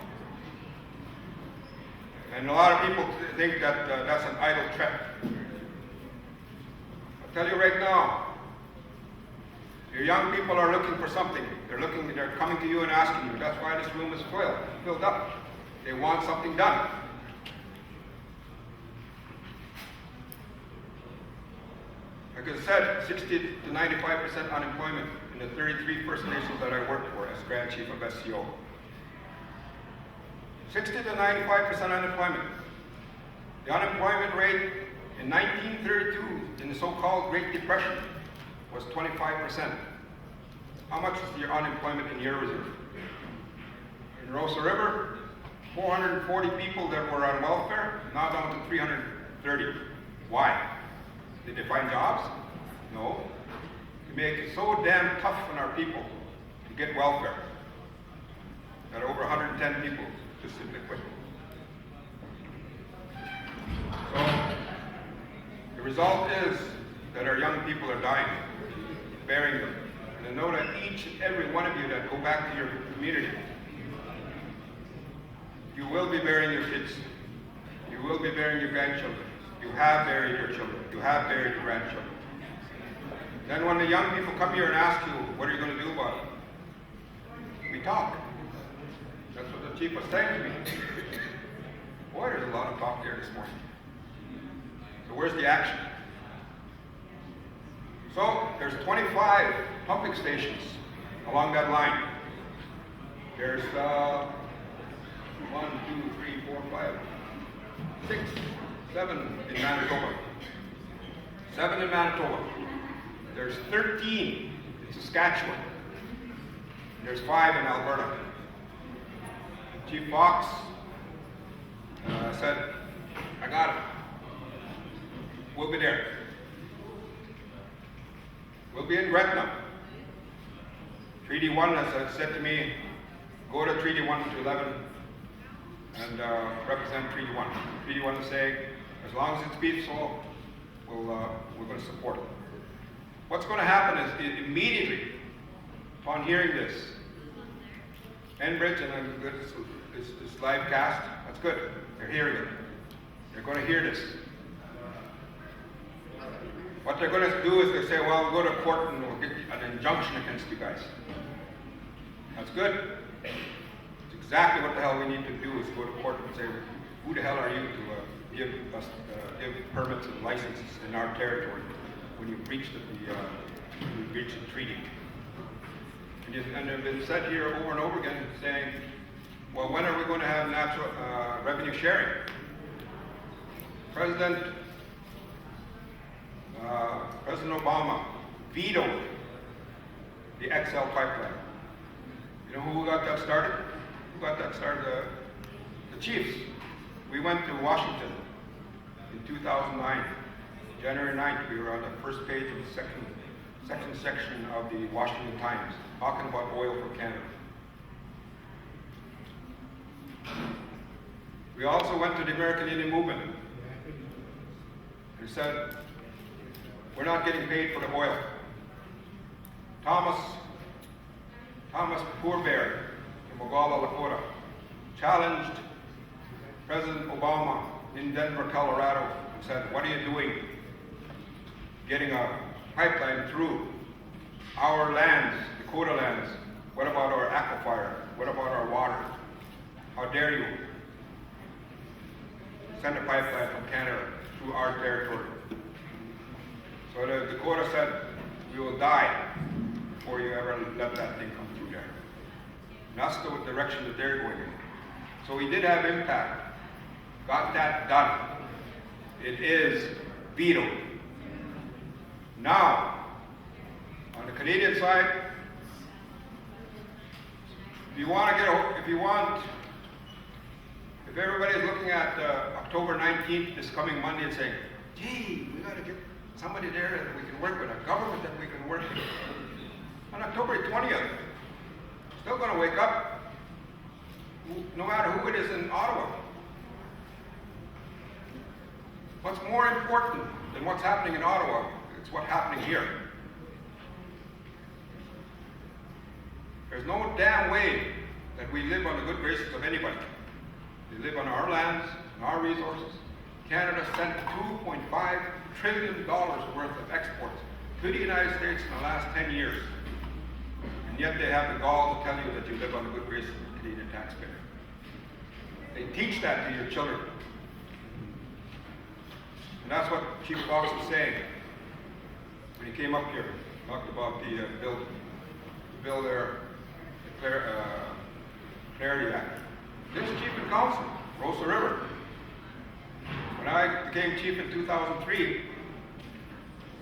And a lot of people think that that's an idle threat. I'll tell you right now, your young people are looking for something. They're coming to you and asking you. That's why this room is filled up. They want something done. Like I said, 60 to 95% unemployment in the 33 First Nations that I worked for as Grand Chief of SCO. 60 to 95% unemployment. The unemployment rate in 1932, in the so-called Great Depression, was 25%. How much is your unemployment in your reserve? In Rosa River, 440 people that were on welfare, now down to 330. Why? Did they find jobs? No. To make it so damn tough on our people to get welfare that over 110 people just simply quit. So the result is that our young people are dying, bearing them. And I know that each and every one of you that go back to your community, you will be burying your kids. You will be burying your grandchildren. You have buried your children. You have buried your grandchildren. Then when the young people come here and ask you, what are you going to do about it? We talk. That's what the chief was saying to me. Boy, there's a lot of talk there this morning. So where's the action? So there's 25 pumping stations along that line. There's 1, 2, 3, 4, 5, 6, 7 in Manitoba. 7 in Manitoba. There's 13 in Saskatchewan. There's 5 in Alberta. Chief Fox said, I got it. We'll be there. We'll be in Gretna. Treaty 1 has said to me, go to Treaty 1 to 11 and represent Treaty 1. Treaty 1 is saying, as long as it's peaceful, we're going to support it. What's going to happen is immediately upon hearing this, Enbridge, and this live cast, that's good. They're hearing it. They're going to hear this. What they're going to do is they say, well, we'll go to court and we'll get an injunction against you guys. That's good. It's exactly what the hell we need to do is go to court and say, who the hell are you to give permits and licenses in our territory when you breach the treaty? And they've been said here over and over again saying, well, when are we going to have natural revenue sharing? President Obama vetoed the XL pipeline. You know who got that started? Who got that started? The chiefs. We went to Washington in 2009, January 9th. We were on the first page of the second section of the Washington Times, talking about oil for Canada. We also went to the American Indian movement. We said, we're not getting paid for the oil. Thomas Poorbear from Oglala, Lakota, challenged President Obama in Denver, Colorado, and said, what are you doing getting a pipeline through our lands, Dakota lands? What about our aquifer? What about our water? How dare you send a pipeline from Canada through our territory? So the Dakota said, we will die before you ever let that thing come through there. And that's the direction that they're going in. So we did have impact. Got that done. It is vetoed. Now, on the Canadian side, if everybody is looking at October 19th, this coming Monday, and saying, gee, we got to get somebody there that we can work with, a government that we can work with. On October 20th, still going to wake up, no matter who it is in Ottawa. What's more important than what's happening in Ottawa, it's what's happening here. There's no damn way that we live on the good graces of anybody. We live on our lands and our resources. Canada sent $2.5 trillion worth of exports to the United States in the last 10 years. And yet they have the gall to tell you that you live on the good graces of the Canadian taxpayer. They teach that to your children. And that's what Chief Fox was saying when he came up here, talked about the bill there, Clarity Act. This chief in council, Rosa River. When I became chief in 2003,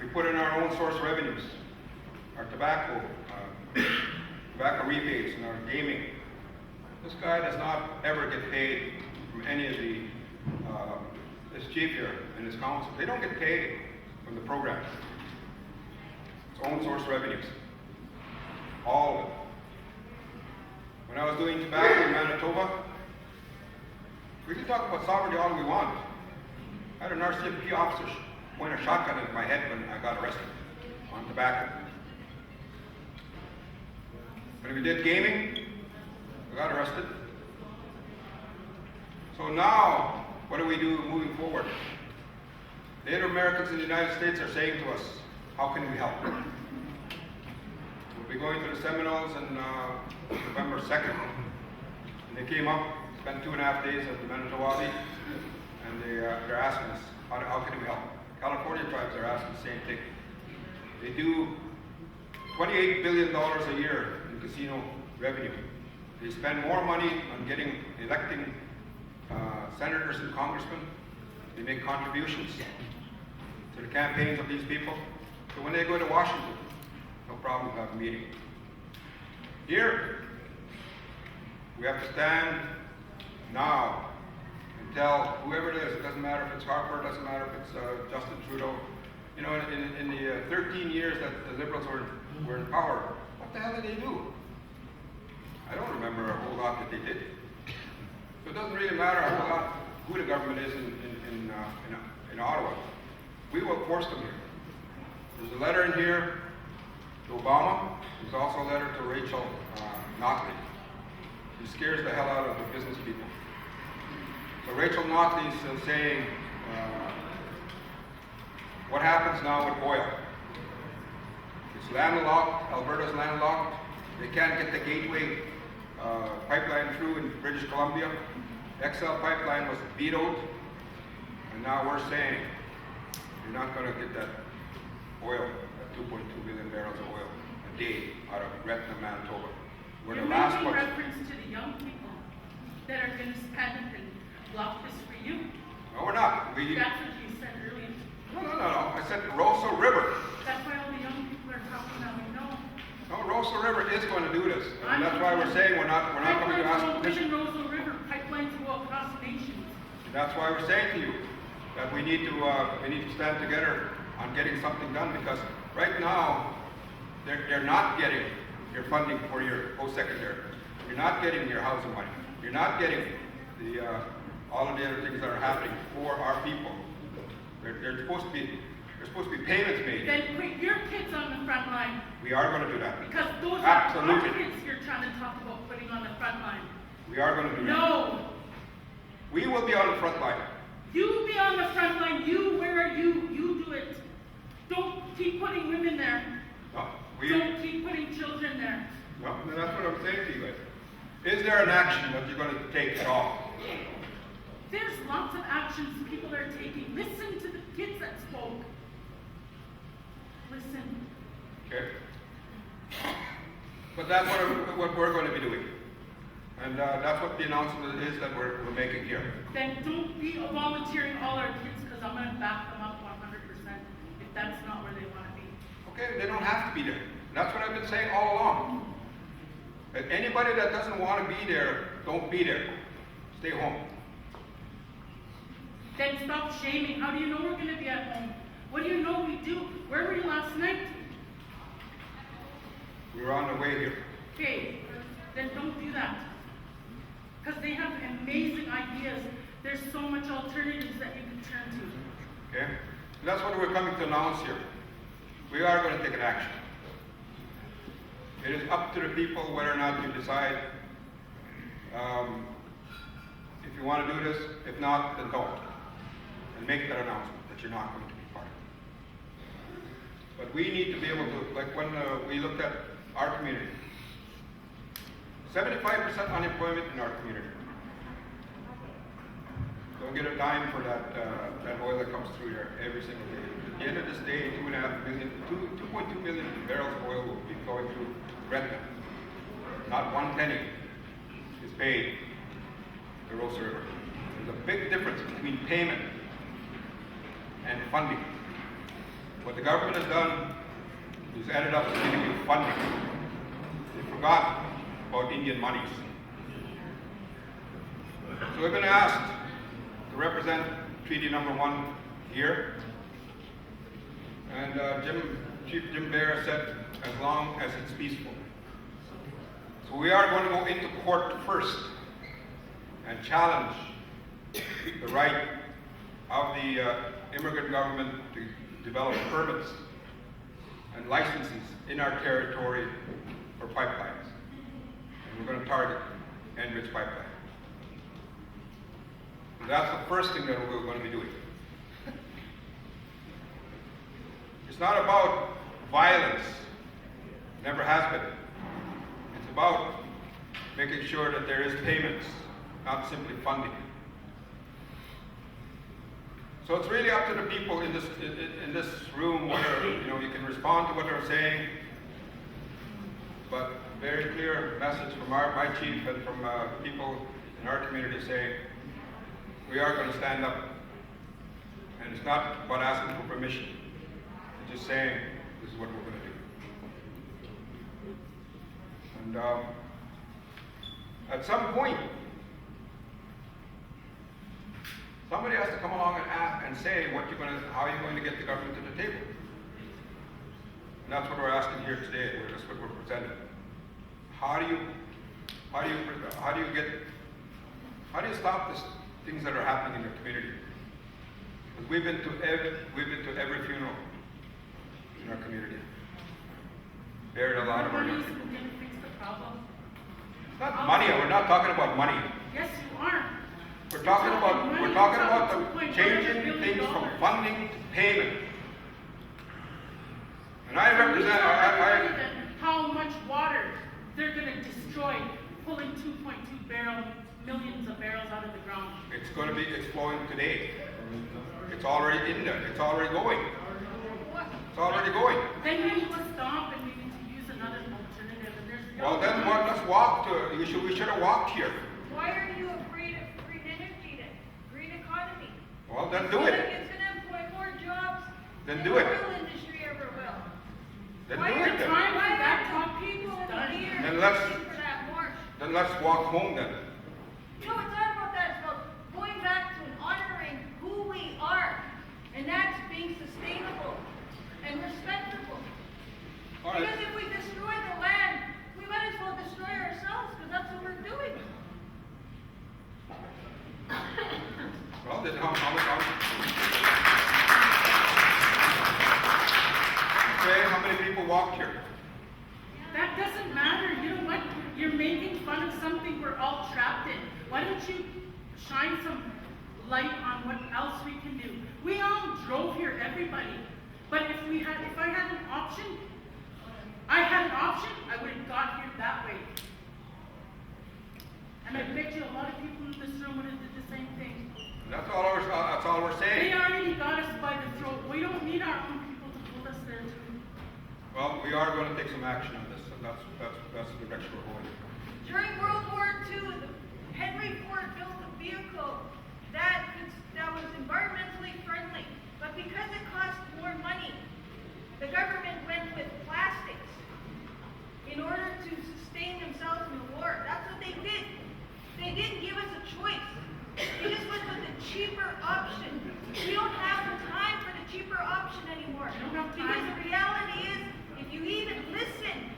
we put in our own source revenues, our tobacco rebates and our gaming. This guy does not ever get paid from any of the, this chief here and his council. They don't get paid from the program. It's own source revenues. All of it. When I was doing tobacco in Manitoba, we can talk about sovereignty all we want. I had an RCMP officer point a shotgun at my head when I got arrested on tobacco. When we did gaming, I got arrested. So now, what do we do moving forward? Native Americans in the United States are saying to us, how can we help? We'll be going to the Seminoles on November 2nd. And they came up, spent 2.5 days at the Manitowoc, and they're asking us, how can we help? California tribes are asking the same thing. They do $28 billion a year in casino revenue. They spend more money on electing senators and congressmen. They make contributions to the campaigns of these people. So when they go to Washington, no problem with having a meeting. Here, we have to stand now and tell whoever it is, it doesn't matter if it's Harper, it doesn't matter if it's Justin Trudeau. You know, in the 13 years that the Liberals were in power, what the hell did they do? I don't remember a whole lot that they did. So it doesn't really matter a whole lot who the government is in Ottawa. We will force them here. There's a letter in here to Obama. There's also a letter to Rachel Notley. She scares the hell out of the business people. So Rachel Notley is saying, what happens now with oil? It's landlocked, Alberta's landlocked. They can't get the Gateway pipeline through in British Columbia. The XL pipeline was vetoed, and now we're saying you're not going to get that oil, that 2.2 million barrels of oil a day out of Gretna, Manitoba. We're the last ones. You're making reference to the young people that are going to stand up and block this for you. No, we're not. That's what you said earlier. No. I said Rosa River. That's why all the young people are talking about it. No. No, Rosa River is going to do this. And that's why we're saying we're not coming to ask permission. Rosa River pipelines go across nations. That's why we're saying to you that we need to stand together on getting something done, because right now they're not getting your funding for your post-secondary. You're not getting your housing money. You're not getting the all of the other things that are happening for our people. There's supposed to be payments made. Then put your kids on the front line. We are going to do that. Because those are Absolutely. our kids you're trying to talk about putting on the front line. We are going to do that. No. We will be on the front line. You be on the front line. Where are you? You do it. Don't keep putting women there. No, Don't keep putting children there. no, that's what I'm saying to you guys. Is there an action that you're going to take at all? There's lots of actions people are taking. Listen to the kids that spoke. Listen. Okay. But that's what we're going to be doing. And that's what the announcement is that we're making here. Then don't be volunteering all our kids because I'm going to back them up 100% if that's not where they want to be. Okay, they don't have to be there. That's what I've been saying all along. That anybody that doesn't want to be there, don't be there. Stay home. Then stop shaming. How do you know we're going to be at home? What do you know we do? Where were you last night? We were on the way here. Okay, then don't do that. Because they have amazing ideas. There's so much alternatives that you can turn to. Okay? And that's what we're coming to announce here. We are going to take an action. It is up to the people whether or not you decide if you want to do this. If not, then don't. And make that announcement that you're not going to be part of it. But we need to be able to, like when we looked at our community, 75% unemployment in our community. Don't get a dime for that oil that comes through there every single day. At the end of this day, 2.2 million barrels of oil will be flowing through Gretna. Not 1 penny is paid to Rosa River. There's a big difference between payment and funding. What the government has done is ended up giving you funding. They forgot about Indian monies. So we've been asked to represent Treaty Number 1 here. And Chief Jim Bear said, as long as it's peaceful. So we are going to go into court first and challenge the right of the immigrant government to develop permits and licenses in our territory for pipelines. And we're going to target Enbridge Pipeline. So that's the first thing that we're going to be doing. It's not about violence. Never has been. It's about making sure that there is payments, not simply funding. So it's really up to the people in this room whether you can respond to what they're saying. But very clear message from my chief and from people in our community saying we are going to stand up. And it's not about asking for permission. It's just saying this is what we're going to do. And at some point, somebody has to come along and ask and say how you're going to get the government to the table. And that's what we're asking here today. That's what we're presenting. How do you stop this things that are happening in your community? Because we've been to every funeral in our community. Buried a lot of our young people. It's not money. We're not talking about money. Yes, you are. We're talking about the changing things from funding to payment. And I represent how much water they're going to destroy, pulling 2.2 millions of barrels out of the ground. It's going to be flowing today. It's already in there. It's already going. It's already going. Then we need to stop and we need to use another alternative. And there's Well, then let's walk to. We should have walked here. Why are you afraid of green energy then? Green economy. Well, then do it. It's going to employ more jobs Then than do the it. oil industry ever will. Then Why do are it then. people here Then let's for that march? then let's walk home then. No, it's not about that. It's about going back to honoring who we are. And that's being sustainable and respectable. All right. Because if we destroy the land, we might as well destroy ourselves because that's what we're doing. walked here. That doesn't matter. You know what? You're making fun of something we're all trapped in. Why don't you shine some light on what else we can do? We all drove here, everybody. But if I had an option, I would have got here that way. And I bet you a lot of people in this room would have did the same thing. That's all we're saying. They already got us by the throat. We don't need our own people to pull us there too. Well, we are going to take some action on this, and that's the direction we're going. During World War II, Henry Ford built a vehicle that was environmentally friendly, but because it cost more money, the government went with plastics in order to sustain themselves in the war. That's what they did. They didn't give us a choice. They just went with the cheaper option. We don't have the time for the cheaper option anymore. Because the reality is, if you even listen,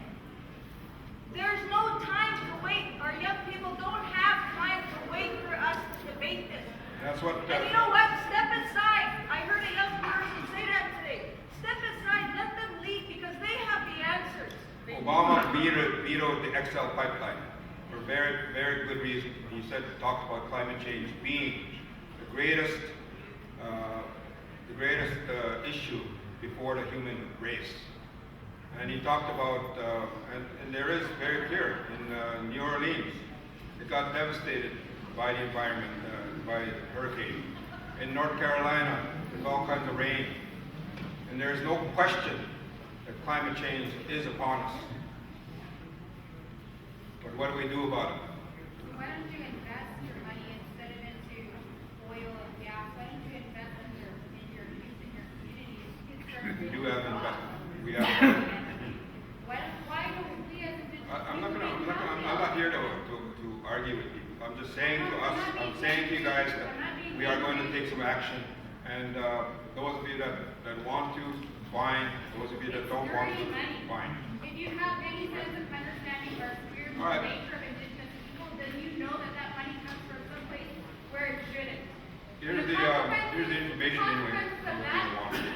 there's no time to wait. Our young people don't have time to wait for us to debate this. That's what. And you know what? Step aside. I heard a young person say that today. Step aside, let them lead because they have the answers. Obama vetoed the XL pipeline for very, very good reason. He talked about climate change being the greatest issue before the human race. And he talked about, and there is very clear in New Orleans, it got devastated by the environment, by hurricane. In North Carolina, there's all kinds of rain. And there is no question that climate change is upon us. But what do we do about it? Why don't you invest your money instead of into oil and gas? Why don't you invest in your youth and your communities? We do have investment. We have. Why don't we as individuals? I'm not here to argue with you. I'm just saying to us, I'm saying to you guys that we are going to take some action. And those of you that want to, fine. Those of you that don't want to, fine. If you have any sense of understanding our spiritual nature of Indigenous people, then you know that that money comes from someplace where it shouldn't. Here's the information anyway. Consequences of that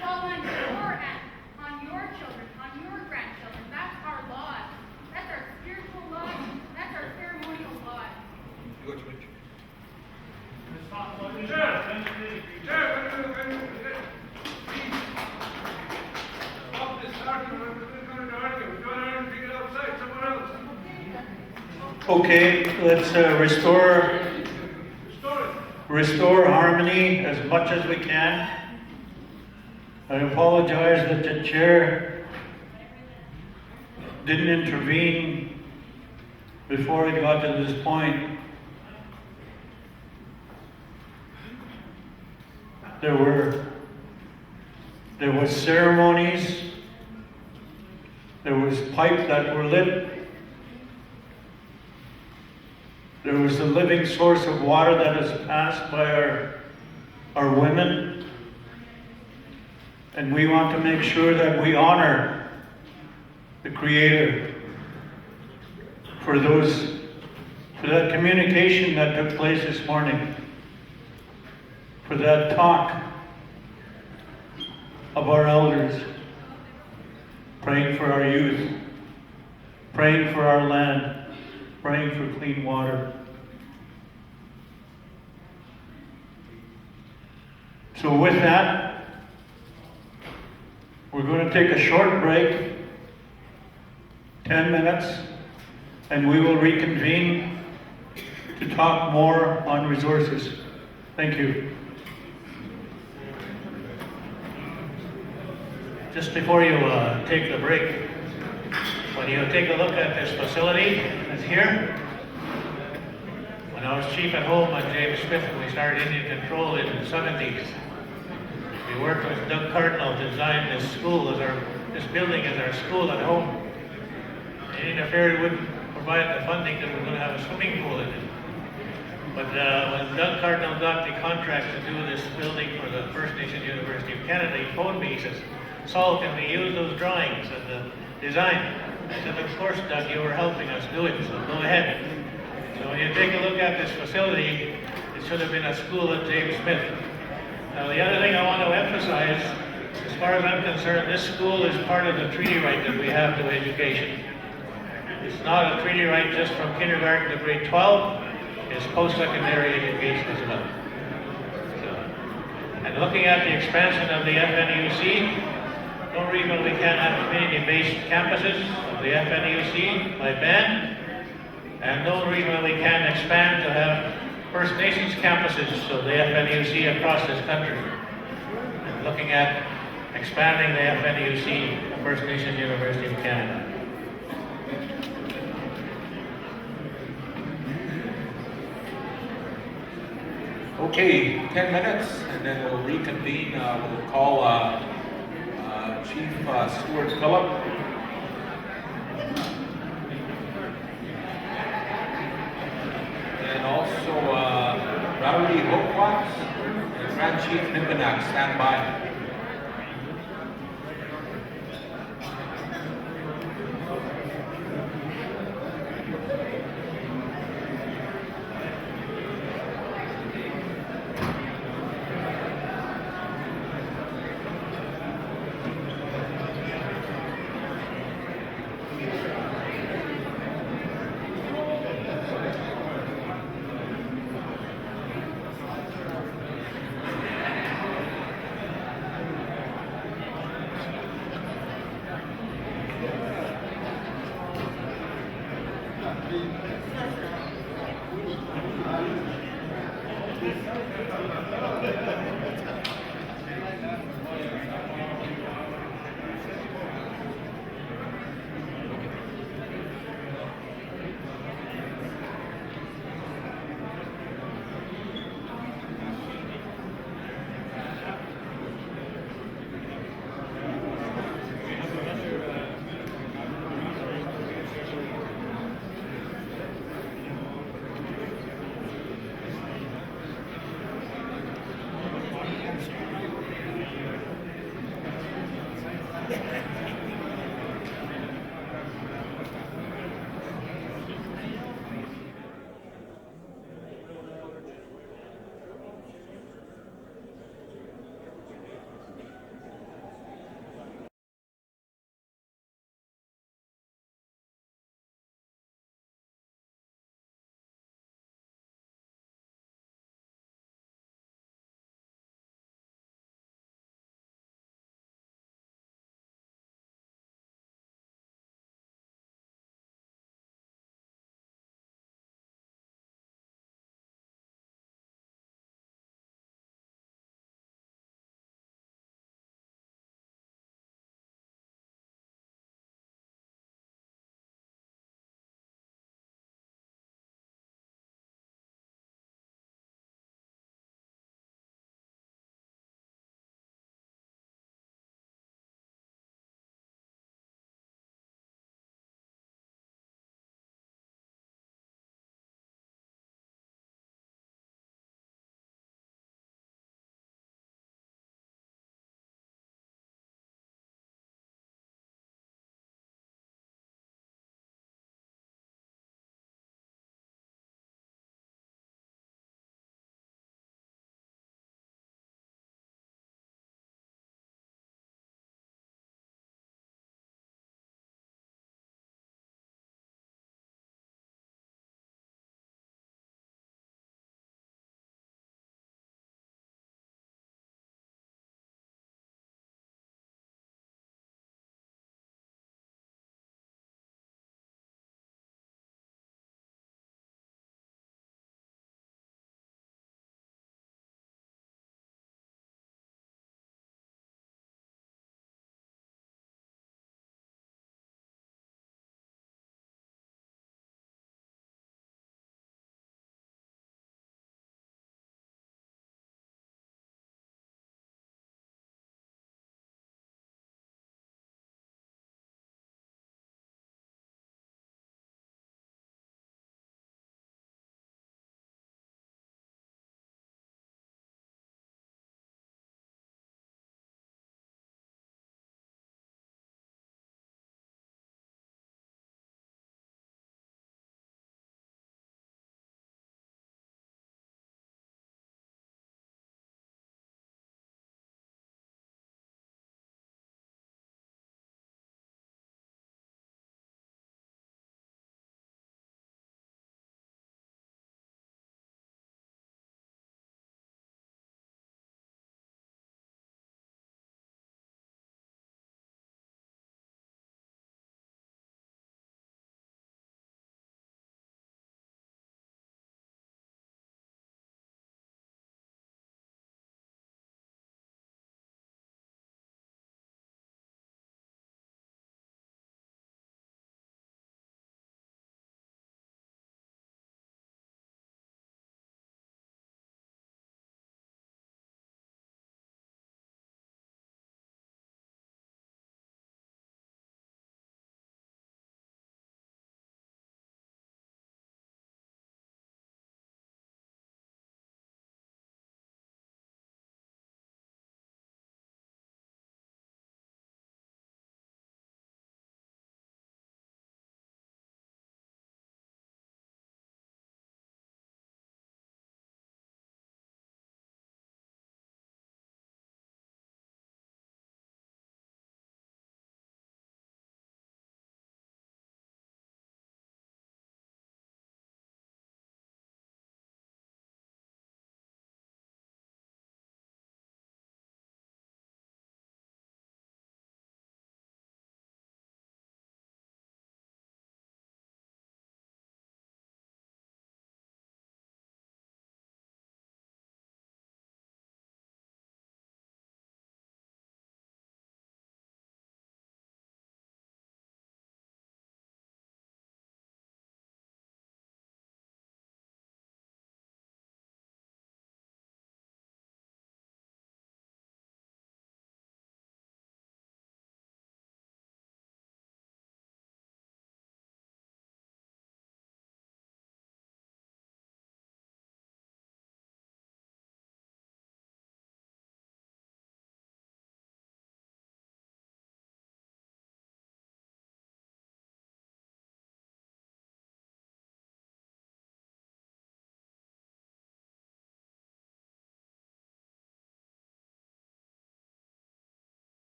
fall on your end, on your children, on your grandchildren. That's our laws. That's our spiritual laws. That's our ceremonial laws. Okay, let's restore harmony as much as we can. I apologize that the chair didn't intervene before it got to this point. There was ceremonies, there was pipes that were lit, there was a living source of water that is passed by our women, and we want to make sure that we honor the Creator for that communication that took place this morning, for that talk of our elders, praying for our youth, praying for our land, praying for clean water. So with that, we're going to take a short break, 10 minutes, and we will reconvene to talk more on resources. Thank you. Just before you take the break, when you take a look at this facility that's here, when I was chief at home on James Smith, when we started Indian Control in the 70s, we worked with Doug Cardinal to design this school this building as our school at home. He interfered, wouldn't provide the funding that we're going to have a swimming pool in it. But when Doug Cardinal got the contract to do this building for the First Nation University of Canada, he phoned me, he says, "Saul, can we use those drawings and the design?" I said, "Of course, Doug, you were helping us do it, so go ahead." So when you take a look at this facility, it should have been a school at James Smith. Now the other thing I want to emphasize, this As far as I'm concerned, this school is part of the treaty right that we have to education. It's not a treaty right just from kindergarten to grade 12, it's post-secondary education as well. So, and looking at the expansion of the FNUC, no reason we can't have community-based campuses of the FNUC by ban, and no reason we can't expand to have First Nations campuses of the FNUC across this country. And looking at expanding the FNUC, First Nations University of Canada. Okay, 10 minutes, and then we'll reconvene. We'll call Chief Stuart Phillip. And also Rowdy Hokwats and Grand Chief Nimbanak, stand by.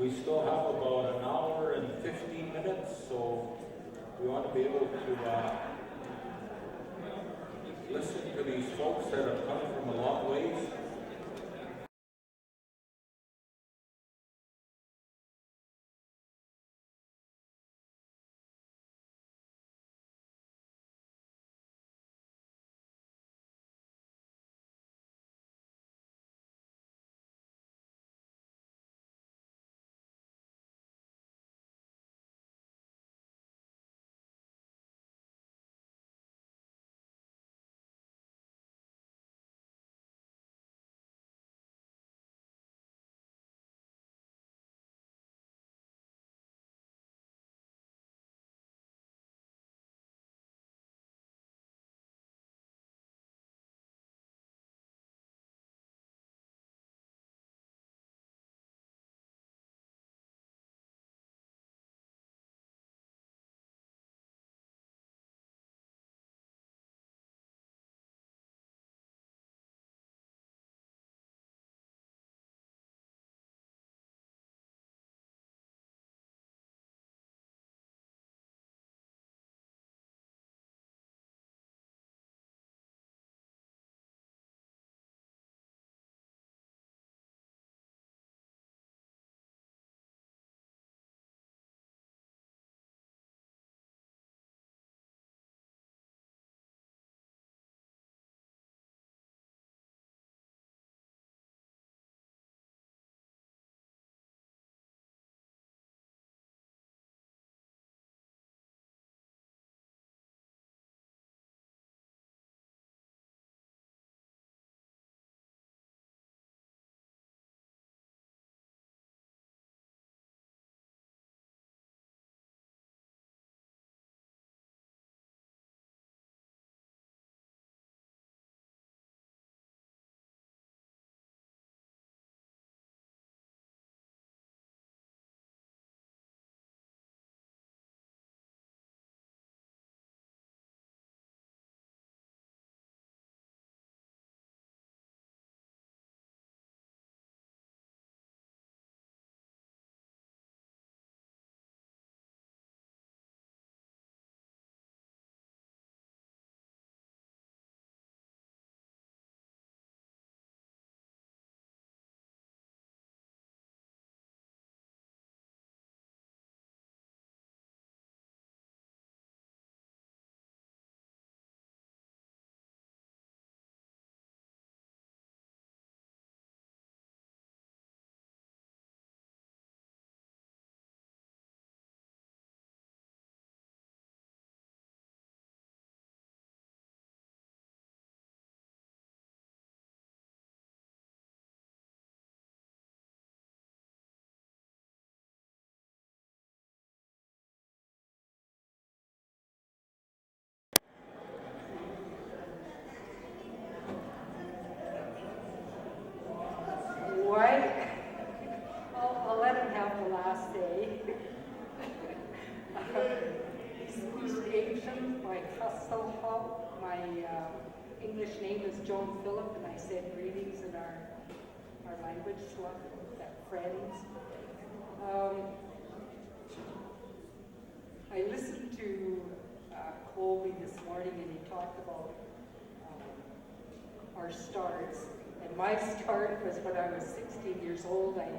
We still have about an hour and 15 minutes, so we want to be able to listen to these folks that have come from a long ways. Why? I'll let him have the last day. East Asian, my Hasselhoff, my English name is Joan Phillip, and I said greetings in our language, friends. I listened to Colby this morning, and he talked about our starts. And my start was when I was 16 years old. I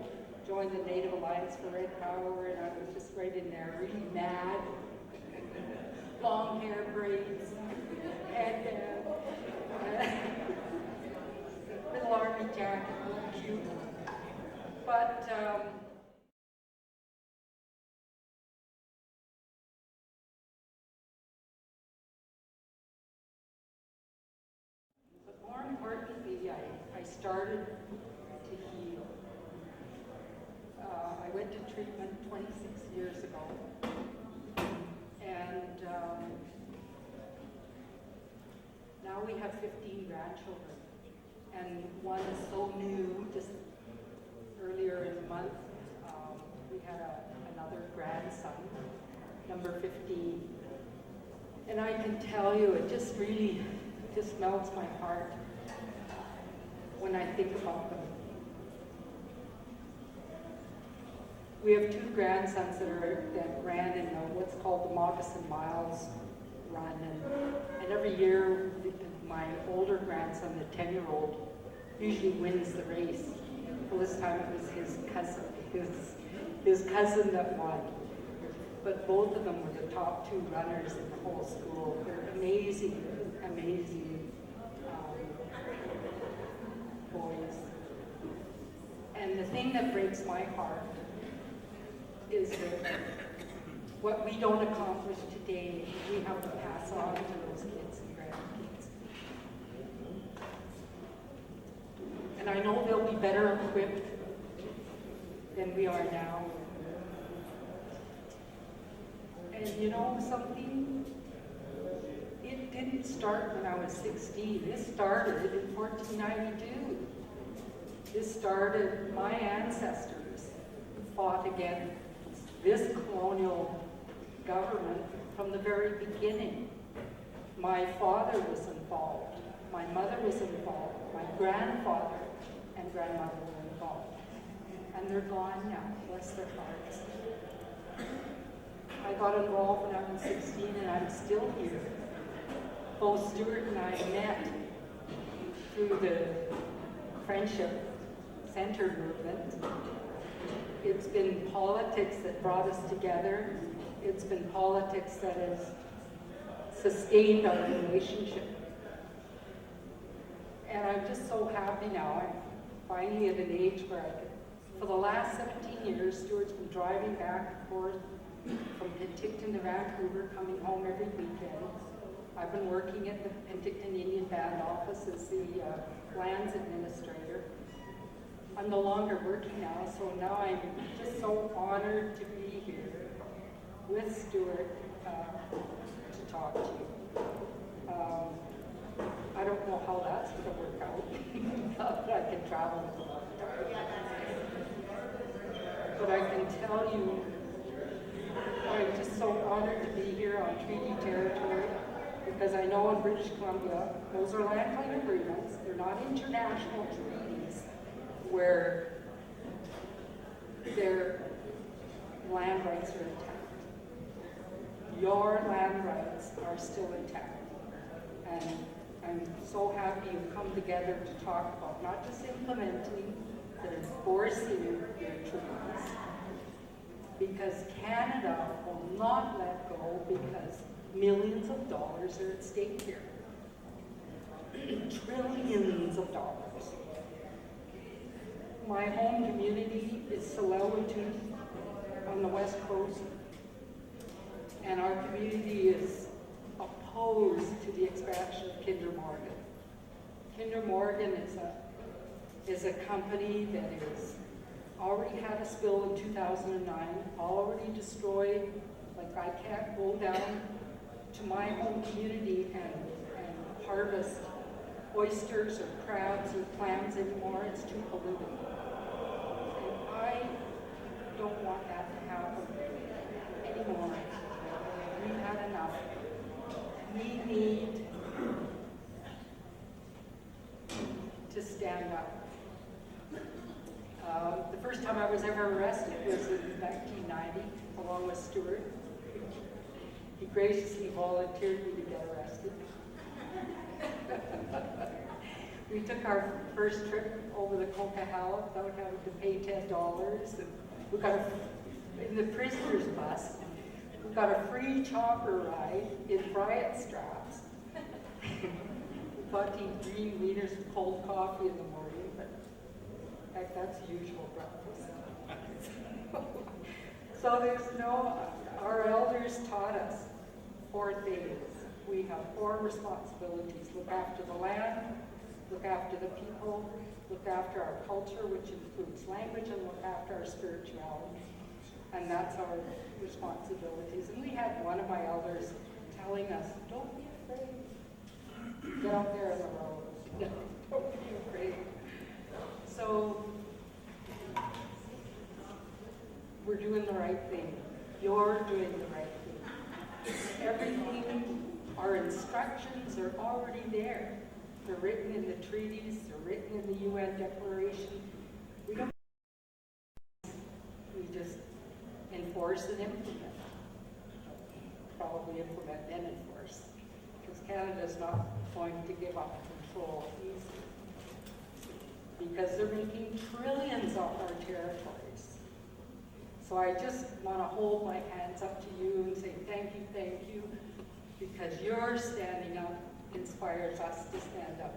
joined the Native Alliance for Red Power, and I was just right in there, really mad. Long hair, braids, and little army jacket, real cute. But more importantly, I started to heal. I went to treatment 26 years ago, and now we have 15 grandchildren, and one is so new. Just earlier in the month, we had another grandson, number 15, and I can tell you, it just really just melts my heart when I think about them. We have 2 grandsons that ran in what's called the Moccasin Miles run, and every year my older grandson, the 10-year-old, usually wins the race. Well, this time it was his cousin that won. But both of them were the top 2 runners in the whole school. They're amazing, amazing boys. And the thing that breaks my heart is that what we don't accomplish today, we have to pass on to those kids and grandkids. And I know they'll be better equipped than we are now. And you know something? It didn't start when I was 16. This started in 1492. This started, my ancestors fought against this colonial government from the very beginning. My father was involved. My mother was involved. My grandfather and grandmother were involved. And they're gone now, bless their hearts. I got involved when I was 16 and I'm still here. Both Stuart and I met through the Friendship Center movement. It's been politics that brought us together. It's been politics that has sustained our relationship. And I'm just so happy now. I'm finally at an age where I can, for the last 17 years, Stuart's been driving back and forth from Penticton to Vancouver, coming home every weekend. I've been working at the Penticton Indian Band office as the lands administrator. I'm no longer working now, so now I'm just so honored to be here with Stuart to talk to you. I don't know how that's going to work out. Not that I can travel with a lot of time. But I can tell you, I'm just so honored to be here on treaty territory, because I know in British Columbia, those are land claim agreements. They're not international treaties where their land rights are intact. Your land rights are still intact. And I'm so happy you've come together to talk about not just implementing, but enforcing your treaties. Because Canada will not let go, because millions of dollars are at stake here. Trillions of dollars. My home community is Tsleil-Waututh on the west coast, and our community is opposed to the expansion of Kinder Morgan. Kinder Morgan is a company that is already had a spill in 2009, already destroyed. Like, I can't go down to my home community and harvest oysters or crabs or clams anymore. It's too polluted. And I don't want that to happen anymore. We've had enough. We need to stand up. The first time I was ever arrested was in 1990, along with Stuart. He graciously volunteered me to get arrested. We took our first trip over the Coquihalla without having to pay $10. And we got in the prisoner's bus. We got a free chopper ride in riot straps. We got to eat green wieners with cold coffee in the morning, but heck, that's the usual breakfast. So there's no, our elders taught us 4 things. We have 4 responsibilities: look after the land, look after the people, look after our culture, which includes language, and look after our spirituality. And that's our responsibilities. And we had one of my elders telling us, don't be afraid. Get out there in the road. Don't be afraid. So we're doing the right thing. You're doing the right thing. Everything, our instructions are already there. They're written in the treaties, they're written in the UN Declaration. We just enforce and implement. Probably implement then enforce. Because Canada's not going to give up control easily. Because they're making trillions off our territories. So I just want to hold my hands up to you and say thank you, because your standing up inspires us to stand up.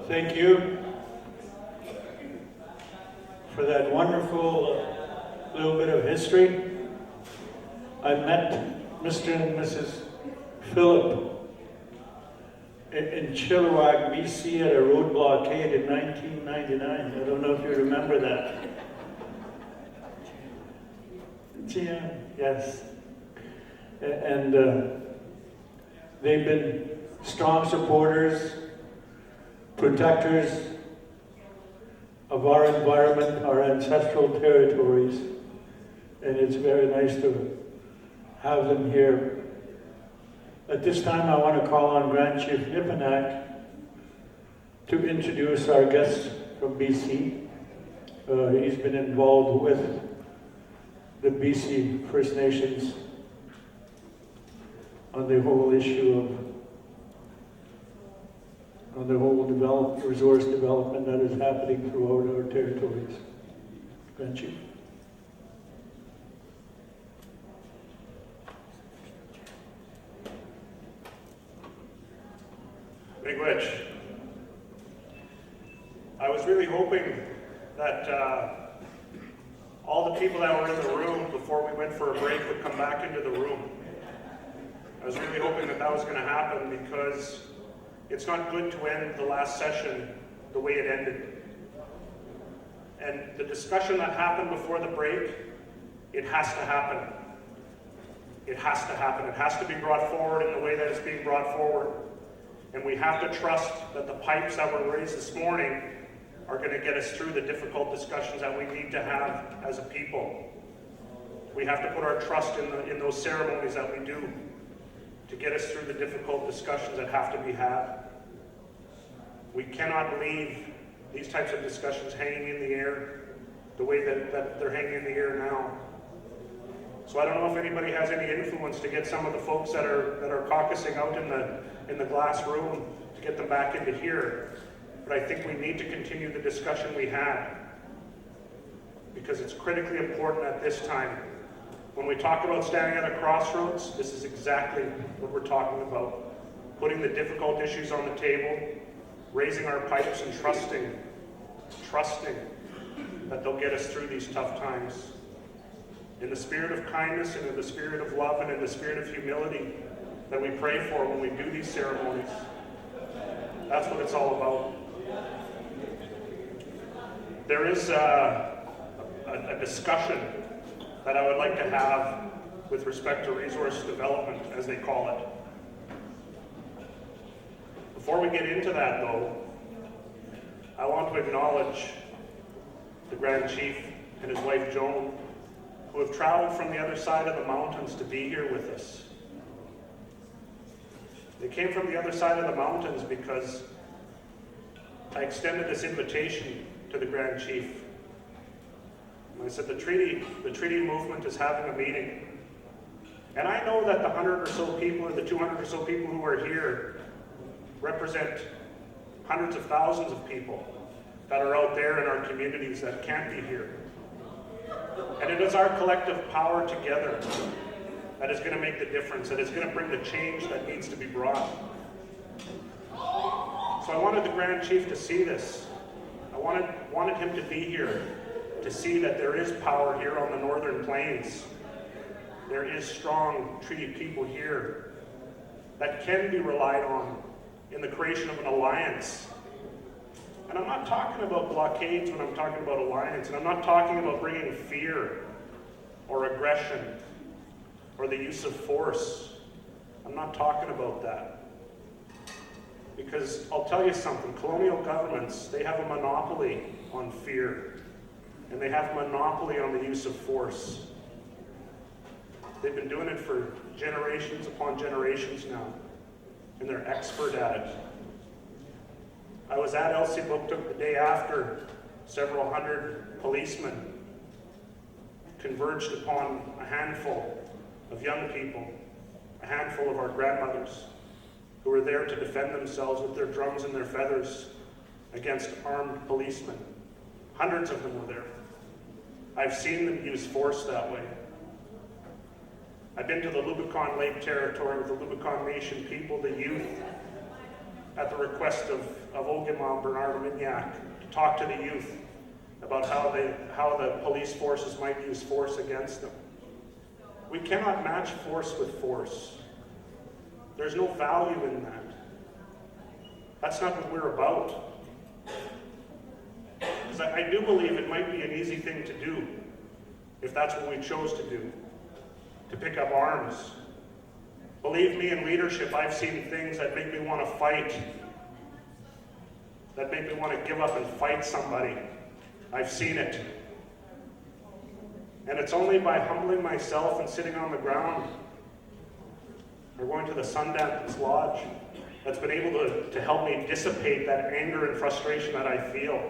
Thank you for that wonderful little bit of history. I met Mr. and Mrs. Phillip in Chilliwack, BC at a road blockade in 1999. I don't know if you remember that. Yeah, yes. And they've been strong supporters, protectors of our environment, our ancestral territories, and it's very nice to have them here. At this time, I want to call on Grand Chief Nipinak to introduce our guest from BC. He's been involved with the BC First Nations on the whole issue of the whole resource development that is happening throughout our territories. Grand Chief. Big Rich, I was really hoping that all the people that were in the room before we went for a break would come back into the room. I was really hoping that that was going to happen because it's not good to end the last session the way it ended. And the discussion that happened before the break, it has to happen. It has to happen. It has to be brought forward in the way that it's being brought forward. And we have to trust that the pipes that were raised this morning are going to get us through the difficult discussions that we need to have as a people. We have to put our trust in those ceremonies that we do to get us through the difficult discussions that have to be had. We cannot leave these types of discussions hanging in the air the way that they're hanging in the air now. So I don't know if anybody has any influence to get some of the folks that are caucusing out in the glass room to get them back into here. But I think we need to continue the discussion we had because it's critically important at this time. When we talk about standing at a crossroads, this is exactly what we're talking about. Putting the difficult issues on the table, raising our pipes and trusting that they'll get us through these tough times. In the spirit of kindness and in the spirit of love and in the spirit of humility that we pray for when we do these ceremonies. That's what it's all about. There is a discussion that I would like to have with respect to resource development, as they call it. Before we get into that, though, I want to acknowledge the Grand Chief and his wife, Joan, who have traveled from the other side of the mountains to be here with us. They came from the other side of the mountains because I extended this invitation to the Grand Chief. And I said, the treaty movement is having a meeting. And I know that the 100 or so people or the 200 or so people who are here represent hundreds of thousands of people that are out there in our communities that can't be here. And it is our collective power together that is going to make the difference, that is going to bring the change that needs to be brought. So I wanted the Grand Chief to see this. I wanted him to be here to see that there is power here on the Northern Plains. There is strong treaty people here that can be relied on in the creation of an alliance. And I'm not talking about blockades when I'm talking about alliance, and I'm not talking about bringing fear or aggression or the use of force. I'm not talking about that. Because I'll tell you something, colonial governments, they have a monopoly on fear, and they have a monopoly on the use of force. They've been doing it for generations upon generations now, and they're expert at it. I was at Elsie Booktook the day after several hundred policemen converged upon a handful of young people, a handful of our grandmothers, who were there to defend themselves with their drums and their feathers against armed policemen. Hundreds of them were there. I've seen them use force that way. I've been to the Lubicon Lake Territory with the Lubicon Nation people, the youth, at the request of Ogima Bernard Armagnac, to talk to the youth about how the police forces might use force against them. We cannot match force with force. There's no value in that. That's not what we're about. Because I do believe it might be an easy thing to do, if that's what we chose to do, to pick up arms. Believe me, in leadership, I've seen things that make me want to fight, that make me want to give up and fight somebody. I've seen it. And it's only by humbling myself and sitting on the ground or going to the Sundance Lodge that's been able to help me dissipate that anger and frustration that I feel.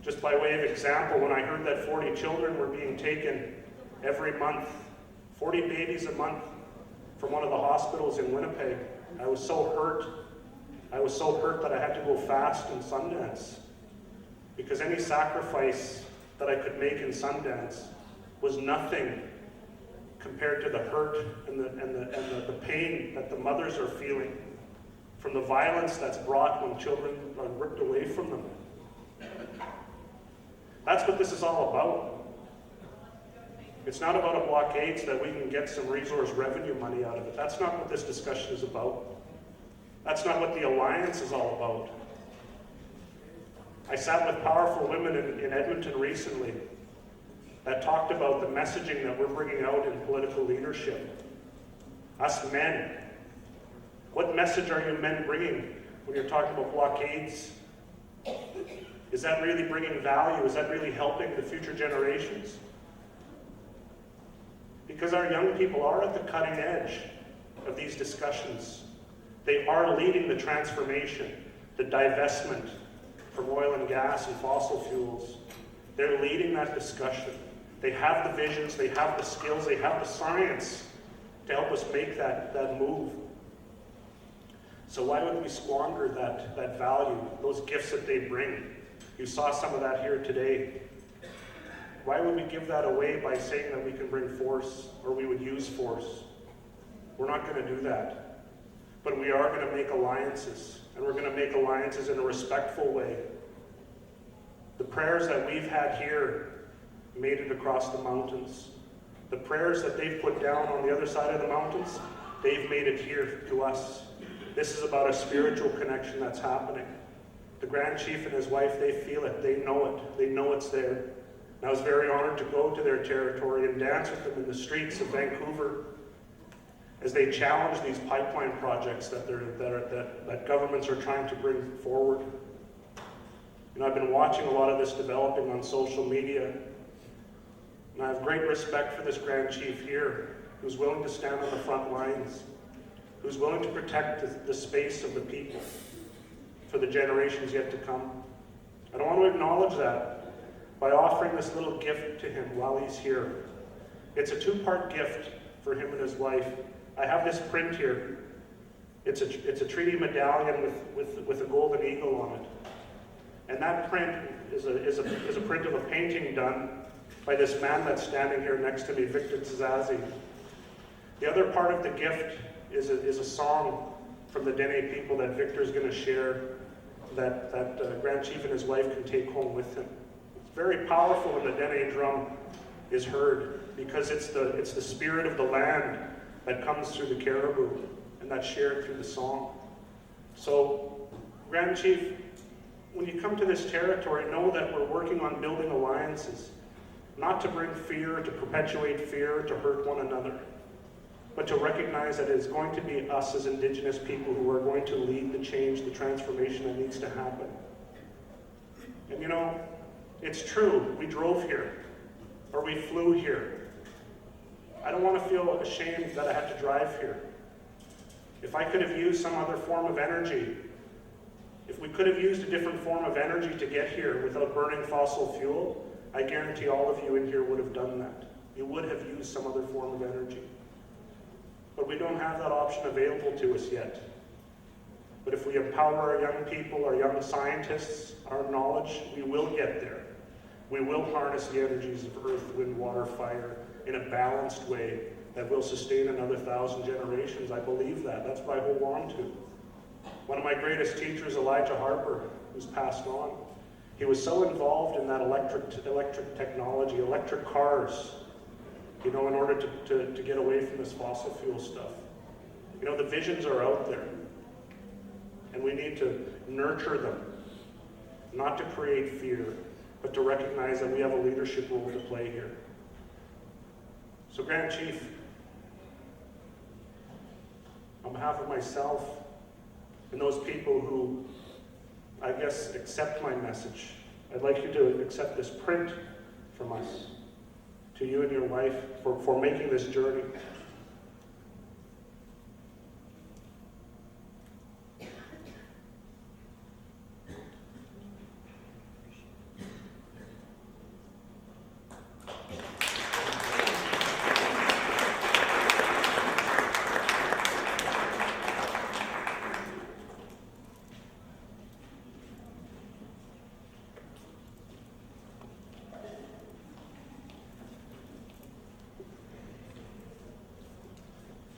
Just by way of example, when I heard that 40 children were being taken every month, 40 babies a month, from one of the hospitals in Winnipeg, I was so hurt. I was so hurt that I had to go fast in Sundance, because any sacrifice that I could make in Sundance was nothing compared to the hurt and the pain that the mothers are feeling from the violence that's brought when children are ripped away from them. That's what this is all about. It's not about a blockade so that we can get some resource revenue money out of it. That's not what this discussion is about. That's not what the Alliance is all about. I sat with powerful women in Edmonton recently that talked about the messaging that we're bringing out in political leadership. Us men. What message are you men bringing when you're talking about blockades? Is that really bringing value? Is that really helping the future generations? Because our young people are at the cutting edge of these discussions. They are leading the transformation, the divestment from oil and gas and fossil fuels. They're leading that discussion. They have the visions, they have the skills, they have the science to help us make that move. So why would we squander that value, those gifts that they bring? You saw some of that here today. Why would we give that away by saying that we can bring force or we would use force? We're not going to do that. But we are going to make alliances, and we're going to make alliances in a respectful way. The prayers that we've had here made it across the mountains. The prayers that they've put down on the other side of the mountains, they've made it here to us. This is about a spiritual connection that's happening. The Grand Chief and his wife, they feel it, they know it, they know it's there. And I was very honored to go to their territory and dance with them in the streets of Vancouver as they challenge these pipeline projects that governments are trying to bring forward. You know, I've been watching a lot of this developing on social media, and I have great respect for this Grand Chief here, who's willing to stand on the front lines, who's willing to protect the space of the people for the generations yet to come. And I want to acknowledge that by offering this little gift to him while he's here. It's a two-part gift for him and his wife. I have this print here. It's a treaty medallion with a golden eagle on it. And that print is a print of a painting done by this man that's standing here next to me, Victor Tzazi. The other part of the gift is a song from the Dene people that Victor's going to share that Grand Chief and his wife can take home with him. It's very powerful when the Dene drum is heard, because it's the spirit of the land that comes through the caribou and that's shared through the song. So, Grand Chief, when you come to this territory, know that we're working on building alliances, not to bring fear, to perpetuate fear, to hurt one another, but to recognize that it's going to be us as Indigenous people who are going to lead the change, the transformation that needs to happen. And you know, it's true, we drove here. or we flew here. I don't want to feel ashamed that I had to drive here. If I could have used some other form of energy, if we could have used a different form of energy to get here without burning fossil fuel, I guarantee all of you in here would have done that. You would have used some other form of energy. But we don't have that option available to us yet. But if we empower our young people, our young scientists, our knowledge, we will get there. We will harness the energies of earth, wind, water, fire in a balanced way that will sustain another 1,000 generations. I believe that. That's what I hold on to. One of my greatest teachers, Elijah Harper, who's passed on, he was so involved in that electric technology, electric cars, in order to get away from this fossil fuel stuff. The visions are out there, and we need to nurture them, not to create fear, but to recognize that we have a leadership role to play here. So Grand Chief, on behalf of myself and those people who, I guess, accept my message, I'd like you to accept this print from us to you and your wife for making this journey.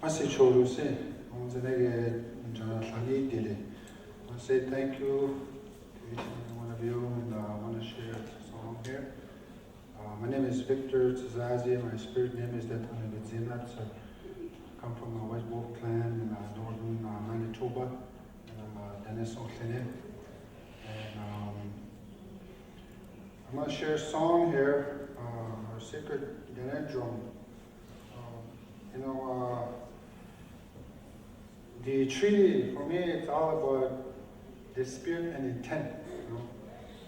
I say Choluse, I say thank you to each and every one of you, and I want to share a song here. My name is Victor Tzazazi, my spirit name is Detane Betzinat. I come from the White Wolf clan in northern Manitoba, and I'm Dennis O'Clenney. And I'm going to share a song here, our sacred Gannett drum. The treaty, for me, it's all about the spirit and intent.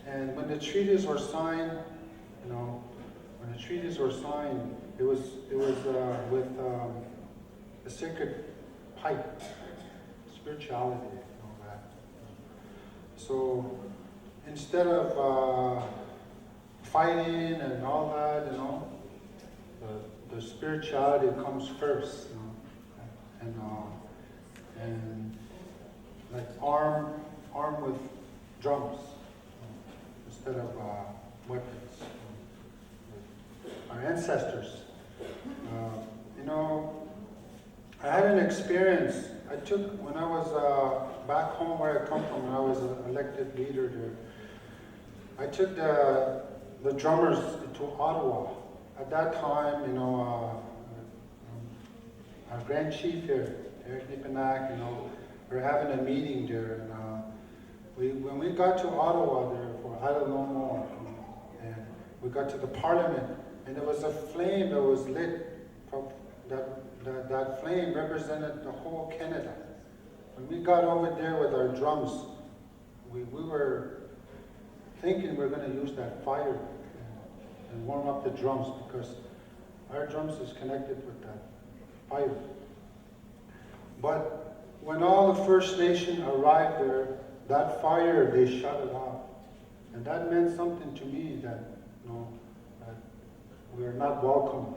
And when the treaties were signed, it was with the sacred pipe, spirituality, and all that. So instead of fighting and all that, the spirituality comes first, and like armed with drums instead of weapons. Our ancestors, I had an experience. I took when I was back home where I come from. When I was an elected leader there, I took the drummers to Ottawa. At that time, our Grand Chief here, Eric Nipanak, we were having a meeting there. And when we got to Ottawa there for I don't know more, and we got to the Parliament, and there was a flame that was lit. That flame represented the whole Canada. When we got over there with our drums, we were thinking we're going to use that fire and warm up the drums, because our drums is connected with that fire. But when all the First Nation arrived there, that fire, they shut it off. And that meant something to me that, that we are not welcome.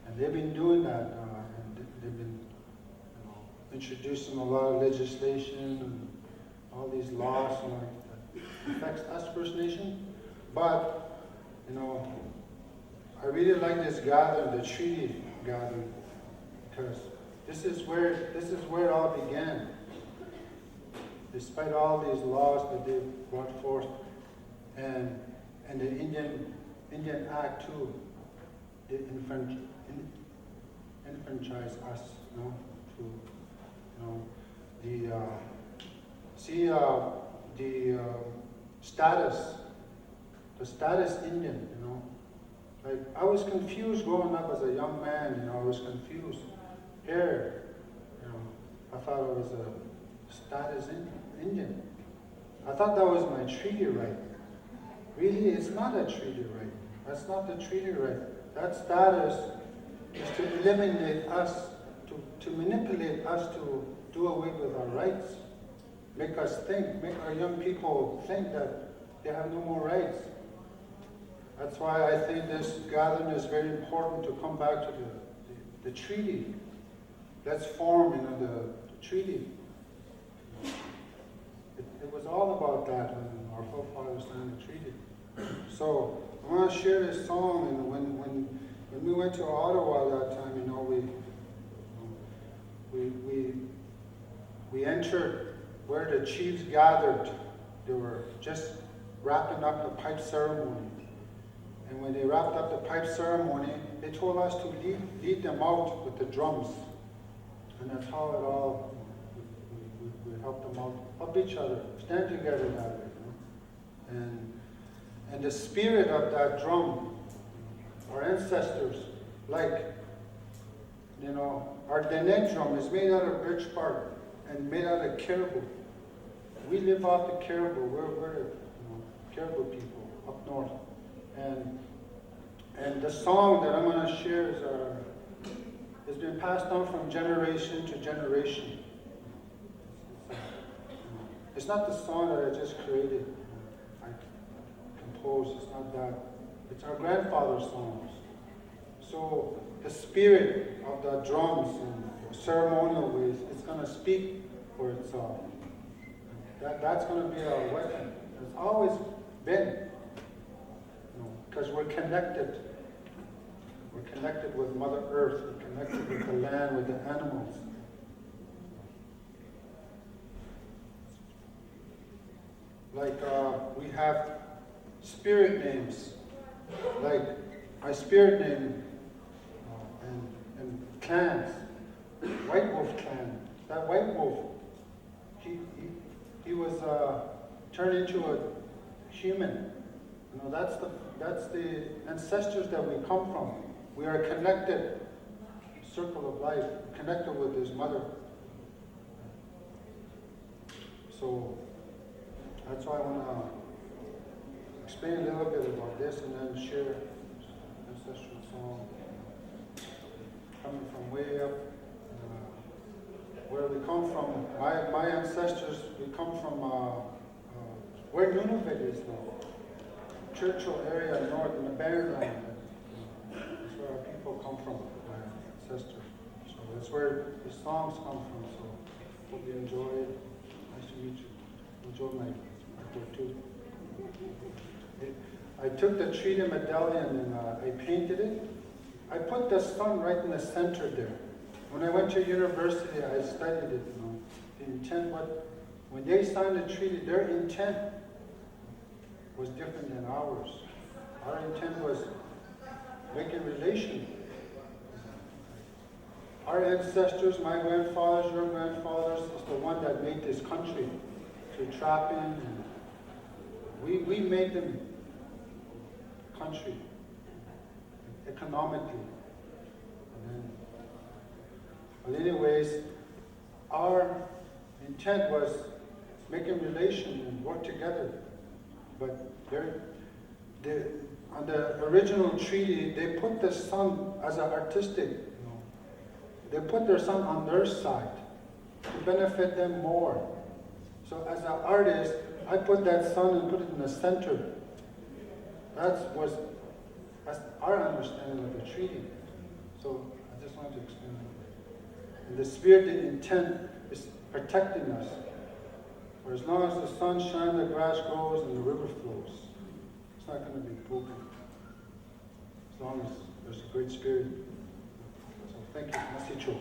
And they've been doing that, and they've been introducing a lot of legislation and all these laws that affects us First Nation. But I really like this gathering, the treaty gathering, because this is where it all began. Despite all these laws that they brought forth, and the Indian Act too, they enfranchise us, the status Indian, Like, I was confused growing up as a young man, I was confused. Here, I thought I was a status Indian. I thought that was my treaty right. Really, it's not a treaty right. That's not the treaty right. That status is to eliminate us, to manipulate us to do away with our rights. Make us think, make our young people think that they have no more rights. That's why I think this gathering is very important to come back to the treaty. Let's form, the treaty. It was all about that when our forefathers signed the treaty. So I want to share this song. And when we went to Ottawa that time, we entered where the chiefs gathered. They were just wrapping up the pipe ceremony. And when they wrapped up the pipe ceremony, they told us to lead them out with the drums. And that's how it all, we helped them out, help each other, stand together that way. And the spirit of that drum, our ancestors, like, our Dene drum is made out of birch bark and made out of caribou. We live off the caribou. We're the caribou people up north. And the song that I'm going to share has been passed on from generation to generation. It's not the song that I just created, I composed. It's not that. It's our grandfather's songs. So the spirit of the drums and the ceremonial ways, it's going to speak for itself. That's going to be our weapon. It's always been. Because we're connected. We're connected with Mother Earth. We're connected with the land, with the animals. Like we have spirit names. Like my spirit name and clans. White Wolf clan. That White Wolf, he was turned into a human. That's the ancestors that we come from. We are connected, circle of life, connected with his mother. So that's why I want to explain a little bit about this and then share ancestral song. Coming from way up, where we come from. My ancestors, we come from where Nunavut is now. Churchill area north in the Bearland. That's where our people come from, my ancestors. So that's where the songs come from. So hope you enjoy it. Nice to meet you. Enjoy my work too. I took the treaty medallion and I painted it. I put the sun right in the center there. When I went to university, I studied it. The intent, when they signed the treaty, their intent was different than ours. Our intent was making relation. Our ancestors, my grandfathers, your grandfathers, is the one that made this country to trap in. And we made them country economically. But anyways, our intent was making relation and work together. But on the original treaty, they put the sun as an artistic, they put their sun on their side to benefit them more. So as an artist, I put that sun and put it in the center. That's our understanding of the treaty. So I just wanted to explain that. And the spirit, the intent is protecting us. For as long as the sun shines, the grass grows, and the river flows. It's not going to be broken. As long as there's a great spirit. So thank you. Masicho.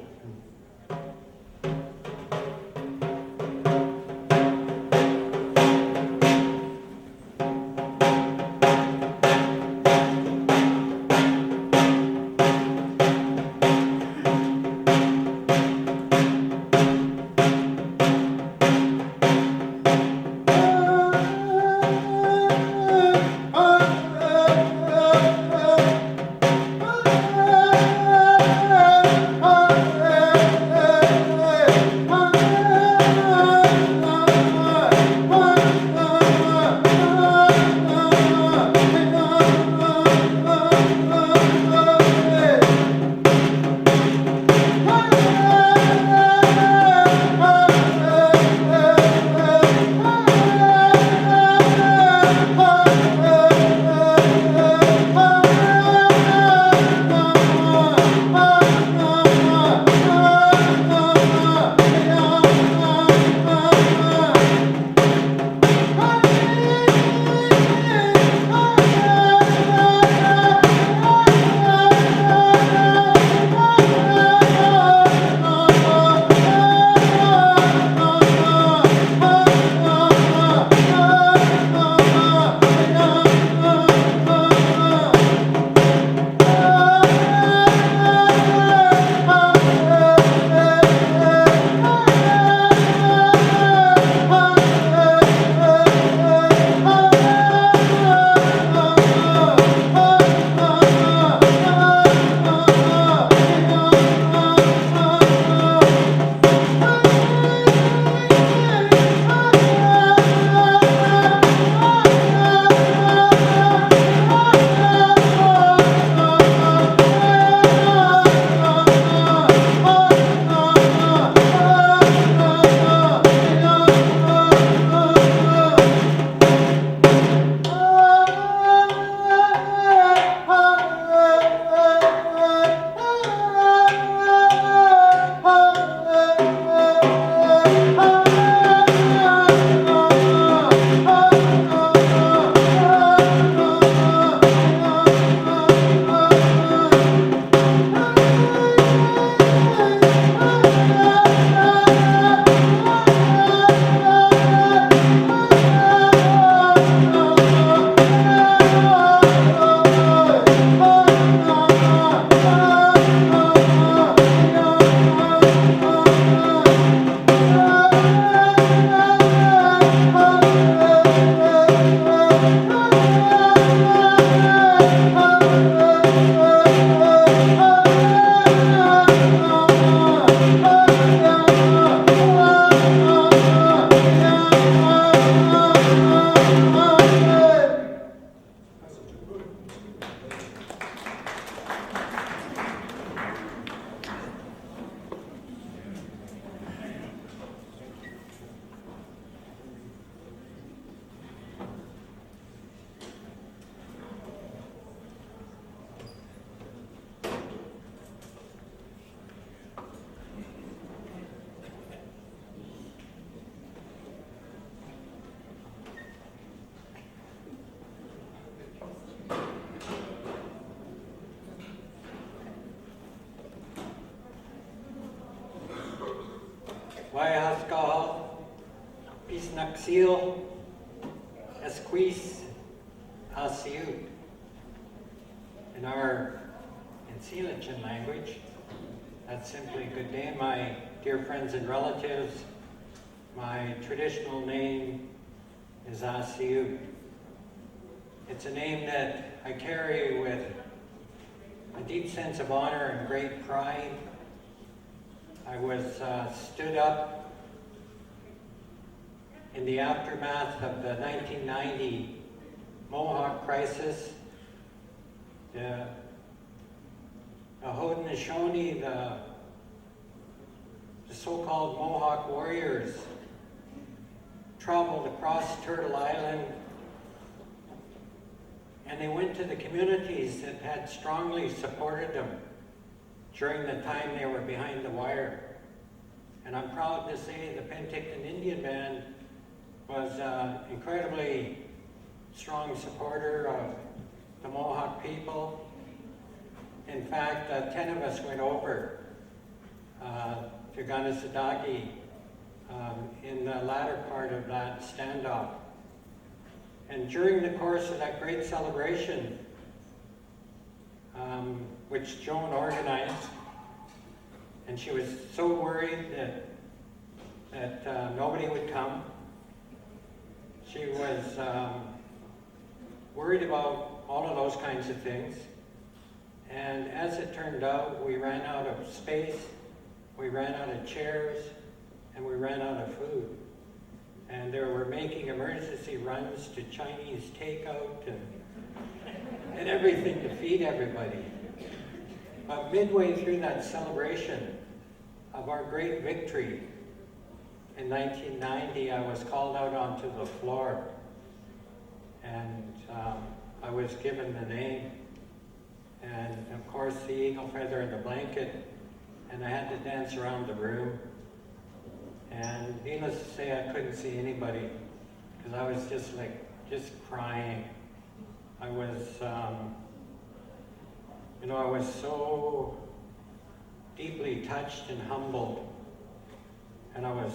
Pisnaxil Esquis Asiut. In our Ensilichan language, that's simply good day, my dear friends and relatives. My traditional name is Asiut. It's a name that I carry with a deep sense of honor and great pride. I was stood up in the aftermath of the 1990 Mohawk crisis. The Haudenosaunee, the so-called Mohawk warriors, traveled across Turtle Island, and they went to the communities that had strongly supported them during the time they were behind the wire. And I'm proud to say the Penticton Indian Band was an incredibly strong supporter of the Mohawk people. In fact, 10 of us went over to Ganisadagi in the latter part of that standoff. And during the course of that great celebration, which Joan organized, and she was so worried that nobody would come. She was worried about all of those kinds of things. And as it turned out, we ran out of space, we ran out of chairs, and we ran out of food. And they were making emergency runs to Chinese takeout and everything to feed everybody. But midway through that celebration of our great victory in 1990, I was called out onto the floor, and I was given the name, and of course the eagle feather and the blanket, and I had to dance around the room. And needless to say, I couldn't see anybody because I was just crying. I was, I was so deeply touched and humbled, and I was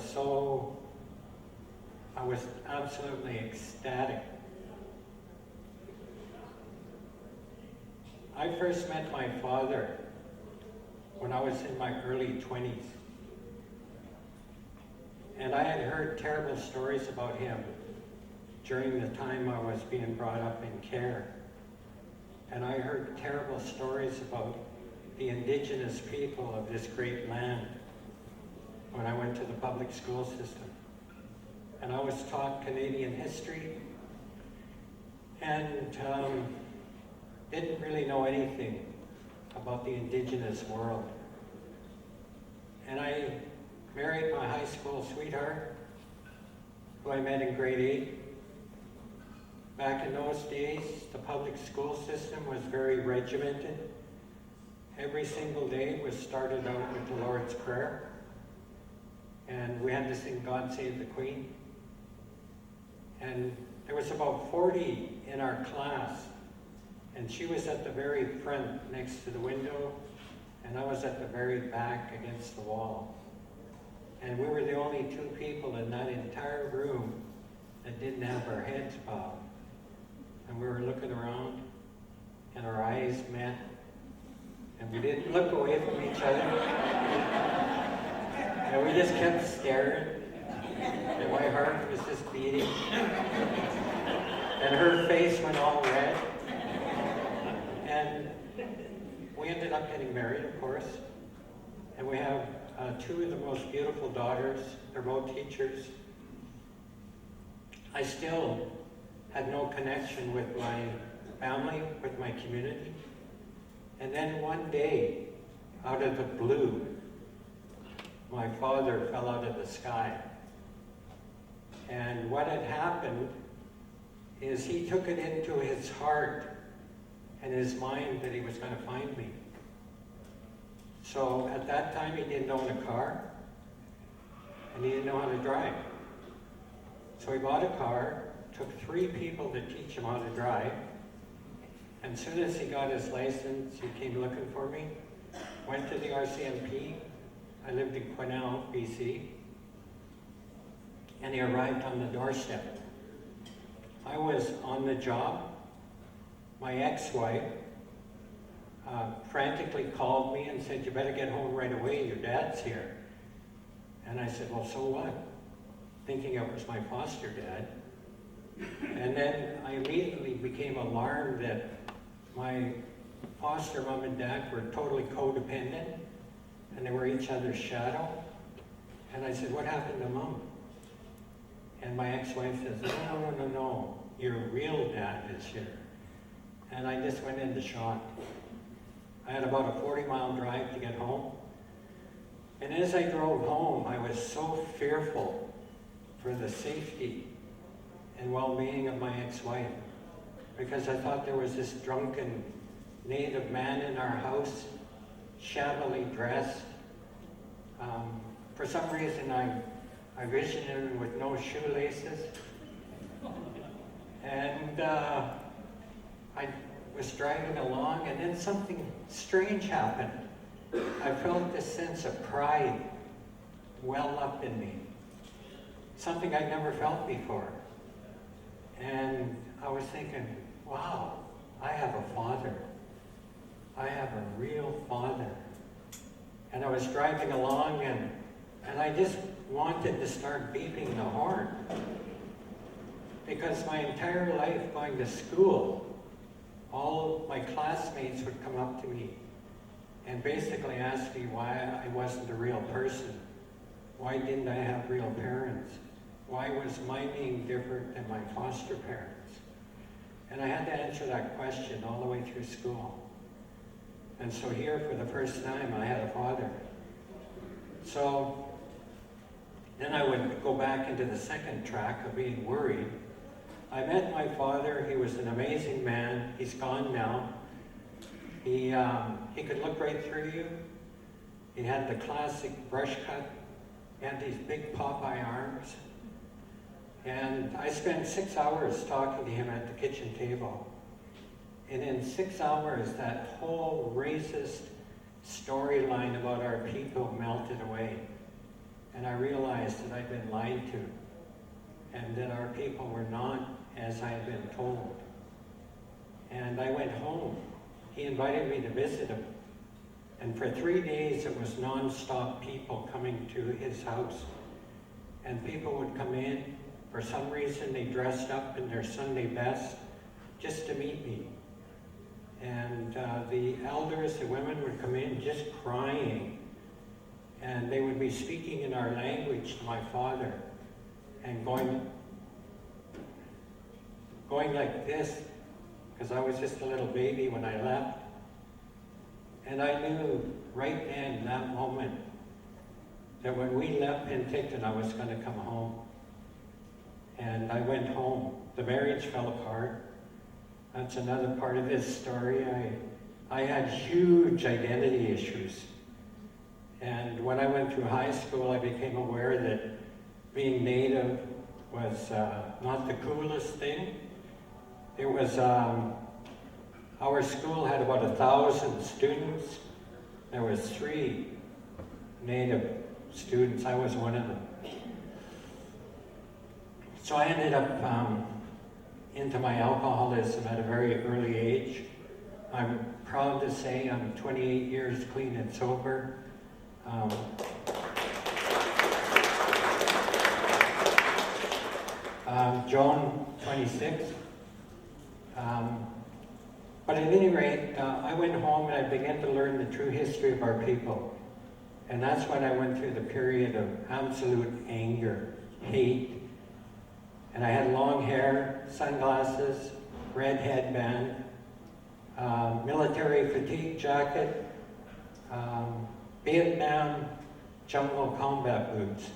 absolutely ecstatic. I first met my father when I was in my early 20s. And I had heard terrible stories about him during the time I was being brought up in care. And I heard terrible stories about the indigenous people of this great land when I went to the public school system. And I was taught Canadian history and didn't really know anything about the indigenous world. And I married my high school sweetheart, who I met in grade 8. Back in those days, the public school system was very regimented. Every single day was started out with the Lord's Prayer, and we had to sing God Save the Queen. And there was about 40 in our class, and she was at the very front next to the window, and I was at the very back against the wall. And we were the only two people in that entire room that didn't have our heads bowed. And we were looking around, and our eyes met, and we didn't look away from each other. And we just kept staring, and my heart was just beating. And her face went all red. And we ended up getting married, of course. And we have two of the most beautiful daughters. They're both teachers. I still had no connection with my family, with my community. And then one day, out of the blue, my father fell out of the sky. And what had happened is he took it into his heart and his mind that he was going to find me. So at that time, he didn't own a car, and he didn't know how to drive. So he bought a car, took 3 people to teach him how to drive, and as soon as he got his license, he came looking for me, went to the RCMP. I lived in Quesnel, BC, and he arrived on the doorstep. I was on the job. My ex-wife frantically called me and said, "You better get home right away, your dad's here." And I said, "Well, so what?" Thinking it was my foster dad. And then I immediately became alarmed that my foster mom and dad were totally codependent, and they were each other's shadow. And I said, "What happened to Mom?" And my ex-wife says, No, your real dad is here. And I just went into shock. I had about a 40-mile drive to get home. And as I drove home, I was so fearful for the safety and well-being of my ex-wife, because I thought there was this drunken native man in our house, shabbily dressed. For some reason, I visioned him with no shoelaces. And I was driving along, and then something strange happened. I felt this sense of pride well up in me, something I'd never felt before. And I was thinking, wow, I have a father. I have a real father. And I was driving along, and I just wanted to start beeping the horn. Because my entire life going to school, all my classmates would come up to me and basically ask me why I wasn't a real person. Why didn't I have real parents? Why was my being different than my foster parents? And I had to answer that question all the way through school. And so here, for the first time, I had a father. So then I would go back into the second track of being worried. I met my father. He was an amazing man. He's gone now. He could look right through you. He had the classic brush cut. He had these big Popeye arms. And I spent 6 hours talking to him at the kitchen table. And in 6 hours, that whole racist storyline about our people melted away. And I realized that I'd been lied to, and that our people were not as I had been told. And I went home. He invited me to visit him. And for 3 days, it was non-stop people coming to his house. And people would come in. For some reason, they dressed up in their Sunday best just to meet me. And the elders, the women would come in just crying. And they would be speaking in our language to my father and going like this, because I was just a little baby when I left. And I knew right then, in that moment, that when we left Penticton, I was going to come home. And I went home. The marriage fell apart. That's another part of this story. I had huge identity issues. And when I went through high school, I became aware that being Native was not the coolest thing. It was, our school had about 1,000 students. There was 3 Native students. I was one of them. So I ended up into my alcoholism at a very early age. I'm proud to say I'm 28 years clean and sober. Joan, 26. But at any rate, I went home and I began to learn the true history of our people. And that's when I went through the period of absolute anger, hate. And I had long hair, sunglasses, red headband, military fatigue jacket, Vietnam jungle combat boots.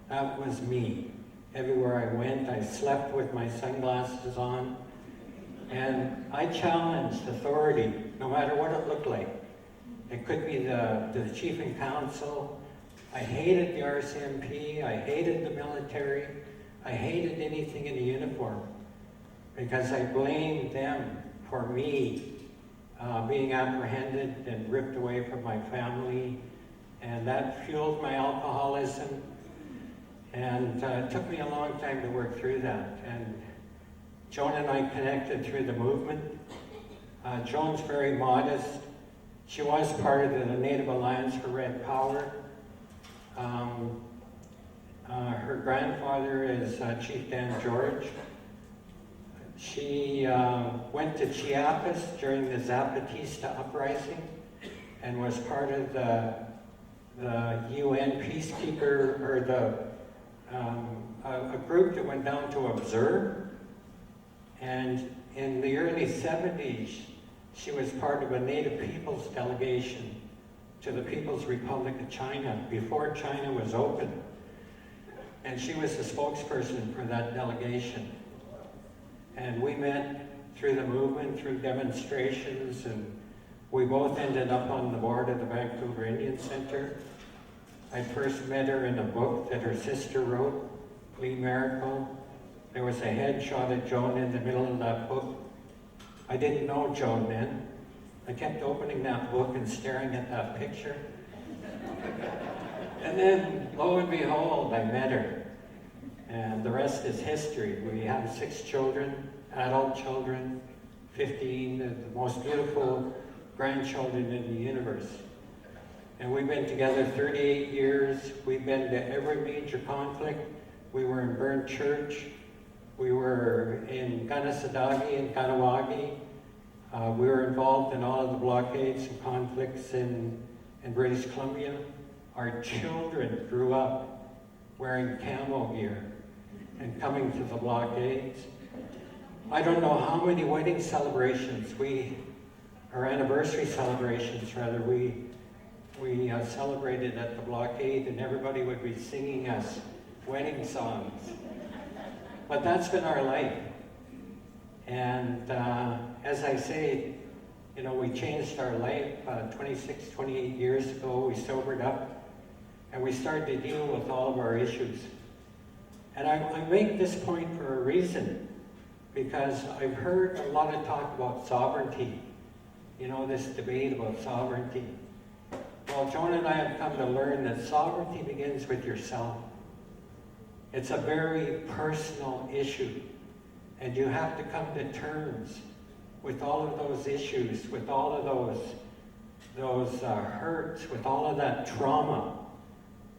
That was me. Everywhere I went, I slept with my sunglasses on. And I challenged authority, no matter what it looked like. It could be the chief and council. I hated the RCMP. I hated the military. I hated anything in a uniform because I blamed them for me being apprehended and ripped away from my family, and that fueled my alcoholism. And it took me a long time to work through that. And Joan and I connected through the movement. Joan's very modest. She was part of the Native Alliance for Red Power. Her grandfather is Chief Dan George. She went to Chiapas during the Zapatista uprising and was part of the UN peacekeeper, or a group that went down to observe. And in the early 70s, she was part of a Native Peoples delegation to the People's Republic of China before China was open. And she was the spokesperson for that delegation. And we met through the movement, through demonstrations, and we both ended up on the board of the Vancouver Indian Center. I first met her in a book that her sister wrote, Lee Miracle. There was a headshot of Joan in the middle of that book. I didn't know Joan then. I kept opening that book and staring at that picture. And then, lo and behold, I met her. And the rest is history. We have 6 children, adult children, 15, the most beautiful grandchildren in the universe. And we've been together 38 years. We've been to every major conflict. We were in Burnt Church. We were in Kanesadagi and Kanawagi. We were involved in all of the blockades and conflicts in British Columbia. Our children grew up wearing camo gear and coming to the blockades. I don't know how many wedding celebrations or anniversary celebrations rather, we celebrated at the blockade, and everybody would be singing us wedding songs. But that's been our life. And as I say, you know, we changed our life 26, 28 years ago. We sobered up and we started to deal with all of our issues. And I make this point for a reason, because I've heard a lot of talk about sovereignty, you know, this debate about sovereignty. Well, Joan and I have come to learn that sovereignty begins with yourself. It's a very personal issue, and you have to come to terms with all of those issues, with all of those hurts, with all of that trauma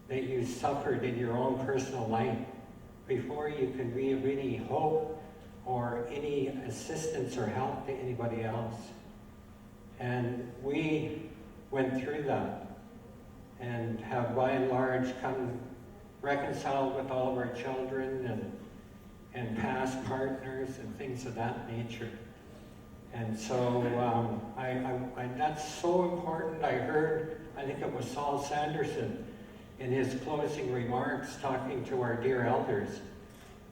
that you suffered in your own personal life before you can be of any hope or any assistance or help to anybody else. And we went through that and have by and large come reconciled with all of our children and past partners and things of that nature. And so that's so important. I heard, I think it was Saul Sanderson in his closing remarks talking to our dear elders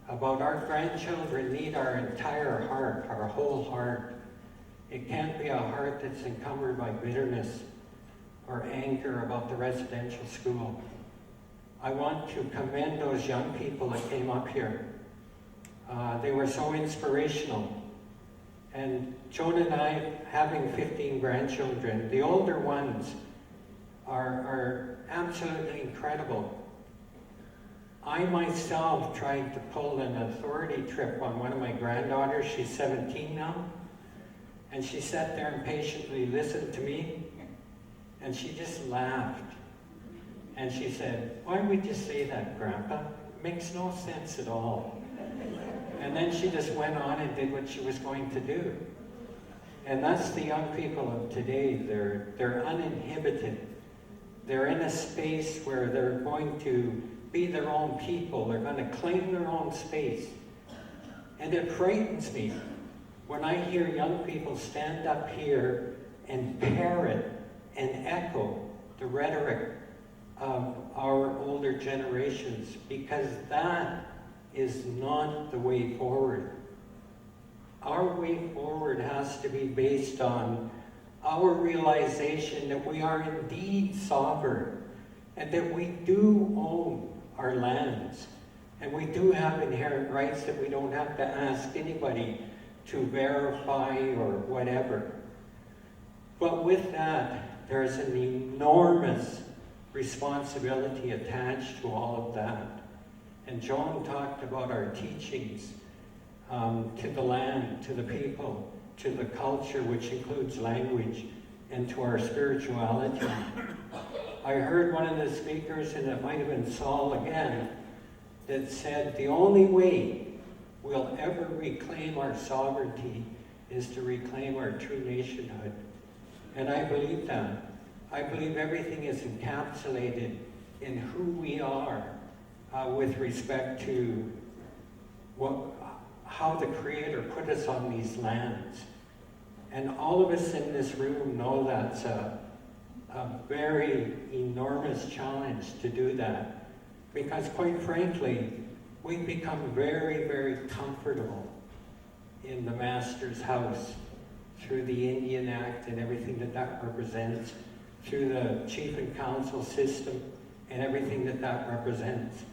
about our grandchildren need our entire heart, our whole heart. It can't be a heart that's encumbered by bitterness or anger about the residential school. I want to commend those young people that came up here. They were so inspirational. And Joan and I, having 15 grandchildren, the older ones are absolutely incredible. I myself tried to pull an authority trip on one of my granddaughters. She's 17 now. And she sat there and patiently listened to me. And she just laughed. And she said, "Why would you say that, Grandpa? It makes no sense at all." And then she just went on and did what she was going to do. And that's the young people of today. They're uninhibited. They're in a space where they're going to be their own people. They're going to claim their own space. And it frightens me when I hear young people stand up here and parrot and echo the rhetoric of our older generations, because that is not the way forward. Our way forward has to be based on our realization that we are indeed sovereign and that we do own our lands and we do have inherent rights that we don't have to ask anybody to verify or whatever. But with that, there's an enormous responsibility attached to all of that. And Joan talked about our teachings to the land, to the people, to the culture, which includes language, and to our spirituality. I heard one of the speakers, and it might have been Saul again, that said the only way we'll ever reclaim our sovereignty is to reclaim our true nationhood. And I believe that. I believe everything is encapsulated in who we are with respect to how the Creator put us on these lands. And all of us in this room know that's a very enormous challenge to do that. Because quite frankly, we've become very, very comfortable in the Master's house through the Indian Act and everything that represents, through the Chief and Council system and everything that represents.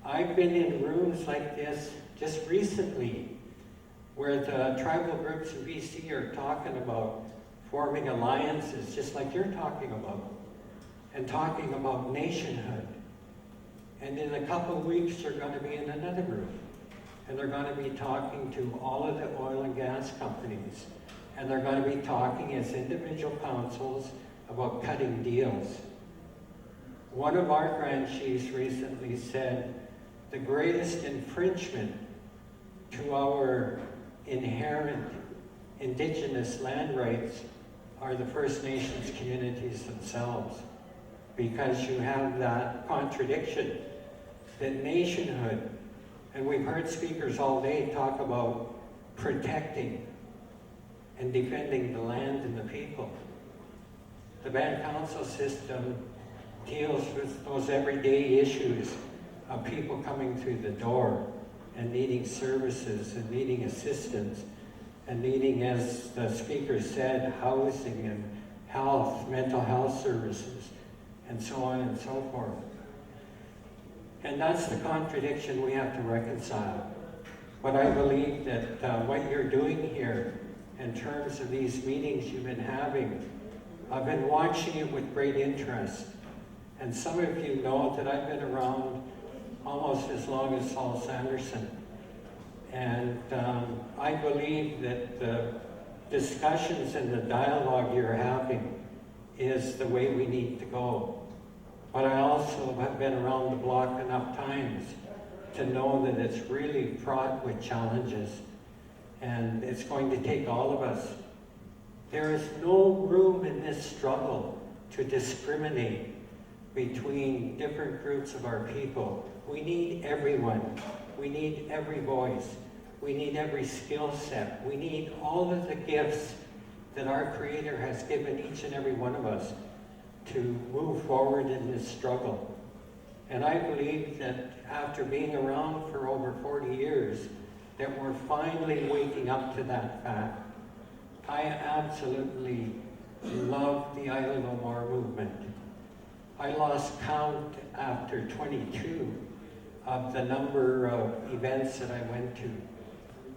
I've been in rooms like this just recently where the tribal groups in BC are talking about forming alliances just like you're talking about, and talking about nationhood. And in a couple of weeks, they're going to be in another room. And they're going to be talking to all of the oil and gas companies. And they're going to be talking as individual councils about cutting deals. One of our Grand Chiefs recently said, the greatest infringement to our inherent Indigenous land rights are the First Nations communities themselves. Because you have that contradiction, that nationhood, and we've heard speakers all day talk about protecting and defending the land and the people. The band council system deals with those everyday issues of people coming through the door and needing services and needing assistance and needing, as the speaker said, housing and health, mental health services, and so on and so forth. And that's the contradiction we have to reconcile. But I believe that what you're doing here in terms of these meetings you've been having, I've been watching it with great interest. And some of you know that I've been around almost as long as Saul Sanderson. And I believe that the discussions and the dialogue you're having is the way we need to go. But I also have been around the block enough times to know that it's really fraught with challenges, and it's going to take all of us. There is no room in this struggle to discriminate between different groups of our people. We need everyone. We need every voice. We need every skill set. We need all of the gifts that our Creator has given each and every one of us to move forward in this struggle. And I believe that after being around for over 40 years, that we're finally waking up to that fact. I absolutely love the Isle No More movement. I lost count after 22 of the number of events that I went to.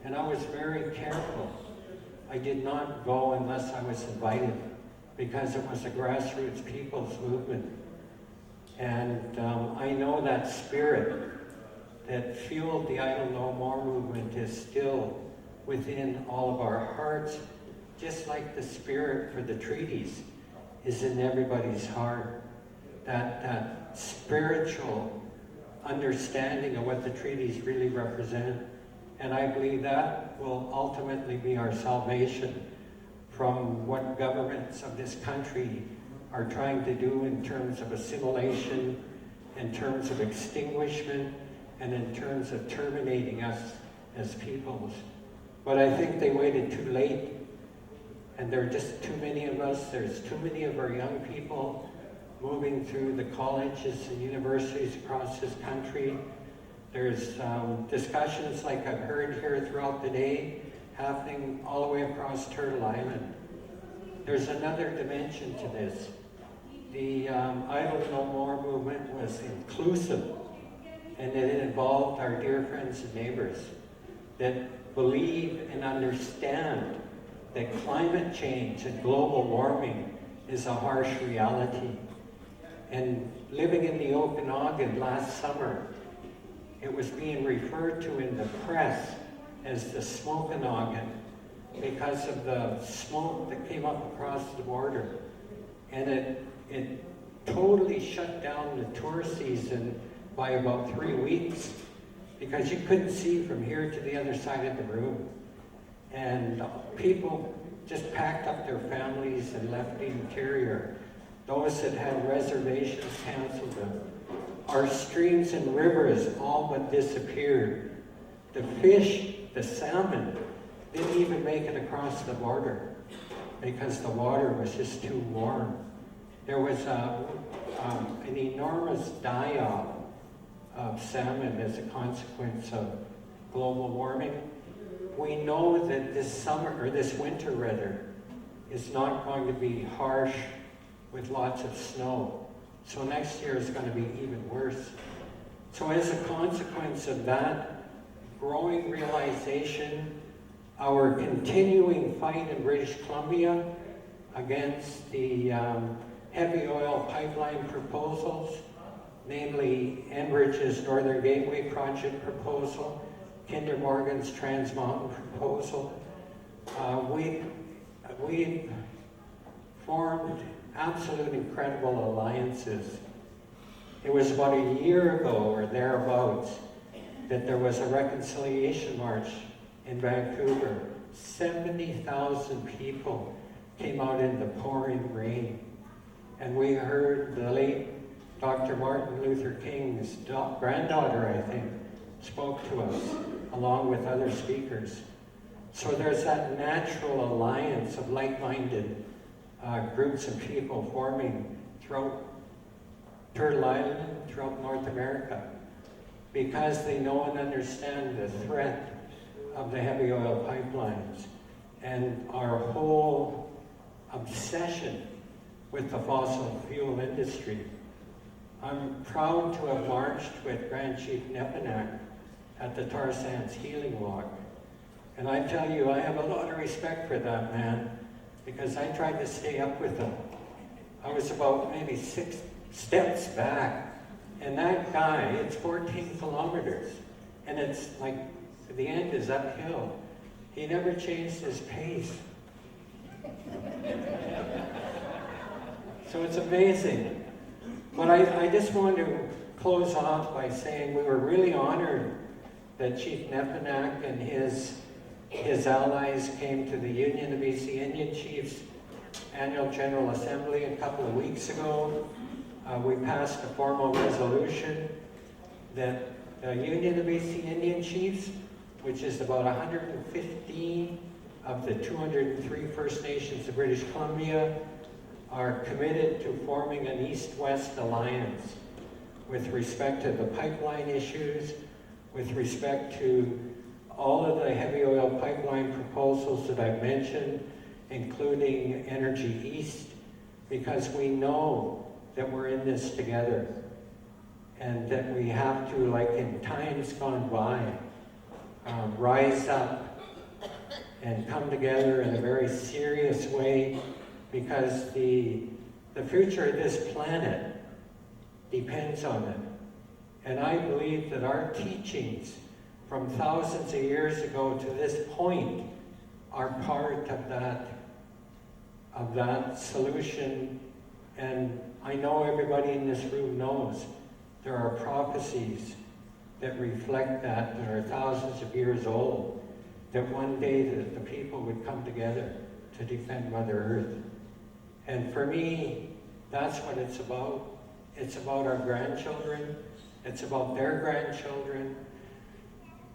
And I was very careful. I did not go unless I was invited, because it was a grassroots people's movement. And I know that spirit that fueled the Idle No More movement is still within all of our hearts, just like the spirit for the treaties is in everybody's heart. That spiritual understanding of what the treaties really represent. And I believe that will ultimately be our salvation from what governments of this country are trying to do in terms of assimilation, in terms of extinguishment, and in terms of terminating us as peoples. But I think they waited too late, and there are just too many of us. There's too many of our young people moving through the colleges and universities across this country. There's discussions like I've heard here throughout the day happening all the way across Turtle Island. There's another dimension to this. The Idle No More movement was inclusive, and it involved our dear friends and neighbors that believe and understand that climate change and global warming is a harsh reality. And living in the Okanagan last summer, it was being referred to in the press as the Smokanogan because of the smoke that came up across the border. And it totally shut down the tour season by about 3 weeks because you couldn't see from here to the other side of the room. And people just packed up their families and left the interior. Those that had reservations canceled them. Our streams and rivers all but disappeared. The fish, the salmon, didn't even make it across the border because the water was just too warm. There was an enormous die-off of salmon as a consequence of global warming. We know that this summer, or this winter rather, is not going to be harsh with lots of snow. So next year is going to be even worse. So as a consequence of that growing realization, our continuing fight in British Columbia against the heavy oil pipeline proposals, namely Enbridge's Northern Gateway project proposal, Kinder Morgan's Trans Mountain proposal, we formed absolute incredible alliances. It was about a year ago or thereabouts that there was a reconciliation march in Vancouver. 70,000 people came out in the pouring rain. And we heard the late Dr. Martin Luther King's granddaughter, I think, spoke to us, along with other speakers. So there's that natural alliance of like-minded groups of people forming throughout Turtle Island, throughout North America, because they know and understand the threat of the heavy oil pipelines and our whole obsession with the fossil fuel industry. I'm proud to have marched with Grand Chief Nepanak at the Tar Sands Healing Walk. And I tell you, I have a lot of respect for that man because I tried to stay up with him. I was about maybe 6 steps back. And that guy, it's 14 kilometers. And it's like, the end is uphill. He never changed his pace. So it's amazing. But I just want to close off by saying we were really honored that Chief Nepanak and his allies came to the Union of BC Indian Chiefs Annual General Assembly a couple of weeks ago. We passed a formal resolution that the Union of BC Indian Chiefs, which is about 115 of the 203 First Nations of British Columbia, are committed to forming an East-West alliance with respect to the pipeline issues, with respect to all of the heavy oil pipeline proposals that I've mentioned, including Energy East, because we know that we're in this together and that we have to, like in times gone by, rise up and come together in a very serious way, because the future of this planet depends on it. And I believe that our teachings from thousands of years ago to this point are part of that solution. And I know everybody in this room knows there are prophecies that reflect that are thousands of years old, that one day the people would come together to defend Mother Earth. And for me, that's what it's about. It's about our grandchildren. It's about their grandchildren.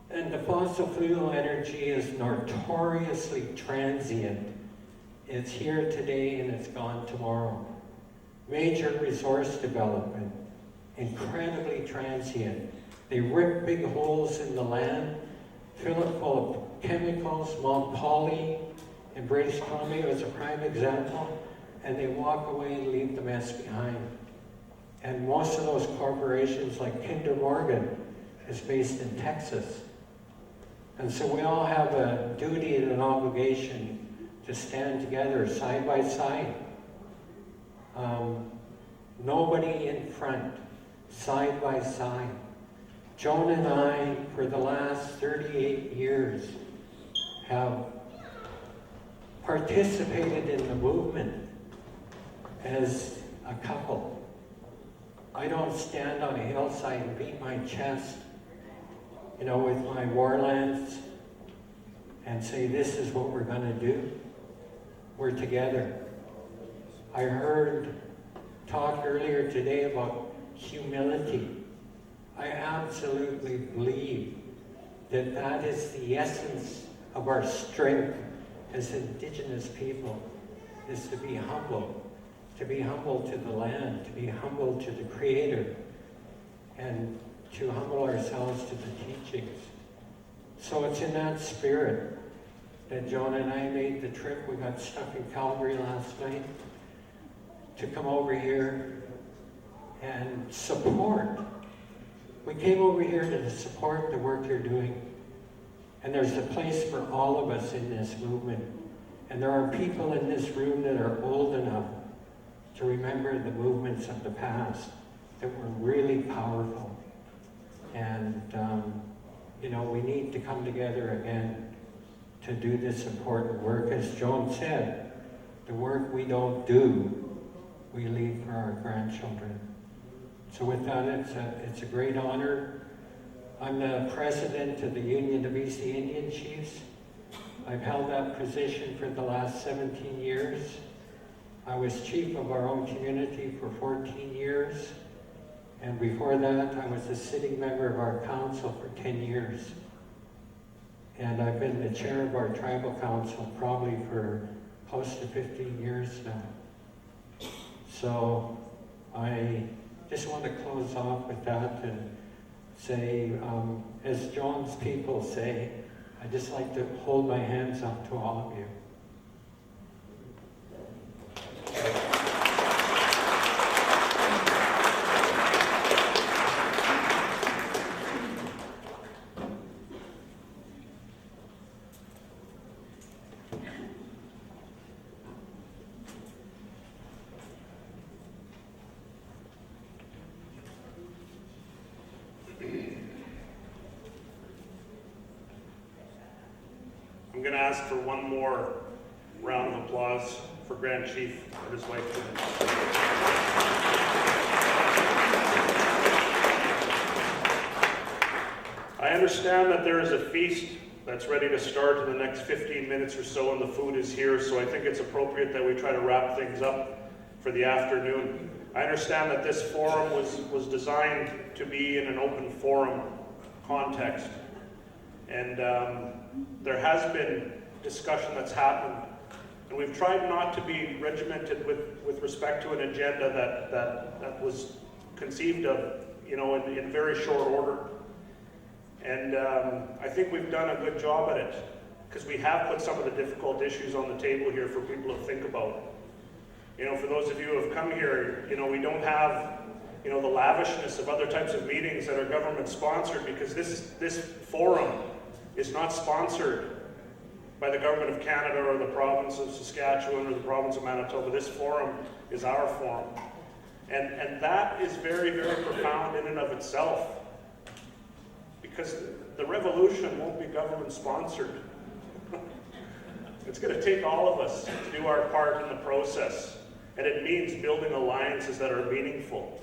And the fossil fuel energy is notoriously transient. It's here today and it's gone tomorrow. Major resource development, incredibly transient. They rip big holes in the land, fill it full of chemicals. Mount Poly in British Columbia is a prime example, and they walk away and leave the mess behind. And most of those corporations, like Kinder Morgan, is based in Texas. And so we all have a duty and an obligation to stand together side by side. Nobody in front, side by side. Joan and I, for the last 38 years, have participated in the movement as a couple. I don't stand on a hillside and beat my chest, you know, with my warlands and say, this is what we're gonna do. We're together. I heard talk earlier today about humility. I absolutely believe that that is the essence of our strength as Indigenous people, is to be humble to the land, to be humble to the Creator, and to humble ourselves to the teachings. So it's in that spirit that Joan and I made the trip. We got stuck in Calgary last night to come over here and support. We came over here to support the work you're doing. And there's a place for all of us in this movement. And there are people in this room that are old enough to remember the movements of the past that were really powerful. And, you know, we need to come together again to do this important work. As Joan said, the work we don't do, we leave for our grandchildren. So with that, it's a great honor. I'm the president of the Union of BC Indian Chiefs. I've held that position for the last 17 years. I was chief of our own community for 14 years. And before that, I was a sitting member of our council for 10 years. And I've been the chair of our tribal council probably for close to 15 years now. So I just want to close off with that and say, as John's people say, I'd just like to hold my hands up to all of you. I'm going to ask for one more round of applause for Grand Chief and his wife. I understand that there is a feast that's ready to start in the next 15 minutes or so, and the food is here, so I think it's appropriate that we try to wrap things up for the afternoon. I understand that this forum was designed to be in an open forum context, and there has been discussion that's happened, and we've tried not to be regimented with respect to an agenda that was conceived of, you know, in very short order. And I think we've done a good job at it, because we have put some of the difficult issues on the table here for people to think about. You know, for those of you who have come here, you know, we don't have, you know, the lavishness of other types of meetings that are government sponsored, because this forum is not sponsored by the government of Canada or the province of Saskatchewan or the province of Manitoba. This forum is our forum. And that is very, very profound in and of itself, because the revolution won't be government sponsored. It's going to take all of us to do our part in the process, and it means building alliances that are meaningful.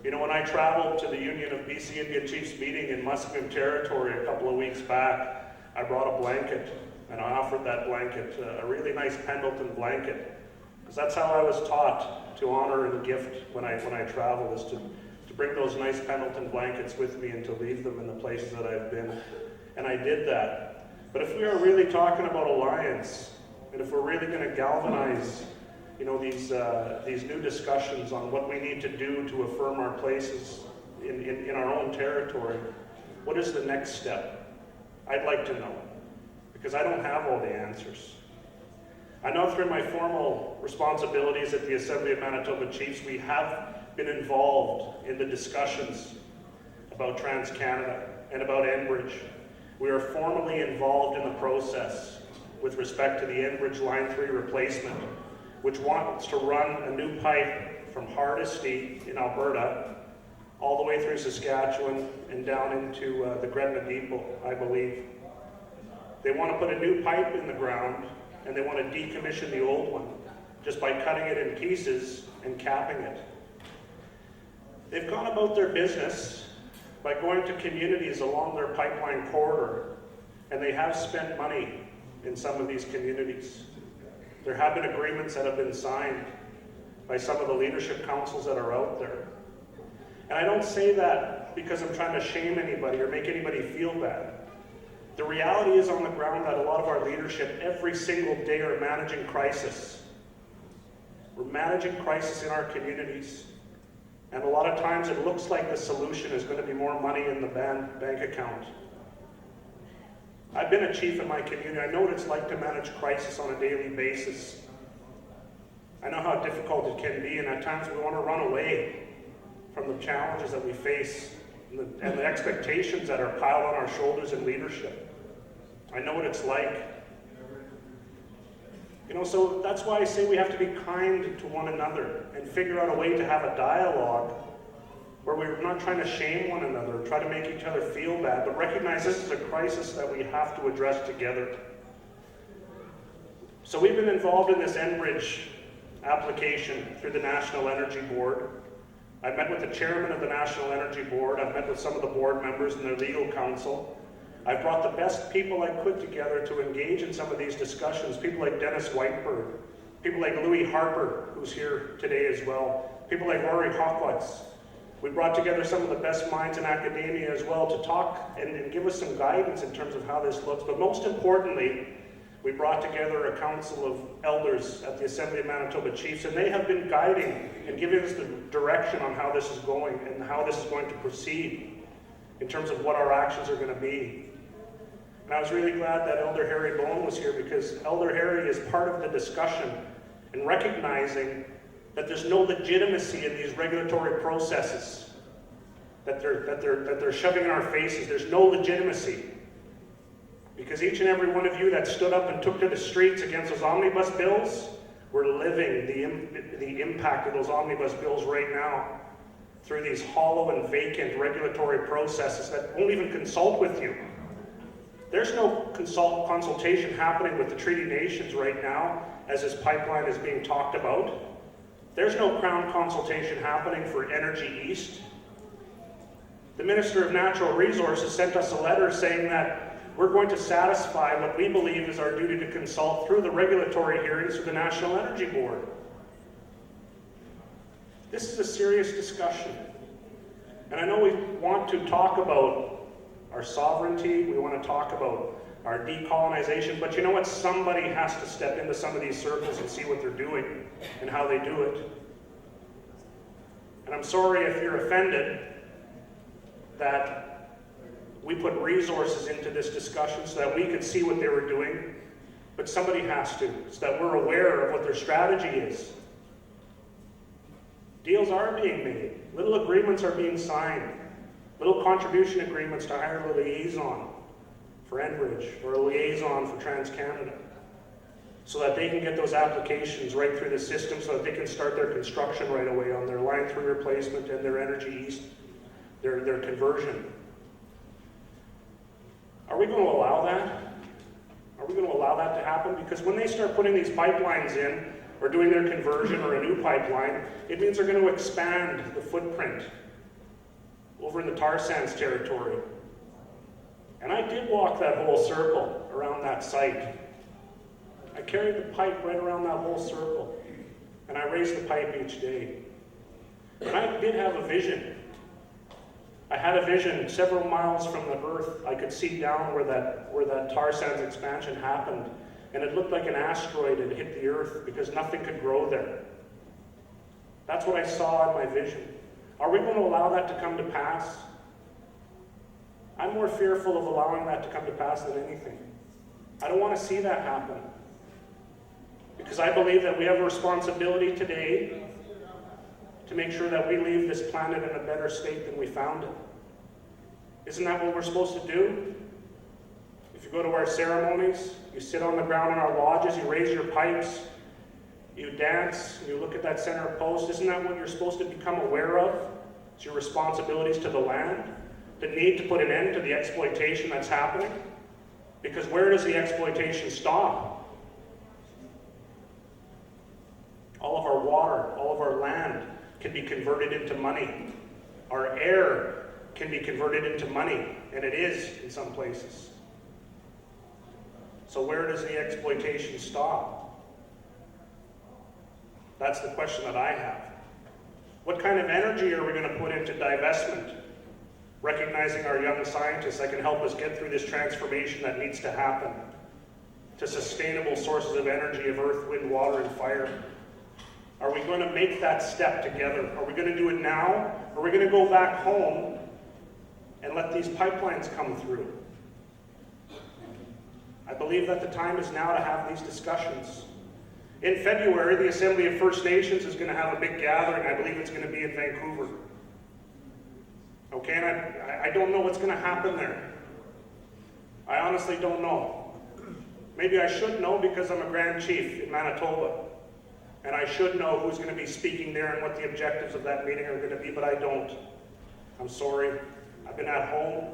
You know, when I traveled to the Union of BC Indian Chiefs meeting in Musqueam Territory a couple of weeks back, I brought a blanket, and I offered that blanket, a really nice Pendleton blanket, because that's how I was taught to honor and gift when I travel, is to bring those nice Pendleton blankets with me and to leave them in the places that I've been. And I did that. But if we are really talking about alliance, and if we're really going to galvanize, you know, these new discussions on what we need to do to affirm our places in our own territory, what is the next step? I'd like to know, because I don't have all the answers. I know through my formal responsibilities at the Assembly of Manitoba Chiefs, we have been involved in the discussions about TransCanada and about Enbridge. We are formally involved in the process with respect to the Enbridge Line 3 replacement, which wants to run a new pipe from Hardisty in Alberta all the way through Saskatchewan and down into the Gretna Depot, I believe. They want to put a new pipe in the ground, and they want to decommission the old one just by cutting it in pieces and capping it. They've gone about their business by going to communities along their pipeline corridor, and they have spent money in some of these communities. There have been agreements that have been signed by some of the leadership councils that are out there. And I don't say that because I'm trying to shame anybody or make anybody feel bad. The reality is on the ground that a lot of our leadership every single day are managing crisis. We're managing crisis in our communities. And a lot of times it looks like the solution is going to be more money in the bank account. I've been a chief in my community. I know what it's like to manage crisis on a daily basis. I know how difficult it can be, and at times we want to run away from the challenges that we face and the expectations that are piled on our shoulders in leadership. I know what it's like. You know, so that's why I say we have to be kind to one another and figure out a way to have a dialogue where we're not trying to shame one another, or try to make each other feel bad, but recognize this is a crisis that we have to address together. So we've been involved in this Enbridge application through the National Energy Board. I've met with the chairman of the National Energy Board. I've met with some of the board members and their legal counsel. I've brought the best people I could together to engage in some of these discussions. People like Dennis Whiteberg, people like Louis Harper, who's here today as well, people like Rory Hawkwitz. We brought together some of the best minds in academia as well to talk and give us some guidance in terms of how this looks. But most importantly, we brought together a council of elders at the Assembly of Manitoba Chiefs, and they have been guiding and giving us the direction on how this is going and how this is going to proceed in terms of what our actions are going to be. And I was really glad that Elder Harry Bowen was here, because Elder Harry is part of the discussion and recognizing that there's no legitimacy in these regulatory processes that they're shoving in our faces. There's no legitimacy. Because each and every one of you that stood up and took to the streets against those omnibus bills, we're living the impact of those omnibus bills right now through these hollow and vacant regulatory processes that won't even consult with you. There's no consultation happening with the Treaty Nations right now as this pipeline is being talked about. There's no Crown consultation happening for Energy East. The Minister of Natural Resources sent us a letter saying that we're going to satisfy what we believe is our duty to consult through the regulatory hearings through the National Energy Board. This is a serious discussion. And I know we want to talk about our sovereignty, we want to talk about our decolonization, but you know what? Somebody has to step into some of these circles and see what they're doing and how they do it. And I'm sorry if you're offended that we put resources into this discussion so that we could see what they were doing, but somebody has to, so that we're aware of what their strategy is. Deals are being made. Little agreements are being signed. Little contribution agreements to hire a liaison for Enbridge or a liaison for TransCanada, so that they can get those applications right through the system, so that they can start their construction right away on their Line 3 replacement and their Energy East, their conversion. Are we going to allow that? Are we going to allow that to happen? Because when they start putting these pipelines in, or doing their conversion or a new pipeline, it means they're going to expand the footprint over in the tar sands territory. And I did walk that whole circle around that site. I carried the pipe right around that whole circle, and I raised the pipe each day. And I did have a vision. I had a vision several miles from the earth. I could see down where that tar sands expansion happened, and it looked like an asteroid had hit the earth because nothing could grow there. That's what I saw in my vision. Are we going to allow that to come to pass? I'm more fearful of allowing that to come to pass than anything. I don't want to see that happen. Because I believe that we have a responsibility today to make sure that we leave this planet in a better state than we found it. Isn't that what we're supposed to do? If you go to our ceremonies, you sit on the ground in our lodges, you raise your pipes, you dance, you look at that center post. Isn't that what you're supposed to become aware of? It's your responsibilities to the land, the need to put an end to the exploitation that's happening. Because where does the exploitation stop? All of our water, all of our land can be converted into money. Our air can be converted into money, and it is in some places. So where does the exploitation stop? That's the question that I have. What kind of energy are we going to put into divestment? Recognizing our young scientists that can help us get through this transformation that needs to happen to sustainable sources of energy of earth, wind, water, and fire. Are we going to make that step together? Are we going to do it now? Or are we going to go back home and let these pipelines come through? I believe that the time is now to have these discussions. In February, the Assembly of First Nations is going to have a big gathering. I believe it's going to be in Vancouver. Okay, and I don't know what's going to happen there. I honestly don't know. Maybe I should know because I'm a Grand Chief in Manitoba. And I should know who's going to be speaking there and what the objectives of that meeting are going to be, but I don't. I'm sorry. I've been at home.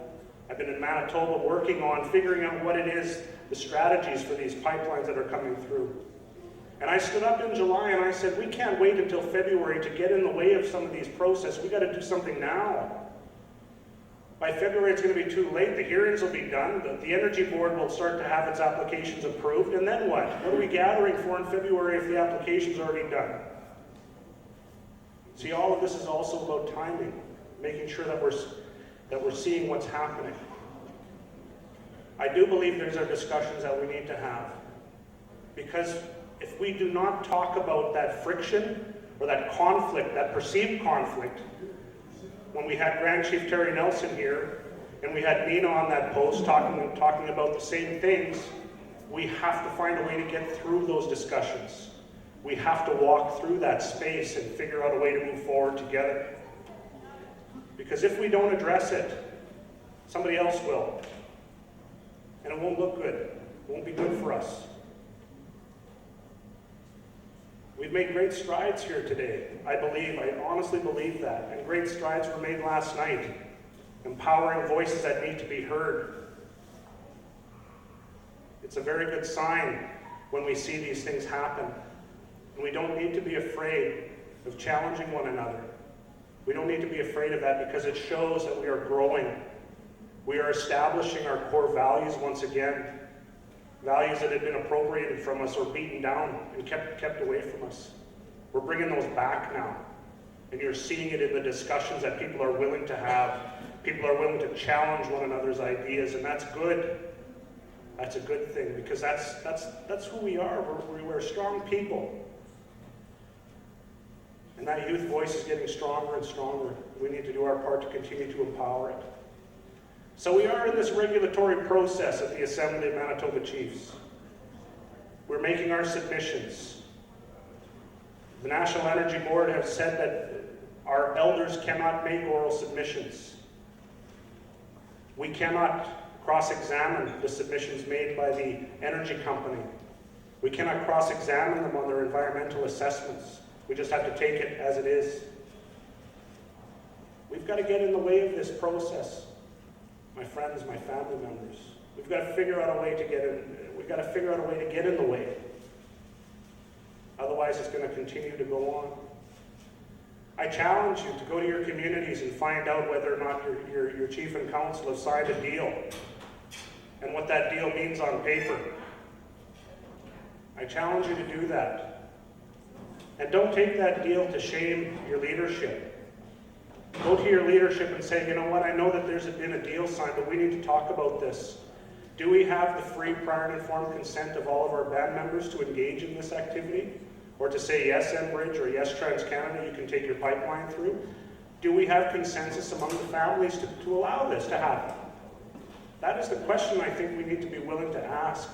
I've been in Manitoba working on figuring out what it is, the strategies for these pipelines that are coming through. And I stood up in July and I said, we can't wait until February to get in the way of some of these processes. We got to do something now. By February, it's going to be too late. The hearings will be done. The Energy Board will start to have its applications approved. And then what? What are we gathering for in February if the application's already done? See, all of this is also about timing, making sure that we're seeing what's happening. I do believe there's our discussions that we need to have. Because if we do not talk about that friction or that conflict, that perceived conflict, when we had Grand Chief Terry Nelson here, and we had Nina on that post talking about the same things, we have to find a way to get through those discussions. We have to walk through that space and figure out a way to move forward together. Because if we don't address it, somebody else will. And it won't look good. It won't be good for us. We've made great strides here today, I honestly believe that. And great strides were made last night, empowering voices that need to be heard. It's a very good sign when we see these things happen. And we don't need to be afraid of challenging one another. We don't need to be afraid of that because it shows that we are growing. We are establishing our core values once again. Values that had been appropriated from us or beaten down and kept away from us. We're bringing those back now. And you're seeing it in the discussions that people are willing to have. People are willing to challenge one another's ideas, and that's good. That's a good thing because that's who we are. We're strong people. And that youth voice is getting stronger and stronger. We need to do our part to continue to empower it. So we are in this regulatory process at the Assembly of Manitoba Chiefs. We're making our submissions. The National Energy Board has said that our elders cannot make oral submissions. We cannot cross-examine the submissions made by the energy company. We cannot cross-examine them on their environmental assessments. We just have to take it as it is. We've got to get in the way of this process. My friends, my family members. We've got to figure out a way to get in the way. Otherwise, it's going to continue to go on. I challenge you to go to your communities and find out whether or not your chief and council have signed a deal and what that deal means on paper. I challenge you to do that. And don't take that deal to shame your leadership. Go to your leadership and say, you know what, I know that there's been a deal signed, but we need to talk about this. Do we have the free, prior, and informed consent of all of our band members to engage in this activity? Or to say, yes, Enbridge, or yes, TransCanada, you can take your pipeline through? Do we have consensus among the families to allow this to happen? That is the question I think we need to be willing to ask,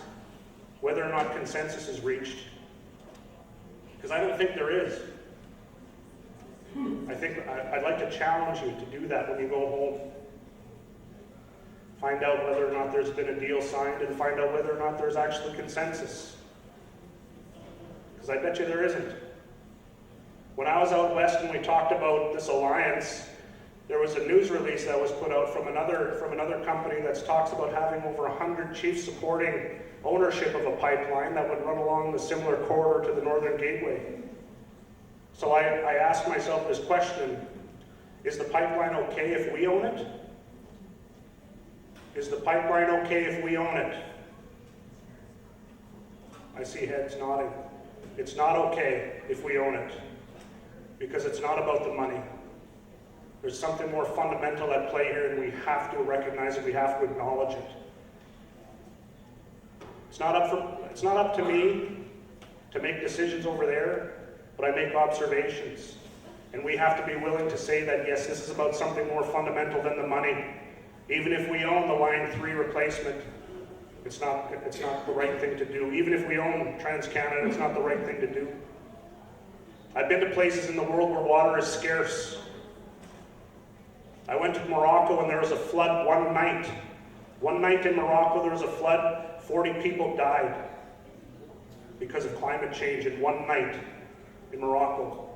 whether or not consensus is reached. Because I don't think there is. I think I'd like to challenge you to do that when you go home. Find out whether or not there's been a deal signed and find out whether or not there's actually consensus. Because I bet you there isn't. When I was out west and we talked about this alliance, There was a news release that was put out from another company that talks about having over 100 chiefs supporting ownership of a pipeline that would run along the similar corridor to the Northern Gateway. So I asked myself this question: is the pipeline okay if we own it? Is the pipeline okay if we own it? I see heads nodding. It's not okay if we own it, because it's not about the money. There's something more fundamental at play here, and we have to recognize it, we have to acknowledge it. It's not up to me to make decisions over there, but I make observations. And we have to be willing to say that, yes, this is about something more fundamental than the money. Even if we own the Line 3 replacement, it's not the right thing to do. Even if we own TransCanada, it's not the right thing to do. I've been to places in the world where water is scarce. I went to Morocco and there was a flood one night. One night in Morocco there was a flood, 40 people died because of climate change in one night in Morocco.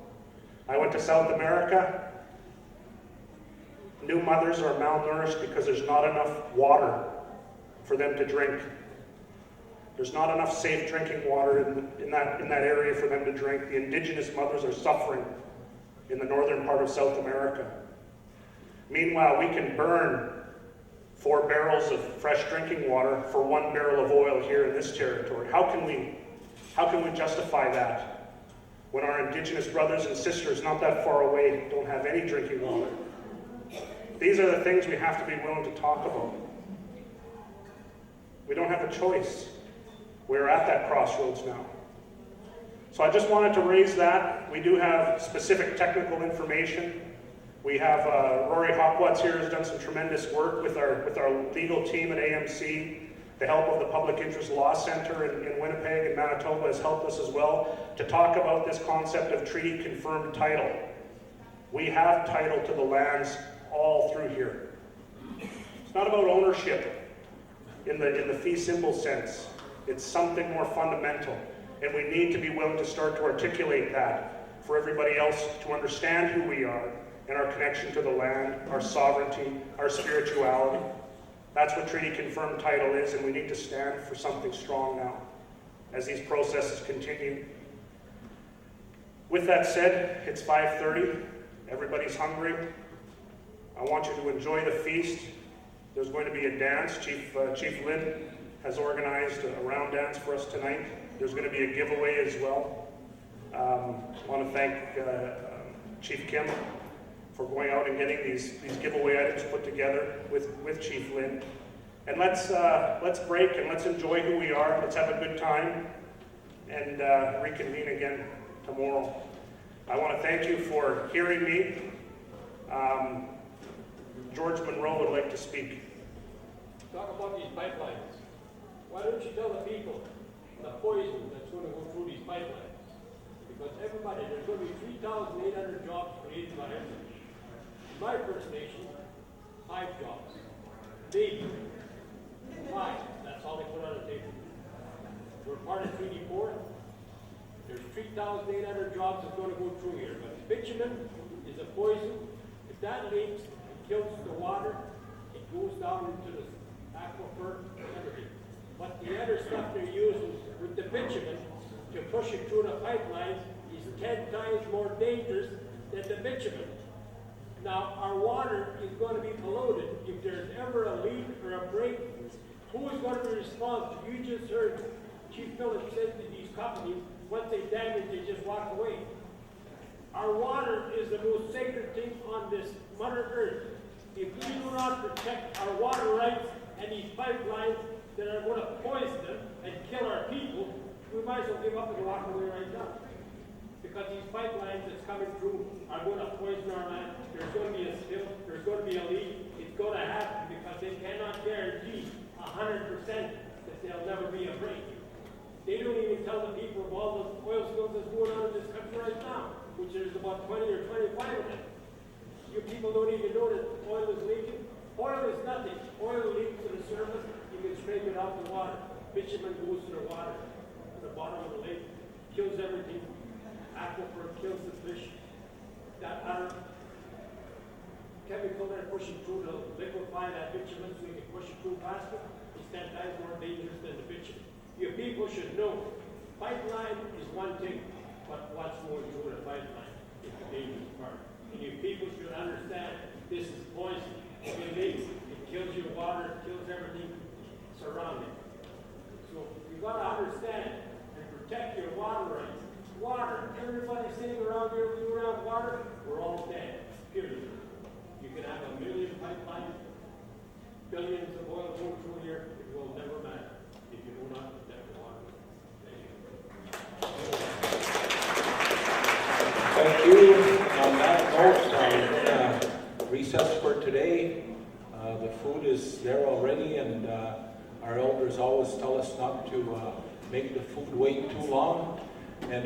I went to South America. New mothers are malnourished because there's not enough water for them to drink. There's not enough safe drinking water in that area for them to drink. The indigenous mothers are suffering in the northern part of South America. Meanwhile, we can burn 4 barrels of fresh drinking water for 1 barrel of oil here in this territory. How can we justify that when our indigenous brothers and sisters not that far away don't have any drinking water? These are the things we have to be willing to talk about. We don't have a choice. We're at that crossroads now. So I just wanted to raise that. We do have specific technical information. We have Rory Hopwatts here has done some tremendous work with our legal team at AMC. The help of the Public Interest Law Center in Winnipeg and Manitoba has helped us as well to talk about this concept of treaty-confirmed title. We have title to the lands all through here. It's not about ownership in the fee simple sense. It's something more fundamental, and we need to be willing to start to articulate that for everybody else to understand who we are and our connection to the land, our sovereignty, our spirituality. That's what treaty-confirmed title is, and we need to stand for something strong now as these processes continue. With that said, it's 5:30. Everybody's hungry. I want you to enjoy the feast. There's going to be a dance. Chief Lynn has organized a round dance for us tonight. There's going to be a giveaway as well. I want to thank Chief Kim for going out and getting these giveaway items put together with Chief Lynn. And let's break and let's enjoy who we are. Let's have a good time and reconvene again tomorrow. I want to thank you for hearing me. George Monroe would like to speak. Talk about these pipelines. Why don't you tell the people the poison that's going to go through these pipelines? Because everybody, there's going to be 3,800 jobs created by everybody. In my First Nation, 5 jobs. Maybe 5. That's all they put on the table. We're part of Treaty 4. There's 3,800 jobs that's going to go through here. But bitumen is a poison. If that leaks, it kills the water. It goes down into the aquifer and everything. But the other stuff they're using with the bitumen to push it through the pipelines is 10 times more dangerous than the bitumen. Now, our water is going to be polluted. If there's ever a leak or a break, who is going to be responsible? You just heard Chief Phillips said to these companies, once they damage, they just walk away. Our water is the most sacred thing on this Mother Earth. If we do not protect our water rights and these pipelines that are going to poison them and kill our people, we might as well give up and walk away right now. Because these pipelines that's coming through are going to poison our land. There's going to be a spill. There's going to be a leak. It's going to happen because they cannot guarantee 100% that there'll never be a break. They don't even tell the people of all the oil spills that's going on in this country right now, which there's about 20 or 25 of them. You people don't even know that oil is leaking. Oil is nothing. Oil leaks to the surface. You can scrape it out the water. Bitumen goes to the water, to the bottom of the lake, kills everything. Aquifer kills the fish. chemical there pushing through to liquefy that bitumen so we can push it through faster. It's 10 times more dangerous than the bitumen. You people should know, pipeline is one thing, but what's going through the pipeline is the dangerous part. And you people should understand this is poison. It kills your water, it kills everything surrounding. So you gotta understand and protect your water rights. Water, everybody sitting around here, we around water, we're all dead, period. You can have a million pipelines, billions of oil going through here, it will never matter if you do not protect the water. Thank you. On that note, recess for today. The food is there already, and our elders always tell us not to make the food wait too long. And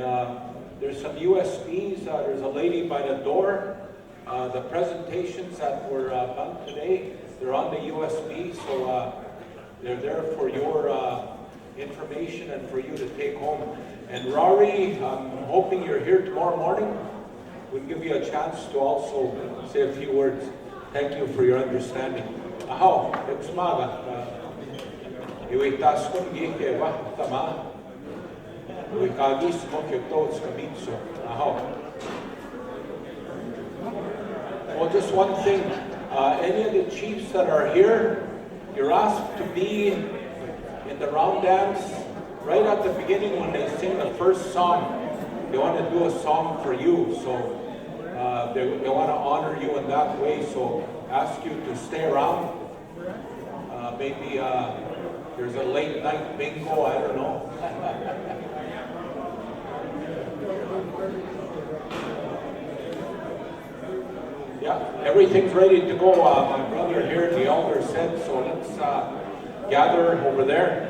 there's some USBs. There's a lady by the door. The presentations that were done today, they're on the USB, so they're there for your information and for you to take home. And Rory, I'm hoping you're here tomorrow morning. We'll give you a chance to also say a few words. Thank you for your understanding. Aho, eksmaga. Iwitas kun gike wa tama. Iwikagis mo kyotos kamitso. Aho. Well, just one thing. Any of the chiefs that are here, you're asked to be in the round dance right at the beginning when they sing the first song. They want to do a song for you, so they want to honor you in that way. So ask you to stay around. Maybe there's a late night bingo. I don't know. Yeah, everything's ready to go. My brother here, the elder said, so let's gather over there.